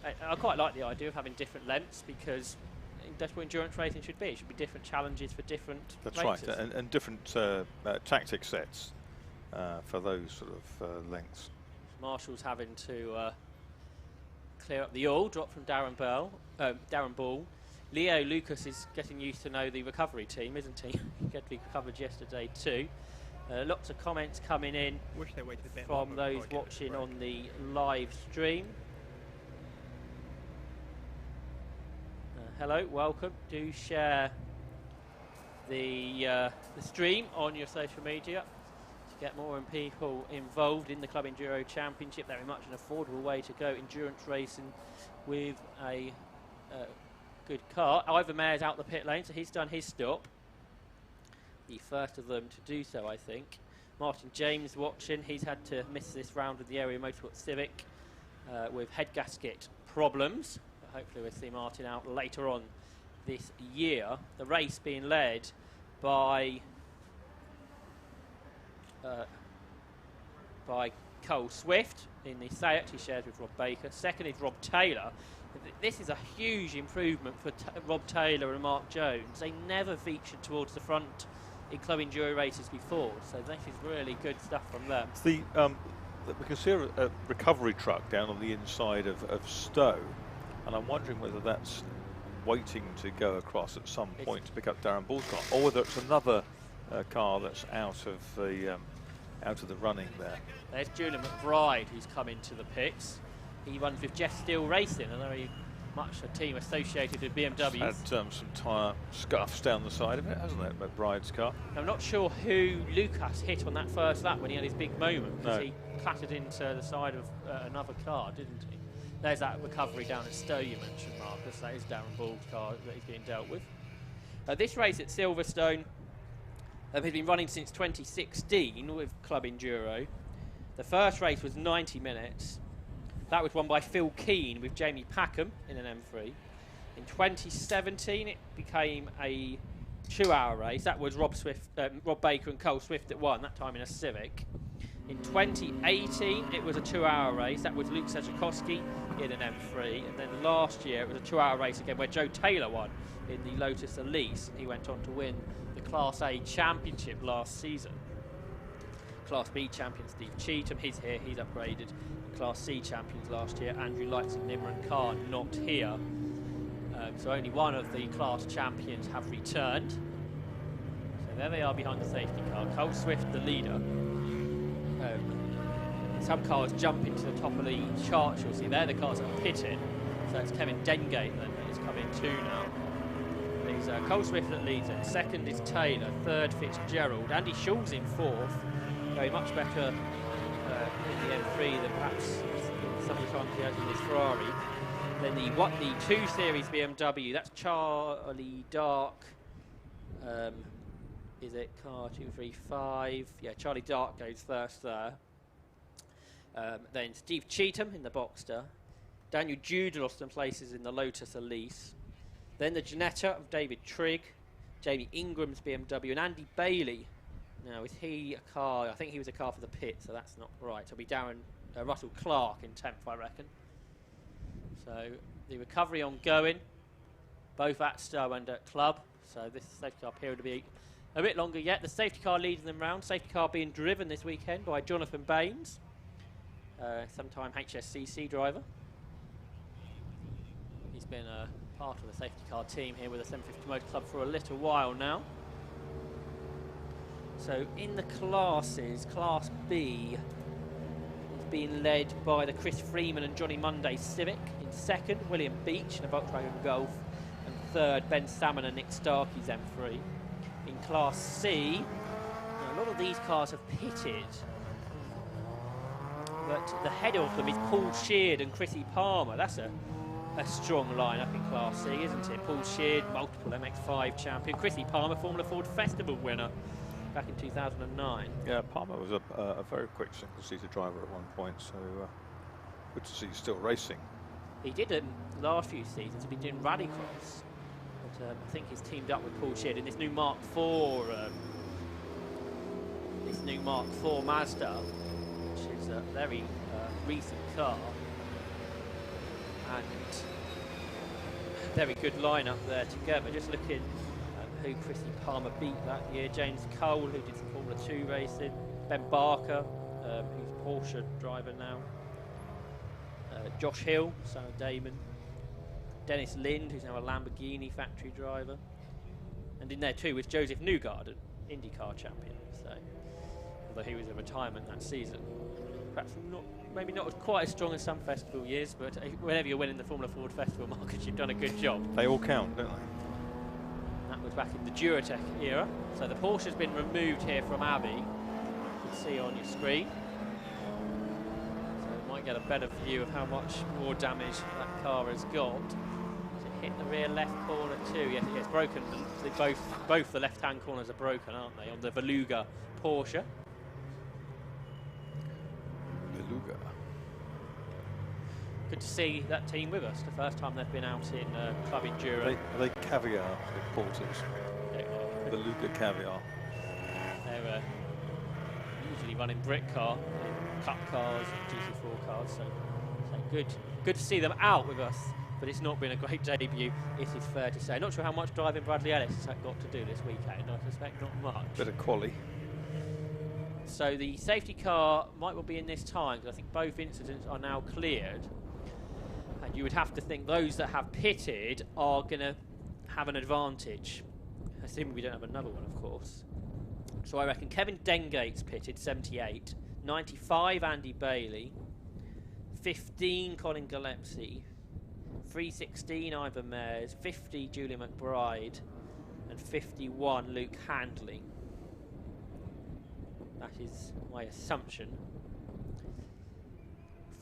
[SPEAKER 1] I quite like the idea of having different lengths, because that's what endurance racing should be. It should be different challenges for different races.
[SPEAKER 2] That's right, and different tactic sets. For those sort of lengths.
[SPEAKER 1] Marshall's having to clear up the oil, drop from Darren Ball. Leo Lucas is getting used to know the recovery team, isn't he? He got recovered yesterday too. Lots of comments coming in from those watching on the live stream. Hello, welcome. Do share the stream on your social media. Get more people involved in the Club Enduro Championship. Very much an affordable way to go endurance racing with a good car. Ivor Mares out the pit lane, so he's done his stop. The first of them to do so, I think. Martin James watching. He's had to miss this round with the Area Motorsport Civic with head gasket problems. But hopefully we'll see Martin out later on this year. The race being led by Cole Swift in the Sayat. He shares with Rob Baker. Second is Rob Taylor. This is a huge improvement for Rob Taylor and Mark Jones. They never featured towards the front in Club Enduro races before, so this is really good stuff from them.
[SPEAKER 2] It's we can see a recovery truck down on the inside of Stowe, and I'm wondering whether that's waiting to go across at some point to pick up Darren Ball's car, or whether it's another car that's out of the running there.
[SPEAKER 1] There's Julian McBride, who's come into the pits. He runs with Jeff Steele Racing, and very much a team associated with BMWs.
[SPEAKER 2] It's had some tyre scuffs down the side of it, hasn't it, McBride's car?
[SPEAKER 1] I'm not sure who Lucas hit on that first lap when he had his big moment, because
[SPEAKER 2] No.
[SPEAKER 1] he clattered into the side of another car, didn't he? There's that recovery down at Stowe you mentioned, Marcus. That is Darren Ball's car that he's being dealt with. This race at Silverstone has been running since 2016 with Club Enduro. The first race was 90 minutes. That was won by Phil Keane with Jamie Packham in an M3. In 2017, it became a 2-hour race. That was Rob Baker and Cole Swift that won, that time in a Civic. In 2018, it was a 2-hour race. That was Luke Sejikowski in an M3. And then last year, it was a 2-hour race again where Joe Taylor won in the Lotus Elise. He went on to win the Class A Championship last season. Class B champion Steve Cheetham, he's here, he's upgraded. Class C champions last year, Andrew Lights and Nimran Khan, not here. So only one of the class champions have returned. So there they are behind the safety car. Cole Swift, the leader. Some cars jump into the top of the chart, you'll see there the cars are pitted. So it's Kevin Dengate then who's come in too now. There's Cole Swift that leads it. Second is Taylor, third Fitzgerald. Andy Schulz in fourth. Very much better in the M3 than perhaps some of the times he has in his Ferrari. Then the 2 Series BMW, that's Charlie Dark. Is it car 235? Yeah, Charlie Dark goes first there. Then Steve Cheetham in the Boxster. Daniel Jude lost some places in the Lotus Elise. Then the Ginetta of David Trigg. Jamie Ingram's BMW, and Andy Bailey. Now, is he a car? I think he was a car for the pit, so that's not right. It'll be Russell Clark in 10th, I reckon. So the recovery ongoing, both at Stowe and at Club. So this safety car period will be a bit longer yet. The safety car leading them round. Safety car being driven this weekend by Jonathan Baines, sometime HSCC driver. He's been a part of the safety car team here with the 750 Motor Club for a little while now. So in the classes, Class B is being led by the Chris Freeman and Johnny Monday Civic. In second, William Beach in a Volkswagen Golf. And third, Ben Salmon and Nick Starkey's M3. In Class C, a lot of these cars have pitted. But the head of them is Paul Sheard and Chrissy Palmer. That's a strong lineup in Class C, isn't it? Paul Sheard, multiple MX-5 champion. Chrissy Palmer, Formula Ford Festival winner back in 2009.
[SPEAKER 2] Yeah, Palmer was a very quick single-seater driver at one point, so good to see he's still racing.
[SPEAKER 1] He did it the last few seasons. He's been doing rallycross, but I think he's teamed up with Paul Sheard in this new Mark IV, Mazda, which is a very recent car, and very good lineup there together. Just looking who Chrissy Palmer beat that year. James Cole, who did some Formula 2 racing. Ben Barker, who's Porsche driver now. Josh Hill, son of Damon. Dennis Lind, who's now a Lamborghini factory driver. And in there too was Joseph Newgarden, IndyCar champion. So, although he was in retirement that season. Perhaps maybe not quite as strong as some festival years, but whenever you're winning the Formula Ford Festival, Marcus, you've done a good job.
[SPEAKER 2] They all count, don't they?
[SPEAKER 1] That was back in the Duratec era. So the Porsche's been removed here from Abbey. You can see on your screen. So you might get a better view of how much more damage that car has got. Does it hit the rear left corner too? Yes, it's broken. Both the left-hand corners are broken, aren't they, on the Beluga Porsche?
[SPEAKER 2] Beluga.
[SPEAKER 1] Good to see that team with us. The first time they've been out in Club Enduro.
[SPEAKER 2] Are they caviar importers? Beluga caviar.
[SPEAKER 1] They're usually running brick car, Cup cars and GT4 cars. So good to see them out with us but it's not been a great debut, it is fair to say. Not sure how much driving Bradley Ellis has got to do this weekend. I suspect not much.
[SPEAKER 2] Bit of quali.
[SPEAKER 1] So the safety car might well be in this time, because I think both incidents are now cleared. And you would have to think those that have pitted are going to have an advantage. Assuming we don't have another one, of course. So I reckon Kevin Dengate's pitted, 78. 95, Andy Bailey. 15, Colin Gillespie. 316, Ivan Mares. 50, Julian McBride. And 51, Luke Handley. That is my assumption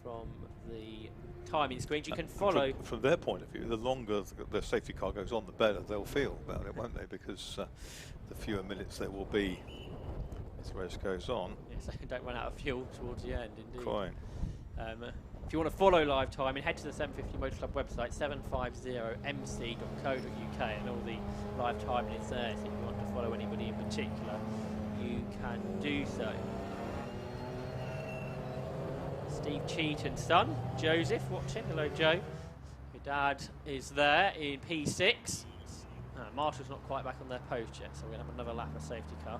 [SPEAKER 1] from the timing screens. You can follow.
[SPEAKER 2] From their point of view, the longer the safety car goes on, the better they'll feel about it, won't they? Because the fewer minutes there will be as the race goes on.
[SPEAKER 1] Yes, they don't run out of fuel towards the end, indeed.
[SPEAKER 2] Quite.
[SPEAKER 1] If you want to follow live timing, head to the 750 Motor Club website, 750mc.co.uk, and all the live timing is there. So if you want to follow anybody in particular, you can do so. Steve Cheaton's son, Joseph, watching. Hello, Joe. Your dad is there in P6. Marshall's not quite back on their post yet, so we're going to have another lap of safety car.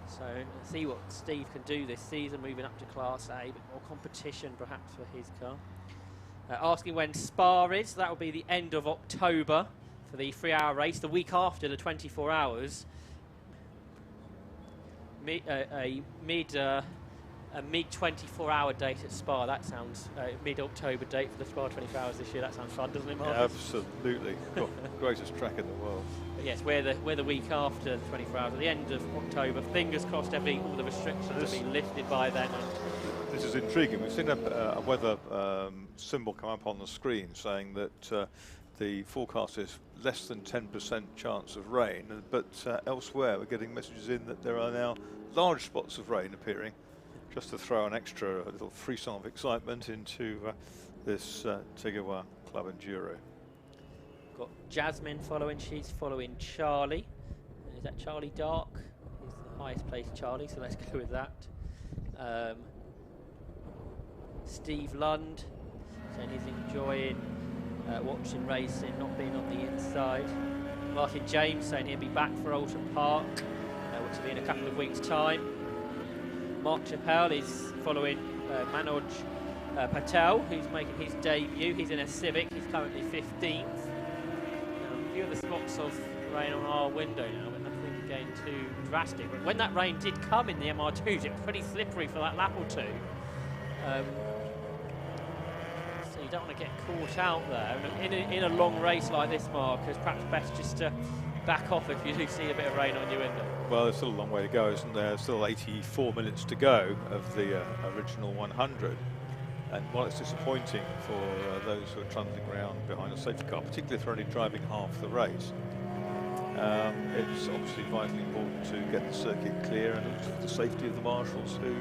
[SPEAKER 1] So let's see what Steve can do this season, moving up to Class A, a bit more competition perhaps for his car. Asking when Spa is, that will be the end of October for the 3-hour race, the week after the 24 hours. A mid 24-hour date at Spa. That sounds mid-October date for the Spa 24 hours this year. That sounds fun, doesn't it, Mark?
[SPEAKER 2] Yeah, absolutely. Greatest track in the world.
[SPEAKER 1] But yes, we're the week after the 24 hours, at the end of October. Fingers crossed, all the restrictions have been lifted by then.
[SPEAKER 2] This is intriguing. We've seen a weather symbol come up on the screen saying that the forecast is less than 10% chance of rain, but elsewhere we're getting messages in that there are now large spots of rain appearing, just to throw an extra little frisson of excitement into this Tigawar Club Enduro.
[SPEAKER 1] Got Jasmine following, she's following Charlie. Is that Charlie Dark? He's the highest placed Charlie, so let's go with that. Steve Lund saying he's enjoying watching racing, not being on the inside. Martin James saying he'll be back for Alton Park, which will be in a couple of weeks' time. Mark Chappelle is following Manoj Patel, who's making his debut. He's in a Civic, he's currently 15th. A few of the spots of rain on our window now, but nothing again too drastic. But when that rain did come in the MR2s, it was pretty slippery for that lap or two. So you don't want to get caught out there. In a long race like this, Mark, it's perhaps best just to back off if you do see a bit of rain on your window.
[SPEAKER 2] Well, there's still a long way to go, isn't there? Still 84 minutes to go of the original 100. And while it's disappointing for those who are trundling around behind a safety car, particularly if they're only driving half the race, it's obviously vitally important to get the circuit clear and also for the safety of the marshals who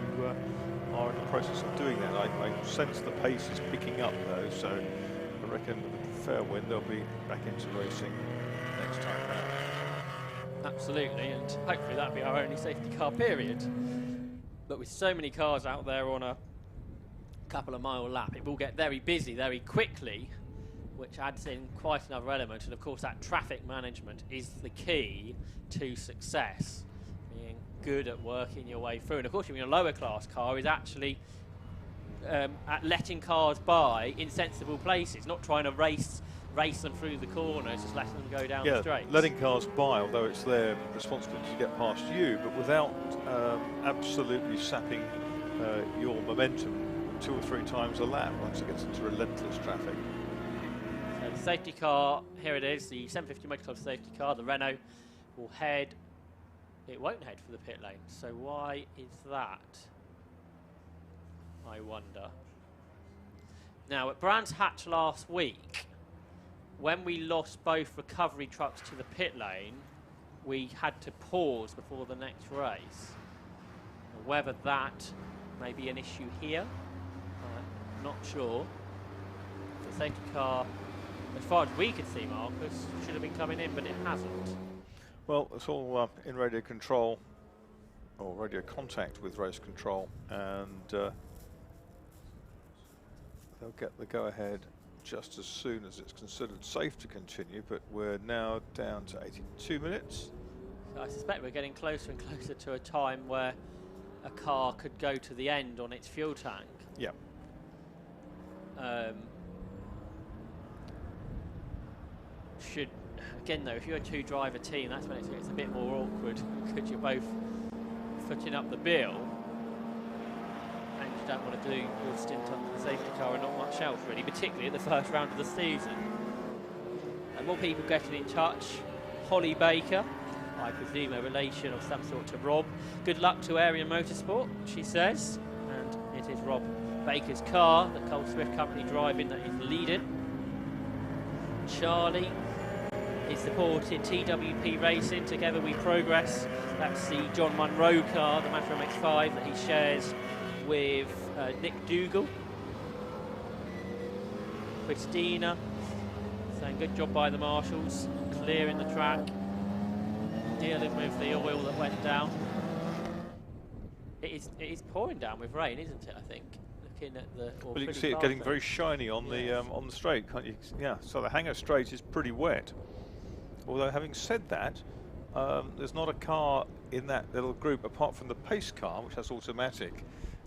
[SPEAKER 2] are in the process of doing that. I sense the pace is picking up though, so I reckon with a fair wind they'll be back into racing next time round.
[SPEAKER 1] Absolutely, and hopefully that'll be our only safety car period. But with so many cars out there on a couple of mile lap, it will get very busy very quickly, which adds in quite another element. And of course that traffic management is the key to success, being good at working your way through. And of course your lower class car is actually at letting cars by in sensible places, not trying to race them through the corners, just letting them go down the straight.
[SPEAKER 2] Letting cars by, although it's their responsibility to get past you, but without absolutely sapping your momentum 2 or 3 times a lap once it gets into relentless traffic.
[SPEAKER 1] So the safety car, here it is, the 750 Motor Club safety car, the Renault, will head, it won't head for the pit lane, so why is that, I wonder. Now at Brands Hatch last week, when we lost both recovery trucks to the pit lane, we had to pause before the next race. Whether that may be an issue here, not sure. The safety car, as far as we could see, Marcus, should have been coming in, but it hasn't.
[SPEAKER 2] Well, it's all in radio control, or radio contact with race control, and they'll get the go-ahead just as soon as it's considered safe to continue, but we're now down to 82 minutes.
[SPEAKER 1] So I suspect we're getting closer and closer to a time where a car could go to the end on its fuel tank.
[SPEAKER 2] Yeah.
[SPEAKER 1] Again though, if you're a two-driver team, that's when it gets a bit more awkward because you're both footing up the bill and you don't want to do your stint under the safety car and not much else really, particularly at the first round of the season. And more people getting in touch. Holly Baker, I presume a relation of some sort to Rob. Good luck to Area Motorsport, she says. And it is Rob Baker's car that Cole Swift Company driving that is leading. Charlie is supporting TWP Racing, Together We Progress. That's the John Munro car, the Matra MX-5 that he shares with Nick Dougal. Christina saying good job by the marshals, clearing the track, dealing with the oil that went down. It is pouring down with rain, isn't it, I think? Looking at the...
[SPEAKER 2] Well, you can see it getting very shiny on the straight, can't you? Yeah, so the hangar straight is pretty wet. Although having said that, there's not a car in that little group apart from the pace car, which has automatic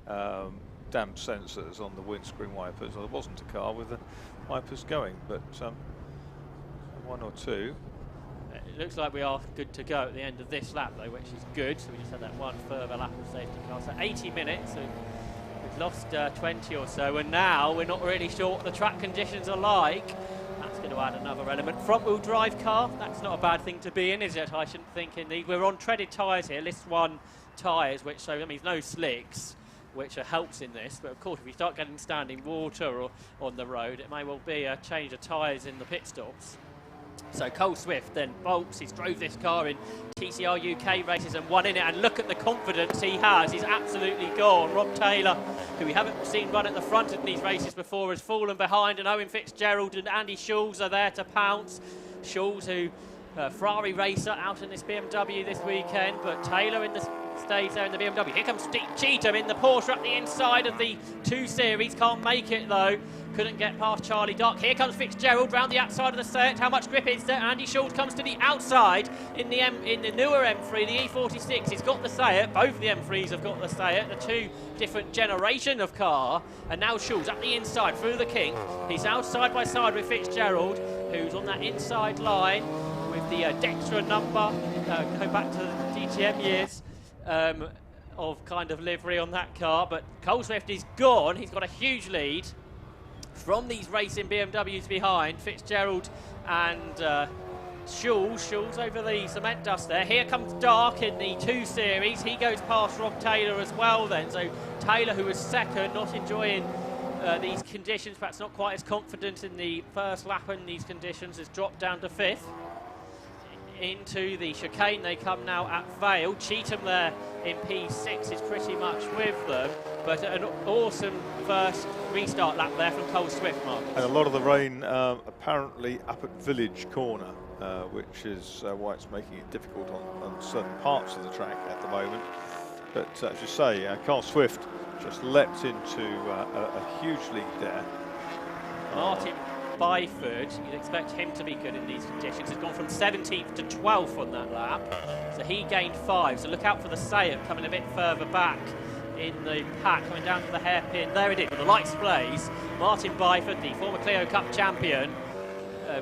[SPEAKER 2] damp sensors on the windscreen wipers. There wasn't a car with the wipers going, but one or two.
[SPEAKER 1] It looks like we are good to go at the end of this lap though, which is good. So we just had that one further lap of safety car. So 80 minutes, and we've lost 20 or so, and now we're not really sure what the track conditions are like. That's going to add another element. Front wheel drive car, that's not a bad thing to be in, is it? I shouldn't think indeed. We're on treaded tyres here, list 1 tyres, which so that means no slicks, which helps in this. But of course, if you start getting standing water or on the road, it may well be a change of tyres in the pit stops. So Cole Swift then bolts. He's drove this car in TCR UK races and won in it, and look at the confidence he has. He's absolutely gone. Rob Taylor, who we haven't seen run at the front of these races before, has fallen behind, and Owen Fitzgerald and Andy Schulz are there to pounce. Schulz, who Ferrari racer out in this BMW this weekend, but Taylor in the stays there in the BMW. Here comes Cheatham in the Porsche up the inside of the 2 Series. Can't make it though. Couldn't get past Charlie Dark. Here comes Fitzgerald round the outside of the set. How much grip is there? Andy Schulz comes to the outside in the newer M3, the E46. He's got the Seat. Both the M3s have got the Seat. The 2 different generation of car. And now Schulz up the inside through the kink. He's out side by side with Fitzgerald, who's on that inside line with the Dextra number. Going back to the DTM years. Of kind of livery on that car. But Cole Swift is gone. He's got a huge lead from these racing BMWs behind. Fitzgerald and Schulz over the cement dust there. Here comes Dark in the 2 Series. He goes past Rob Taylor as well then. So Taylor, who was second, not enjoying these conditions, perhaps not quite as confident in the first lap in these conditions, has dropped down to 5th. Into the chicane they come now at Vale. Cheatham there in P6 is pretty much with them, but an awesome first restart lap there from Cole Swift, Mark.
[SPEAKER 2] And a lot of the rain apparently up at Village Corner, which is why it's making it difficult on certain parts of the track at the moment. But as you say, Cole Swift just leapt into a huge lead there.
[SPEAKER 1] Martin Byford, you'd expect him to be good in these conditions. He's gone from 17th to 12th on that lap, so he gained 5. So look out for the Seat coming a bit further back in the pack, coming down to the hairpin. There it is, with the lights blaze. Martin Byford, the former Clio Cup champion,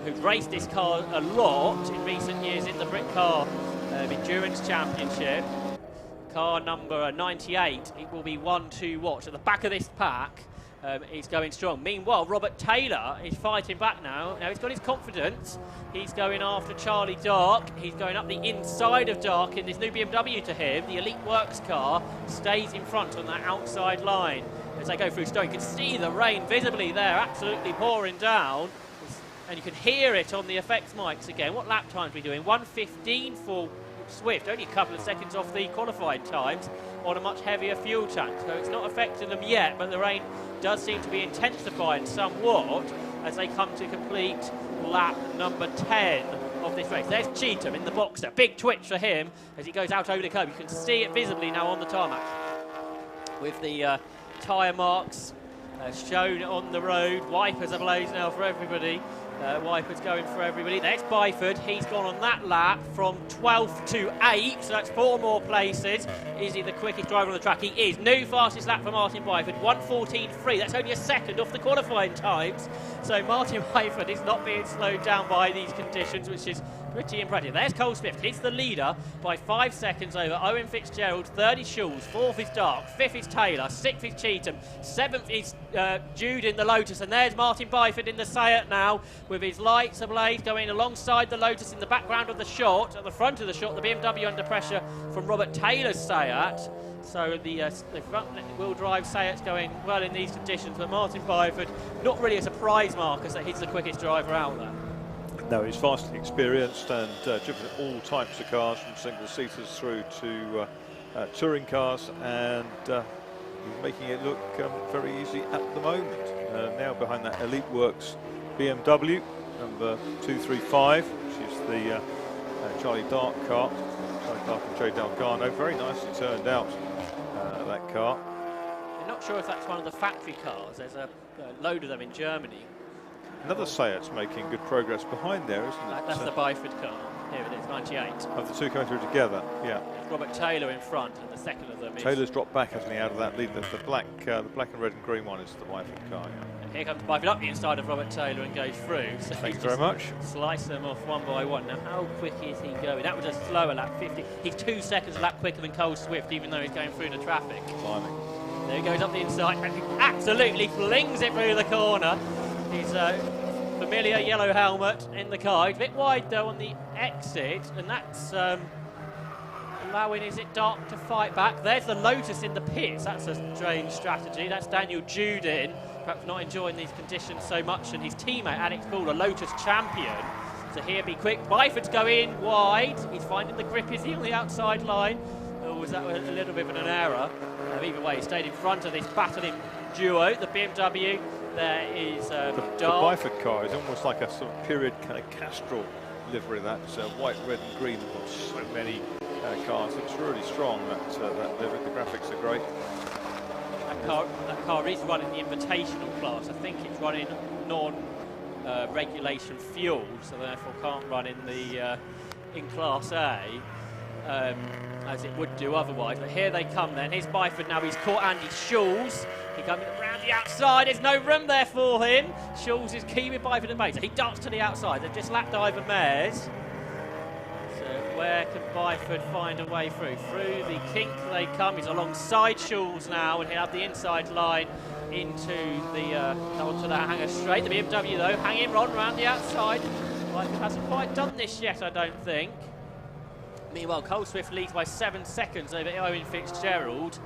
[SPEAKER 1] who's raced this car a lot in recent years in the Brit Car Endurance Championship. Car number 98, it will be 1-2 watch. At the back of this pack, he's going strong. Meanwhile, Robert Taylor is fighting back now. Now he's got his confidence. He's going after Charlie Dark. He's going up the inside of Dark in this new BMW to him. The Elite Works car stays in front on that outside line as they go through Stowe. You can see the rain visibly there, absolutely pouring down. And you can hear it on the effects mics again. What lap times are we doing? 1:15 for Swift, only a couple of seconds off the qualifying times on a much heavier fuel tank. So it's not affecting them yet, but the rain does seem to be intensifying somewhat as they come to complete lap number 10 of this race. There's Cheatham in the Boxer. Big twitch for him as he goes out over the curb. You can see it visibly now on the tarmac with the tyre marks shown on the road. Wipers ablaze now for everybody. Wipers going for everybody. There's Byford. He's gone on that lap from 12th to 8th, so that's 4 more places. Is he the quickest driver on the track? He is. New fastest lap for Martin Byford, 1:14.3. That's only a second off the qualifying times. So Martin Byford is not being slowed down by these conditions, which is pretty impressive. There's Cole Swift. He's the leader by 5 seconds over Owen Fitzgerald. 3rd is Schulz. 4th is Dark. 5th is Taylor. 6th is Cheetham. 7th is Jude in the Lotus. And there's Martin Byford in the Seat now with his lights ablaze going alongside the Lotus in the background of the shot. At the front of the shot, the BMW under pressure from Robert Taylor's Seat. So the front-wheel drive Seat's going well in these conditions. But Martin Byford, not really a surprise mark as that he's the quickest driver out there.
[SPEAKER 2] No, he's vastly experienced and driven all types of cars, from single-seaters through to touring cars, and he's making it look very easy at the moment. Now behind that Elite Works BMW, number 235, which is the Charlie Dark car. Charlie Dark and Joe Delgado, very nicely turned out, that car.
[SPEAKER 1] I'm not sure if that's one of the factory cars. There's a load of them in Germany.
[SPEAKER 2] Another Seat's making good progress behind there, isn't it?
[SPEAKER 1] That's the Byford car. Here it is, 98.
[SPEAKER 2] Of the two coming through together, yeah.
[SPEAKER 1] There's Robert Taylor in front, and the second of them is...
[SPEAKER 2] Taylor's dropped back, hasn't he, out of that lead. The black and red and green one is the Byford car, yeah.
[SPEAKER 1] And here comes Byford up the inside of Robert Taylor and goes through. So
[SPEAKER 2] Thanks very much.
[SPEAKER 1] Slice them off one by one. Now, how quick is he going? That was a slower lap, 50. He's 2 seconds a lap quicker than Cole Swift, even though he's going through the traffic.
[SPEAKER 2] Climbing.
[SPEAKER 1] There he goes up the inside, and he absolutely flings it through the corner. He's familiar yellow helmet in the car. He's a bit wide though on the exit, and that's allowing, is it Dark to fight back? There's the Lotus in the pits. That's a strange strategy. That's Daniel Jude in, perhaps not enjoying these conditions so much, and his teammate Alex Bull, a Lotus champion. So here, be quick. Byford's going wide. He's finding the grip. Is he on the outside line? Or was that a little bit of an error? Either way, he stayed in front of this battling duo, the BMW. There is
[SPEAKER 2] the Byford car is almost like a sort of period kind of Castrol livery. That's white, red and green. Got so many cars. It's really strong, that livery. The graphics are great.
[SPEAKER 1] That car is running the Invitational class. I think it's running non-regulation fuel, so therefore can't run in the in Class A. As it would do otherwise. But here they come then. Here's Byford now. He's caught Andy Schulz. He comes around the outside. There's no room there for him. Schulz is key with Byford at base. He darts to the outside. They've just lapped Ivan Mares. So where can Byford find a way through? Through the kink they come. He's alongside Schulz now, and he'll have the inside line into onto the hangar straight. The BMW though hanging on around the outside. Byford hasn't quite done this yet, I don't think. Meanwhile, Cole Swift leads by 7 seconds over Owen Fitzgerald.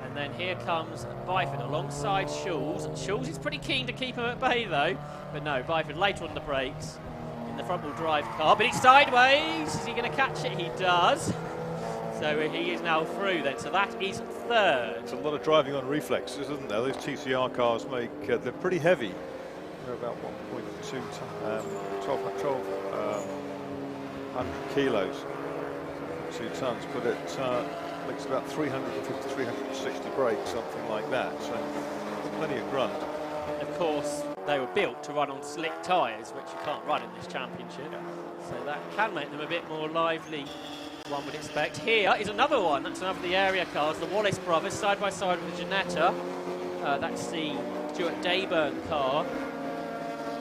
[SPEAKER 1] And then here comes Byford alongside Schulz. Schulz is pretty keen to keep him at bay, though. But no, Byford later on the brakes in the front-wheel drive car. But it's sideways. Is he going to catch it? He does. So he is now through then. So that is third.
[SPEAKER 2] It's a lot of driving on reflexes, isn't there? Those TCR cars they're pretty heavy. They're about 1.2 1,200 kilos. 2 tons, but it makes about 350, 360 brakes, something like that. So plenty of grunt.
[SPEAKER 1] Of course, they were built to run on slick tyres, which you can't run in this championship. So that can make them a bit more lively, one would expect. Here is another one. That's another of the area cars, the Wallace brothers, side by side with the Ginetta. That's the Stuart Dayburn car.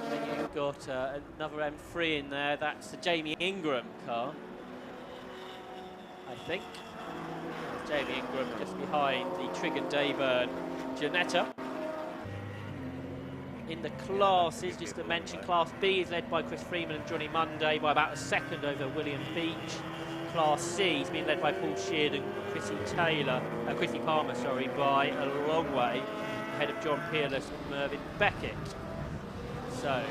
[SPEAKER 1] Then you've got another M3 in there. That's the Jamie Ingram car, I think. There's Jamie Ingram just behind the Trigg and Dayburn Ginetta. In the classes, just to mention, Class B is led by Chris Freeman and Johnny Monday by about a second over William Beach. Class C is being led by Paul Sheard and Chrissy Palmer, sorry, by a long way ahead of John Peerless and Mervyn Beckett. So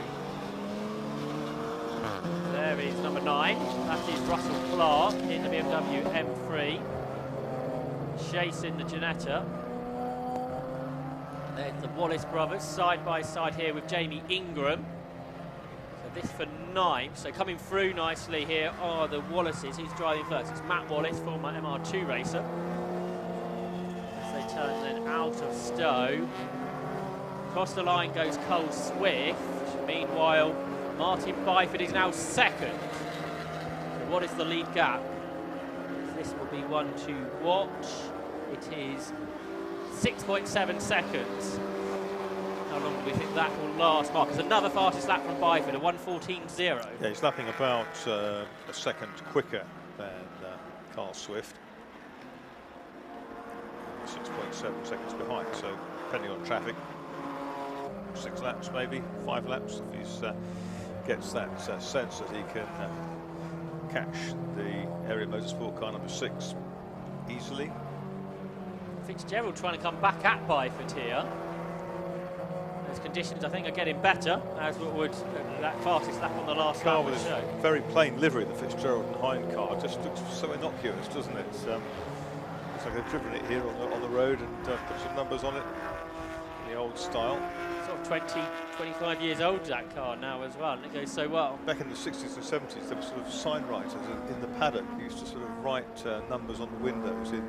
[SPEAKER 1] there is number 9. That is Russell Clark in the BMW M3, chasing the Ginetta. There's the Wallace brothers side by side here with Jamie Ingram. So this for 9. So coming through nicely here are the Wallaces. Who's driving first? It's Matt Wallace, former MR2 racer. As they turn then out of Stowe. Across the line goes Cole Swift. Meanwhile, Martin Byford is now second. So what is the lead gap? This will be one to watch. It is 6.7 seconds. How long do we think that will last, Mark? There's another fastest lap from Byford, a 1:14.0.
[SPEAKER 2] Yeah, he's lapping about a second quicker than Carl Swift. 6.7 seconds behind, so depending on traffic, 6 laps maybe, 5 laps if he gets that sense that he can catch the Area Motorsport car number 6 easily.
[SPEAKER 1] Fitzgerald trying to come back at Byford here. Those conditions, I think, are getting better, as would that fastest lap on the last
[SPEAKER 2] car
[SPEAKER 1] lap
[SPEAKER 2] with
[SPEAKER 1] would show.
[SPEAKER 2] a very plain livery, the Fitzgerald and Hind car, just looks so innocuous, doesn't it? Looks like they've driven it here on the road and put some numbers on it in the old style.
[SPEAKER 1] Sort of 20, 25 years old, that car now as well, and it goes so well.
[SPEAKER 2] Back in the 60s and 70s, there were sort of sign writers in the paddock who used to sort of write numbers on the windows in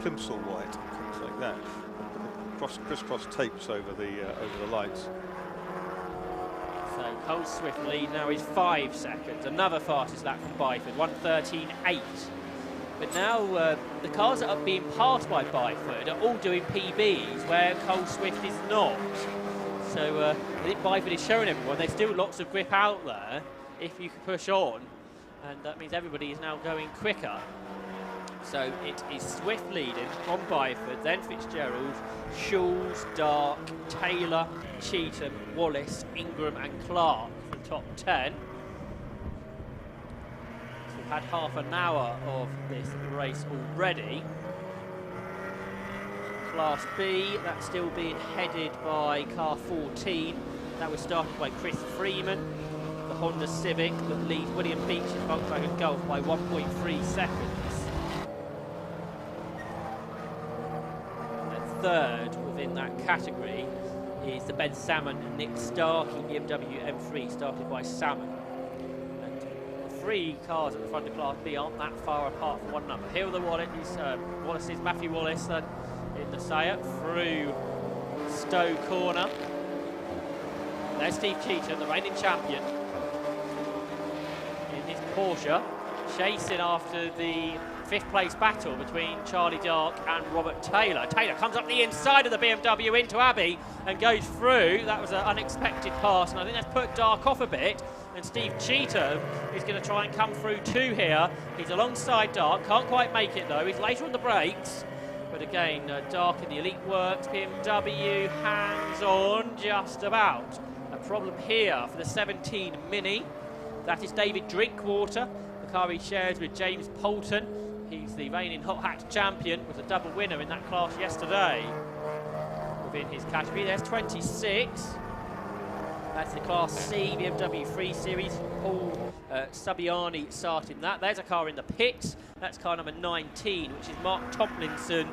[SPEAKER 2] plimsoll white and things like that. Crisscross tapes over the lights.
[SPEAKER 1] So Cole Swift lead now is 5 seconds. Another fastest lap from Byford, 1:13.8. But now the cars that are being passed by Byford are all doing PBs where Cole Swift is not. So I think Byford is showing everyone there's still lots of grip out there if you can push on, and that means everybody is now going quicker. So it is Swift leading from Byford, then Fitzgerald, Schulz, Dark, Taylor, Cheetham, Wallace, Ingram and Clark for the top 10. So we've had half an hour of this race already. Class B, that's still being headed by car 14. That was started by Chris Freeman, the Honda Civic that leads William Beach's Volkswagen Golf by 1.3 seconds. Third within that category is the Ben Salmon and Nick Starkey BMW M3 started by Salmon. And the 3 cars at the front of Class B aren't that far apart from one another. Here are the Wallace's Matthew Wallace in the Sayat through Stowe Corner. There's Steve Cheetham, the reigning champion, in his Porsche, chasing after the 5th place battle between Charlie Dark and Robert Taylor. Taylor comes up the inside of the BMW into Abbey and goes through. That was an unexpected pass, and I think that's put Dark off a bit. And Steve Cheetham is going to try and come through too here. He's alongside Dark, can't quite make it though. He's later on the brakes. But again, Dark in the Elite Works, BMW hands on just about. A problem here for the 17 Mini. That is David Drinkwater, the car he shares with James Poulton. He's the reigning hot hat champion, was a double winner in that class yesterday within his category. There's 26. That's the Class C BMW 3 Series. Paul Sabiani starting that. There's a car in the pits. That's car number 19, which is Mark Tomlinson.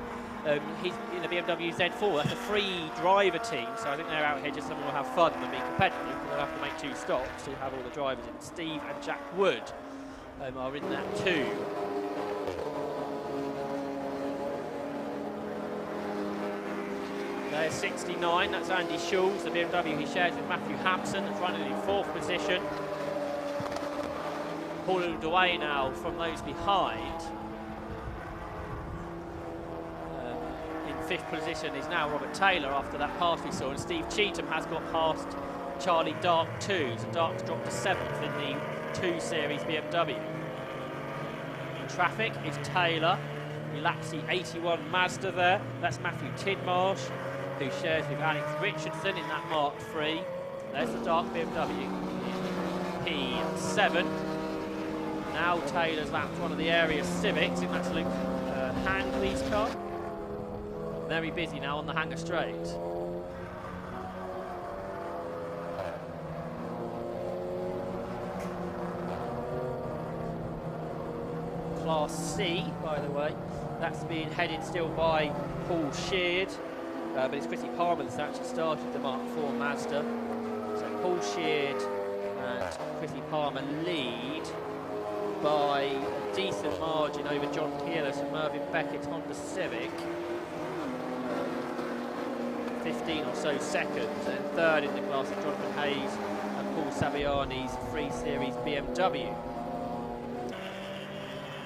[SPEAKER 1] He's in the BMW Z4. That's a free driver team, so I think they're out here just so we'll have fun and be competitive. They'll have to make 2 stops to have all the drivers in. Steve and Jack Wood are in that too. There's 69, that's Andy Schulz, the BMW he shares with Matthew Hampson, that's running in 4th position. Pulled away now from those behind. In 5th position is now Robert Taylor after that pass we saw, and Steve Cheetham has got past Charlie Dark too, so Dark's dropped to 7th in the 2 Series BMW. In traffic is Taylor, he laps the 81 Mazda there, that's Matthew Tidmarsh, who shares with Alex Richardson in that Mark III. There's the Dark BMW in P7. Now Taylor's lapped one of the area Civics, I think that's Luke Handley's car. Very busy now on the Hanger Straight. Class C, by the way, that's being headed still by Paul Sheard. But it's Chrissy Palmer that's actually started the Mark IV Mazda. So Paul Sheard and Chrissy Palmer lead by a decent margin over John Kearless and Mervyn Beckett's Honda Civic. 15 16 or so seconds, and third in the class of Jonathan Hayes and Paul Saviani's 3 Series BMW.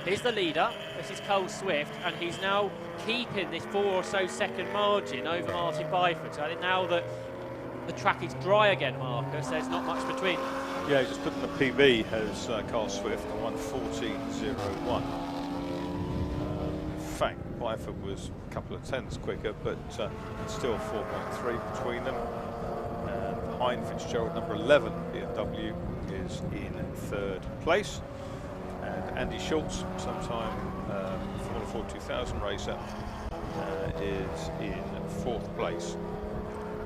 [SPEAKER 1] Here's the leader, this is Cole Swift, and he's now keeping this 4 or so second margin over Martin Byford. So I think now that the track is dry again, Marcus, there's not much between them.
[SPEAKER 2] Yeah, just putting the PB has Carl Swift at 1:14.01. In fact, Byford was a couple of tenths quicker, but it's still 4.3 between them. And behind Fitzgerald, number 11 BMW is in third place. And Andy Schultz, sometime Formula Ford 2000 racer, is in fourth place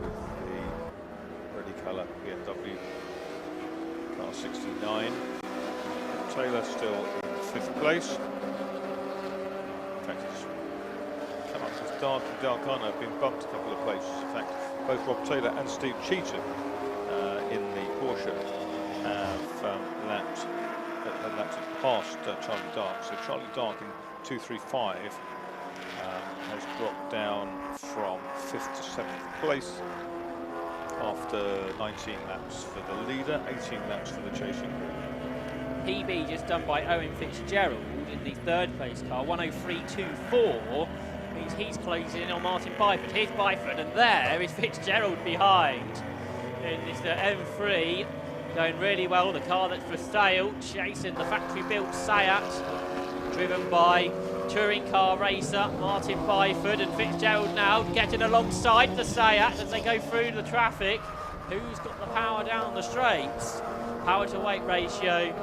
[SPEAKER 2] with the ready colour BMW car 69. Taylor still in fifth place. In fact, it's come up as dark and Darkano have been bumped a couple of places. In fact, both Rob Taylor and Steve Cheatham in the Porsche have lapped past Charlie Dark. So Charlie Dark in 235 has dropped down from 5th to 7th place after 19 laps for the leader, 18 laps for the chasing group.
[SPEAKER 1] PB just done by Owen Fitzgerald in the third place car, 1:03.24, means he's closing in on Martin Byford. Here's Byford, and there is Fitzgerald behind in this M3. Going really well, the car that's for sale, chasing the factory-built Seat, driven by touring car racer Martin Byford, and Fitzgerald now getting alongside the Seat as they go through the traffic. Who's got the power down the straights? Power to weight ratio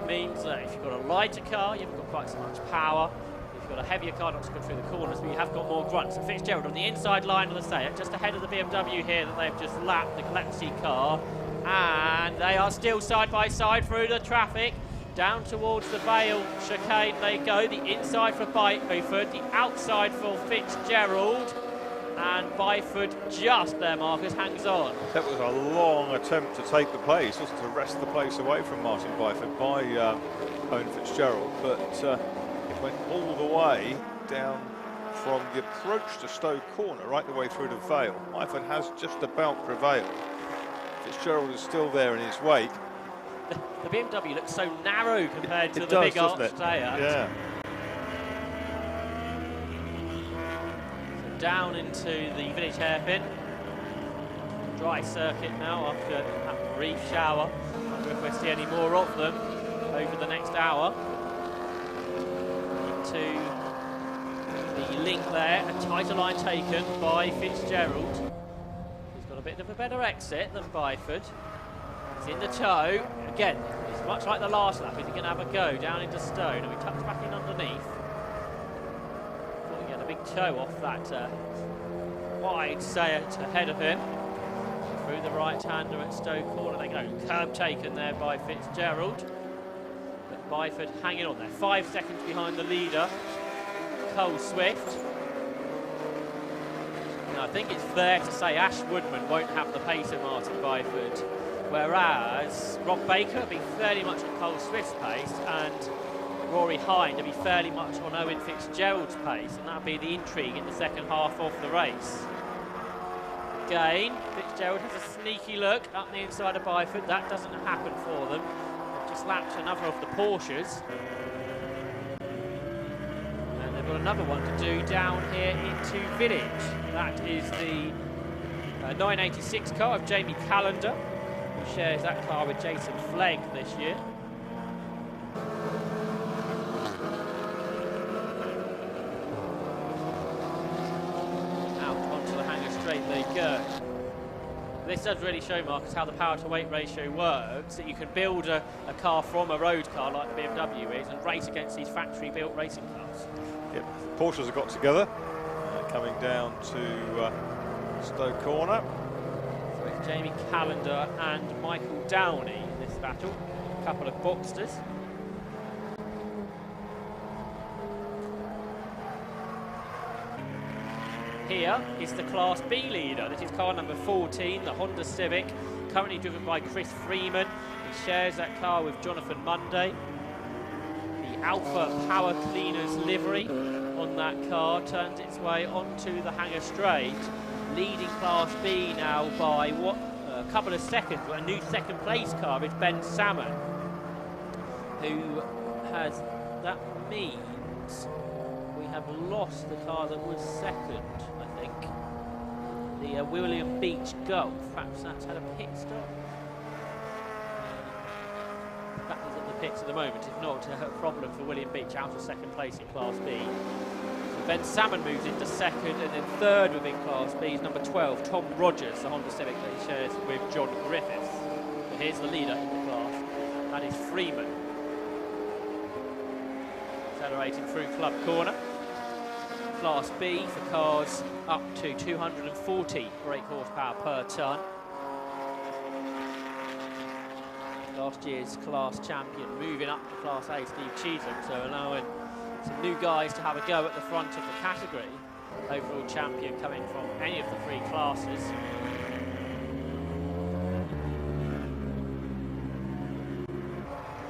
[SPEAKER 1] means that if you've got a lighter car, you haven't got quite so much power. If you've got a heavier car, not so good through the corners, but you have got more grunt. So Fitzgerald on the inside line of the Seat, just ahead of the BMW here that they've just lapped the Galaxy car. And they are still side by side through the traffic. Down towards the Vale chicane they go. The inside for Byford, the outside for Fitzgerald. And Byford just there, Marcus, hangs on.
[SPEAKER 2] That was a long attempt to take the place, wasn't to wrest the place away from Martin Byford by Owen Fitzgerald. But it went all the way down from the approach to Stowe Corner right the way through to Vale. Byford has just about prevailed. Fitzgerald is still there in his wake.
[SPEAKER 1] The BMW looks so narrow compared to the big arch Seat.
[SPEAKER 2] Yeah.
[SPEAKER 1] So down into the village hairpin. Dry circuit now after that brief shower. I wonder if we'll see any more of them over the next hour. Into the link there, a tighter line taken by Fitzgerald. Bit of a better exit than Byford. He's in the toe. Again, it's much like the last lap. Is he going to have a go down into Stone? And he tucks back in underneath. Thought he had a big toe off that wide Seat ahead of him. Through the right-hander at Stowe Corner they go. Curb taken there by Fitzgerald. But Byford hanging on there. 5 seconds behind the leader, Cole Swift. I think it's fair to say Ash Woodman won't have the pace of Martin Byford, whereas Rob Baker will be fairly much at Cole Swift's pace, and Rory Hind will be fairly much on Owen Fitzgerald's pace, and that'll be the intrigue in the second half of the race. Again, Fitzgerald has a sneaky look up the inside of Byford. That doesn't happen for them. They've just lapped another of the Porsches. They've got another one to do down here into Village. That is the 986 car of Jamie Callender, who shares that car with Jason Flegg this year. Out onto the hanger straight they go. This does really show, Marcus, how the power to weight ratio works, that you can build a car from a road car like the BMW is and race against these factory built racing cars.
[SPEAKER 2] Yep, Porsches have got together, coming down to Stowe Corner.
[SPEAKER 1] So it's Jamie Callender and Michael Downey in this battle, a couple of Boxsters. Here is the Class B leader. This is car number 14, the Honda Civic, currently driven by Chris Freeman. He shares that car with Jonathan Munday. Alpha Power Cleaners livery on that car turns its way onto the hanger straight. leading Class B now by a couple of seconds. A new second place car is Ben Salmon, who has, that means we have lost the car that was second, I think. The William Beach Gulf, perhaps that's had a pit stop. That is at the pits at the moment, if not a problem for William Beach, out of second place in Class B. So Ben Salmon moves into second, and then third within Class B is number 12, Tom Rogers, the Honda Civic that he shares with John Griffiths. So here's the leader in the class, that is Freeman. Accelerating through Club Corner. Class B for cars up to 240 brake horsepower per tonne. Last year's class champion moving up to Class A, Steve Cheatham, so allowing some new guys to have a go at the front of the category. Overall champion coming from any of the three classes.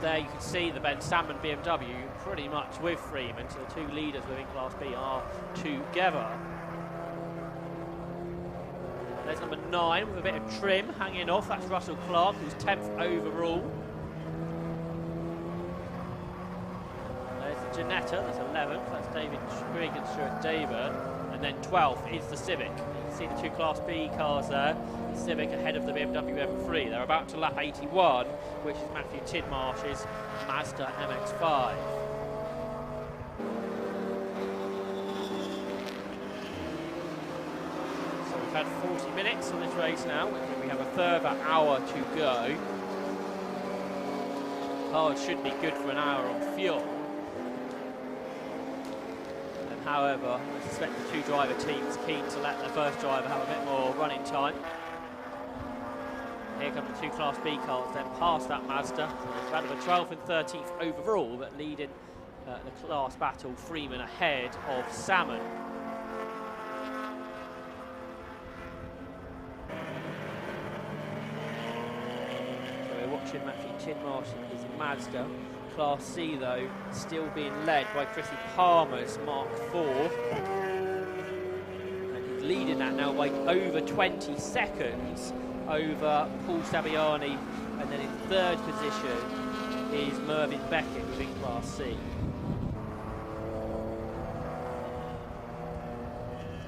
[SPEAKER 1] There you can see the Ben Salmon BMW pretty much with Freeman, so the two leaders within Class B are together. There's number 9 with a bit of trim hanging off, that's Russell Clark, who's 10th overall. There's the Janetta, that's 11th, that's David Grigg and Stuart David, and then 12th is the Civic. You can see the two Class B cars there, the Civic ahead of the BMW M3. They're about to lap 81, which is Matthew Tidmarsh's Mazda MX-5. So we've had 40 minutes on this race now, we have a further hour to go. Cars should be good for an hour on fuel. However, I suspect the two driver teams keen to let their first driver have a bit more running time. Here come the two Class B cars, then past that Mazda. It's about the 12th and 13th overall, but leading the class battle, Freeman ahead of Salmon. So we're watching Matthew Tidmarsh in his Mazda. Class C, though, still being led by Chrissy Palmer's Mark IV. And he's leading that now by over 20 seconds over Paul Saviani. And then in third position is Mervyn Beckett within Class C.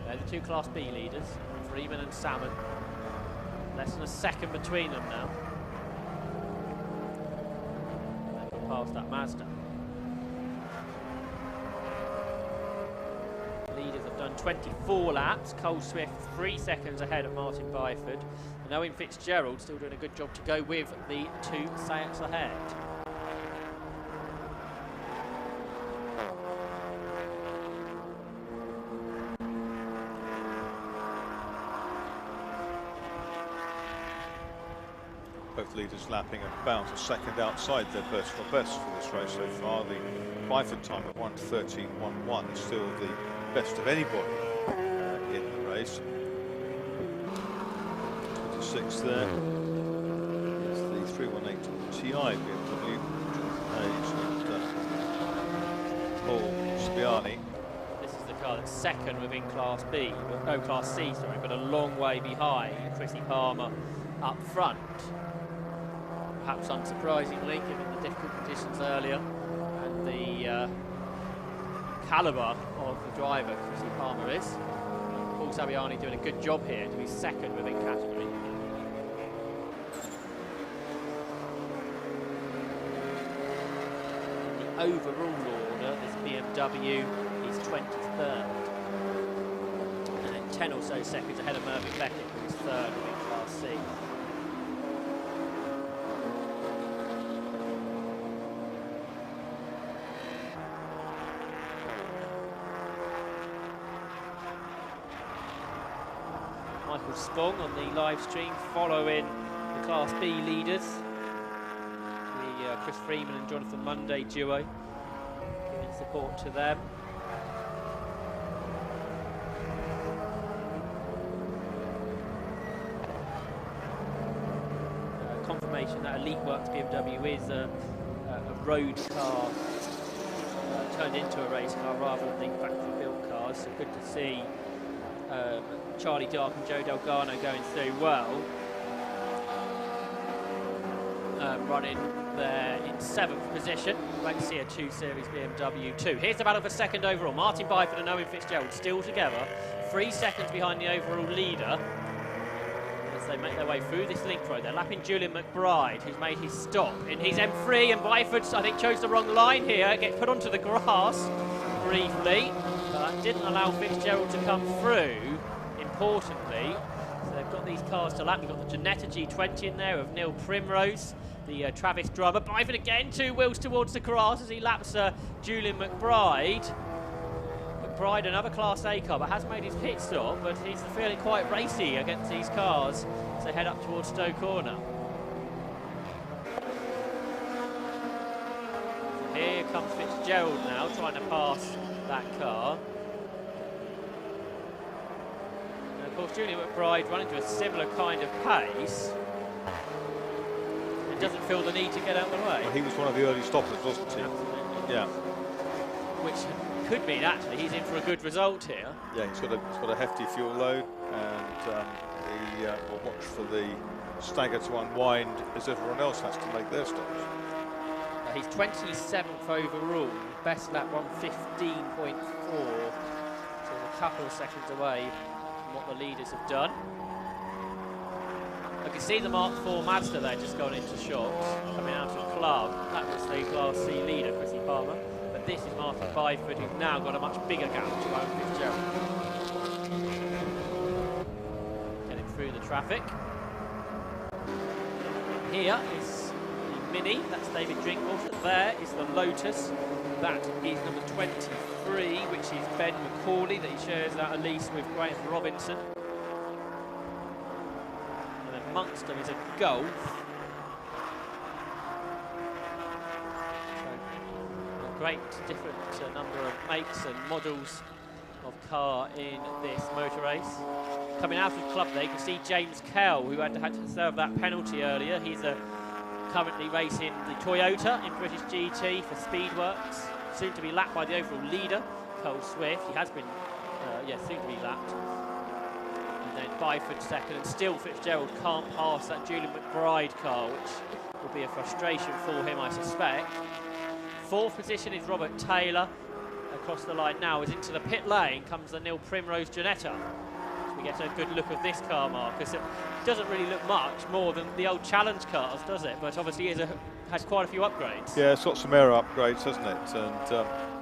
[SPEAKER 1] They're the two Class B leaders, Freeman and Salmon. Less than a second between them now. Past that Mazda. Leaders have done 24 laps. Cole Swift 3 seconds ahead of Martin Byford. And Owen Fitzgerald still doing a good job to go with the two Seats ahead.
[SPEAKER 2] Both leaders lapping about a second outside their personal best for this race so far. The Byford time of 1:13.11 is still the best of anybody in the race. 26 there. It's the 318 Ti BMW. And Paul Spiani.
[SPEAKER 1] This is the car that's second within Class B, no Class C, sorry, but a long way behind Chrissy Palmer up front. Perhaps unsurprisingly, given the difficult conditions earlier and the calibre of the driver Chrissy Palmer is. Paul Saviani doing a good job here to be second within category. The overall order, this BMW is 23rd. And then 10 or so seconds ahead of Mervyn Beckett, who is third within Class C. Michael Spong on the live stream following the Class B leaders. The Chris Freeman and Jonathan Monday duo, giving support to them. Confirmation that Elite Works BMW is a road car turned into a race car rather than the factory built cars, so good to see Charlie Dark and Joe Delgado going through well. Running there in 7th position. Wait to see a 2 Series BMW 2. Here's the battle for 2nd overall. Martin Byford and Owen Fitzgerald still together. 3 seconds behind the overall leader. As they make their way through this link road, they're lapping Julian McBride, who's made his stop in his M3, and Byford, I think, chose the wrong line here. Gets put onto the grass briefly, but that didn't allow Fitzgerald to come through, importantly. So they've got these cars to lap. You've got the Ginetta G20 in there of Neil Primrose, the Travis Drummer. Byford again, 2 wheels towards the grass as he laps Julian McBride. McBride, another Class A car, but has made his pit stop, but he's feeling quite racy against these cars as they head up towards Stowe Corner. So here comes Fitzgerald now, trying to pass that car. And of course, Julian McBride running to a similar kind of pace. Doesn't feel the need to get out of the way.
[SPEAKER 2] Well, he was one of the early stoppers, wasn't he?
[SPEAKER 1] Absolutely.
[SPEAKER 2] Yeah.
[SPEAKER 1] Which could mean actually he's in for a good result here.
[SPEAKER 2] Yeah, he's got a hefty fuel load, and we'll watch for the stagger to unwind as everyone else has to make their stops.
[SPEAKER 1] He's 27th overall, best lap 1:15.4, so a couple of seconds away from what the leaders have done. I can see the Mark IV Mazda there just gone into shocks, coming out of club. That was the Class C leader, Chrissy Palmer. But this is Martin Byford, who's now got a much bigger gap to Owen Fitzgerald. Getting through the traffic. Here is the Mini, that's David Drinkwater. There is the Lotus, that is number 23, which is Ben McCauley, that he shares that a lease with Graham Robinson. Amongst them is a Golf. So, a great different number of makes and models of car in this motor race. Coming out of club there, you can see James Kell, who had to serve that penalty earlier. He's currently racing the Toyota in British GT for Speedworks, soon to be lapped by the overall leader, Cole Swift. He has been, soon to be lapped. And then Byford second, and still Fitzgerald can't pass that Julian McBride car, which will be a frustration for him, I suspect. 4th position is Robert Taylor. Across the line now, as into the pit lane comes the Neil Primrose Ginetta. We get a good look of this car, Marcus. It doesn't really look much more than the old Challenge cars, does it? But obviously it has quite a few upgrades.
[SPEAKER 2] Yeah, it's got some air upgrades, hasn't it? And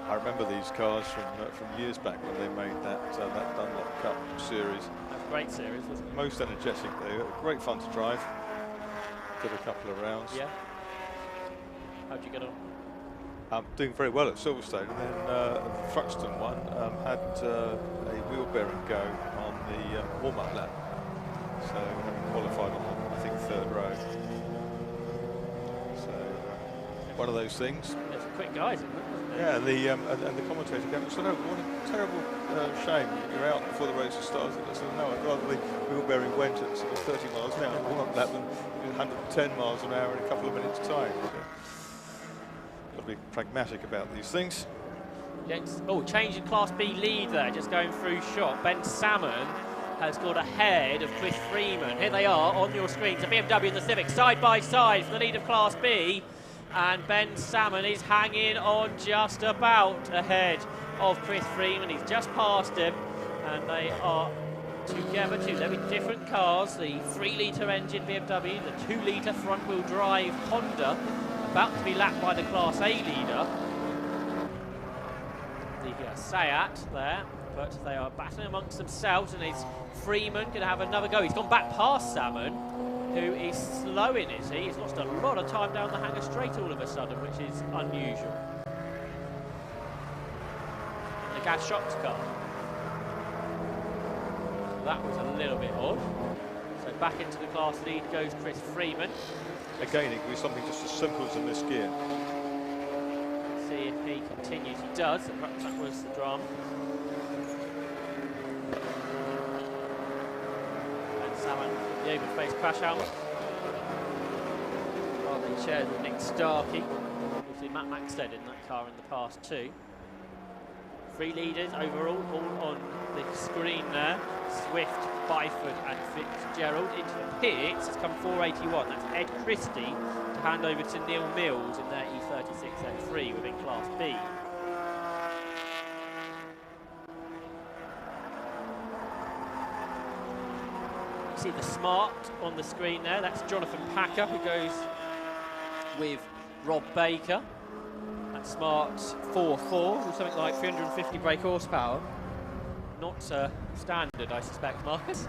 [SPEAKER 2] I remember these cars from years back when they made that Dunlop Cup series.
[SPEAKER 1] That's a great series, wasn't it?
[SPEAKER 2] Most energetic, they were great fun to drive. Did a couple of rounds.
[SPEAKER 1] Yeah. How'd you get on?
[SPEAKER 2] Doing very well at Silverstone, and then the Thruxton one had a wheel bearing go on the warm-up lap, so qualified on, I think, 3rd row. So one of those things.
[SPEAKER 1] It's quick guys, isn't it?
[SPEAKER 2] Yeah, and the commentator came, so no, what a terrible shame you're out before the race started. I said, no, I'd rather the wheel bearing went at sort of 30 miles an hour on the warm-up lap than 110 miles an hour in a couple of minutes' time. Got to be pragmatic about these things.
[SPEAKER 1] Yes. Oh, change in Class B lead there, just going through shot. Ben Salmon has got ahead of Chris Freeman. Here they are on your screens, the BMW and the Civic side by side for the lead of Class B. And Ben Salmon is hanging on just about ahead of Chris Freeman. He's just passed him, and they are together too. They're in different cars. The 3-litre engine BMW, the 2-litre front-wheel drive Honda, about to be lapped by the Class A leader, the Seat there, but they are battling amongst themselves, and is Freeman going to have another go? He's gone back past Salmon, who is slowing, is he? He's lost a lot of time down the hanger straight all of a sudden, which is unusual. The gas shocks car. That was a little bit odd. So back into the class lead goes Chris Freeman.
[SPEAKER 2] Again, it could be something just as simple as a missed gear.
[SPEAKER 1] See if he continues. He does. That was the drama. And Salmon, the open face crash helmet. Rather than shared with Nick Starkey. Obviously Matt Maxted in that car in the past too. Three leaders overall, all on the screen there. Swift, Byford and Fitzgerald into the pits. It's come 481. That's Ed Christie to hand over to Neil Mills in their E3603 within Class B. You see the Smart on the screen there. That's Jonathan Packer, who goes with Rob Baker. That Smart 4.4 with something like 350 brake horsepower. Not standard, I suspect, Marcus.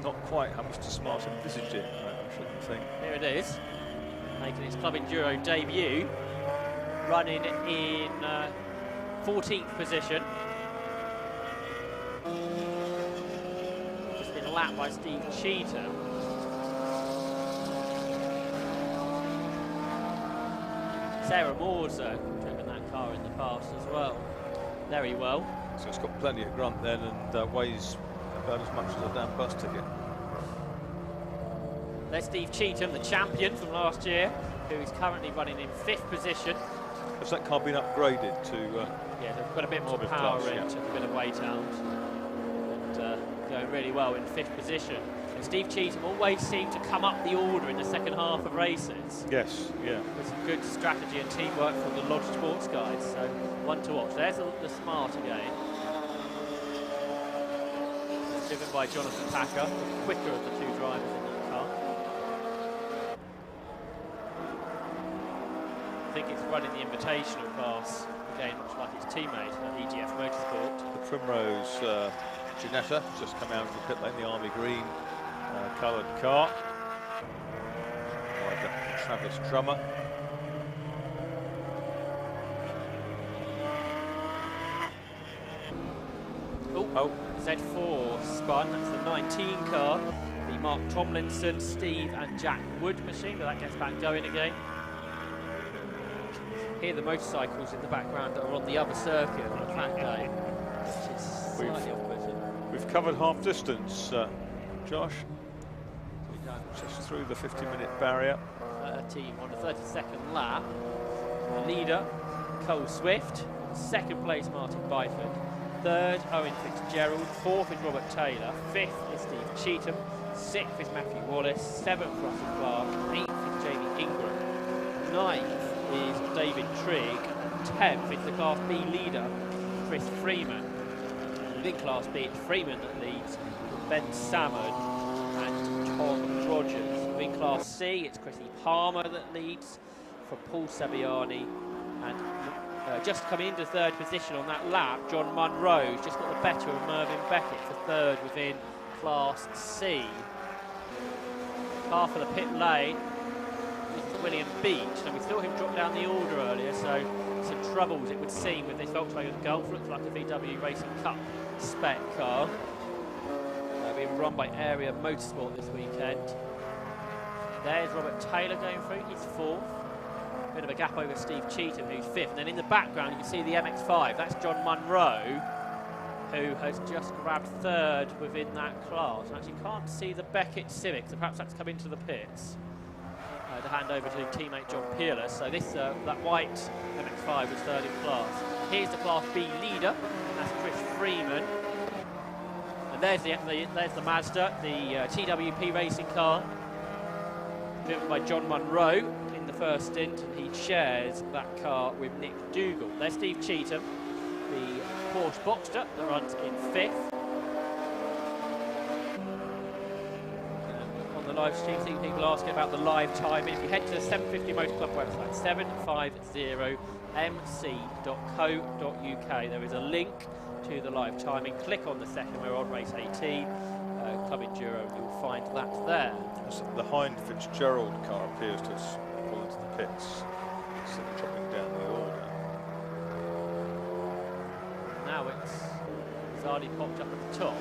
[SPEAKER 2] Not quite how Mr. Smart envisaged it, I shouldn't think.
[SPEAKER 1] Here it is, making its Club Enduro debut, running in 14th position. Just been lapped by Steve Cheetham. Sarah Moore's driven that car in the past as well, very well.
[SPEAKER 2] So it's got plenty of grunt then and weighs about as much as a damn bus ticket.
[SPEAKER 1] There's Steve Cheetham, the champion from last year, who is currently running in 5th position.
[SPEAKER 2] Has that car been upgraded to...
[SPEAKER 1] yeah, they've got a bit more power in, took a bit of weight out, and going really well in 5th position. And Steve Cheetham always seemed to come up the order in the second half of races.
[SPEAKER 2] Yes, yeah.
[SPEAKER 1] With some good strategy and teamwork from the Lodge Sports guys, so one to watch. There's the Smart again. Driven by Jonathan Packer, the quicker of the two drivers in that car. I think it's running the Invitational class again, much like its teammate at EGF Motorsport.
[SPEAKER 2] The Primrose Ginetta just come out of the pit lane, the army green coloured car. Like that Travis Drummer.
[SPEAKER 1] Oh, Z4 spun, that's the 19 car. The Mark Tomlinson, Steve and Jack Wood machine, but that gets back going again. Hear the motorcycles in the background that are on the other circuit on a track day, which is slightly off-putting.
[SPEAKER 2] We've covered half distance, Josh. Just through the 50-minute barrier.
[SPEAKER 1] 13 on the 32nd lap. The leader, Cole Swift. 2nd place, Martin Byford. 3rd, Owen Fitzgerald. 4th is Robert Taylor. 5th is Steve Cheetham. 6th is Matthew Wallace. 7th, Russell Clark. 8th is Jamie Ingram. 9th is David Trigg. 10th is the Class B leader, Chris Freeman. Within Class B, it's Freeman that leads, Ben Salmon and Tom Rogers. Within Class C, it's Chrissy Palmer that leads from Paul Saviani, and just coming into 3rd position on that lap, John Munro's just got the better of Mervyn Beckett for 3rd within Class C. Half of the pit lane is William Beach. Now we saw him drop down the order earlier, so some troubles it would seem with this Volkswagen Golf. Looks like a VW Racing Cup spec car. Being run by Area Motorsport this weekend. There's Robert Taylor going through, he's 4th. Bit of a gap over Steve Cheetham, who's 5th. And then in the background you can see the MX-5, that's John Munro, who has just grabbed 3rd within that class. And actually can't see the Beckett Civic, so perhaps that's come into the pits to hand over to teammate John Peerless. So this that white MX-5 was 3rd in class. Here's the Class B leader, that's Chris Freeman. And there's the Mazda, the TWP racing car, driven by John Munro in the first stint, and he shares that car with Nick Dougal. There's Steve Cheetham, the Porsche Boxster that runs in 5th. On the live stream, seeing people asking about the live timing. If you head to the 750 Motor Club website, 750.co.uk, there is a link to the live timing. Click on the second, we're on race 18, Club Enduro, and you'll find that there.
[SPEAKER 2] The Hind Fitzgerald car appears to have fallen into the pits, instead of dropping down the order.
[SPEAKER 1] Now it's already popped up at the top.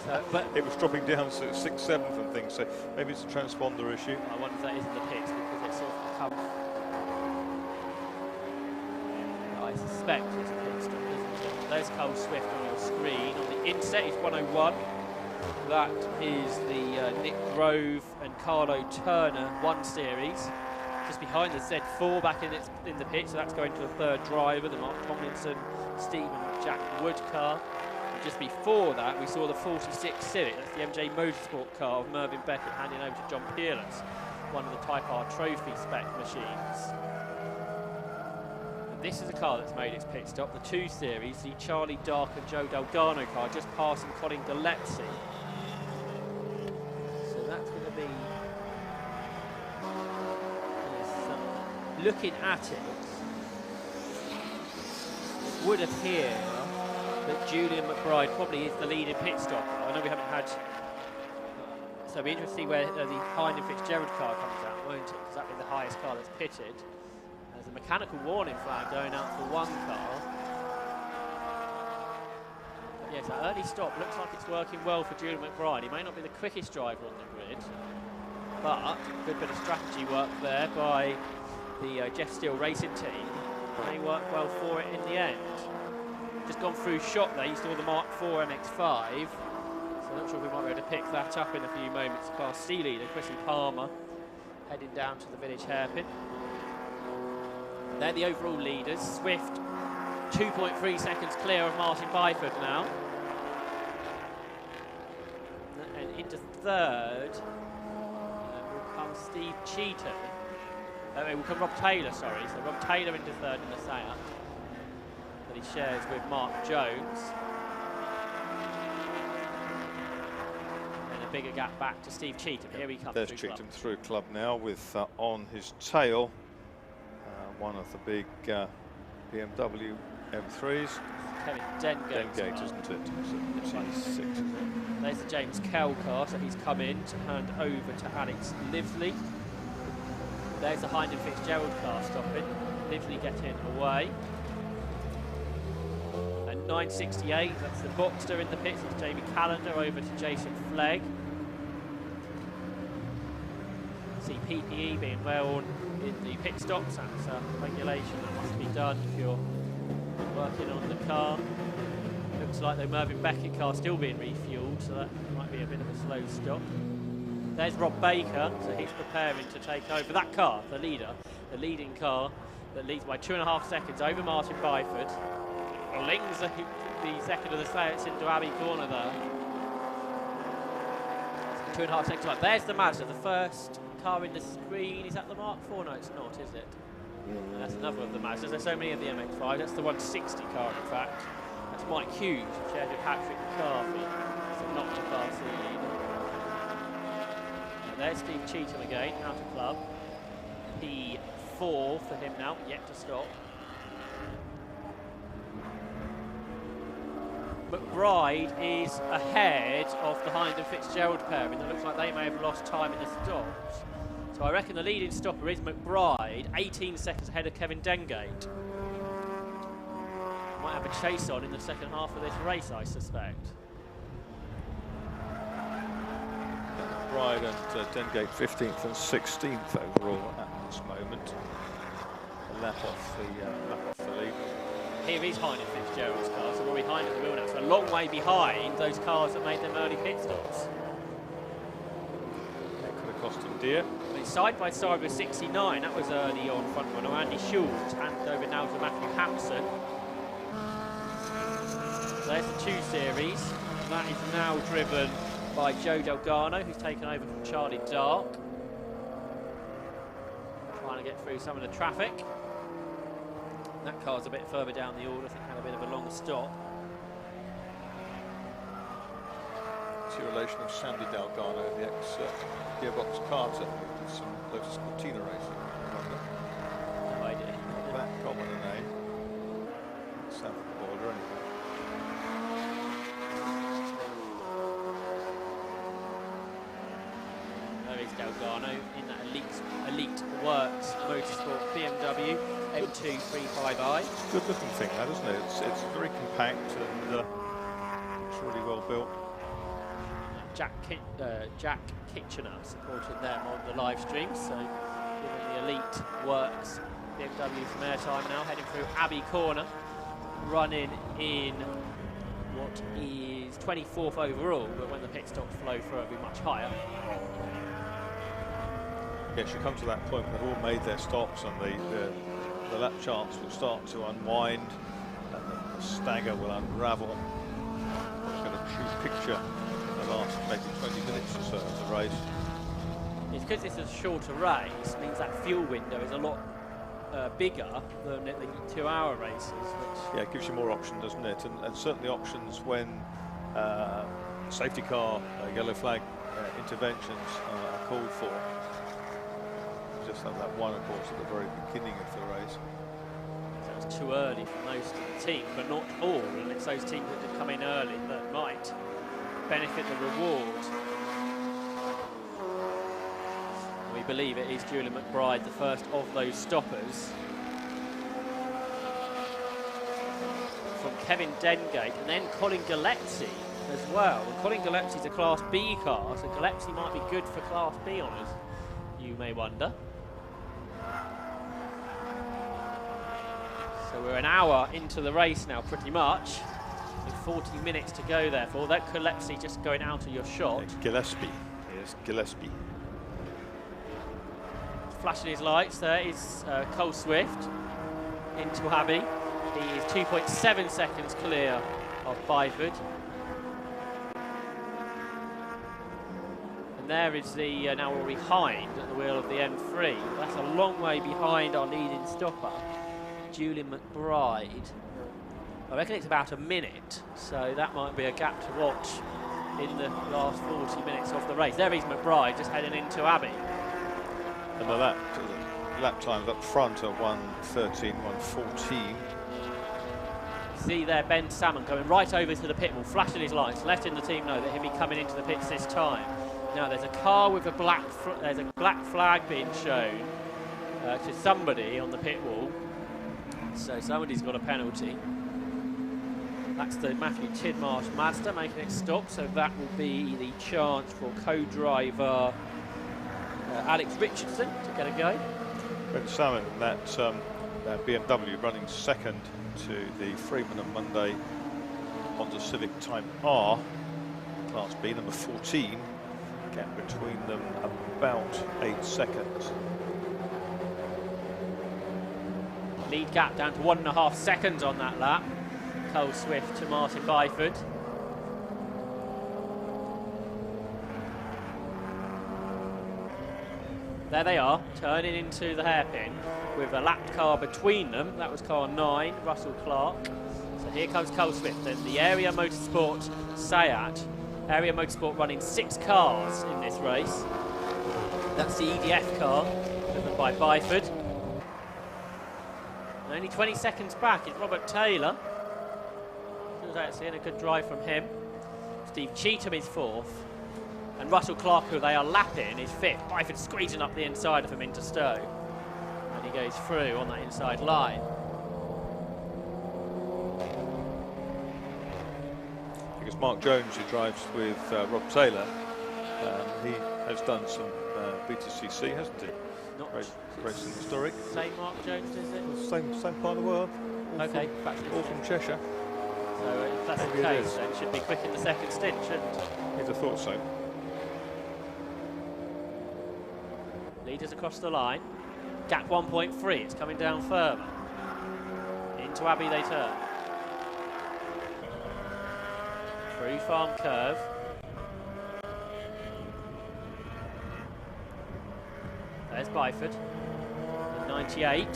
[SPEAKER 1] So, but
[SPEAKER 2] it was dropping down to 6th, 7th and things, so maybe it's a transponder issue.
[SPEAKER 1] I wonder if that is in the pits because it's sort of come. I suspect it's a pit stop, isn't it? There's Cole Swift on your screen. On the inset is 101. That is the Nick Grove and Carlo Turner 1 Series. Just behind the Z4 back in the pit, so that's going to a third driver, the Mark Tomlinson, Stephen Jack Wood car. And just before that, we saw the 46 Civic, that's the MJ Motorsport car of Mervyn Beckett handing over to John Peerless, one of the Type R Trophy spec machines. And this is a car that's made its pit stop, the 2 Series, the Charlie Dark and Joe Delgado car, just passing Colin Gillespie. So that's going to be... looking at it, it would appear that Julian McBride probably is the leading pit stopper. I know we haven't had... So it'll be interesting where the Hindon Fitzgerald car comes out, won't it? Because that'll be the highest car that's pitted. There's a mechanical warning flag going out for one car. But yes, that early stop looks like it's working well for Julian McBride. He may not be the quickest driver on the grid, but a good bit of strategy work there by the Jeff Steele Racing team. May work well for it in the end. Just gone through shot there, you saw the Mark IV MX-5. So I'm not sure if we might be able to pick that up in a few moments. Class C leader, Christian Palmer, heading down to the village hairpin. They're the overall leaders. Swift, 2.3 seconds clear of Martin Byford now. And into third will come Steve Cheatham. It will come Rob Taylor, sorry. So Rob Taylor into third in the Seat that he shares with Mark Jones. And a bigger gap back to Steve Cheatham. Here he comes.
[SPEAKER 2] There's Cheatham through club now with on his tail one of the big BMW M3s.
[SPEAKER 1] Kevin Dengate,
[SPEAKER 2] Dengate, isn't it? It's 6, isn't it?
[SPEAKER 1] There's the James Kell car, so he's come in to hand over to Alex Lively. There's the Hindon Fitzgerald car stopping. Lively getting away. And 968, that's the Boxster in the pits. It's Jamie Callender over to Jason Flegg. See PPE being worn in the pit stops. That's a regulation that must be done if you're working on the car. Looks like the Mervyn Beckett car still being refueled, so that might be a bit of a slow stop. There's Rob Baker, so he's preparing to take over that car, the leader, the leading car that leads by 2.5 seconds over Martin Byford. Flings the second of the Seats into Abbey Corner there. 2.5 seconds left. There's the Mazda, the first car in the screen. Is that the Mark IV? No, it's not, is it? And that's another of the Mazdas. There's so many of the MX-5. That's the 160 car, in fact. That's Mike Hughes, shared with Patrick McCarthy. So not the Class C leader. There's Steve Cheatham again, out of club. P4 for him now, yet to stop. McBride is ahead of the Hindon Fitzgerald pairing. It looks like they may have lost time in the stops. So I reckon the leading stopper is McBride, 18 seconds ahead of Kevin Dengate. Might have a chase on in the second half of this race, I suspect.
[SPEAKER 2] McBride and Dengate 15th and 16th overall at this moment. A lap off the lead.
[SPEAKER 1] Here is Hindon Fitzgerald's car, so we're behind at the wheel now. So a long way behind those cars that made them early pit stops.
[SPEAKER 2] That could have cost him dear.
[SPEAKER 1] But side by side with 69, that was early on front runner. Andy Schultz handed over now to Matthew Hampson. So there's the 2 Series. That is now driven by Joe Delgado, who's taken over from Charlie Dark. Trying to get through some of the traffic. That car's a bit further down the order, I think had a bit of a long stop.
[SPEAKER 2] It's a relation of Sandy Delgado, the ex-Gearbox Carter, with some Lotus Cortina racing.
[SPEAKER 1] No idea.
[SPEAKER 2] That common a name. South of the border anyway.
[SPEAKER 1] There is Delgado in that Elite Works Motorsport BMW M235i.
[SPEAKER 2] Good looking thing, that, isn't it? It's very compact and it's really well built.
[SPEAKER 1] Jack Kitchener supporting them on the live stream, so giving the Elite Works BMW some airtime now, heading through Abbey Corner, running in what is 24th overall, but when the pit stops flow through, it'll be much higher.
[SPEAKER 2] yes, you come to that point when they've all made their stops and the lap charts will start to unwind and the stagger will unravel. We'll get a true picture in the last maybe 20 minutes or so of the race.
[SPEAKER 1] It's because this is a shorter race, means that fuel window is a lot bigger than the 2-hour races. Which
[SPEAKER 2] Yeah, it gives you more options, doesn't it? And certainly options when safety car, yellow flag interventions are called for. Just have that one, of course, at the very beginning of the race.
[SPEAKER 1] So it's too early for most of the team, but not all, and it's those teams that did come in early that might benefit the reward. We believe it is Julian McBride, the first of those stoppers. From Kevin Dengate, and then Colin Gillespie as well. And Colin Gillespie's a Class B car, so Gillespie might be good for Class B honours, you may wonder. So we're an hour into the race now, pretty much, with 40 minutes to go therefore. That Gillespie just going out of your shot.
[SPEAKER 2] Gillespie, yes, Gillespie.
[SPEAKER 1] Flashing his lights, there is Cole Swift into Abbey. He is 2.7 seconds clear of Byford. And there is the now we're behind at the wheel of the M3. That's a long way behind our leading stopper, Julian McBride. I reckon it's about a minute, so that might be a gap to watch in the last 40 minutes of the race. There is McBride just heading into Abbey.
[SPEAKER 2] And the lap times up front are 1:13, 1:14.
[SPEAKER 1] See there Ben Salmon going right over to the pit wall, flashing his lights, letting the team know that he'll be coming into the pits this time. Now there's a car with a there's a black flag being shown to somebody on the pit wall. So somebody's got a penalty. That's the Matthew Tidmarsh Mazda making it stop, so that will be the chance for co-driver Alex Richardson to get a go.
[SPEAKER 2] Ben Salmon, that BMW running second to the Freeman and Monday Honda Civic Type R, Class B, number 14. Gap between them about 8 seconds.
[SPEAKER 1] Lead gap down to 1.5 seconds on that lap. Cole Swift to Martin Byford. There they are, turning into the hairpin with a lapped car between them. That was car 9, Russell Clark. So here comes Cole Swift, and the Area Motorsport Sayat. Area Motorsport running 6 cars in this race. That's the EDF car, driven by Byford. And only 20 seconds back is Robert Taylor. Feels like seeing a good drive from him. Steve Cheetham is 4th. And Russell Clark, who they are lapping, is 5th. Byford squeezing up the inside of him into Stowe. And he goes through on that inside line.
[SPEAKER 2] Because Mark Jones, who drives with Rob Taylor, he has done some BTCC, hasn't he?
[SPEAKER 1] Not
[SPEAKER 2] racing historic.
[SPEAKER 1] Same Mark Jones, is it?
[SPEAKER 2] Same part of the world.
[SPEAKER 1] Okay,
[SPEAKER 2] all from Cheshire.
[SPEAKER 1] So if that's the case, then it should be quick in the second stint, shouldn't it?
[SPEAKER 2] You'd have thought so.
[SPEAKER 1] Leaders across the line. Gap 1.3, it's coming down further. Into Abbey they turn. Through Farm Curve. There's Byford. 98.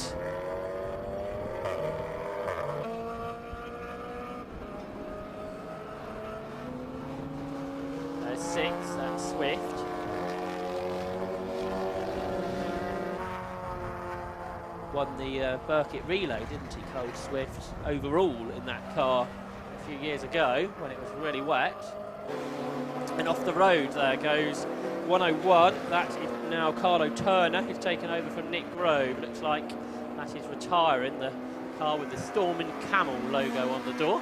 [SPEAKER 1] There's 6, that's Swift. Won the Burkitt Relay, didn't he, Cole Swift, overall in that car a few years ago when it was really wet. And off the road there goes 101. That is now Carlo Turner, who's taken over from Nick Grove. Looks like that is retiring the car with the Stormin' Camel logo on the door.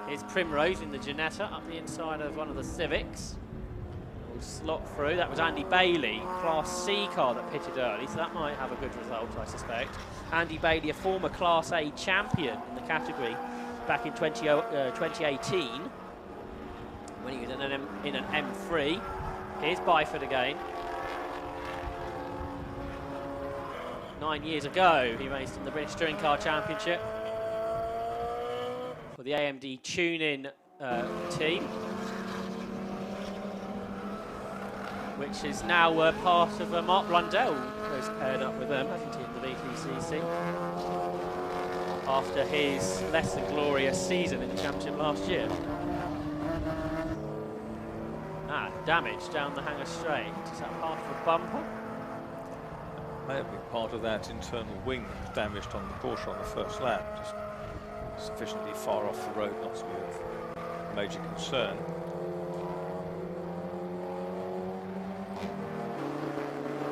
[SPEAKER 1] Here's Primrose in the Ginetta up the inside of one of the Civics. We'll slot through. That was Andy Bailey, Class C car that pitted early, so that might have a good result, I suspect. Andy Bailey, a former Class A champion in the category back in 2018 when he was in an M3. Here's Byford again. 9 years ago, he raced in the British Touring Car Championship for the AMD Tune-In team, which is now part of Mark Blundell, who's paired up with them, hasn't he, in the VTCC, after his less than glorious season in the championship last year. Damage down the Hanger Straight. Is that part of a bumper?
[SPEAKER 2] May have been part of that internal wing damaged on the Porsche on the first lap, just sufficiently far off the road not to be of major concern.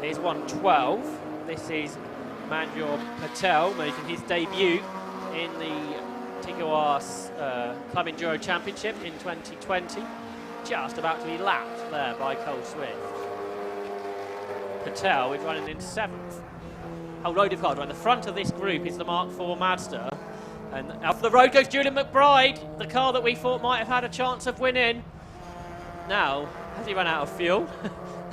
[SPEAKER 1] Here's 112. This is Manjor Patel making his debut in the Tigawar Club Enduro Championship in 2020. Just about to be lapped there by Cole Swift. Patel is running in 7th. A load of cars. Right, the front of this group is the Mark IV Mazda. And off the road goes Julian McBride, the car that we thought might have had a chance of winning. Now, has he run out of fuel?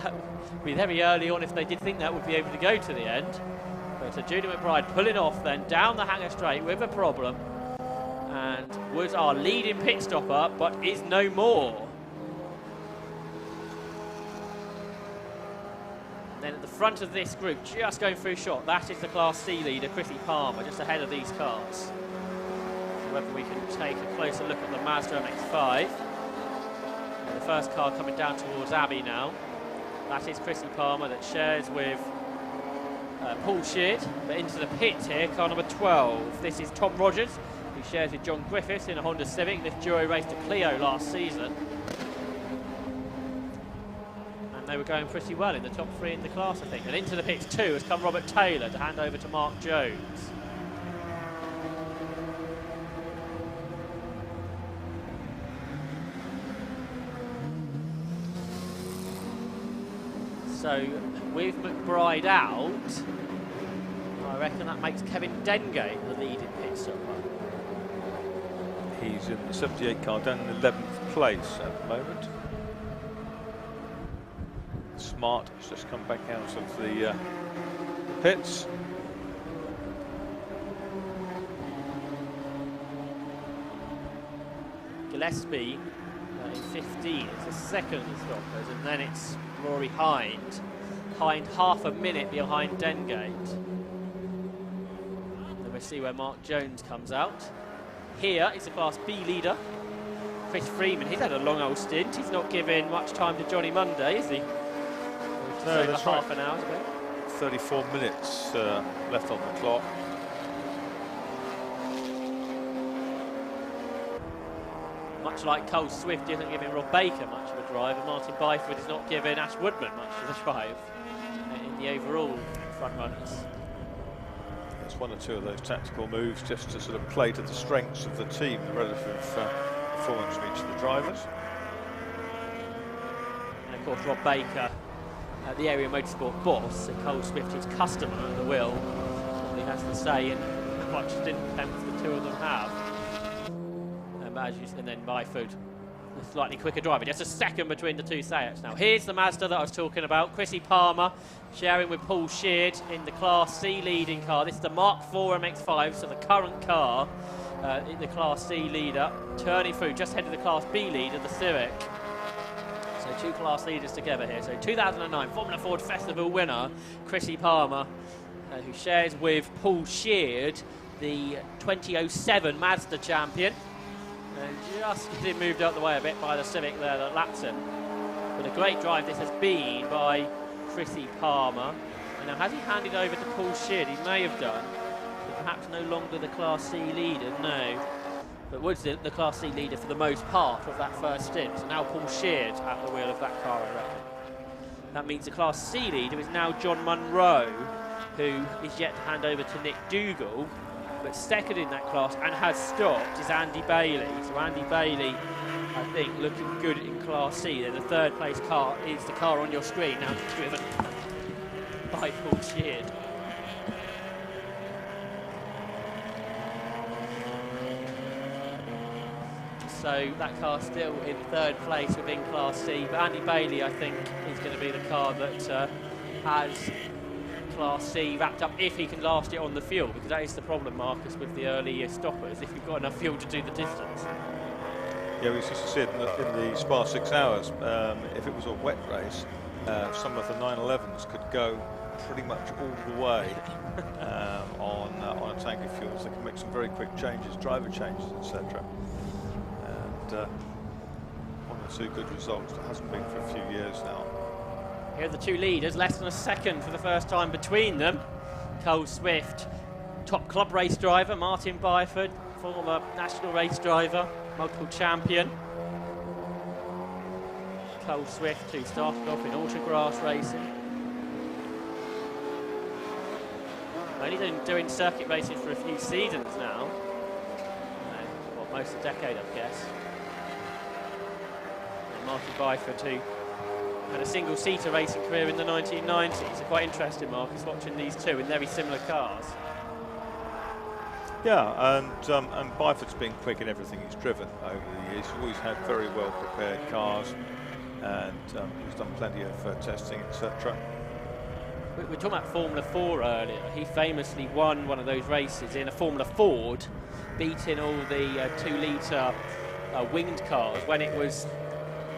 [SPEAKER 1] That would be very early on if they did think that would be able to go to the end. But Julian McBride pulling off then down the Hanger Straight with a problem. And was our leading pit stopper, but is no more. Then at the front of this group, just going through shot, that is the Class C leader, Chrissy Palmer, just ahead of these cars. So whether we can take a closer look at the Mazda MX-5. And the first car coming down towards Abbey now. That is Chrissy Palmer that shares with Paul Sheard. But into the pit here, car number 12. This is Tom Rogers, who shares with John Griffiths in a Honda Civic. This duo raced a Clio last season. They were going pretty well in the top 3 in the class, I think. And into the pits too has come Robert Taylor to hand over to Mark Jones. So with McBride out, I reckon that makes Kevin Dengate the leading pit stopper.
[SPEAKER 2] He's in the 78 car down in 11th place at the moment. Smart has just come back out of the pits.
[SPEAKER 1] Gillespie in 15, it's the second of the stoppers, and then it's Rory Hind half a minute behind Dengate. Then we'll see where Mark Jones comes out. Here is the Class B leader, Chris Freeman. He's had a long old stint. He's not given much time to Johnny Monday, is he?
[SPEAKER 2] No, that's
[SPEAKER 1] half
[SPEAKER 2] right.
[SPEAKER 1] an hour ago.
[SPEAKER 2] 34 minutes left on the clock.
[SPEAKER 1] Much like Cole Swift isn't giving Rob Baker much of a drive, and Martin Byford is not giving Ash Woodman much of a drive in the overall front runners.
[SPEAKER 2] It's one or two of those tactical moves just to sort of play to the strengths of the team, the relative performance of each of the drivers.
[SPEAKER 1] And of course Rob Baker, the area motorsport boss, and Cole Swift is customer at the wheel. He has to say in how much stint length the two of them have. And then Byford, a slightly quicker driver, just a second between the two Seats. Now here's the Mazda that I was talking about, Chrissy Palmer sharing with Paul Sheard in the Class C leading car. This is the Mark IV MX-5, so the current car, in the Class C leader, turning through just ahead of the Class B leader, the Civic. So two class leaders together here. So 2009 Formula Ford Festival winner, Chrissy Palmer, who shares with Paul Sheard the 2007 Mazda champion. And just getting moved out the way a bit by the Civic there that laps him. But a great drive this has been by Chrissy Palmer. And now has he handed over to Paul Sheard? He may have done. But perhaps no longer the Class C leader, no. But was the Class C leader for the most part of that first stint. So now Paul Sheard at the wheel of that car, I reckon. That means the Class C leader is now John Munro, who is yet to hand over to Nick Dougal. But second in that class and has stopped is Andy Bailey. So Andy Bailey, I think, looking good in Class C. Then the third place car is the car on your screen, now driven by Paul Sheard. So that car still in third place within Class C. But Andy Bailey, I think, is going to be the car that has Class C wrapped up if he can last it on the fuel, because that is the problem, Marcus, with the early stoppers. If you've got enough fuel to do the distance.
[SPEAKER 2] Yeah, we used to see it in the Spa 6 hours. If it was a wet race, some of the 911s could go pretty much all the way on a tank of fuel. So they can make some very quick changes, driver changes, etc. And one or two good results. That hasn't been for a few years now.
[SPEAKER 1] Here are the two leaders, less than a second for the first time between them. Cole Swift, top club race driver. Martin Byford, former national race driver, multiple champion. Cole Swift, who started off in autograss racing. Only been doing circuit racing for a few seasons now. Well, most of a decade, I guess. And Martin Byford, who had a single-seater racing career in the 1990s. So quite interesting, Marcus, watching these two in very similar cars.
[SPEAKER 2] Yeah, and Byford's been quick in everything he's driven over the years. He's always had very well-prepared cars, and he's done plenty of testing, etc.
[SPEAKER 1] We were talking about Formula 4 earlier. He famously won one of those races in a Formula Ford, beating all the 2-litre winged cars when it was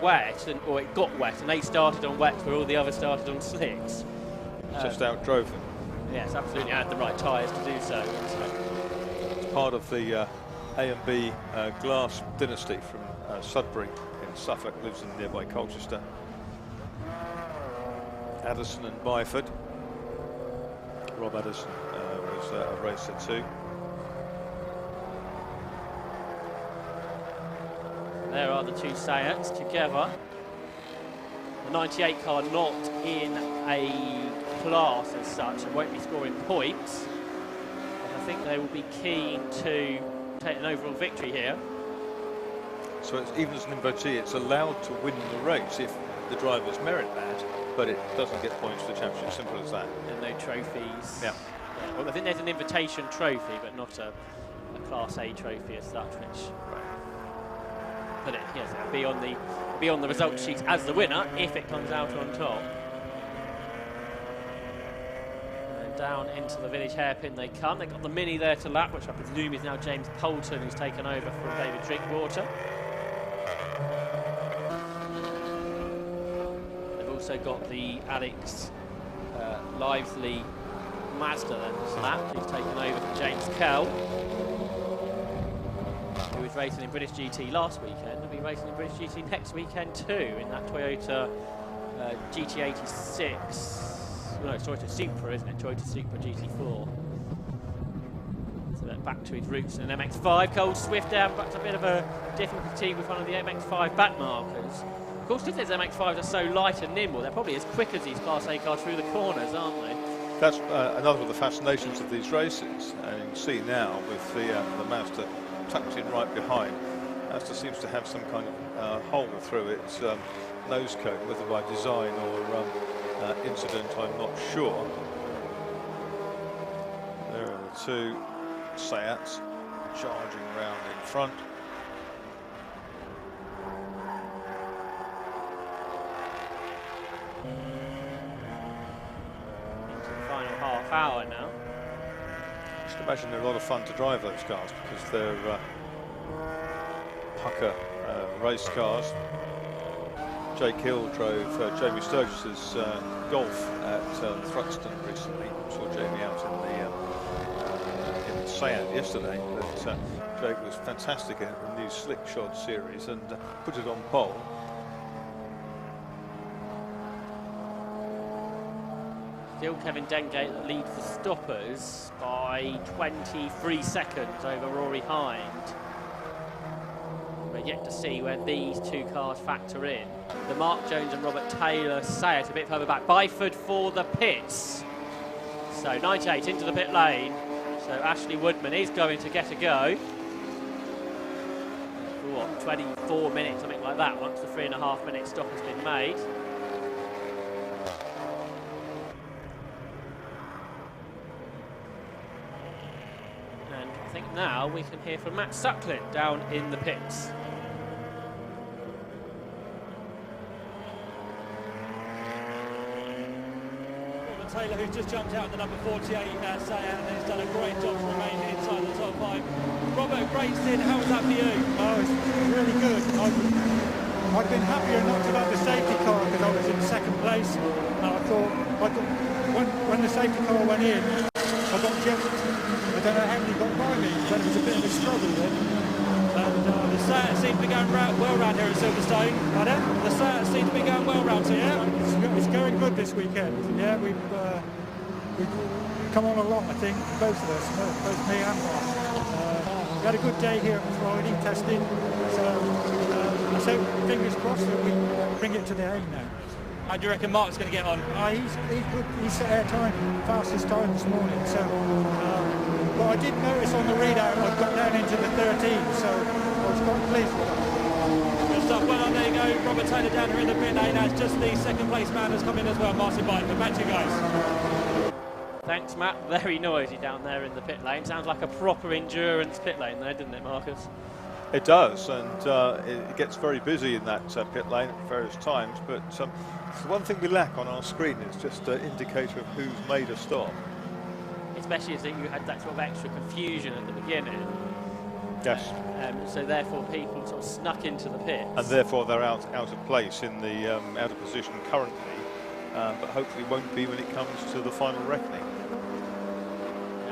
[SPEAKER 1] wet, or it got wet, and they started on wet where all the others started on slicks.
[SPEAKER 2] Just outdrove them.
[SPEAKER 1] Yes, absolutely, and had the right tyres to do so.
[SPEAKER 2] It's part of the A&B Glass dynasty from Sudbury in Suffolk, lives in nearby Colchester. Addison and Byford. Rob Addison was a racer too.
[SPEAKER 1] There are the two Seats together. The 98 car not in a class as such and won't be scoring points. But I think they will be keen to take an overall victory here.
[SPEAKER 2] So it's, even as an invitee, it's allowed to win the race if the drivers merit that, but it doesn't get points for the championship, simple as that.
[SPEAKER 1] And no trophies.
[SPEAKER 2] Yeah.
[SPEAKER 1] Well, I think there's an invitation trophy, but not a Class A trophy as such, which... But yes, it'll be on the result sheet as the winner if it comes out on top. And down into the village hairpin they come. They've got the Mini there to lap, which I presume is now James Poulton, who's taken over from David Drinkwater. They've also got the Alex Livesley Mazda there to lap, who's taken over from James Kell, who was racing in British GT last weekend. Will be racing in British GT next weekend too, in that Toyota GT86. No, it's Toyota Supra, isn't it? Toyota Supra GT4. So then back to his roots in an MX-5. Cole Swift down, back to a bit of a difficulty with one of the MX-5 back markers. Of course, because these MX-5s are so light and nimble, they're probably as quick as these Class A cars through the corners, aren't they?
[SPEAKER 2] That's another of the fascinations of these races, and you can see now with the Mazda tucked in right behind. Mazda seems to have some kind of hole through its nose cone, whether by design or incident, I'm not sure. There are the two Seats charging round in front.
[SPEAKER 1] Into the final half hour now.
[SPEAKER 2] Just imagine they're a lot of fun to drive, those cars, because they're pucker race cars. Jake Hill drove Jamie Sturgis's Golf at Thruxton recently. Saw Jamie out in the Seat yesterday, but Jake was fantastic in the new Slick Shod series and put it on pole.
[SPEAKER 1] Still Kevin Dengate that leads the stoppers by 23 seconds over Rory Hind. We're yet to see where these two cars factor in. The Mark Jones and Robert Taylor Seat a bit further back. Byford for the pits. So 98 into the pit lane. So Ashley Woodman is going to get a go. For what, 24 minutes, something like that, once the 3.5-minute stop has been made. And I think now we can hear from Matt Suckling down in the pits.
[SPEAKER 3] Taylor, who's just jumped out in the number 48 Seat, and has done a great job to remain inside the top 5. Robert, great stint. How was that for you?
[SPEAKER 18] Oh, it's really good. I've been happier not to have the safety car because I was in second place. And I thought when the safety car went in, I got jumped. I don't know how many got by me, but it was a bit of a struggle then.
[SPEAKER 3] And the Seat seems to be going well round here at Silverstone.
[SPEAKER 18] Pardon?
[SPEAKER 3] The Seat seems to be going well round here.
[SPEAKER 18] Yeah, it's going good this weekend. Yeah, we've come on a lot, I think, both of us, both me and Mark. We had a good day here on Friday testing, so fingers crossed that we bring it to the end now.
[SPEAKER 3] How do you reckon Mark's going to get on?
[SPEAKER 18] He's good. He set our time, fastest time this morning. So, but I did notice on the readout I got down into the 13, so I was quite pleased with that.
[SPEAKER 3] Good stuff. Well, there you go. Robert Taylor down here in the pit lane. As just the second place man has come in as well, Martin Bike. But back to you guys.
[SPEAKER 1] Thanks, Matt. Very noisy down there in the pit lane. Sounds like a proper endurance pit lane there, didn't it, Marcus?
[SPEAKER 2] It does, and it gets very busy in that pit lane at various times, but the one thing we lack on our screen is just an indicator of who's made a stop.
[SPEAKER 1] Especially as you had that sort of extra confusion at the beginning.
[SPEAKER 2] Yes.
[SPEAKER 1] So therefore people sort of snuck into the pits.
[SPEAKER 2] And therefore they're out of place in the out of position currently, but hopefully won't be when it comes to the final reckoning.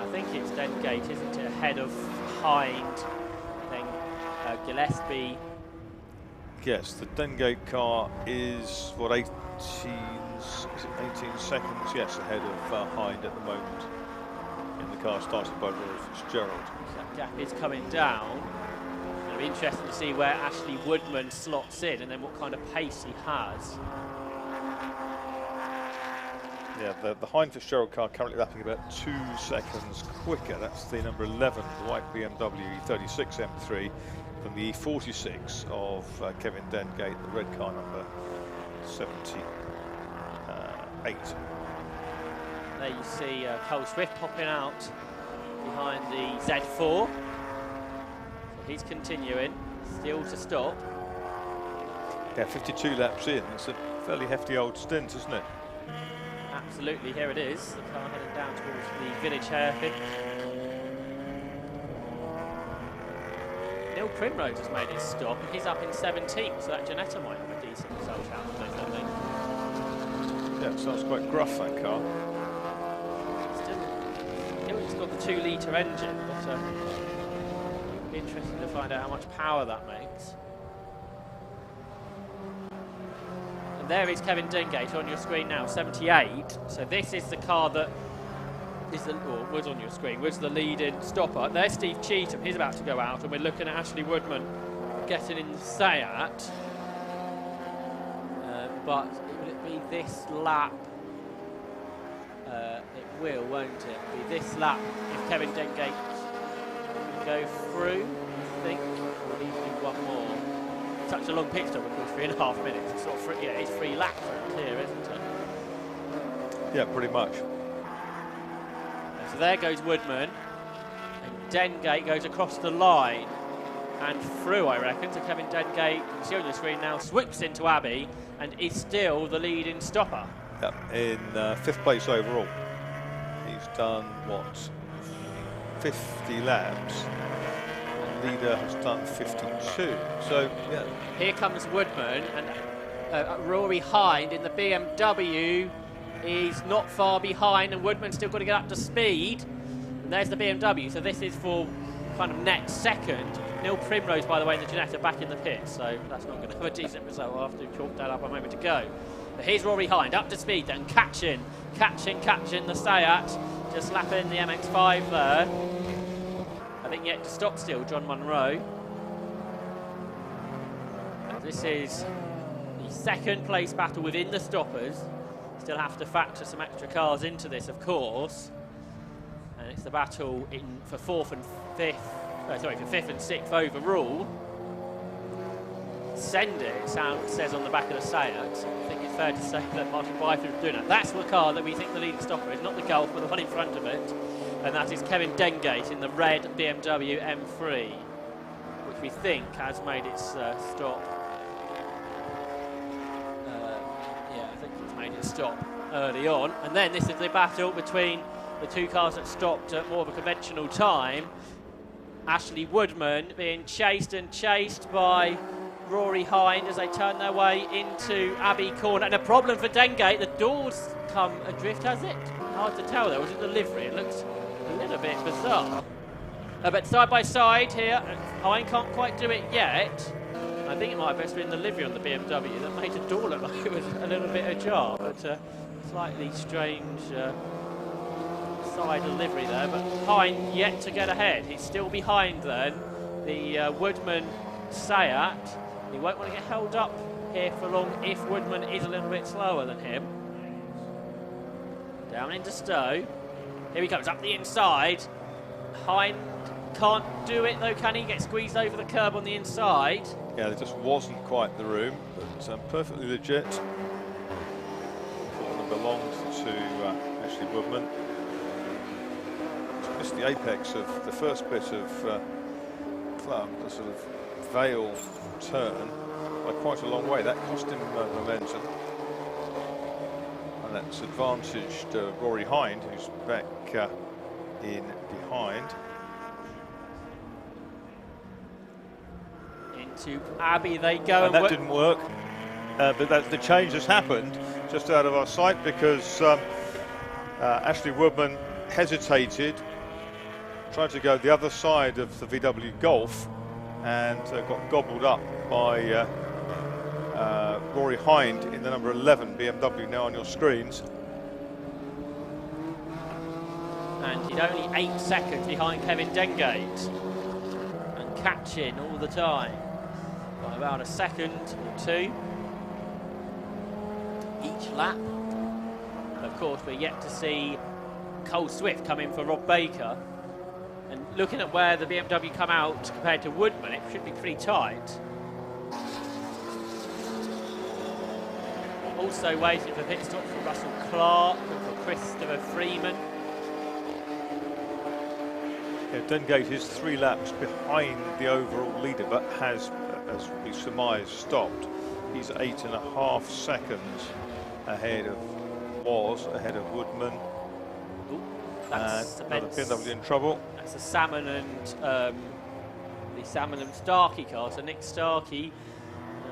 [SPEAKER 1] I think it's Dengate, isn't it, ahead of Hind, then Gillespie.
[SPEAKER 2] Yes, the Dengate car is, what, 18 seconds, yes, ahead of Hind at the moment in the car started by Rory Fitzgerald.
[SPEAKER 1] That gap is coming down. It'll be interesting to see where Ashley Woodman slots in and then what kind of pace he has.
[SPEAKER 2] Yeah, the Hind Fitzgerald car currently lapping about 2 seconds quicker. That's the number 11, the white BMW E36 M3 from the E46 of Kevin Dengate, the red car number 78.
[SPEAKER 1] There you see Cole Swift popping out behind the Z4. So he's continuing, still to stop.
[SPEAKER 2] Yeah, 52 laps in. It's a fairly hefty old stint, isn't it?
[SPEAKER 1] Absolutely, here it is. The car heading down towards the village hairpin. Neil Primrose has made his stop and he's up in 17th, so that Janetta might have a decent result out of this, I think.
[SPEAKER 2] Yeah, it sounds quite gruff, that car.
[SPEAKER 1] Still, it's got the 2-litre engine, but it'll be interesting to find out how much power that makes. And there is Kevin Dengate on your screen now, 78. So this is the car that is or was on your screen, was the lead-in stopper. There's Steve Cheetham, he's about to go out, and we're looking at Ashley Woodman getting in the Seat. But will it be this lap? It will, won't it? It'll be this lap if Kevin Dengate can go through, I think, or will he do one more? Such a long pit stop, of course, 3.5 minutes. It's sort of it's 3 laps around here, isn't it?
[SPEAKER 2] Yeah, pretty much.
[SPEAKER 1] So there goes Woodman, and Dengate goes across the line and through, I reckon. So Kevin Dengate, you can see on the screen now, sweeps into Abbey and is still the leading stopper.
[SPEAKER 2] Yeah, in 5th place overall. He's done, what, 50 laps. The leader has done 52. So, yeah.
[SPEAKER 1] Here comes Woodman, and Rory Hind in the BMW. He's not far behind, and Woodman's still got to get up to speed. And there's the BMW, so this is for kind of next second. Neil Primrose, by the way, in the Janetta back in the pit, so that's not going to have a decent result. I'll have to chalk that up a moment to go. But here's Rory Hind, up to speed then, catching the Seat, just lapping the MX-5 there. I think yet to stop still, John Munro. And this is the second place battle within the stoppers. Still have to factor some extra cars into this, of course. And it's the battle for 4th and 5th, for 5th and 6th overall. Send it says on the back of the Seat. I think it's fair to say that Martin Byford is doing it. That's the car that we think the leading stopper is, not the Gulf, but the one in front of it. And that is Kevin Dengate in the red BMW M3, which we think has made its stop. Yeah, I think it's made its stop early on. And then this is the battle between the two cars that stopped at more of a conventional time. Ashley Woodman being chased by Rory Hind as they turn their way into Abbey Corner. And a problem for Dengate, the doors come adrift, has it? Hard to tell though, was it the livery? It looks a little bit bizarre. But side by side here, Hind can't quite do it yet. I think it might have just been the livery on the BMW that made the door look like it was a little bit ajar, but slightly strange side of livery there. But Hind yet to get ahead. He's still behind then the Woodman Sayat. He won't want to get held up here for long if Woodman is a little bit slower than him. Down into Stowe. Here he comes up the inside. Hind can't do it though, can he? Get squeezed over the curb on the inside.
[SPEAKER 2] Yeah, there just wasn't quite the room, but perfectly legit. Corner belonged to Ashley Woodman. Just missed the apex of the first bit of the sort of Vale turn by quite a long way. That cost him momentum. And that's advantaged Rory Hind, who's back in behind.
[SPEAKER 1] Into Abbey they go.
[SPEAKER 2] And that didn't work. But the change has happened just out of our sight because Ashley Woodman hesitated, tried to go the other side of the VW Golf and got gobbled up by Rory Hind in the number 11 BMW now on your screens.
[SPEAKER 1] And he's only 8 seconds behind Kevin Dengate and catching all the time by about a second or two each lap. Of course, we're yet to see Cole Swift come in for Rob Baker. And looking at where the BMW come out compared to Woodman, it should be pretty tight. Also waiting for pit stops for Russell Clark and for Christopher Freeman.
[SPEAKER 2] Yeah, Dengate is 3 laps behind the overall leader, but has, as we surmise, stopped. He's 8.5 seconds ahead of Woodman.
[SPEAKER 1] Ooh, that's
[SPEAKER 2] another BMW in trouble.
[SPEAKER 1] That's the Salmon and Starkey car. So Nick Starkey,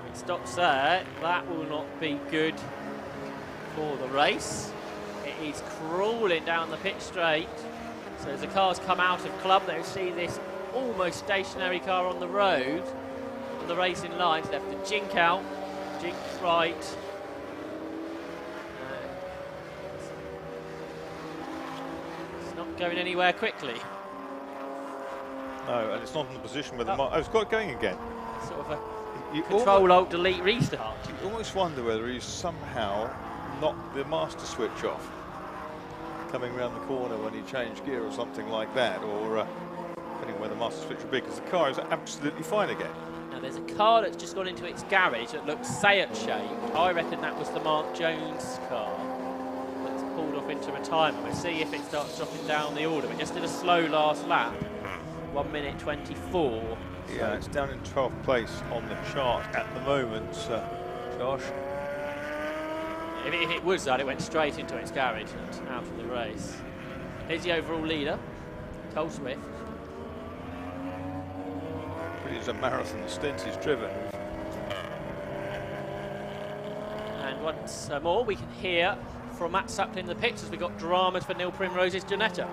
[SPEAKER 1] it stops there. That will not be good for the race. It is crawling down the pit straight. So as the cars come out of club, they'll see this almost stationary car on the road. On the racing line, so they have to jink out, jink right. It's not going anywhere quickly.
[SPEAKER 2] No, and it's not in the position where the it's got going again.
[SPEAKER 1] Sort of a Control-Alt-Delete restart.
[SPEAKER 2] You almost wonder whether he's somehow knocked the master switch off coming around the corner when he changed gear or something like that, or depending where the master switch would be, because the car is absolutely fine again.
[SPEAKER 1] Now there's a car that's just gone into its garage that looks Sayat shaped. I reckon that was the Mark Jones car that's pulled off into retirement. We'll see if it starts dropping down the order. We just did a slow last lap, 1 minute 24.
[SPEAKER 2] Yeah, it's down in 12th place on the chart at the moment, Josh.
[SPEAKER 1] If it was that, it went straight into its garage and out of the race. Here's the overall leader, Cole Swift.
[SPEAKER 2] It's a marathon stint he's driven.
[SPEAKER 1] And once more, we can hear from Matt Suckling in the pits as we got dramas for Neil Primrose's Janetta.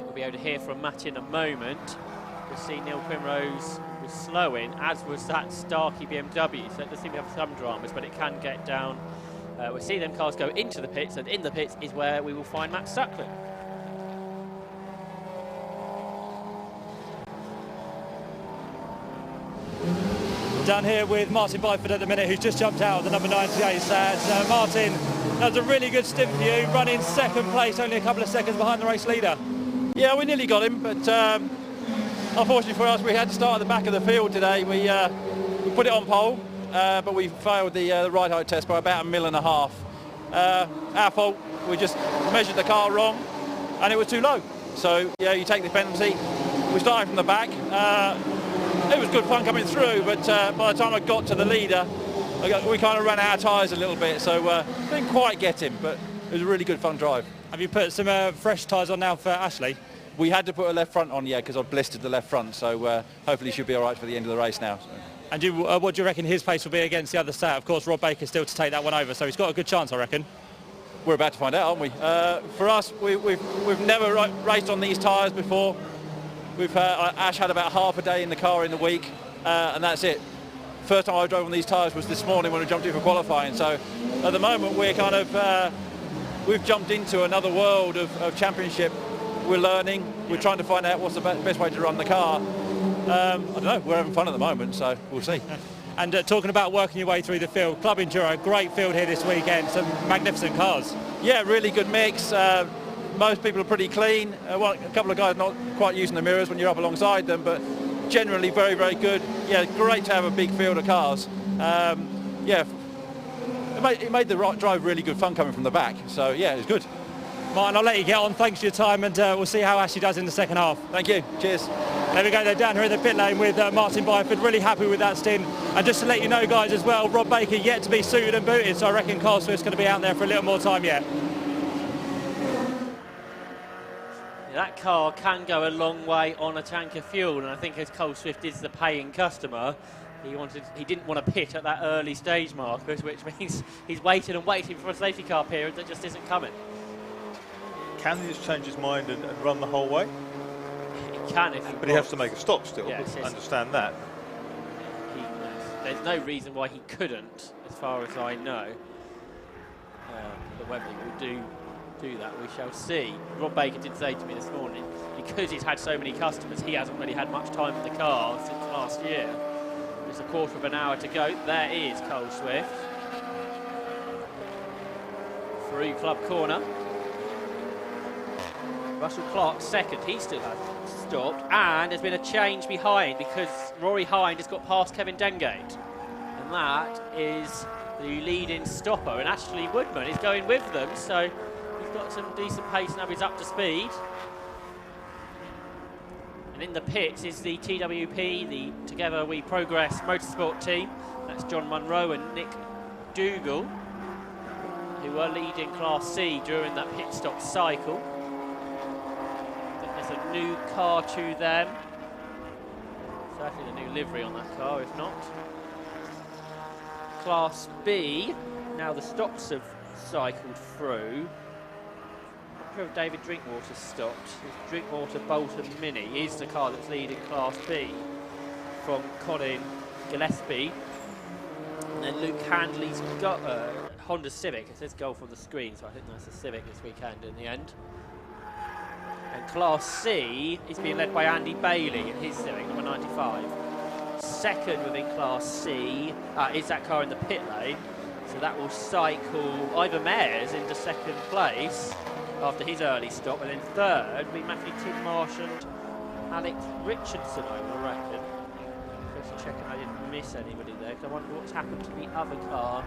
[SPEAKER 1] We'll be able to hear from Matt in a moment. We'll see Neil Primrose was slowing, as was that Starkey BMW, so it does seem to have some dramas, but it can get down. We'll see them cars go into the pits, and in the pits is where we will find Matt Suckling.
[SPEAKER 3] Down here with Martin Byford at the minute, who's just jumped out of the number 98 stands. Martin, that was a really good stint for you, running second place, only a couple of seconds behind the race leader.
[SPEAKER 19] Yeah, we nearly got him, but unfortunately for us, we had to start at the back of the field today. We put it on pole, but we failed the ride height test by about 1.5 mil. Our fault. We just measured the car wrong, and it was too low. So yeah, you take the penalty. We started from the back. It was good fun coming through, but by the time I got to the leader, we kind of ran out of tyres a little bit, so didn't quite get him, but it was a really good fun drive.
[SPEAKER 3] Have you put some fresh tyres on now for Ashley?
[SPEAKER 19] We had to put a left front on, yeah, because I blistered the left front, so hopefully he should be all right for the end of the race now. So.
[SPEAKER 3] And what do you reckon his pace will be against the other set? Of course, Rob Baker's still to take that one over, so he's got a good chance, I reckon.
[SPEAKER 19] We're about to find out, aren't we? For us, we've never raced on these tyres before. Ash had about half a day in the car in the week, and that's it. First time I drove on these tyres was this morning when we jumped in for qualifying. So at the moment we're kind of we've jumped into another world of championship. We're learning. We're trying to find out what's the best way to run the car. I don't know. We're having fun at the moment, so we'll see.
[SPEAKER 3] And talking about working your way through the field, Club Enduro, great field here this weekend. Some magnificent cars.
[SPEAKER 19] Yeah, really good mix. Most people are pretty clean. Well, a couple of guys not quite using the mirrors when you're up alongside them, but generally very, very good. Yeah, great to have a big field of cars. Yeah, it made the drive really good fun coming from the back. So yeah, it was good.
[SPEAKER 3] Martin, I'll let you get on. Thanks for your time, and we'll see how Ashley does in the second half.
[SPEAKER 19] Thank you. Cheers.
[SPEAKER 3] There we go. They're down here in the pit lane with Martin Byford. Really happy with that stint. And just to let you know, guys, as well, Rob Baker yet to be suited and booted, so I reckon Carl Swift's going to be out there for a little more time yet.
[SPEAKER 1] That car can go a long way on a tank of fuel, and I think as Cole Swift is the paying customer, he didn't want to pit at that early stage markers, which means he's waiting and waiting for a safety car period that just isn't coming.
[SPEAKER 2] Can he just change his mind and run the whole way?
[SPEAKER 1] He can
[SPEAKER 2] but he has to make a stop still.
[SPEAKER 1] Yes, yes.
[SPEAKER 2] Understand that.
[SPEAKER 1] There's no reason why he couldn't, as far as I know. But whether he will do that, we shall see. Rob Baker did say to me this morning, because he's had so many customers, he hasn't really had much time with the car since last year. There's a quarter of an hour to go. There is Cole Swift. Through Club Corner. Russell Clark second, he still hasn't stopped, and there's been a change behind because Rory Hind has got past Kevin Dengate, and that is the leading stopper, and Ashley Woodman is going with them, so he's got some decent pace now, he's up to speed. And in the pits is the TWP, the Together We Progress Motorsport team. That's John Munro and Nick Dougal, who were leading Class C during that pit stop cycle. A new car to them. Certainly the new livery on that car, if not. Class B, now the stops have cycled through. I'm sure if David Drinkwater stopped. Drinkwater Bolton Mini is the car that's leading Class B from Colin Gillespie. And then Luke Handley's got a Honda Civic. It says Golf on the screen, so I think that's a Civic this weekend in the end. And Class C is being led by Andy Bailey in his Civic, number 95. Second within Class C is that car in the pit lane. So that will cycle Ivor Mayers into second place after his early stop. And then third will be Matthew Tidmarsh and Alex Richardson, I will reckon. Just checking I didn't miss anybody there, because I wonder what's happened to the other car.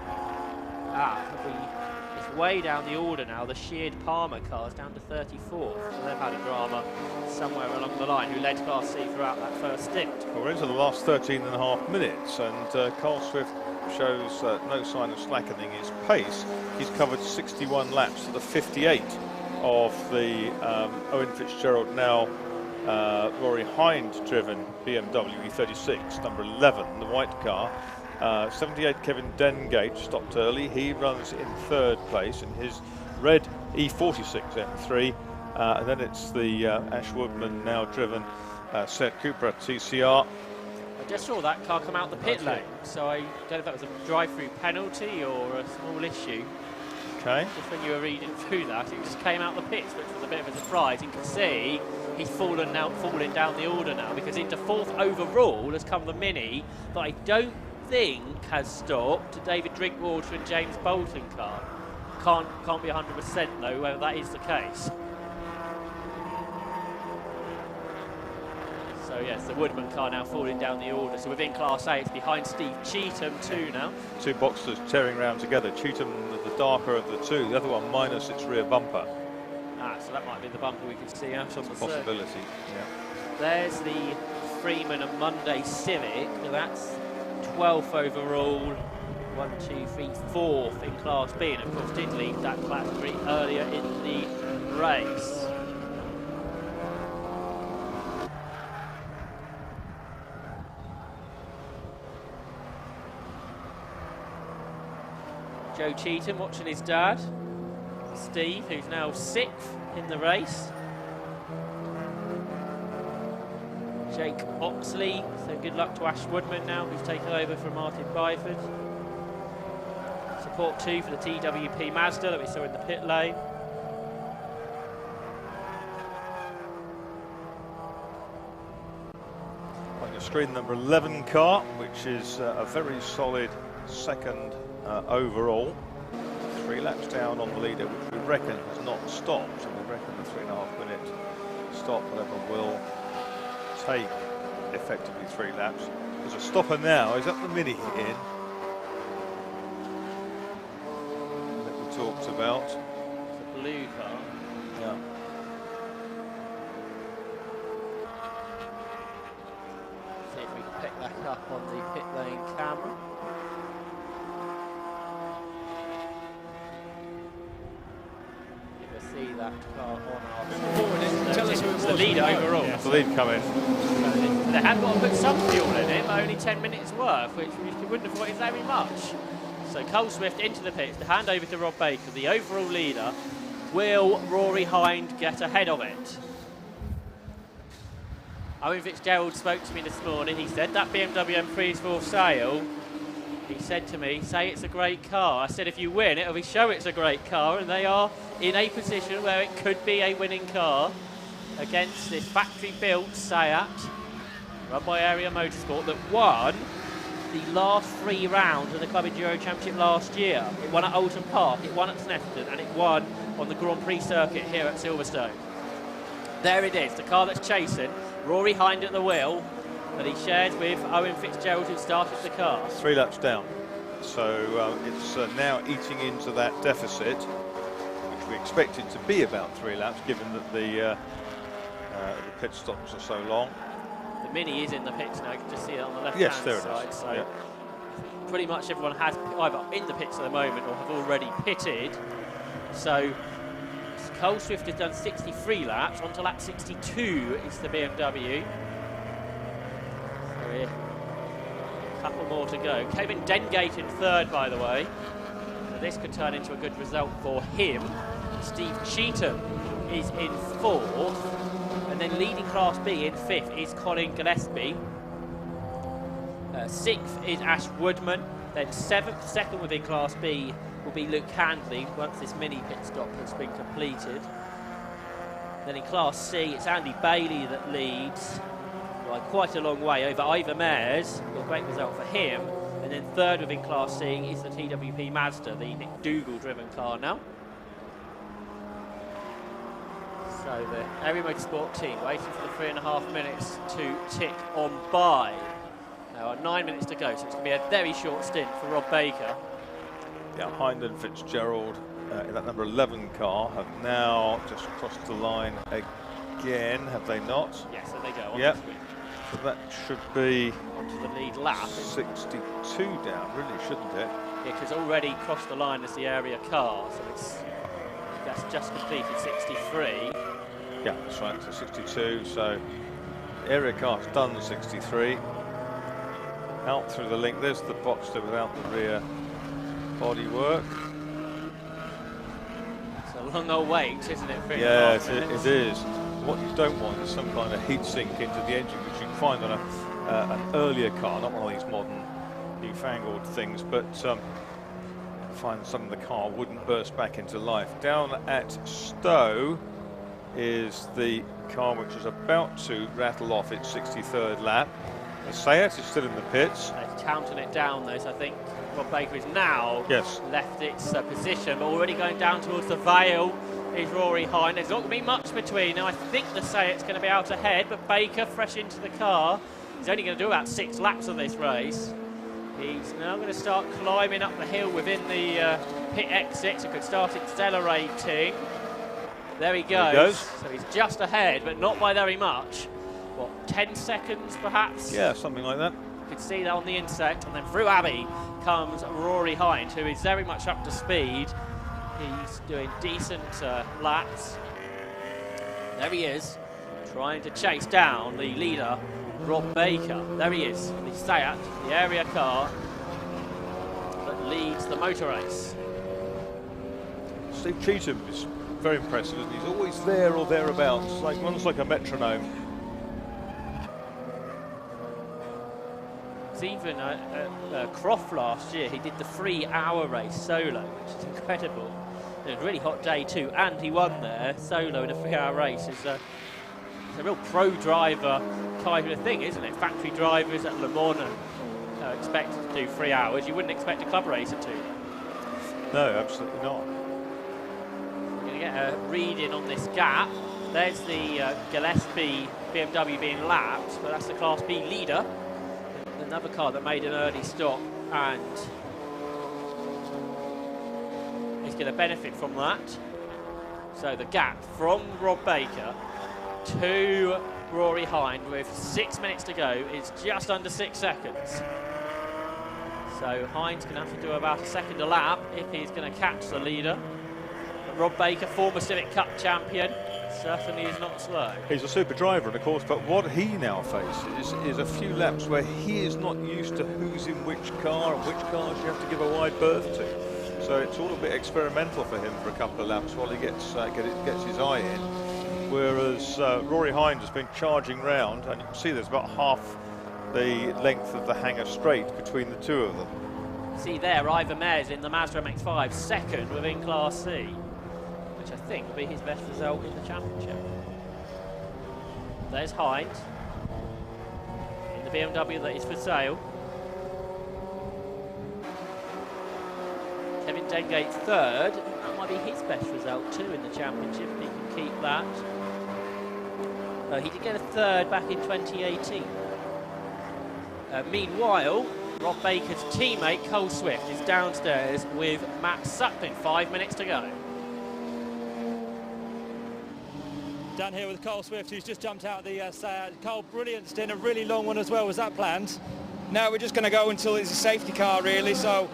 [SPEAKER 1] It's way down the order now. The Sheared Palmer car's down to 34th. So they've had a drama somewhere along the line, who led Class C throughout that first stint.
[SPEAKER 2] Well, we're into the last 13.5 minutes, and Carl Swift shows no sign of slackening his pace. He's covered 61 laps to the 58 of the Owen Fitzgerald, now Rory Hind driven BMW E36, number 11, the white car. 78 Kevin Dengate stopped early. He runs in third place in his red E46 M3. And then it's the Ash Woodman now driven Seat Cupra TCR.
[SPEAKER 1] I just saw that car come out the pit lane, so I don't know if that was a drive-through penalty or a small issue.
[SPEAKER 2] Okay.
[SPEAKER 1] Just when you were reading through that, it just came out the pits, which was a bit of a surprise. You can see he's falling down the order now, because into fourth overall has come the Mini, but I don't think has stopped David Drinkwater and James Bolton car. Can't be 100% though whether that is the case. So yes, the Woodman car now falling down the order. So within Class A, it's behind Steve Cheetham too now.
[SPEAKER 2] Two boxers tearing around together. Cheetham the darker of the two, the other one minus its rear bumper.
[SPEAKER 1] so that might be the bumper we can see out on the circuit.
[SPEAKER 2] Possibility, yeah.
[SPEAKER 1] There's the Freeman and Monday Civic. That's 12th overall. 1, 2, 3, 4th in Class B, and of course did lead that category earlier in the race. Joe Cheatham watching his dad, Steve, who's now 6th in the race. Jake Oxley, so good luck to Ash Woodman now, who's taken over from Martin Byford. Support 2 for the TWP Mazda that we saw in the pit lane.
[SPEAKER 2] On your screen, number 11 car, which is a very solid second overall. 3 laps down on the leader, which we reckon has not stopped. So we reckon the 3.5 minute stop, whatever, will take effectively 3 laps. There's a stopper now. Is that the mini in that we talked about?
[SPEAKER 1] It's a blue car.
[SPEAKER 2] Yeah.
[SPEAKER 1] See if we can pick that up on the pit lane camera. You can see that car on our
[SPEAKER 3] Tell us who it
[SPEAKER 1] It's
[SPEAKER 3] was.
[SPEAKER 1] the leader overall.
[SPEAKER 2] The lead coming.
[SPEAKER 1] They have got to put some fuel in it, but only 10 minutes worth, which you wouldn't have thought is very much. So Cole Swift into the pits to hand over to Rob Baker, the overall leader. Will Rory Hind get ahead of it? Owen Fitzgerald spoke to me this morning. He said that BMW M3 is for sale. He said to me, say it's a great car. I said if you win, it'll be show it's a great car, and they are in a position where it could be a winning car against this factory-built Seat run by Area Motorsport that won the last 3 rounds of the Club Enduro Championship last year. It won at Oulton Park, it won at Snetterton, and it won on the Grand Prix circuit here at Silverstone. There it is, the car that's chasing. Rory Hind at the wheel, that he shares with Owen Fitzgerald, who started the car.
[SPEAKER 2] 3 laps down. So it's now eating into that deficit, which we expected to be about 3 laps, given that the pit stops are so long.
[SPEAKER 1] The Mini is in the pits now, you can just see it on the left-hand
[SPEAKER 2] Yes, there it
[SPEAKER 1] side.
[SPEAKER 2] is.
[SPEAKER 1] So
[SPEAKER 2] Yeah.
[SPEAKER 1] pretty much everyone has either in the pits at the moment or have already pitted. So Cole Swift has done 63 laps, on to lap 62 is the BMW. So a couple more to go. Kevin Dengate in 3rd, by the way. So this could turn into a good result for him. Steve Cheatham is in 4th. And then leading Class B in 5th is Colin Gillespie. 6th is Ash Woodman. Then 7th, second within Class B, will be Luke Handley once this mini pit stop has been completed. Then in Class C, it's Andy Bailey that leads by quite a long way over Ivor Mares. A great result for him. And then 3rd within Class C is the TWP Mazda, the Nick Dougal driven car now. So the Area Motorsport team waiting for the 3.5 minutes to tick on by. Now 9 minutes to go, so it's going to be a very short stint for Rob Baker.
[SPEAKER 2] Yeah, Hind and Fitzgerald in that number 11 car have now just crossed the line again, have they not?
[SPEAKER 1] Yes, so they go on.
[SPEAKER 2] Yep. So that should be
[SPEAKER 1] onto the lead lap.
[SPEAKER 2] 62 down, really, shouldn't it?
[SPEAKER 1] Yeah, because already crossed the line as the area car, so that's just completed 63.
[SPEAKER 2] Yeah, that's right, so 62, so the area car's done 63. Out through the link, there's the Boxster without the rear bodywork.
[SPEAKER 1] It's a long old wait, isn't it?
[SPEAKER 2] Yeah, it is. What you don't want is some kind of heat sink into the engine, which you can find on an earlier car, not one of these modern newfangled things, but find some of the car wouldn't burst back into life. Down at Stowe is the car which is about to rattle off its 63rd lap. The Seat is still in the pits.
[SPEAKER 1] It's counting it down though, so I think Rob Baker is now left its position, but already going down towards the Vale is Rory Hind. There's not going to be much between. Now I think the Seat's going to be out ahead, but Baker fresh into the car. He's only going to do about 6 laps of this race. He's now going to start climbing up the hill within the pit exit, so could start accelerating. There he
[SPEAKER 2] There he
[SPEAKER 1] goes.
[SPEAKER 2] goes.
[SPEAKER 1] So he's just ahead, but not by very much. What, 10 seconds perhaps?
[SPEAKER 2] Yeah, something like that.
[SPEAKER 1] You could see that on the insect, and then through Abbey comes Rory Hind, who is very much up to speed. He's doing decent laps. There he is, trying to chase down the leader, Rob Baker. There he is, the Seat, the area car that leads the motor race.
[SPEAKER 2] Steve Cheetham is very impressive, isn't he? He's always there or thereabouts, runs like a metronome.
[SPEAKER 1] It's even Croft last year, he did the 3-hour race solo, which is incredible. It was a really hot day too, and he won there solo in a 3-hour race. It's a real pro driver kind of thing, isn't it? Factory drivers at Le Mans are expected to do 3 hours. You wouldn't expect a club racer to.
[SPEAKER 2] No, absolutely not.
[SPEAKER 1] We're going to get a reading on this gap. There's the Gillespie BMW being lapped, but that's the Class B leader. Another car that made an early stop and is going to benefit from that. So the gap from Rob Baker to Rory Hind with 6 minutes to go is just under 6 seconds. So Hind's going to have to do about a second a lap if he's going to catch the leader. But Rob Baker, former Civic Cup champion, certainly is not slow.
[SPEAKER 2] He's a super driver, and of course, but what he now faces is a few laps where he is not used to who's in which car and which cars you have to give a wide berth to. So it's all a bit experimental for him for a couple of laps while he gets his eye in. Whereas Rory Hind has been charging round, and you can see there's about half the length of the hangar straight between the two of them.
[SPEAKER 1] See there, Ivor Mares in the Mazda MX-5, second within Class C, which I think will be his best result in the championship. There's Hind in the BMW that is for sale. Kevin Dengate third. That might be his best result too in the championship if he can keep that. He did get a third back in 2018. Meanwhile, Rob Baker's teammate Cole Swift is downstairs with Matt Suckling. 5 minutes to go.
[SPEAKER 3] Down here with Cole Swift, who's just jumped out of the Seat. Cole, brilliant stint, a really long one as well. Was that planned?
[SPEAKER 20] No, we're just going to go until it's a safety car, really, so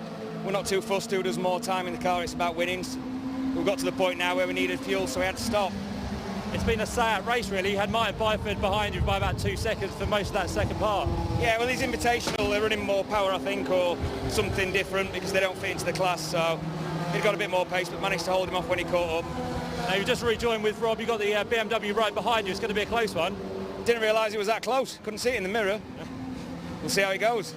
[SPEAKER 20] we're not too fussed who does more time in the car. It's about winning. We've got to the point now where we needed fuel, so we had to stop.
[SPEAKER 3] It's been a Seat race, really. You had Martin Byford behind you by about 2 seconds for most of that second part.
[SPEAKER 20] Yeah, well, these invitational, they're running more power, I think, or something different because they don't fit into the class, so he'd got a bit more pace, but managed to hold him off when he caught up.
[SPEAKER 3] Now, you just rejoined with Rob. You got the BMW right behind you. It's going to be a close one.
[SPEAKER 20] Didn't realise it was that close. Couldn't see it in the mirror. We'll see how it goes.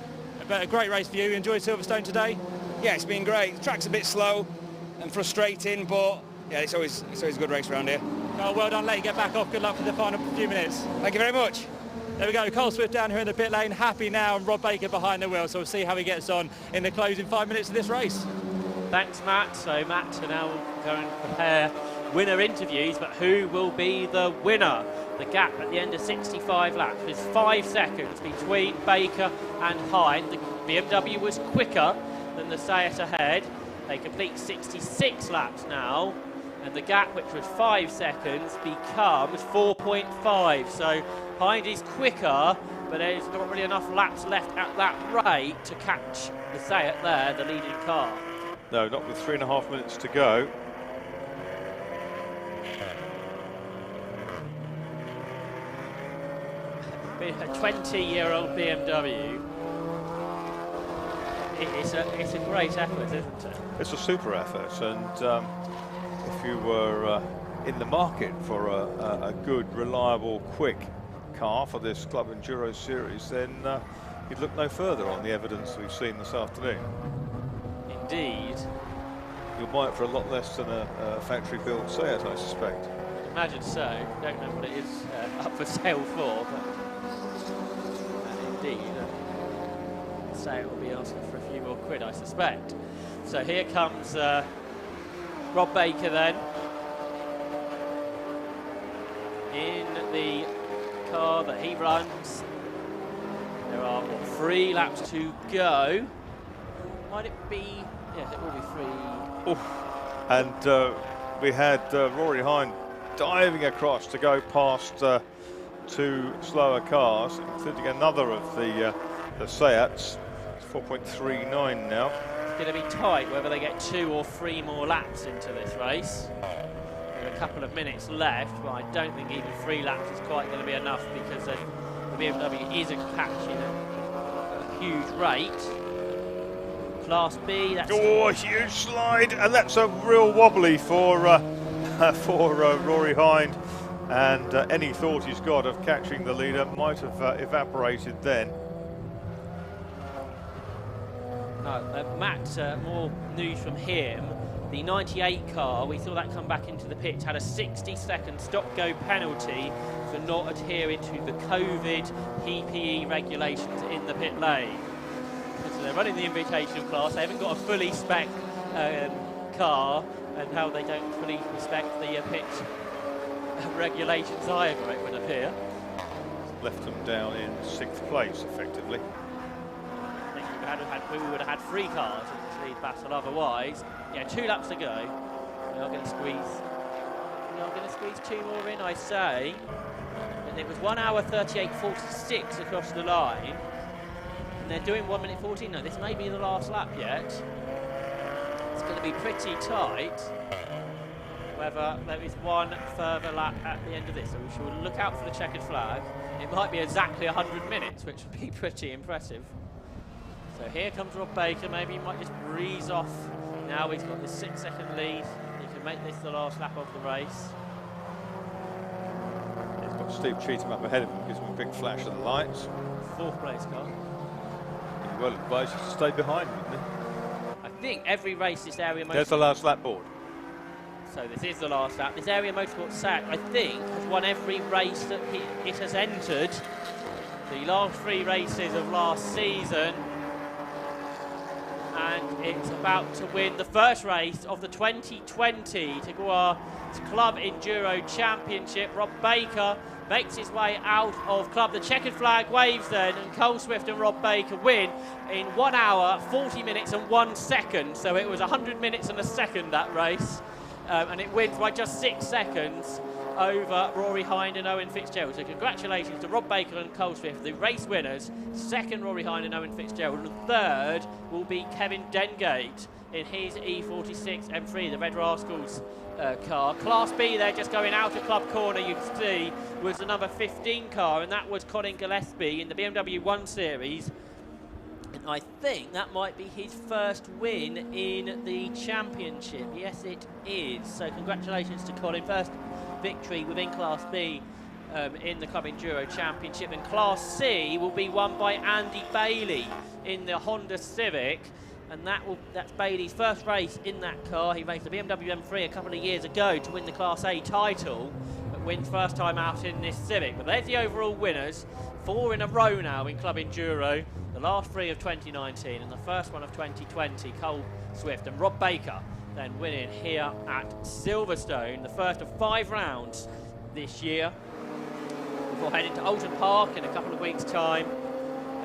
[SPEAKER 3] But a great race for you. You enjoyed Silverstone today?
[SPEAKER 20] Yeah, it's been great. The track's a bit slow and frustrating, but yeah, it's always a good race around here.
[SPEAKER 3] Oh, well done. Let you get back off. Good luck for the final few minutes.
[SPEAKER 20] Thank you very much.
[SPEAKER 3] There we go. Cole Swift down here in the pit lane, happy now, and Rob Baker behind the wheel. So we'll see how he gets on in the closing 5 minutes of this race.
[SPEAKER 1] Thanks, Matt. So Matt will now go and prepare winner interviews, but who will be the winner? The gap at the end of 65 laps is 5 seconds between Baker and Hind. The BMW was quicker than the Seat ahead. They complete 66 laps now, and the gap, which was 5 seconds, becomes 4.5. So Hind is quicker, but there's not really enough laps left at that rate to catch the Seat there, the leading car.
[SPEAKER 2] No, not with 3.5 minutes to go.
[SPEAKER 1] A 20-year-old BMW. It's a great effort, isn't it?
[SPEAKER 2] It's a super effort, and if you were in the market for a good, reliable, quick car for this Club Enduro series, then you'd look no further on the evidence we've seen this afternoon.
[SPEAKER 1] Indeed.
[SPEAKER 2] You'll buy it for a lot less than a factory-built Seat, I suspect.
[SPEAKER 1] Imagine so. Don't know what it is up for sale for, but indeed, Seat will be asking for a few more quid, I suspect. So here comes Rob Baker then in the car that he runs. There are 3 laps to go. Might it be? Yes, it will be 3.
[SPEAKER 2] Oh, and we had Rory Hind diving across to go past two slower cars, including another of the Seats. It's 4.39 now.
[SPEAKER 1] It's going to be tight whether they get 2 or 3 more laps into this race. With a couple of minutes left, but I don't think even 3 laps is quite going to be enough because the BMW isn't catching a huge rate. Class B, that's...
[SPEAKER 2] Oh, a huge slide, and that's a real wobbly for Rory Hind, and any thought he's got of catching the leader might have evaporated then.
[SPEAKER 1] No, Matt, more news from him. The 98 car, we saw that come back into the pits, had a 60-second stop-go penalty for not adhering to the COVID PPE regulations in the pit lane. So they're running the invitation class, they haven't got a fully spec car, and how they don't fully respect the pit regulations either, it would appear.
[SPEAKER 2] Left them down in 6th place, effectively.
[SPEAKER 1] I think we would have had 3 cars in this lead battle otherwise. Yeah, 2 laps to go. We are going to squeeze 2 more in, I say. And it was 1 hour 38.46 across the line. And they're doing 1 minute 14. No, this may be the last lap yet. It's going to be pretty tight. Whether there is 1 further lap at the end of this. So we shall look out for the checkered flag. It might be exactly 100 minutes, which would be pretty impressive. So here comes Rob Baker. Maybe he might just breeze off. Now he's got this 6-second lead. He can make this the last lap of the race.
[SPEAKER 2] He's got Steve Cheatham up ahead of him, gives him a big flash of the lights.
[SPEAKER 1] 4th place car.
[SPEAKER 2] He's well advised to stay behind, wouldn't he?
[SPEAKER 1] I think every race this area motorsport...
[SPEAKER 2] There's the last lap board.
[SPEAKER 1] So this is the last lap. This area motorsport SAC, I think, has won every race that it has entered. The last 3 races of last season. And it's about to win the first race of the 2020 Tiguan Club Enduro Championship. Rob Baker makes his way out of club. The checkered flag waves then, and Cole Swift and Rob Baker win in 1 hour, 40 minutes and 1 second. So it was 100 minutes and a second, that race. And it wins by just 6 seconds over Rory Hind and Owen Fitzgerald. So congratulations to Rob Baker and Cole Swift, the race winners. 2nd, Rory Hind and Owen Fitzgerald. And 3rd will be Kevin Dengate in his E46 M3, the Red Rascals car. Class B, they're just going out of club corner, you can see, was the number 15 car, and that was Colin Gillespie in the BMW 1 Series. And I think that might be his first win in the championship. Yes, it is. So congratulations to Colin. First victory within Class B in the Club Enduro Championship. And Class C will be won by Andy Bailey in the Honda Civic. And that's Bailey's first race in that car. He raced the BMW M3 a couple of years ago to win the Class A title, but wins first time out in this Civic. But there's the overall winners. 4 in a row now in Club Enduro. The last 3 of 2019 and the first one of 2020, Cole Swift and Rob Baker then winning here at Silverstone, the first of 5 rounds this year. Before heading to Alton Park in a couple of weeks' time,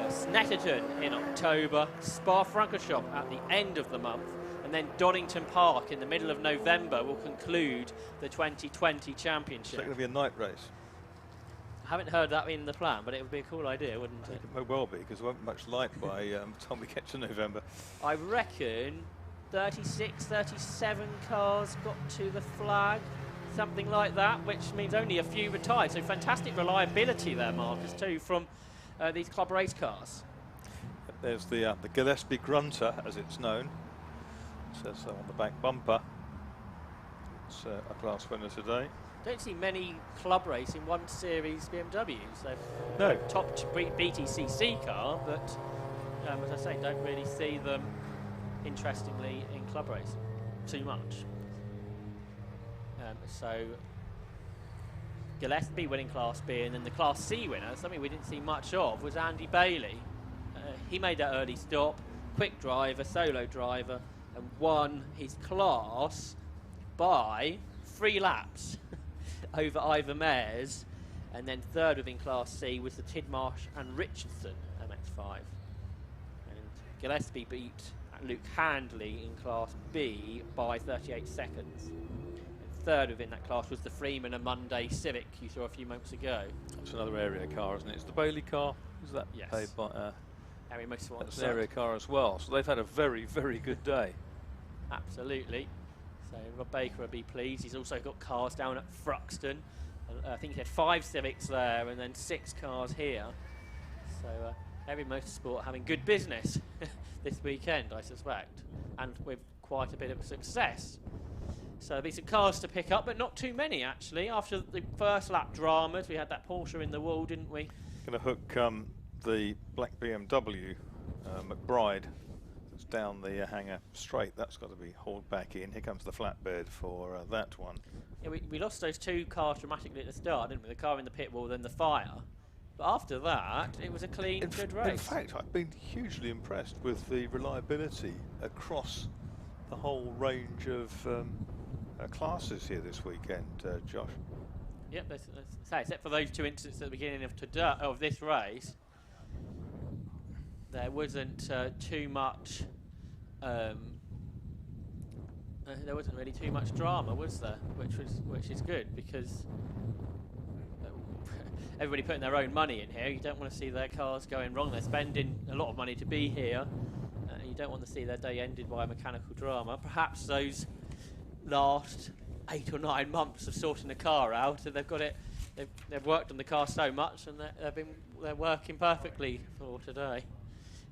[SPEAKER 1] Snetterton in October, Spa-Francorchamps at the end of the month, and then Donington Park in the middle of November will conclude the 2020 championship.
[SPEAKER 2] Is that going to be a night race?
[SPEAKER 1] I haven't heard that in the plan, but it would be a cool idea, wouldn't it?
[SPEAKER 2] It may well be, because there won't be much light by the time we get to November.
[SPEAKER 1] I reckon 36, 37 cars got to the flag, something like that, which means only a few retired. So fantastic reliability there, Marcus, too, from these club race cars.
[SPEAKER 2] There's the Gillespie Grunter, as it's known. It says so on the back bumper. It's a class winner today.
[SPEAKER 1] Don't see many club racing 1 Series BMWs. They've
[SPEAKER 2] no
[SPEAKER 1] top BTCC car, but as I say, don't really see them, interestingly, in club racing too much. So Gillespie winning Class B, and then the Class C winner, something we didn't see much of, was Andy Bailey. He made that early stop, quick driver, solo driver, and won his class by 3 laps over Ivor Mares, and then 3rd within Class C was the Tidmarsh and Richardson MX-5. And Gillespie beat Luke Handley in Class B by 38 seconds. And third within that class was the Freeman and Monday Civic you saw a few moments ago.
[SPEAKER 2] That's another area car, isn't it? It's the Bailey car. Is that
[SPEAKER 1] Yes.
[SPEAKER 2] paid by?
[SPEAKER 1] Area Motorsport.
[SPEAKER 2] That's an area car as well. So they've had a very, very good day.
[SPEAKER 1] Absolutely. So Rob Baker will be pleased. He's also got cars down at Thruxton. I think he had 5 Civics there and then 6 cars here. So Area Motorsport having good business this weekend, I suspect, and with quite a bit of success. So there'll be some cars to pick up, but not too many actually. After the first lap dramas, we had that Porsche in the wall, didn't we?
[SPEAKER 2] Going to hook the black BMW McBride that's down the hangar straight. That's got to be hauled back in. Here comes the flatbed for that one.
[SPEAKER 1] Yeah, we lost those 2 cars dramatically at the start, didn't we? The car in the pit wall, then the fire. But after that, it was a clean, good race.
[SPEAKER 2] In fact, I've been hugely impressed with the reliability across the whole range of classes here this weekend, Josh.
[SPEAKER 1] Yep, let's say, except for those 2 incidents at the beginning of this race, there wasn't too much. There wasn't really too much drama, was there? Which is good, because everybody putting their own money in here. You don't want to see their cars going wrong. They're spending a lot of money to be here, and you don't want to see their day ended by a mechanical drama. Perhaps those last 8 or 9 months of sorting the car out, and they've got it. They've worked on the car so much, and they're working perfectly for today.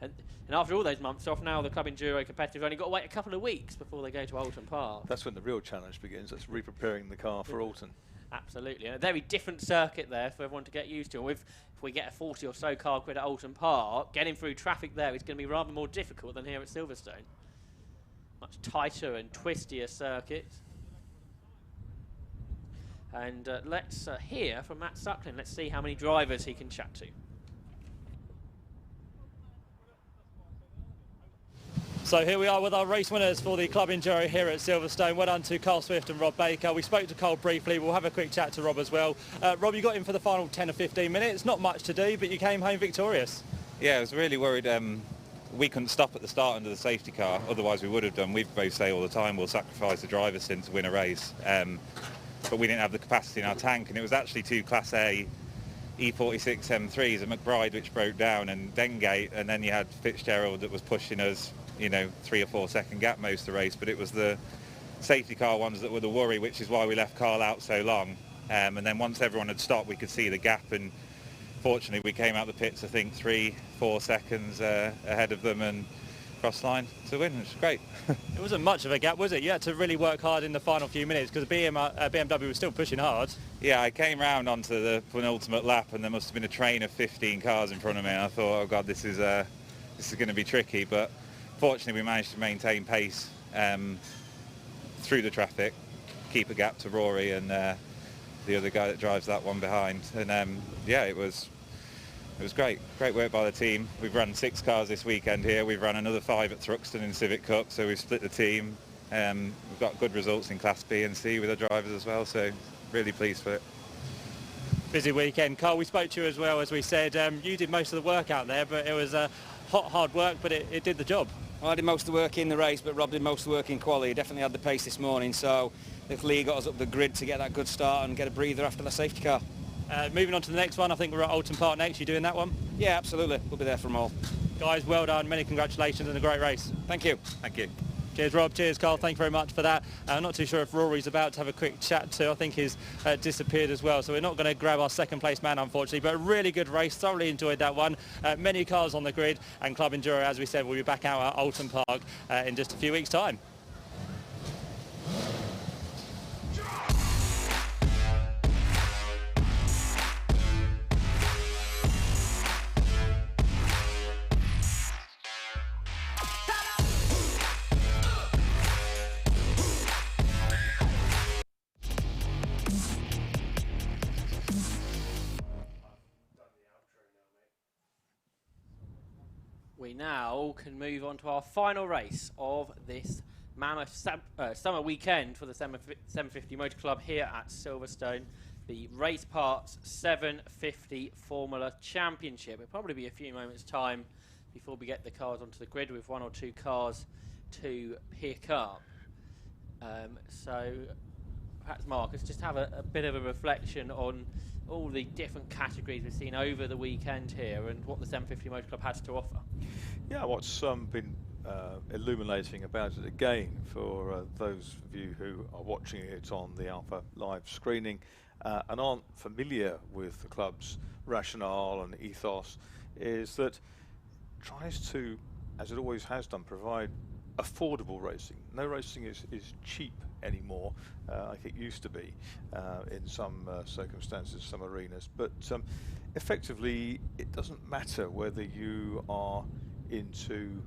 [SPEAKER 1] And after all those months off, now the Club Enduro competitive only got to wait a couple of weeks before they go to Alton Park.
[SPEAKER 2] That's when the real challenge begins. That's re-preparing the car for Alton.
[SPEAKER 1] Absolutely, and a very different circuit there for everyone to get used to. And if we get a 40 or so car grid at Alton Park, getting through traffic there is going to be rather more difficult than here at Silverstone. Much tighter and twistier circuit. And let's hear from Matt Suckling. Let's see how many drivers he can chat to.
[SPEAKER 3] So here we are with our race winners for the Club Enduro here at Silverstone. Well done to Carl Swift and Rob Baker. We spoke to Carl briefly. We'll have a quick chat to Rob as well. Rob, you got in for the final 10 or 15 minutes. Not much to do, but you came home victorious.
[SPEAKER 21] Yeah, I was really worried we couldn't stop at the start under the safety car. Otherwise we would have done. We both say all the time we'll sacrifice the driver's sin to win a race. But we didn't have the capacity in our tank, and it was actually 2 Class A E46 M3s at McBride which broke down, and Dengate, and then you had Fitzgerald that was pushing us, 3 or 4 second gap most of the race. But it was the safety car ones that were the worry, which is why we left Carl out so long. And then once everyone had stopped, we could see the gap, and fortunately we came out the pits, I think 3-4 seconds ahead of them, and cross line to win, which was great.
[SPEAKER 3] It wasn't much of a gap, was it? You had to really work hard in the final few minutes because the BMW was still pushing hard.
[SPEAKER 21] Yeah, I came round onto the penultimate lap, and there must have been a train of 15 cars in front of me, and I thought, oh God, this is going to be tricky. But fortunately we managed to maintain pace through the traffic, keep a gap to Rory and the other guy that drives that one behind. And yeah, it was great work by the team. We've run 6 cars this weekend here. We've run another 5 at Thruxton in Civic Cup, so we've split the team. We've got good results in Class B and C with the drivers as well, so really pleased with it.
[SPEAKER 3] Busy weekend. Carl, we spoke to you as well, as we said. You did most of the work out there, but it was hard work, but it did the job.
[SPEAKER 20] Well, I did most of the work in the race, but Rob did most of the work in quali. He definitely had the pace this morning, so if Lee got us up the grid to get that good start and get a breather after the safety car.
[SPEAKER 3] Moving on to the next one, I think we're at Alton Park next. You doing that one?
[SPEAKER 20] Yeah, absolutely. We'll be there for them all.
[SPEAKER 3] Guys, well done. Many congratulations and a great race.
[SPEAKER 20] Thank you.
[SPEAKER 21] Thank you.
[SPEAKER 3] Cheers, Rob. Cheers, Carl. Thank you very much for that. I'm not too sure if Rory's about to have a quick chat too. I think he's disappeared as well, so we're not going to grab our second place man, unfortunately, but a really good race. Thoroughly enjoyed that one. Many cars on the grid, and Club Enduro, as we said, will be back out at Alton Park in just a few weeks' time.
[SPEAKER 1] We now can move on to our final race of this mammoth summer weekend for the 750 Motor Club here at Silverstone, the Race Parts 750 Formula Championship. It'll probably be a few moments' time before we get the cars onto the grid, with 1 or 2 cars to pick up. So perhaps Marcus, just have a bit of a reflection on all the different categories we've seen over the weekend here and what the 750 Motor Club has to offer.
[SPEAKER 2] Yeah, what's been illuminating about it again for those of you who are watching it on the Alpha Live screening and aren't familiar with the club's rationale and ethos, is that it tries to, as it always has done, provide affordable racing. No racing is cheap anymore, like it used to be in some circumstances, some arenas, but effectively it doesn't matter whether you are into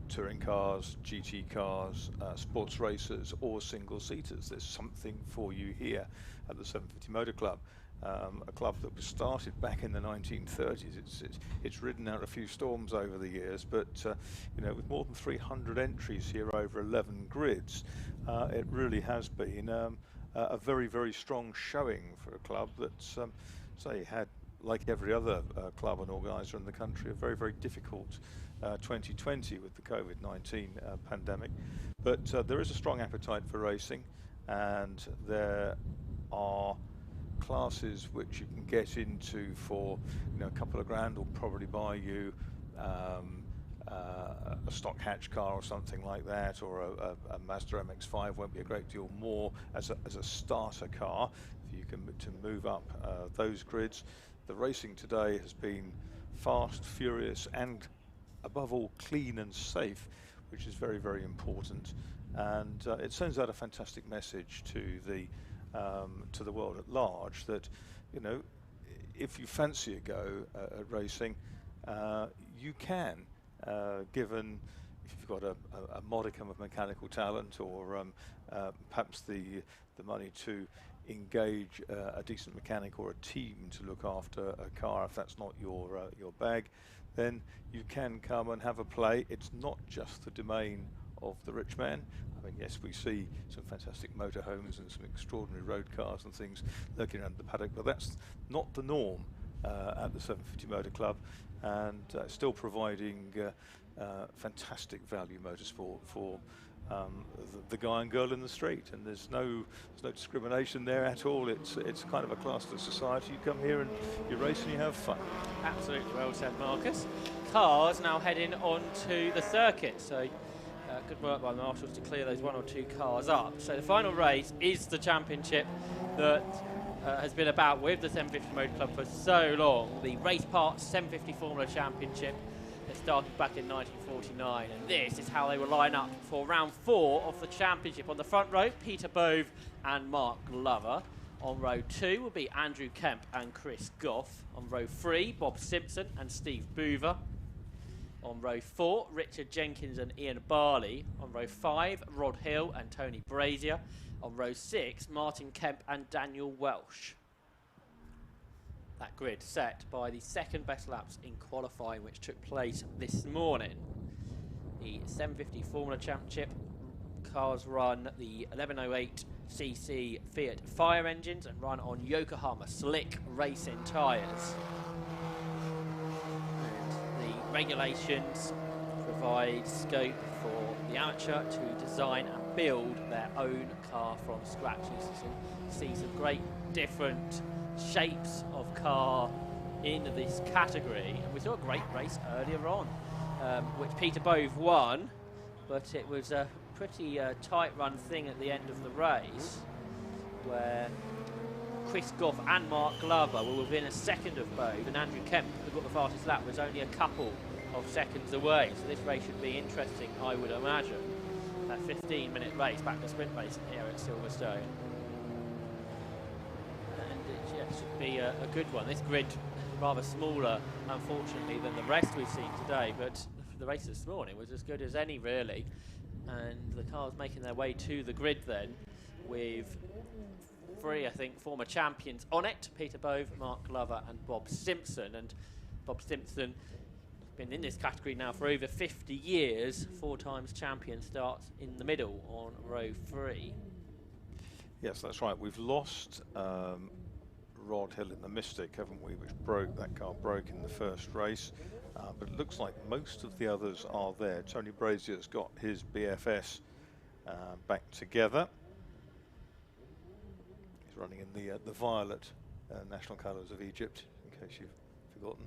[SPEAKER 2] touring cars, GT cars, sports racers or single seaters. There's something for you here at the 750 Motor Club. A club that was started back in the 1930s. It's ridden out a few storms over the years, but you know, with more than 300 entries here over 11 grids, it really has been a very, very strong showing for a club that's say had, like every other club and organiser in the country, a very, very difficult 2020 with the COVID-19 pandemic. But there is a strong appetite for racing, and there are classes which you can get into for, you know, a couple of grand, will probably buy you a stock hatch car or something like that, or a Mazda MX-5 won't be a great deal more as a starter car if you can to move up those grids. The racing today has been fast, furious, and above all clean and safe, which is very, very important, and it sends out a fantastic message to the world at large that, you know, if you fancy a go at racing, you can, given if you've got a modicum of mechanical talent, or perhaps the money to engage a decent mechanic or a team to look after a car, if that's not your bag, then you can come and have a play. It's not just the domain of the rich man. I mean, yes, we see some fantastic motorhomes and some extraordinary road cars and things lurking around the paddock, but that's not the norm at the 750 Motor Club, and still providing fantastic value motorsport for the guy and girl in the street, and there's no discrimination there at all. It's kind of a classless society. You come here and you race and you have fun.
[SPEAKER 1] Absolutely, well said, Marcus. Cars now heading on to the circuit, so good work by the marshals to clear those one or two cars up. So the final race is the championship that has been about with the 750 Motor Club for so long, the Race Parts 750 Formula Championship. It started back in 1949, and this is how they will line up for round 4 of the championship. On the front row, Peter Bove and Mark Glover. On row 2 will be Andrew Kemp and Chris Goff. On row 3, Bob Simpson and Steve Boover. On row 4, Richard Jenkins and Ian Barley. On row 5, Rod Hill and Tony Brazier. On row 6, Martin Kemp and Daniel Welsh. That grid set by the second best laps in qualifying, which took place this morning. The 750 Formula Championship cars run the 1108cc Fiat Fire engines and run on Yokohama slick racing tyres. And the regulations provide scope for the amateur to design and build their own car from scratch. You see some great different shapes of car in this category, and we saw a great race earlier on, which Peter Bove won, but it was a pretty tight run thing at the end of the race, where Chris Goff and Mark Glover were within a second of Bove, and Andrew Kemp, who got the fastest lap, was only a couple of seconds away. So this race should be interesting, I would imagine. A 15-minute race, back to sprint racing here at Silverstone. It should be a good one. This grid rather smaller, unfortunately, than the rest we've seen today, but the race this morning was as good as any, really. And the cars making their way to the grid then, with 3, I think, former champions on it: Peter Bove, Mark Glover and Bob Simpson. And Bob Simpson has been in this category now for over 50 years, 4 times champion, starts in the middle on row 3.
[SPEAKER 2] Yes, that's right. We've lost Rod Hill in the Mystic, haven't we, which broke, that car broke in the first race, but it looks like most of the others are there. Tony Brazier's got his BFS back together, running in the violet national colours of Egypt, in case you've forgotten.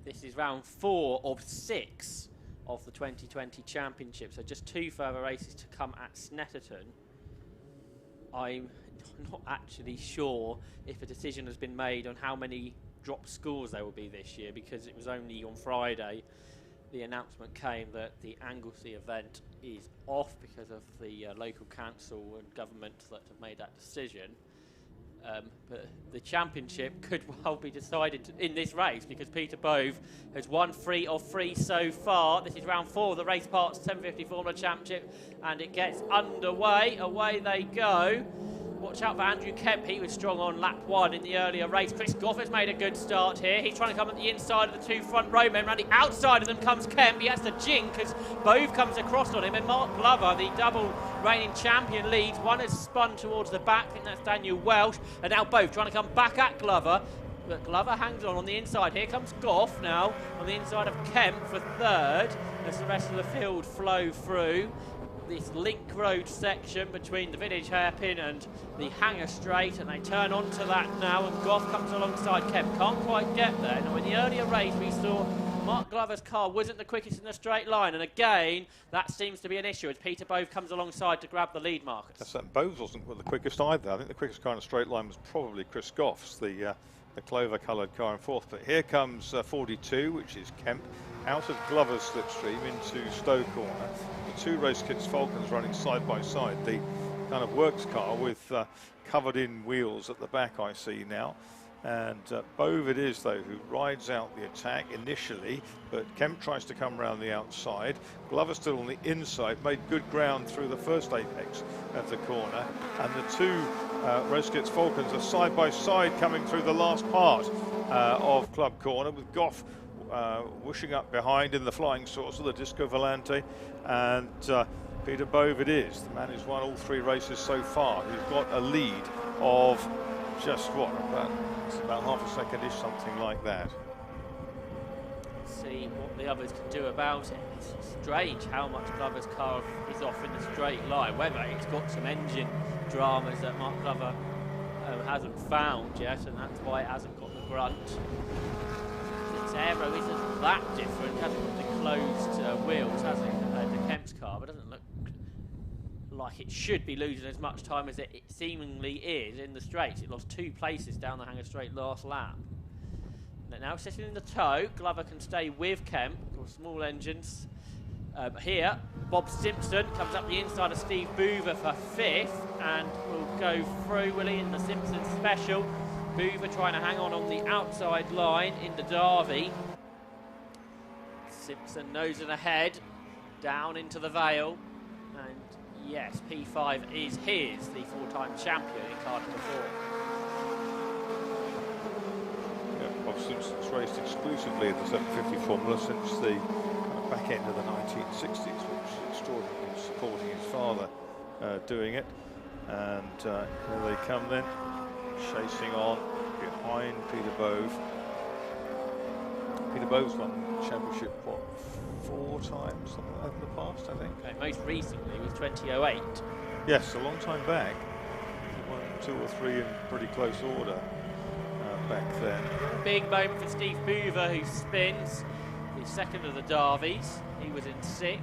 [SPEAKER 1] This is round 4 of 6 of the 2020 championship, so just 2 further races to come at Snetterton. I'm not actually sure if a decision has been made on how many drop scores there will be this year, because it was only on Friday the announcement came that the Anglesey event is off because of the local council and government that have made that decision. But the championship could well be decided in this race, because Peter Bove has won 3 of 3 so far. This is round 4 of the Race Parts 750 Formula Championship, and it gets underway. Away they go. Watch out for Andrew Kemp. He was strong on lap 1 in the earlier race. Chris Goff has made a good start here. He's trying to come at the inside of the 2 front row men. Around the outside of them comes Kemp. He has to jink as Bove comes across on him. And Mark Glover, the double reigning champion, leads. One has spun towards the back. I think that's Daniel Welsh. And now Bove trying to come back at Glover. But Glover hangs on the inside. Here comes Goff now on the inside of Kemp for 3rd. As the rest of the field flow through this link road section between the village hairpin and the Hanger Straight, and they turn onto that now, and Goff comes alongside Kemp. Can't quite get there. Now, in the earlier race we saw Mark Glover's car wasn't the quickest in the straight line, and again that seems to be an issue as Peter Bove comes alongside to grab the lead, Marcus.
[SPEAKER 2] That's that. Bove wasn't the quickest either. I think the quickest car in a straight line was probably Chris Goff's, the clover coloured car in 4th. But here comes 42, which is Kemp, out of Glover's slipstream into Stowe Corner. The 2 Race Kits Falcons running side by side. The kind of works car with covered in wheels at the back I see now. And Bove it is, though, who rides out the attack initially, but Kemp tries to come around the outside. Glover still on the inside, made good ground through the first apex of the corner. And the 2 Race Kits Falcons are side by side coming through the last part of Club Corner, with Goff whooshing up behind in the flying saucer, the Disco Volante, and Peter Bove it is, the man who's won all 3 races so far. He's got a lead of just about half a second-ish, something like that.
[SPEAKER 1] See what the others can do about it. It's strange how much Glover's car is off in the straight line, whether it's got some engine dramas that Mark Glover hasn't found yet, and that's why it hasn't got the grunt. Its aero isn't that different. It hasn't got the closed wheels, has it? The Kemp's car, but it doesn't look like it should be losing as much time as it seemingly is in the straight. It lost 2 places down the Hanger Straight last lap. Now sitting in the tow, Glover can stay with Kemp, or small engines. Here, Bob Simpson comes up the inside of Steve Boover for 5th, and will go through, will he, in the Simpson Special. Boover trying to hang on the outside line in the Derby. Simpson nosing ahead, down into the Vale, and yes, P5 is his, the 4-time champion in car number 4.
[SPEAKER 2] Yeah, Bob Simpson's raced exclusively in the 750 Formula since the kind of back end of the 1960s, which is extraordinary, supporting his father doing it. And here they come then, chasing on behind Peter Bove. Peter Bove's won the championship, what, 4 times, something like that in the past, I think?
[SPEAKER 1] Okay, most recently was 2008.
[SPEAKER 2] Yes, a long time back. He won 2 or 3 in pretty close order back then.
[SPEAKER 1] Big moment for Steve Boover, who spins the 2nd of the Derbies. He was in 6th.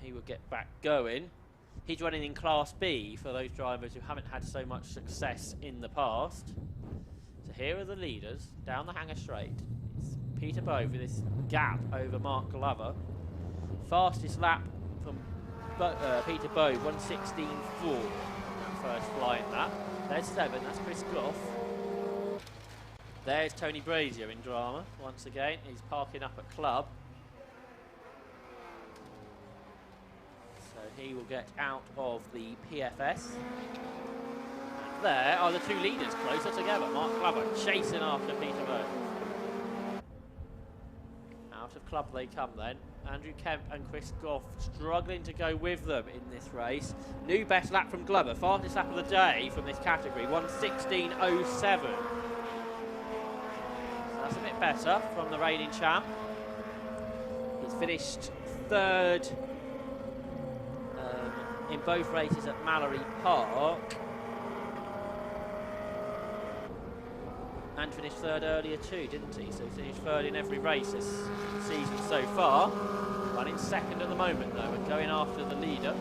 [SPEAKER 1] He will get back going. He's running in Class B for those drivers who haven't had so much success in the past. So here are the leaders down the Hanger Straight. It's Peter Bove with this gap over Mark Glover. Fastest lap from Peter Bove, 1:16.4. First flying lap. There's 7, that's Chris Goff. There's Tony Brazier in drama once again. He's parking up at Club. So he will get out of the PFS. And there are the 2 leaders closer together. Mark Glover chasing after Peter Bove. Out of Club they come then. Andrew Kemp and Chris Goff struggling to go with them in this race. New best lap from Glover, fastest lap of the day from this category, 1:16.07. So that's a bit better from the reigning champ. He's finished 3rd in both races at Mallory Park. And finished third earlier too, didn't he? So he finished third in every race this season so far. Running second at the moment though, and going after the leader.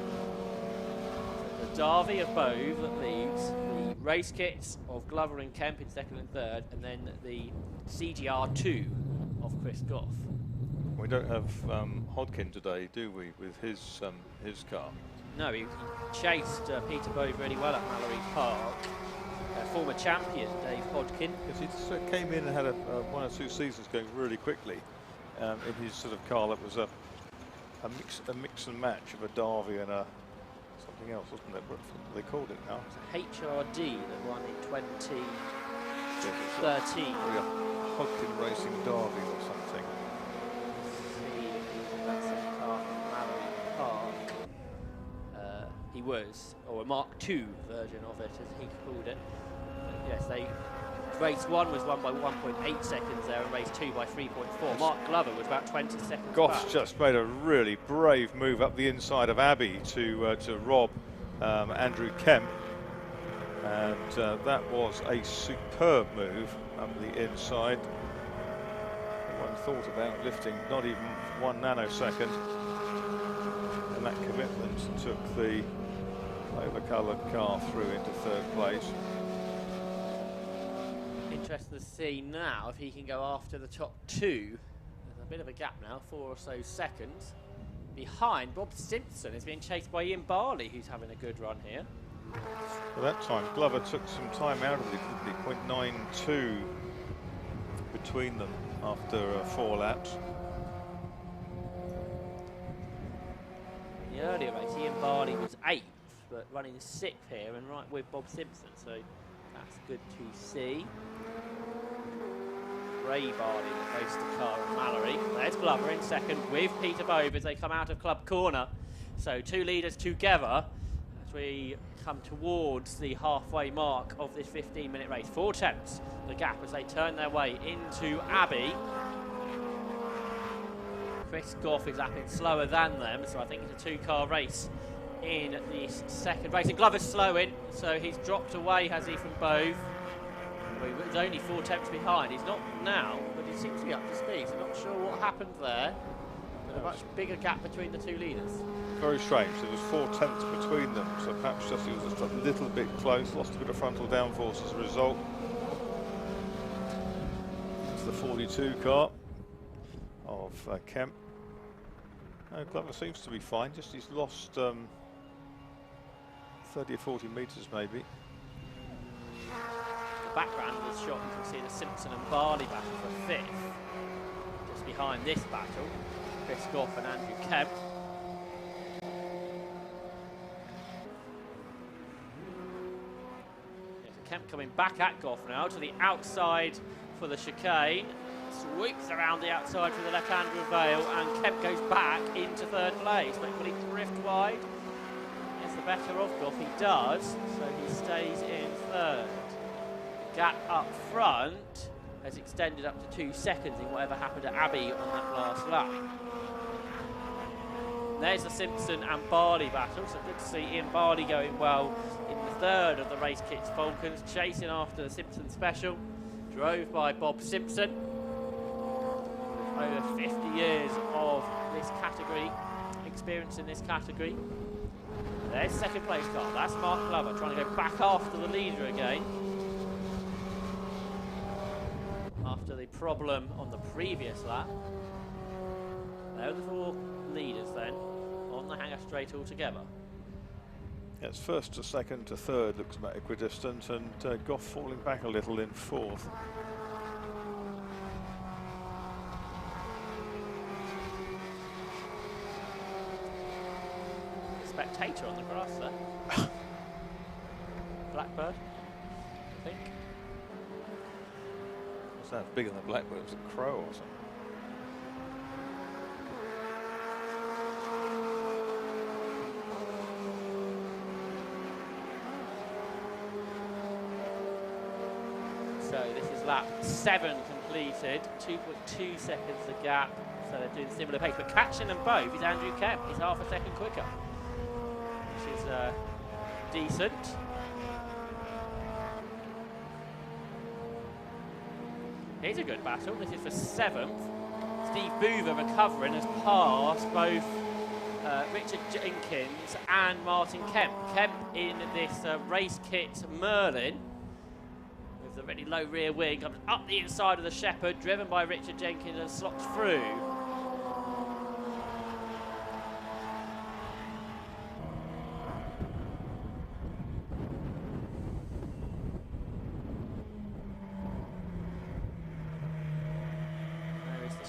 [SPEAKER 1] So the Derby of Bove that leads, the race kits of Glover and Kemp in second and third, and then the CGR2 of Chris Goff.
[SPEAKER 2] We don't have Hodkin today, do we, with his car?
[SPEAKER 1] No, he chased Peter Bove really well at Mallory Park. Former champion Dave Hodkin.
[SPEAKER 2] Yes, he came in and had one or two seasons going really quickly in his sort of car that was a mix and match of a Derby and something else, wasn't it? What they called it now?
[SPEAKER 1] HRD that won in 2013.
[SPEAKER 2] Hodkin Racing Derby or something.
[SPEAKER 1] That's a car from Mallory Park. He was, or a Mark II version of it, as he called it. But yes, race 1 was won by 1.8 seconds there, and race 2 by 3.4. Mark Glover was about 20 seconds
[SPEAKER 2] Goff's
[SPEAKER 1] back.
[SPEAKER 2] just made a really brave move up the inside of Abbey to rob Andrew Kemp, and that was a superb move up the inside. No one thought about lifting not even 1 nanosecond, and that commitment took the over-coloured car through into third place.
[SPEAKER 1] Interested to see now if he can go after the top 2. There's a bit of a gap now, 4 or so seconds. Behind, Bob Simpson is being chased by Ian Barley, who's having a good run here.
[SPEAKER 2] Well, that time Glover took some time out of it, didn't he? 0.92 between them after 4 laps.
[SPEAKER 1] In the earlier race, Ian Barley was 8th, but running 6th here and right with Bob Simpson, so that's good to see. Ray Barley will race the car at Mallory. There's Glover in second with Peter Bove as they come out of Club Corner. So 2 leaders together as we come towards the halfway mark of this 15-minute race. 4 tenths the gap as they turn their way into Abbey. Chris Goff is lapping slower than them, so I think it's a 2-car race in this second race. And Glover's slowing, so he's dropped away, has he, from Bove. Well, he's only 4 tenths behind. He's not now, but he seems to be up to speed, so not sure what happened there. But a much bigger gap between the 2 leaders.
[SPEAKER 2] Very strange. There was 4 tenths between them, so perhaps just he was just a little bit close, lost a bit of frontal downforce as a result. It's the 42 car of Kemp. Glover seems to be fine, just he's lost 30 or 40 metres maybe.
[SPEAKER 1] The background of this shot, you can see the Simpson and Barley battle for 5th. Just behind this battle, Chris Goff and Andrew Kemp. Kemp coming back at Goff now to the outside for the chicane. Sweeps around the outside for the left-hand Vale, and Kemp goes back into 3rd place. But will he drift wide? Is the better of Goff? He does, so he stays in 3rd. Gap up front has extended up to 2 seconds in whatever happened to Abbey on that last lap. There's the Simpson and Barley battle, so good to see Ian Barley going well in the 3rd of the race kits Falcons, chasing after the Simpson Special, drove by Bob Simpson. Over 50 years of this category, experience in this category. There's 2nd place car, that's Mark Glover trying to go back after the leader again. After the problem on the previous lap. There are the 4 leaders then, on the hangar straight altogether.
[SPEAKER 2] Yes, 1st to 2nd to 3rd looks about equidistant, and Goff falling back a little in 4th.
[SPEAKER 1] Spectator on the grass there. Blackbird, I think.
[SPEAKER 2] Sounds bigger than a blackbird, it was a crow or something.
[SPEAKER 1] So this is lap 7 completed, 2.2 seconds the gap, so they're doing similar pace. But catching them both is Andrew Kemp, he's half a second quicker, which is decent. Here's a good battle. This is the 7th. Steve Boover recovering has passed both Richard Jenkins and Martin Kemp. Kemp in this race kit Merlin with the really low rear wing, comes up the inside of the Shepherd, driven by Richard Jenkins and slots through.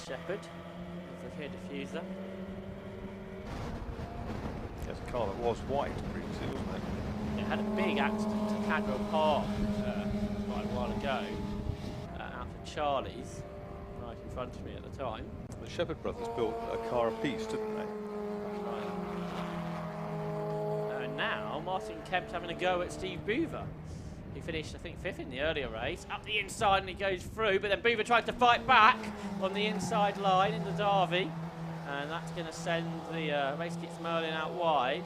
[SPEAKER 1] Shepherd with the rear diffuser.
[SPEAKER 2] That's a car that was white previously, wasn't it?
[SPEAKER 1] It had a big accident at Cadwell Park quite a while ago out at Charlie's, right in front of me at the time.
[SPEAKER 2] The Shepherd brothers built a car apiece, didn't they?
[SPEAKER 1] Right. And now Martin Kemp's having a go at Steve Boover. He finished, I think, 5th in the earlier race. Up the inside and he goes through, but then Boover tries to fight back on the inside line in the Derby. And that's going to send the race kits Merlin out wide.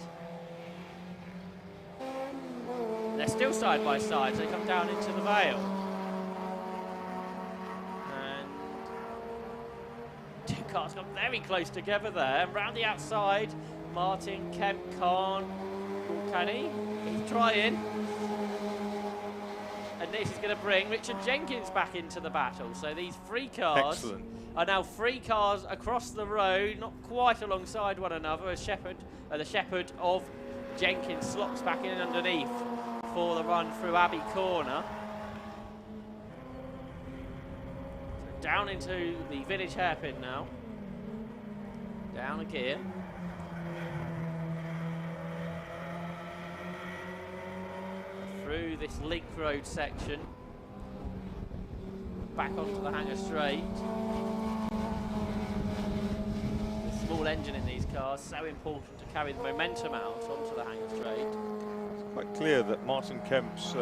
[SPEAKER 1] They're still side by side, so they come down into the Vale. And two cars got very close together there. And round the outside, Martin Kemp can he? He's trying. And this is going to bring Richard Jenkins back into the battle. So these 3 cars are now 3 cars across the road, not quite alongside one another, as the Shepherd of Jenkins slots back in underneath for the run through Abbey Corner. So down into the village hairpin now. Down a gear. Through this link road section, back onto the Hangar Straight. The small engine in these cars, so important to carry the momentum out onto the Hangar Straight.
[SPEAKER 2] It's quite clear that Martin Kemp's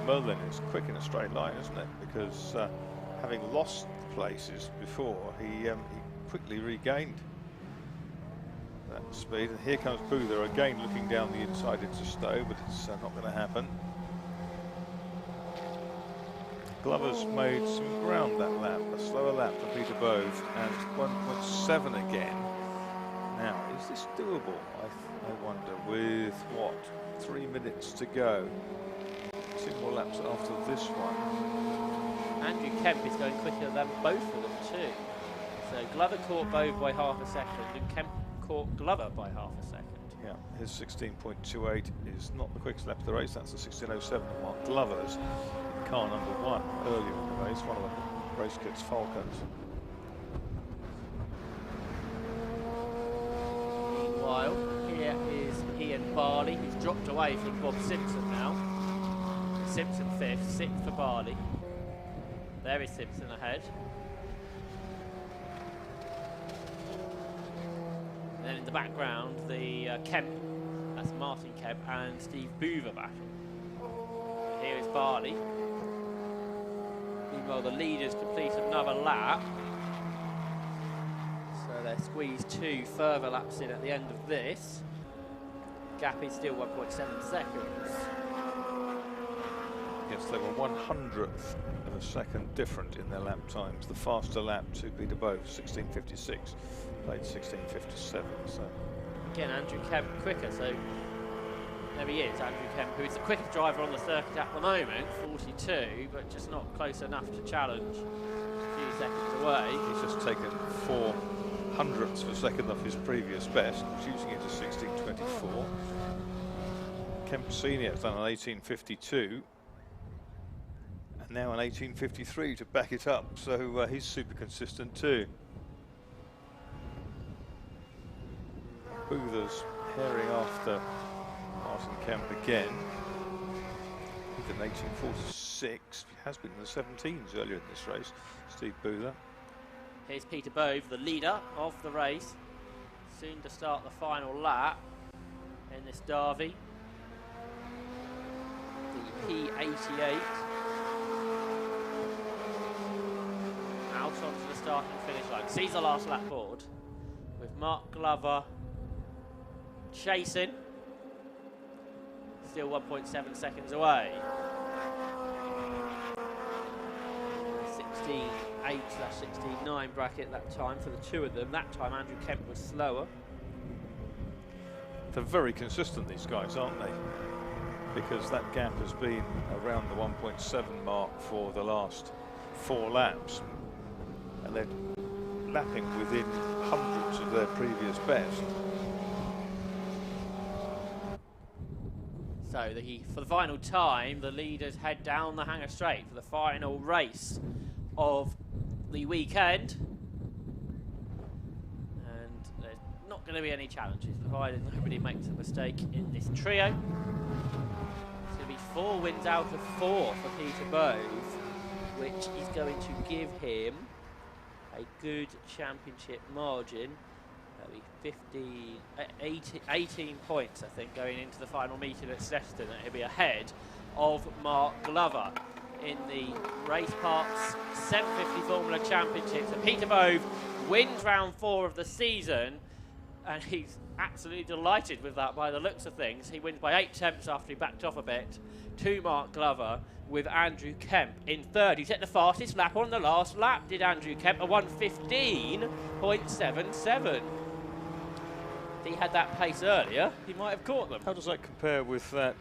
[SPEAKER 2] Merlin is quick in a straight line, isn't it? Because having lost places before, he quickly regained that speed. And here comes Boover again, looking down the inside into Stowe, but it's not going to happen. Glover's made some ground that lap, a slower lap for Peter Bove, and 1.7 again. Now, is this doable? I wonder, with what, 3 minutes to go? 2 more laps after this one.
[SPEAKER 1] Andrew Kemp is going quicker than both of them too. So Glover caught Bove by half a second, and Kemp caught Glover by half a second.
[SPEAKER 2] Yeah, his 16.28 is not the quickest lap of the race. That's the 16.07 of Mark Glover's in car number 1 earlier in the race, one of the race kits Falcons.
[SPEAKER 1] Meanwhile, here is Ian Barley, who's dropped away from Bob Simpson now. Simpson 5th, 6th for Barley. There is Simpson ahead. And then in the background, the Kemp, that's Martin Kemp, and Steve Boover battle. Here is Barley. Meanwhile, the leaders complete another lap. So they're squeezed 2 further laps in at the end of this. Gap is still 1.7 seconds.
[SPEAKER 2] Yes, they were 100th of a second different in their lap times. The faster lap to Peter Bove, 16.56, played 16.57. So
[SPEAKER 1] again, Andrew Kemp quicker, so there he is, Andrew Kemp, who is the quickest driver on the circuit at the moment, 42, but just not close enough to challenge a few seconds away.
[SPEAKER 2] He's just taken 4 hundredths of a second off his previous best, reducing it to 16.24. Kemp Senior has done an 18.52. And now an 18.53 to back it up, so he's super consistent too. Boover's herring after Martin Kemp again. With an 18.46, he has been in the 17s earlier in this race, Steve Boover.
[SPEAKER 1] Here's Peter Bove, the leader of the race, soon to start the final lap in this Derby. The P88. Out onto the start and finish line. Sees the last lap board with Mark Glover chasing. Still 1.7 seconds away. 16.8/16.9 bracket that time for the two of them. That time Andrew Kemp was slower.
[SPEAKER 2] They're very consistent, these guys, aren't they? Because that gap has been around the 1.7 mark for the last 4 laps. And they're lapping within hundreds of their previous best.
[SPEAKER 1] So for the final time, the leaders head down the Hanger Straight for the final race of the weekend. And there's not going to be any challenges, provided nobody makes a mistake in this trio. It's going to be 4 wins out of 4 for Peter Bove, which is going to give him a good championship margin. That'll be 18 points, I think, going into the final meeting at Silverstone. He'll be ahead of Mark Glover in the Race Parks 750 Formula Championship. So Peter Bove wins round 4 of the season, and he's absolutely delighted with that by the looks of things. He wins by 8 tenths after he backed off a bit to Mark Glover, with Andrew Kemp in third. He set the fastest lap on the last lap, did Andrew Kemp, a 1:15.77. If he had that pace earlier, he might have caught them.
[SPEAKER 2] How does that compare with that,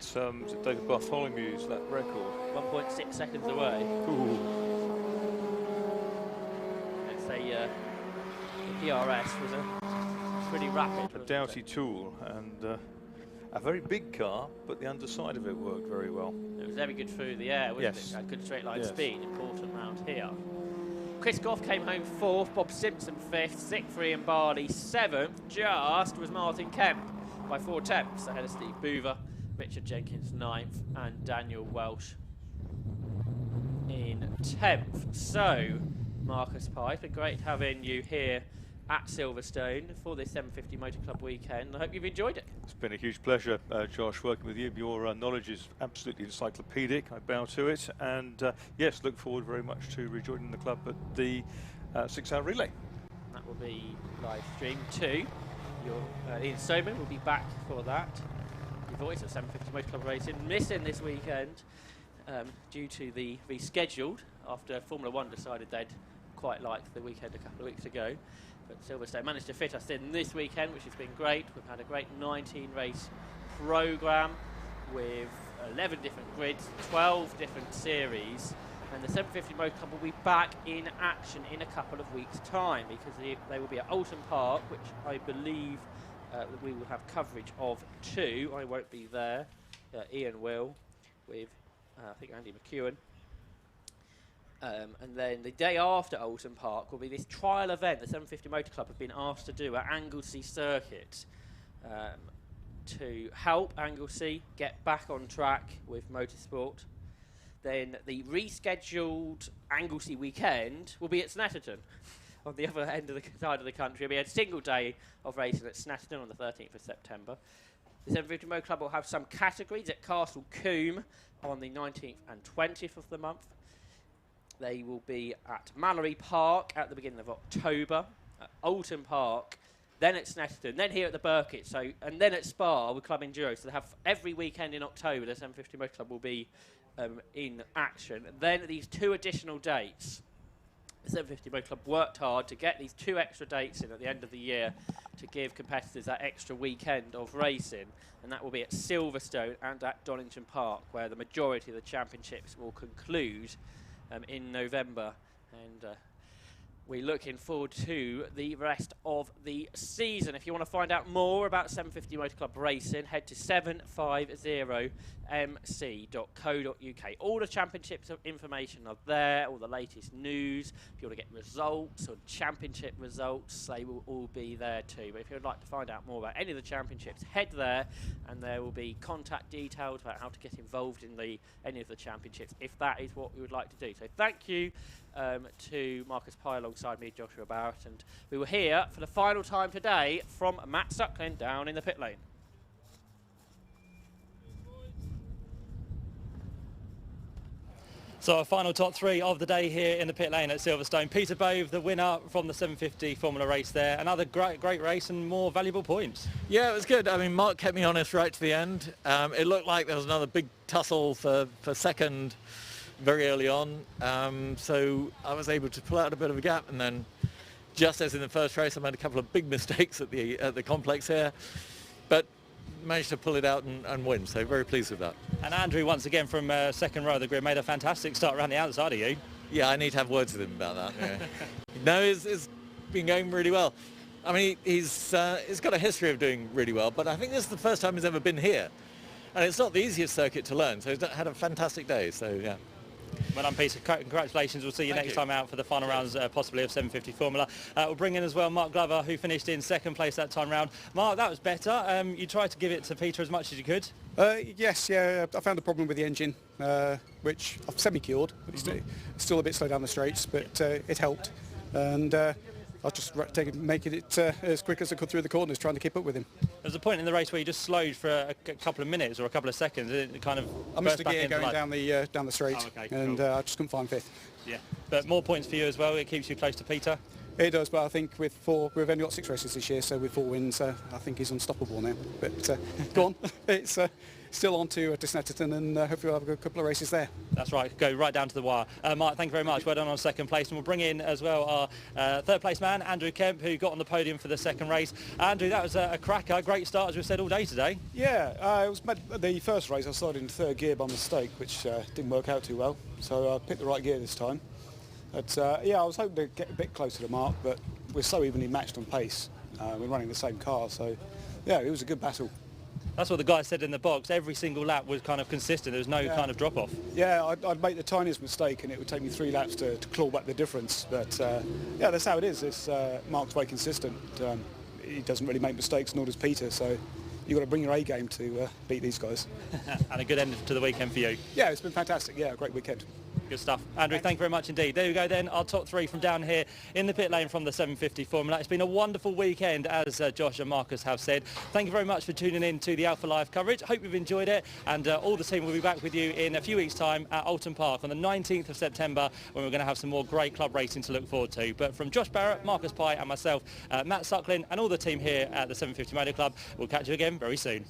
[SPEAKER 2] David Bartholomew's, that record?
[SPEAKER 1] 1.6 seconds away.
[SPEAKER 2] Ooh.
[SPEAKER 1] Let's say the PRS was a pretty rapid.
[SPEAKER 2] A doughty tool, and a very big car, but the underside of it worked very well.
[SPEAKER 1] It was very good through the air, wasn't
[SPEAKER 2] Yes.
[SPEAKER 1] it? Had good straight line
[SPEAKER 2] Yes.
[SPEAKER 1] speed, important round here. Chris Goff came home 4th, Bob Simpson 5th, Siegfried and Barley 7th, just was Martin Kemp by 4 tenths ahead of Steve Boover, Richard Jenkins 9th, and Daniel Welsh in 10th. So, Marcus Pipe, great having you here at Silverstone for this 750 Motor Club weekend. I hope you've enjoyed it.
[SPEAKER 2] It's been a huge pleasure, Josh, working with you. Your knowledge is absolutely encyclopedic. I bow to it. And yes, look forward very much to rejoining the club at the 6-hour relay.
[SPEAKER 1] That will be live streamed too. Ian Stoneman will be back for that. The voice of 750 Motor Club Racing, missing this weekend due to the rescheduled after Formula 1 decided they'd quite like the weekend a couple of weeks ago. But Silverstone managed to fit us in this weekend, which has been great. We've had a great 19-race programme with 11 different grids, 12 different series, and the 750 Motor Club will be back in action in a couple of weeks' time, because they will be at Oulton Park, which I believe we will have coverage of too. I won't be there. Ian will, with I think Andy McEwen. And then the day after Oulton Park will be this trial event the 750 Motor Club have been asked to do at Anglesey Circuit to help Anglesey get back on track with motorsport. Then the rescheduled Anglesey weekend will be at Snetterton on the other end of the side of the country. It'll be a single day of racing at Snetterton on the 13th of September. The 750 Motor Club will have some categories at Castle Combe on the 19th and 20th of the month. They will be at Mallory Park at the beginning of October, at Oulton Park, then at Snetterton, then here at the Burkitt, and then at Spa with Club Enduro. So they have every weekend in October, the 750 Motor Club will be in action. Then these 2 additional dates. The 750 Motor Club worked hard to get these 2 extra dates in at the end of the year to give competitors that extra weekend of racing, and that will be at Silverstone and at Donington Park, where the majority of the championships will conclude in November, and we're looking forward to the rest of the season. If you want to find out more about 750 Motor Club Racing, head to 750mc.co.uk. All the championships information are there, all the latest news. If you want to get results or championship results, they will all be there too. But if you'd like to find out more about any of the championships, head there, and there will be contact details about how to get involved in any of the championships, if that is what we would like to do. So thank you to Marcus Pye alongside me, Joshua Barrett, and we were here for the final time today from Matt Suckling down in the pit lane.
[SPEAKER 3] So our final top 3 of the day here in the pit lane at Silverstone. Peter Bove, the winner from the 750 Formula race there. Another great race and more valuable points.
[SPEAKER 11] Yeah, it was good. I mean, Mark kept me honest right to the end. It looked like there was another big tussle for second very early on, so I was able to pull out a bit of a gap, and then just as in the first race I made a couple of big mistakes at the complex here, but managed to pull it out and win, so very pleased with that.
[SPEAKER 3] And Andrew, once again from second row of the grid, made a fantastic start around the outside of you.
[SPEAKER 11] Yeah, I need to have words with him about that. Yeah. No, it's been going really well. I mean, he's got a history of doing really well, but I think this is the first time he's ever been here. And it's not the easiest circuit to learn, so he's had a fantastic day, so yeah.
[SPEAKER 3] Well done, Peter. Congratulations. We'll see you next time out for the final rounds, possibly of 750 Formula. We'll bring in as well Mark Glover, who finished in second place that time round. Mark, that was better. You tried to give it to Peter as much as you could.
[SPEAKER 13] Yes, yeah. I found a problem with the engine, which I've semi-cured. It's still a bit slow down the straights, but it helped. And I was just making it as quick as I could through the corners, trying to keep up with him.
[SPEAKER 3] There was a point in the race where you just slowed for a couple of minutes or a couple of seconds. It kind of
[SPEAKER 13] I missed a gear going down the straight, and I just couldn't find fifth.
[SPEAKER 3] Yeah, but more points for you as well. It keeps you close to Peter.
[SPEAKER 13] It does, but I think we've only got 6 races this year, so with 4 wins, I think he's unstoppable now. But go on, it's still on to Snetterton, and hopefully we'll have a good couple of races there.
[SPEAKER 3] That's right, go right down to the wire. Mark, thank you very much. Well done on second place, and we'll bring in as well our third place man, Andrew Kemp, who got on the podium for the second race. Andrew, that was a cracker, great start as we've said all day today.
[SPEAKER 12] Yeah, it was the first race I started in third gear by mistake, which didn't work out too well, so I picked the right gear this time. But yeah, I was hoping to get a bit closer to Mark, but we're so evenly matched on pace. We're running the same car, so yeah, it was a good battle.
[SPEAKER 3] That's what the guy said in the box. Every single lap was kind of consistent. There was no kind of drop-off.
[SPEAKER 12] Yeah, I'd make the tiniest mistake and it would take me 3 laps to claw back the difference. But yeah, that's how it is. Mark's very consistent. He doesn't really make mistakes, nor does Peter. So you've got to bring your A game to beat these guys.
[SPEAKER 3] And a good end to the weekend for you.
[SPEAKER 12] Yeah, it's been fantastic. Yeah, a great weekend.
[SPEAKER 3] Good stuff. Andrew, thank you very much indeed. There we go then, our top 3 from down here in the pit lane from the 750 Formula. It's been a wonderful weekend, as Josh and Marcus have said. Thank you very much for tuning in to the Alpha Live coverage. Hope you've enjoyed it, and all the team will be back with you in a few weeks' time at Alton Park on the 19th of September, when we're going to have some more great club racing to look forward to. But from Josh Barrett, Marcus Pye and myself, Matt Suckling, and all the team here at the 750 Motor Club, we'll catch you again very soon.